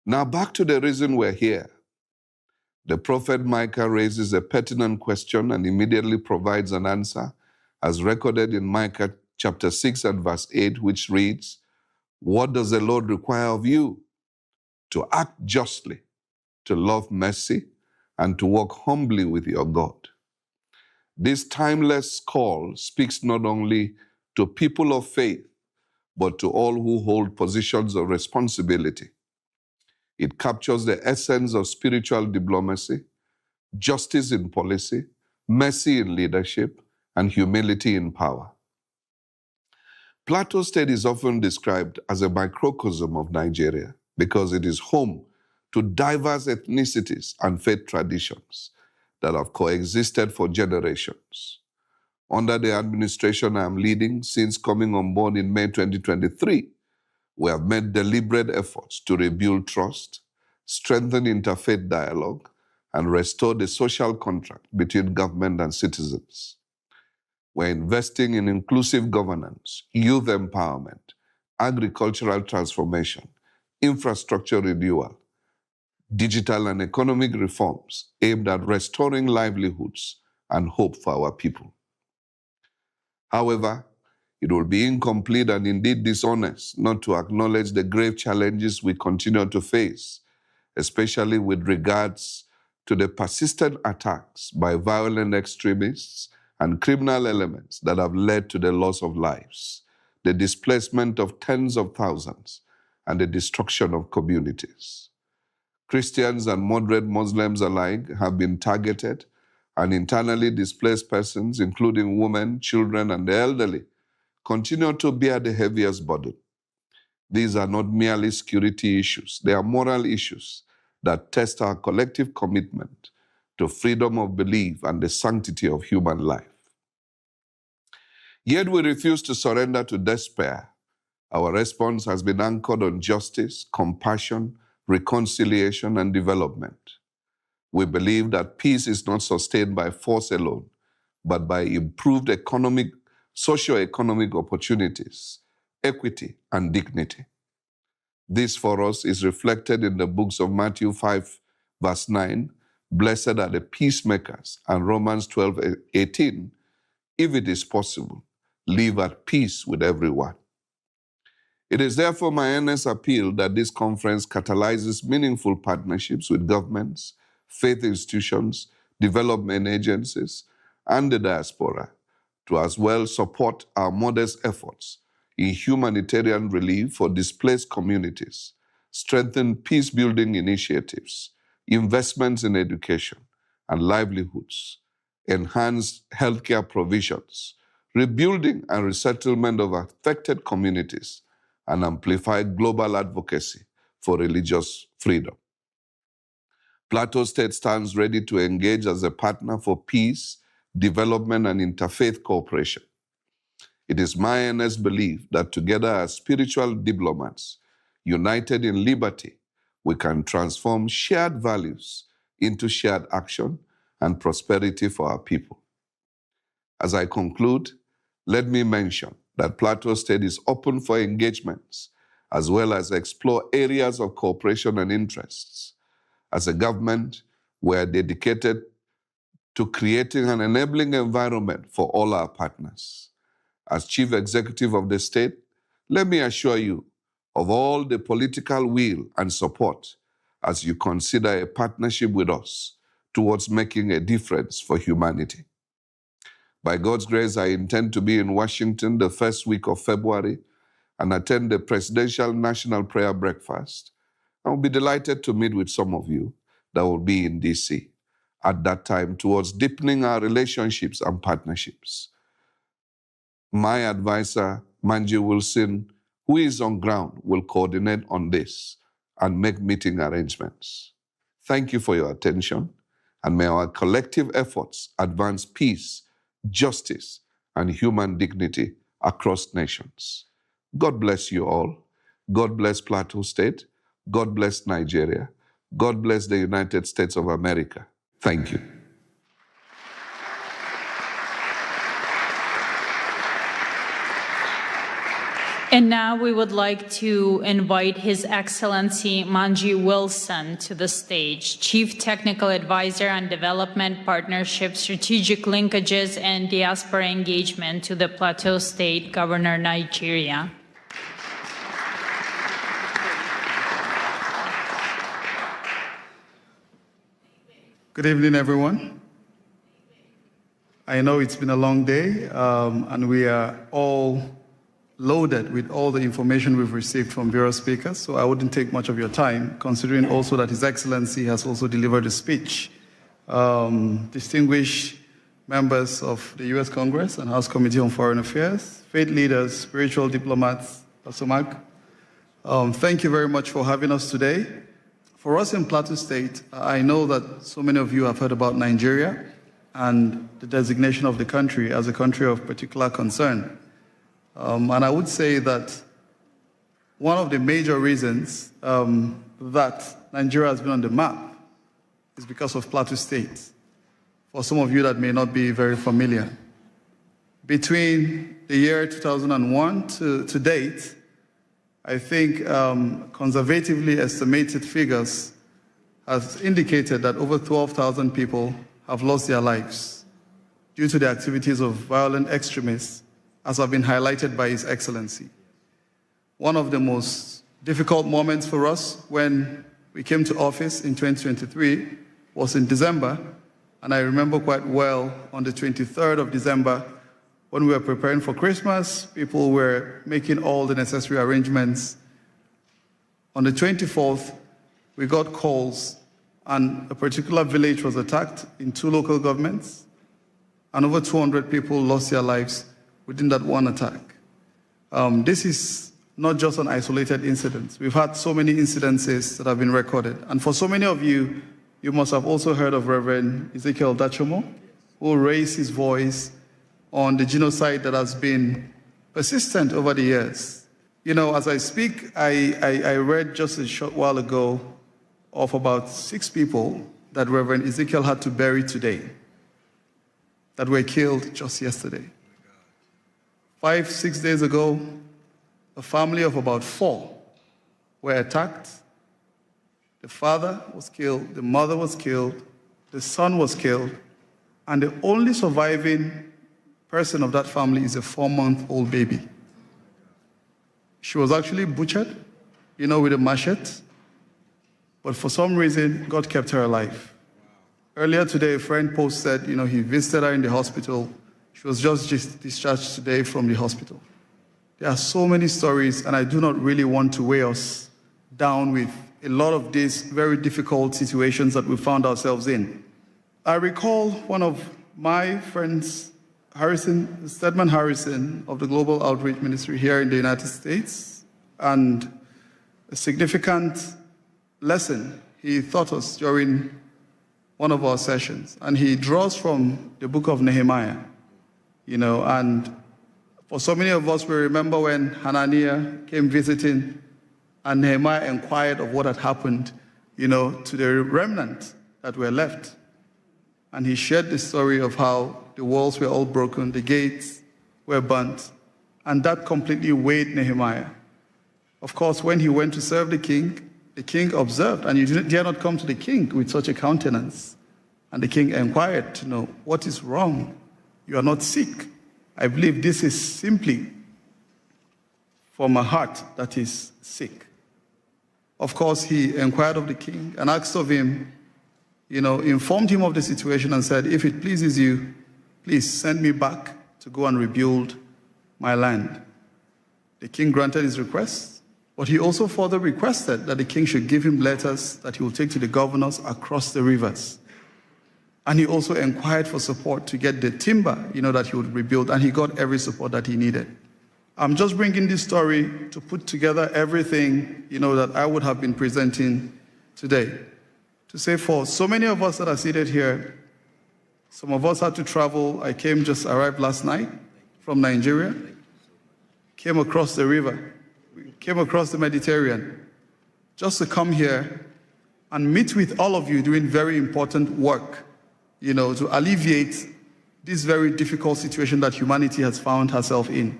Now back to the reason we're here. The prophet Micah raises a pertinent question and immediately provides an answer, as recorded in Micah chapter 6 and verse 8, which reads, "What does the Lord require of you? To act justly, to love mercy, and to walk humbly with your God." This timeless call speaks not only to people of faith, but to all who hold positions of responsibility. It captures the essence of spiritual diplomacy, justice in policy, mercy in leadership, and humility in power. Plateau State is often described as a microcosm of Nigeria because it is home to diverse ethnicities and faith traditions that have coexisted for generations. Under the administration I am leading since coming on board in May 2023, we have made deliberate efforts to rebuild trust, strengthen interfaith dialogue, and restore the social contract between government and citizens. We're investing in inclusive governance, youth empowerment, agricultural transformation, infrastructure renewal, digital and economic reforms aimed at restoring livelihoods and hope for our people. However, It will be incomplete and indeed dishonest not to acknowledge the grave challenges we continue to face, especially with regards to the persistent attacks by violent extremists and criminal elements that have led to the loss of lives, the displacement of tens of thousands, and the destruction of communities. Christians and moderate Muslims alike have been targeted, and internally displaced persons, including women, children, and the elderly, continue to bear the heaviest burden. These are not merely security issues, they are moral issues that test our collective commitment to freedom of belief and the sanctity of human life. Yet we refuse to surrender to despair. Our response has been anchored on justice, compassion, reconciliation, and development. We believe that peace is not sustained by force alone, but by improved socio-economic opportunities, equity, and dignity. This for us is reflected in the books of Matthew 5, verse 9, "Blessed are the peacemakers," and Romans 12:18, "If it is possible, live at peace with everyone." It is therefore my earnest appeal that this conference catalyzes meaningful partnerships with governments, faith institutions, development agencies, and the diaspora to as well support our modest efforts in humanitarian relief for displaced communities, strengthen peace-building initiatives, investments in education and livelihoods, enhance healthcare provisions, rebuilding and resettlement of affected communities, and amplify global advocacy for religious freedom. Plateau State stands ready to engage as a partner for peace, development, and interfaith cooperation. It is my earnest belief that together as spiritual diplomats, united in liberty, we can transform shared values into shared action and prosperity for our people. As I conclude, let me mention that Plateau State is open for engagements as well as explore areas of cooperation and interests. As a government, we are dedicated to creating an enabling environment for all our partners. As Chief Executive of the state, let me assure you of all the political will and support as you consider a partnership with us towards making a difference for humanity. By God's grace, I intend to be in Washington the first week of February and attend the Presidential National Prayer Breakfast. I will be delighted to meet with some of you that will be in DC at that time towards deepening our relationships and partnerships. My advisor, Manji Wilson, who is on ground, will coordinate on this and make meeting arrangements. Thank you for your attention, and may our collective efforts advance peace, justice, and human dignity across nations. God bless you all. God bless Plateau State. God bless Nigeria. God bless the United States of America. Thank you. And now we would like to invite His Excellency Manji Wilson to the stage, Chief Technical Advisor on Development Partnership, Strategic Linkages, and Diaspora Engagement to the Plateau State Governor, Nigeria. Good evening, everyone. I know it's been a long day, and we are all loaded with all the information we've received from various speakers, so I wouldn't take much of your time, considering also that His Excellency has also delivered a speech. Distinguished members of the U.S. Congress and House Committee on Foreign Affairs, faith leaders, spiritual diplomats, Pastor Mark, thank you very much for having us today. For us in Plateau State, I know that so many of you have heard about Nigeria and the designation of the country as a country of particular concern. And I would say that one of the major reasons that Nigeria has been on the map is because of Plateau State. For some of you that may not be very familiar, between the year 2001 to date, I think conservatively estimated figures has indicated that over 12,000 people have lost their lives due to the activities of violent extremists as have been highlighted by His Excellency. One of the most difficult moments for us when we came to office in 2023 was in December, and I remember quite well on the 23rd of December when we were preparing for Christmas, people were making all the necessary arrangements. On the 24th, we got calls, and a particular village was attacked in 2 local governments, and over 200 people lost their lives within that one attack. This is not just an isolated incident. We've had so many incidences that have been recorded. And for so many of you, you must have also heard of Reverend Ezekiel Dachomo, who raised his voice on the genocide that has been persistent over the years. You know, as I speak, I read just a short while ago of about 6 people that Reverend Ezekiel had to bury today that were killed just yesterday. 5-6 days ago, a family of about 4 were attacked. The father was killed, the mother was killed, the son was killed, and the only surviving person of that family is a 4-month-old baby. She was actually butchered, you know, with a machete, but for some reason, God kept her alive. Earlier today, a friend posted, you know, he visited her in the hospital. She was just discharged today from the hospital. There are so many stories, and I do not really want to weigh us down with a lot of these very difficult situations that we found ourselves in. I recall one of my friends, Stedman Harrison of the Global Outreach Ministry here in the United States, and a significant lesson he taught us during one of our sessions. And he draws from the book of Nehemiah, you know, and for so many of us, we remember when Hananiah came visiting and Nehemiah inquired of what had happened, you know, to the remnant that were left. And he shared the story of how the walls were all broken, the gates were burnt, and that completely weighed Nehemiah. Of course, when he went to serve the king observed, and you dare not come to the king with such a countenance. And the king inquired to know, what is wrong? You are not sick. I believe this is simply from a heart that is sick. Of course, he inquired of the king and asked of him, you know, informed him of the situation and said, if it pleases you, please send me back to go and rebuild my land. The king granted his request, but he also further requested that the king should give him letters that he will take to the governors across the rivers. And he also inquired for support to get the timber, you know, that he would rebuild, and he got every support that he needed. I'm just bringing this story to put together everything, you know, that I would have been presenting today. To say for so many of us that are seated here, some of us had to travel. I arrived last night from Nigeria, came across the river, came across the Mediterranean, just to come here and meet with all of you doing very important work, you know, to alleviate this very difficult situation that humanity has found herself in.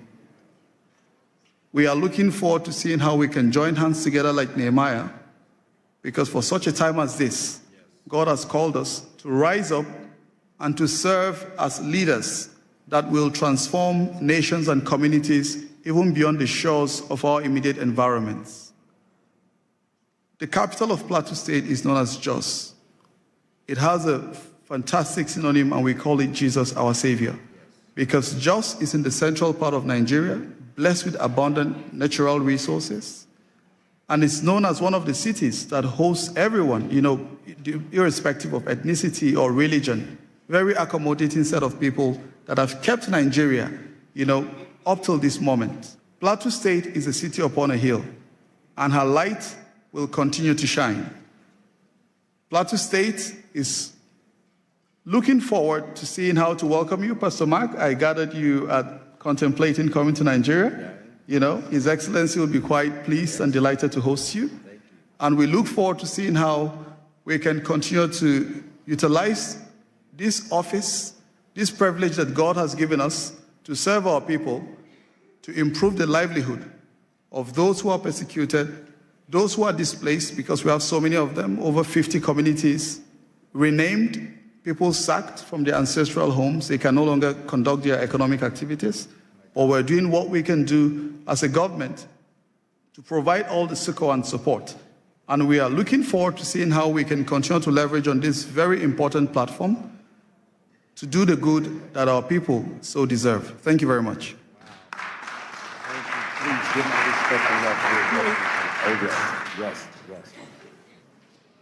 We are looking forward to seeing how we can join hands together like Nehemiah, because for such a time as this, God has called us to rise up and to serve as leaders that will transform nations and communities even beyond the shores of our immediate environments. The capital of Plateau State is known as Jos. It has a fantastic synonym, and we call it Jesus, our Savior, because Jos is in the central part of Nigeria, blessed with abundant natural resources, and it's known as one of the cities that hosts everyone, you know, irrespective of ethnicity or religion. Very accommodating set of people that have kept Nigeria, you know, up till this moment. Plateau State is a city upon a hill, and her light will continue to shine. Plateau State is looking forward to seeing how to welcome you. Pastor Mark, I gathered you at contemplating coming to Nigeria. You know, His Excellency will be quite pleased and delighted to host you. And we look forward to seeing how we can continue to utilize this office, this privilege that God has given us to serve our people, to improve the livelihood of those who are persecuted, those who are displaced, because we have so many of them, over 50 communities renamed, people sacked from their ancestral homes. They can no longer conduct their economic activities. or we're doing what we can do as a government to provide all the succor and support. And we are looking forward to seeing how we can continue to leverage on this very important platform to do the good that our people so deserve. Thank you very much. Please give my respect and love to yes.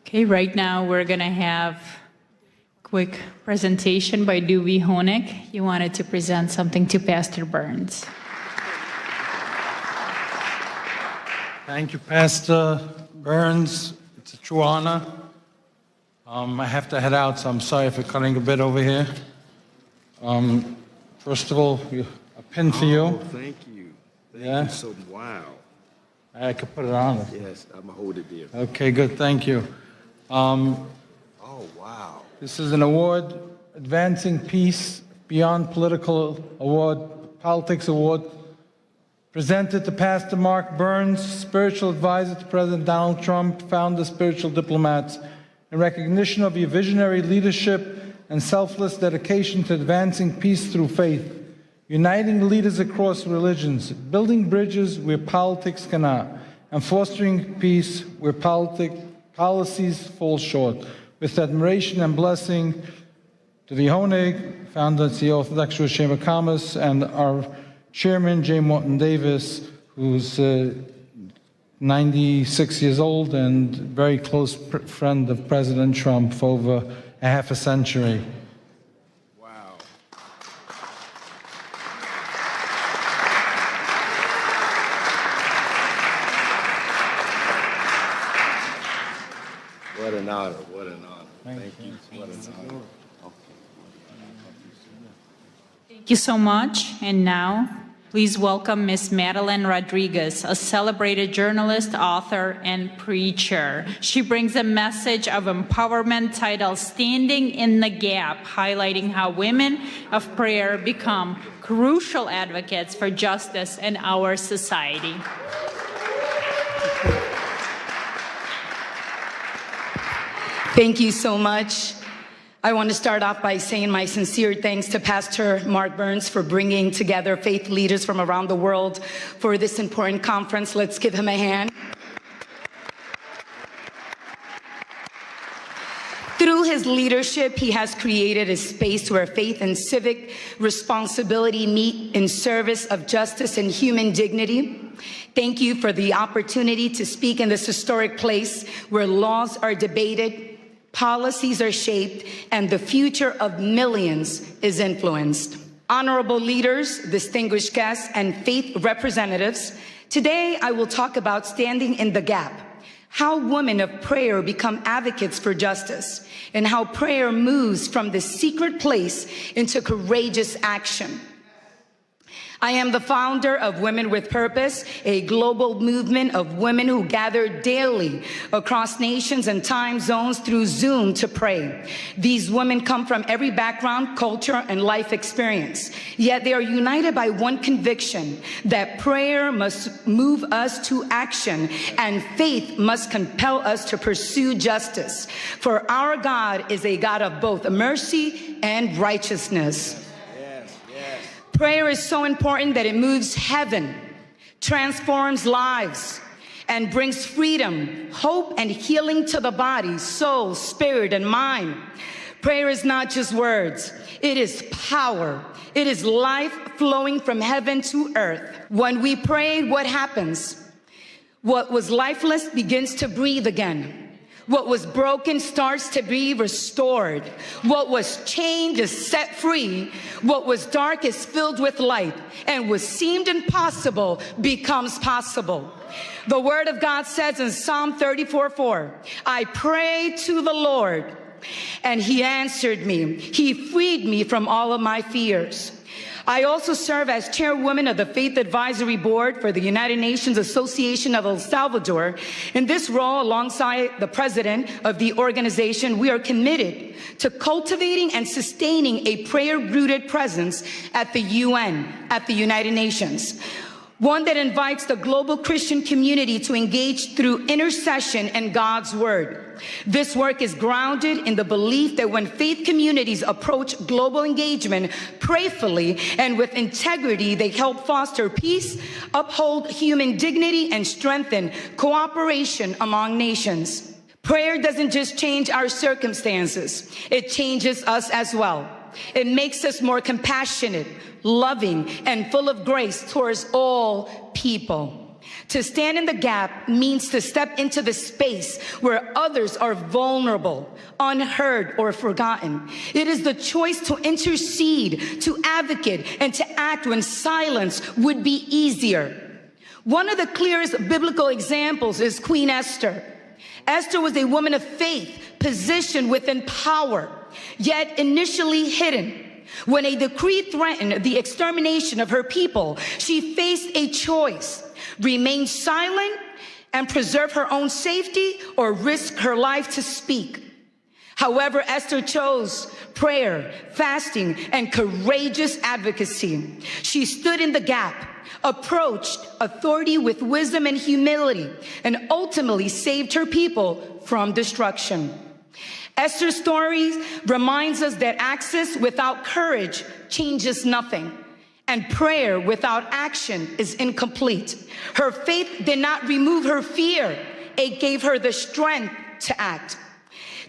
Okay, right now we're going to have a quick presentation by Dewey Honig. He wanted to present something to Pastor Burns. Thank you, Pastor Burns. It's a true honor. I have to head out, so I'm sorry for cutting a bit over here. First of all, a pin for you. Oh, thank you. Thank you so much. Wow. I could put it on. Yes, I'm going to hold it there. Okay, good. Thank you. Oh, wow. This is an award, Advancing Peace Beyond Political Award, Politics Award, presented to Pastor Mark Burns, spiritual advisor to President Donald Trump, founder of Spiritual Diplomats, in recognition of your visionary leadership and selfless dedication to advancing peace through faith, uniting leaders across religions, building bridges where politics cannot, and fostering peace where policies fall short. With admiration and blessing to the Honig, founder and CEO of the Lecturer Chamber of Commerce, and our Chairman, J. Morton Davis, who's 96 years old and very close friend of President Trump for over a half a century. Wow. What an honor, what an honor. Thank you. What an honor. Thank you so much. And now, please welcome Ms. Madeline Rodriguez, a celebrated journalist, author, and preacher. She brings a message of empowerment titled Standing in the Gap, highlighting how women of prayer become crucial advocates for justice in our society. Thank you so much. I want to start off by saying my sincere thanks to Pastor Mark Burns for bringing together faith leaders from around the world for this important conference. Let's give him a hand. Through his leadership, he has created a space where faith and civic responsibility meet in service of justice and human dignity. Thank you for the opportunity to speak in this historic place where laws are debated, policies are shaped, and the future of millions is influenced. Honorable leaders, distinguished guests, and faith representatives, today I will talk about standing in the gap, how women of prayer become advocates for justice, and how prayer moves from the secret place into courageous action. I am the founder of Women with Purpose, a global movement of women who gather daily across nations and time zones through Zoom to pray. These women come from every background, culture, and life experience, yet they are united by one conviction, that prayer must move us to action and faith must compel us to pursue justice. For our God is a God of both mercy and righteousness. Prayer is so important that it moves heaven, transforms lives, and brings freedom, hope, and healing to the body, soul, spirit, and mind. Prayer is not just words. It is power. It is life flowing from heaven to earth. When we pray, what happens? What was lifeless begins to breathe again. What was broken starts to be restored. What was chained is set free. What was dark is filled with light. And what seemed impossible becomes possible. The word of God says in Psalm 34:4, I prayed to the Lord, and he answered me. He freed me from all of my fears. I also serve as chairwoman of the Faith Advisory Board for the United Nations Association of El Salvador. In this role, alongside the president of the organization, we are committed to cultivating and sustaining a prayer-rooted presence at the UN, at the United Nations. one that invites the global Christian community to engage through intercession and God's word. This work is grounded in the belief that when faith communities approach global engagement prayerfully and with integrity, they help foster peace, uphold human dignity, and strengthen cooperation among nations. Prayer doesn't just change our circumstances, it changes us as well. It makes us more compassionate, loving, and full of grace towards all people. To stand in the gap means to step into the space where others are vulnerable, unheard, or forgotten. It is the choice to intercede, to advocate, and to act when silence would be easier. One of the clearest biblical examples is Queen Esther. Esther was a woman of faith, positioned within power, yet initially hidden. When a decree threatened the extermination of her people, she faced a choice: remain silent and preserve her own safety, or risk her life to speak. However, Esther chose prayer, fasting, and courageous advocacy. She stood in the gap, approached authority with wisdom and humility, and ultimately saved her people from destruction. Esther's story reminds us that access without courage changes nothing, and prayer without action is incomplete. Her faith did not remove her fear, it gave her the strength to act.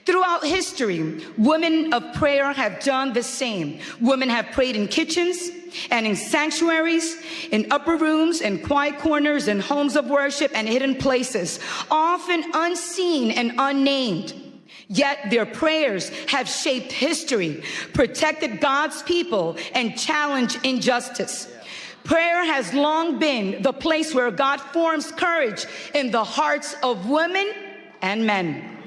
Throughout history, women of prayer have done the same. Women have prayed in kitchens and in sanctuaries, in upper rooms, in quiet corners, in homes of worship, and hidden places, often unseen and unnamed. Yet their prayers have shaped history, protected God's people, and challenged injustice. Prayer has long been the place where God forms courage in the hearts of women and men.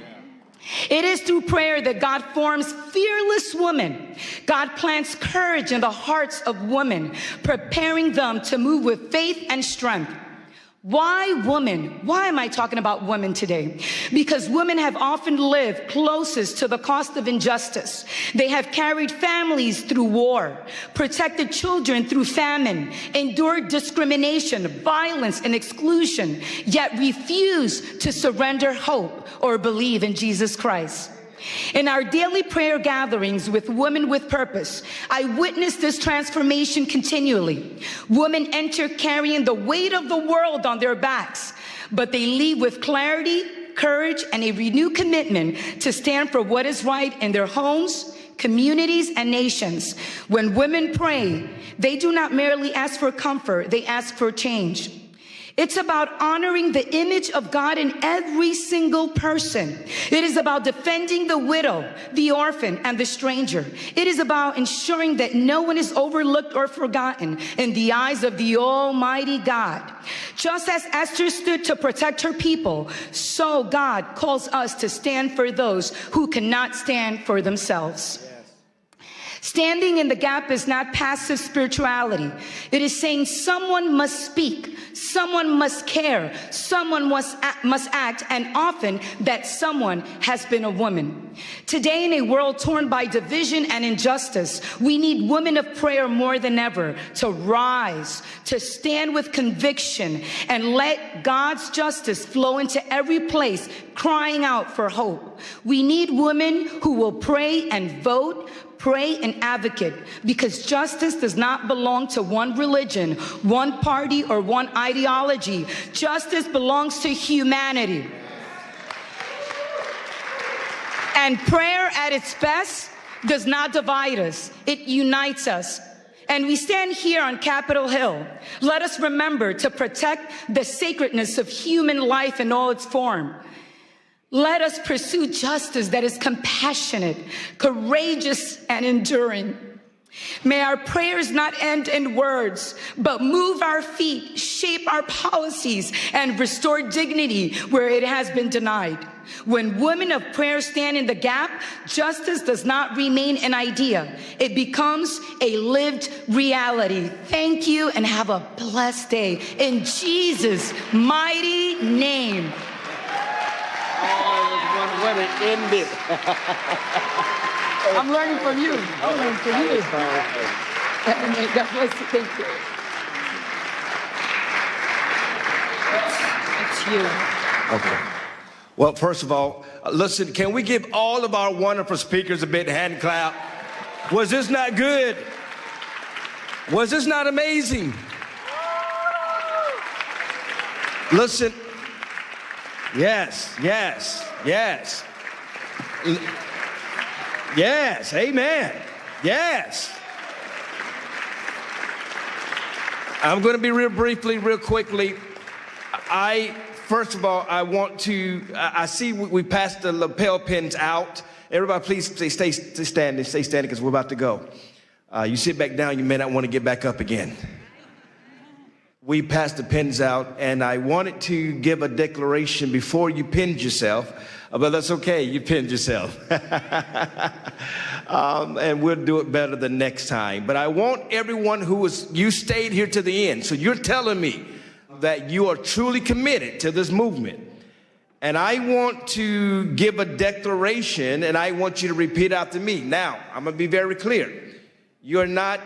It is through prayer that God forms fearless women. God plants courage in the hearts of women, preparing them to move with faith and strength. Why women? Why am I talking about women today? Because women have often lived closest to the cost of injustice. They have carried families through war, protected children through famine, endured discrimination, violence, and exclusion, yet refuse to surrender hope or believe in Jesus Christ. In our daily prayer gatherings with Women with Purpose, I witness this transformation continually. Women enter carrying the weight of the world on their backs, but they leave with clarity, courage, and a renewed commitment to stand for what is right in their homes, communities, and nations. When women pray, they do not merely ask for comfort, they ask for change. It's about honoring the image of God in every single person. It is about defending the widow, the orphan, and the stranger. It is about ensuring that no one is overlooked or forgotten in the eyes of the Almighty God. Just as Esther stood to protect her people, so God calls us to stand for those who cannot stand for themselves. Standing in the gap is not passive spirituality. It is saying someone must speak, someone must care, someone must act, and often that someone has been a woman. Today, in a world torn by division and injustice, we need women of prayer more than ever to rise, to stand with conviction, and let God's justice flow into every place, crying out for hope. We need women who will pray and vote, pray and advocate, because justice does not belong to one religion, one party, or one ideology. Justice belongs to humanity. And prayer at its best does not divide us, it unites us. And we stand here on Capitol Hill. Let us remember to protect the sacredness of human life in all its form. Let us pursue justice that is compassionate, courageous, and enduring. May our prayers not end in words, but move our feet, shape our policies, and restore dignity where it has been denied. When women of prayer stand in the gap, justice does not remain an idea. It becomes a lived reality. Thank you and have a blessed day. In Jesus' mighty name. When it ended. I'm learning from you. I'm learning from you. God bless you. Thank you. to you. Okay. Well, first of all, listen, can we give all of our wonderful speakers a big hand clap? Was this not good? Was this not amazing? Listen, yes, yes, yes. Yes, amen. Yes. I'm going to be real briefly, real quickly. First of all, I want to, I see we passed the lapel pins out. Everybody, please stay standing because we're about to go. You sit back down, you may not want to get back up again. We passed the pins out, and I wanted to give a declaration before you pinned yourself, but that's okay, you pinned yourself. And we'll do it better the next time. But I want everyone you stayed here to the end, so you're telling me that you are truly committed to this movement. And I want to give a declaration, and I want you to repeat after me. Now, I'm going to be very clear. You're not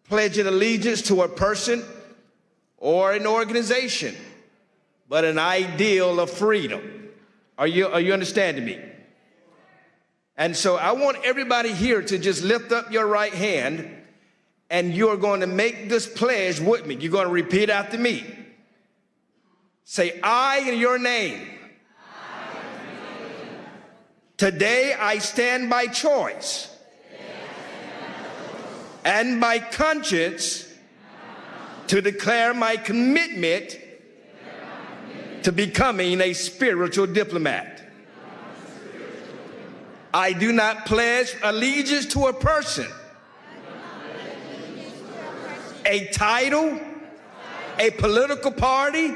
pledging allegiance to a person or an organization, but an ideal of freedom. Are you understanding me? And so I want everybody here to just lift up your right hand, and you're going to make this pledge with me. You're going to repeat after me. Say, I in your name. Today I stand by choice and by conscience to declare my commitment to becoming a spiritual diplomat. I do not pledge allegiance to a person, a title, a political party,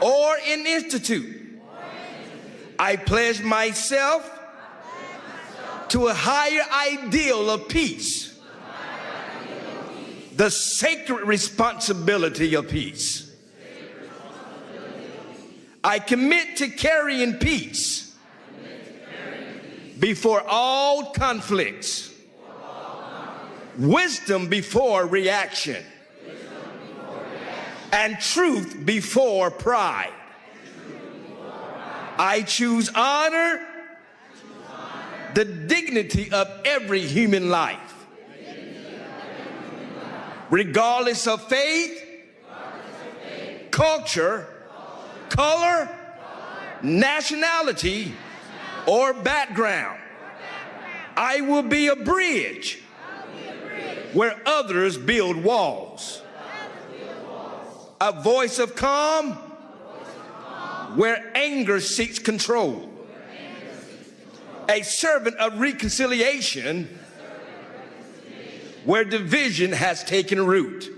or an institute. I pledge myself to a higher ideal of peace, the sacred responsibility of peace. I commit to carrying peace before all conflicts, wisdom before reaction, and truth before pride. I choose honor, the dignity of every human life, regardless of faith, culture, color, nationality, or background. I will be a bridge where others build walls. A voice of calm where anger seeks control. A servant of reconciliation where division has taken root.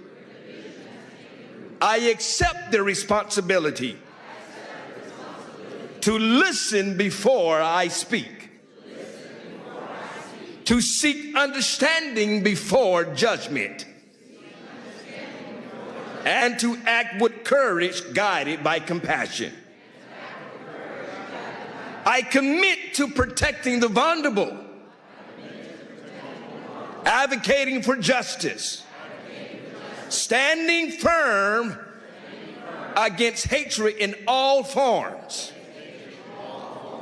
I accept the responsibility to listen before I speak, to seek understanding before judgment, and to act with courage guided by compassion. I commit to protecting the vulnerable, advocating for justice, standing firm against hatred in all forms.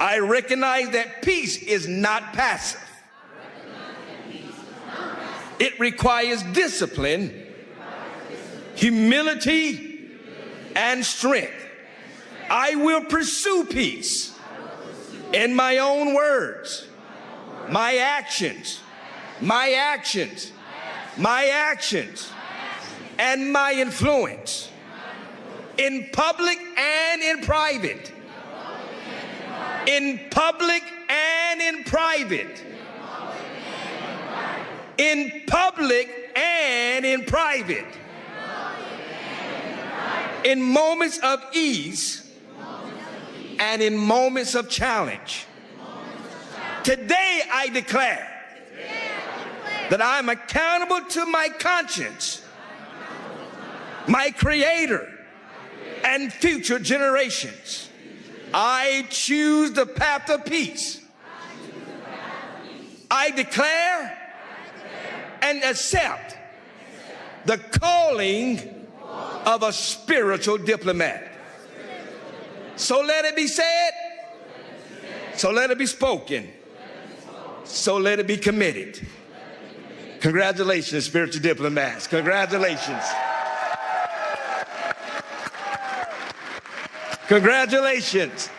I recognize that peace is not passive. It requires discipline, humility, and strength. I will pursue peace in my own words, my actions, my actions, my actions, and my influence, in public and in private. In public and in private. In public and in private. In moments of ease and in moments of challenge. Today I declare that I'm accountable to my conscience, my Creator, and future generations. I choose the path of peace. I declare and accept the calling of a spiritual diplomat. So let it be said. So let it be spoken. So let it be committed. Congratulations, spiritual diplomats. Congratulations. Congratulations.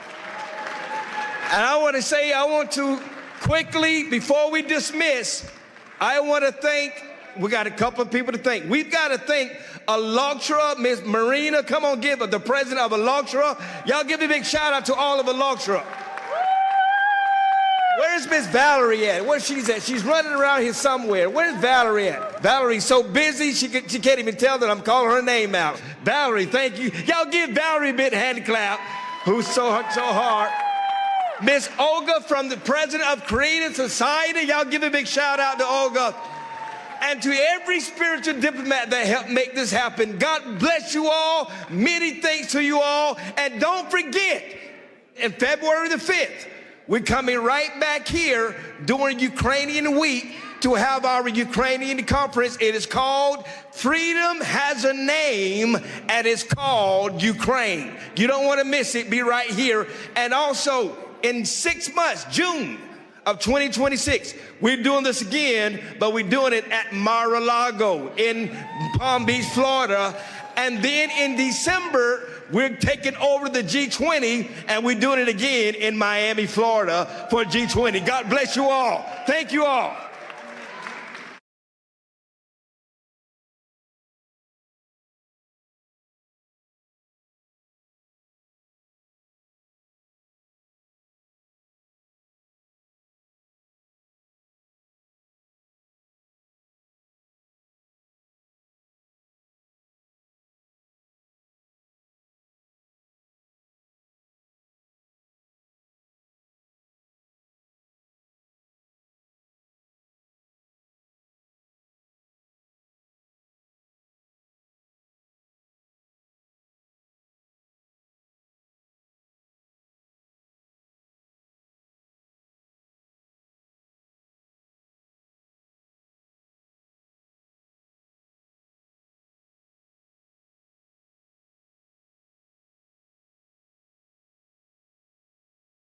And I want to quickly, before we dismiss, I want to thank, we got a couple of people to thank. We've got to thank ALLATRA, Miss Marina. Come on, give her, the president of ALLATRA. Y'all give a big shout out to all of ALLATRA. Where's Miss Valerie at? Where's she at? She's running around here somewhere. Where's Valerie at? Valerie's so busy, she can't even tell that I'm calling her name out. Valerie, thank you. Y'all give Valerie a big hand clap, who's so hard. Miss Olga from the president of Creative Society. Y'all give a big shout out to Olga. And to every spiritual diplomat that helped make this happen. God bless you all. Many thanks to you all. And don't forget, in February the 5th, we're coming right back here during Ukrainian Week to have our Ukrainian conference. It is called Freedom Has a Name, and it's called Ukraine. You don't want to miss it. Be right here. And also, in 6 months, June of 2026, we're doing this again, but we're doing it at Mar-a-Lago in Palm Beach, Florida. And then in December, we're taking over the G20, and we're doing it again in Miami, Florida for G20. God bless you all. Thank you all.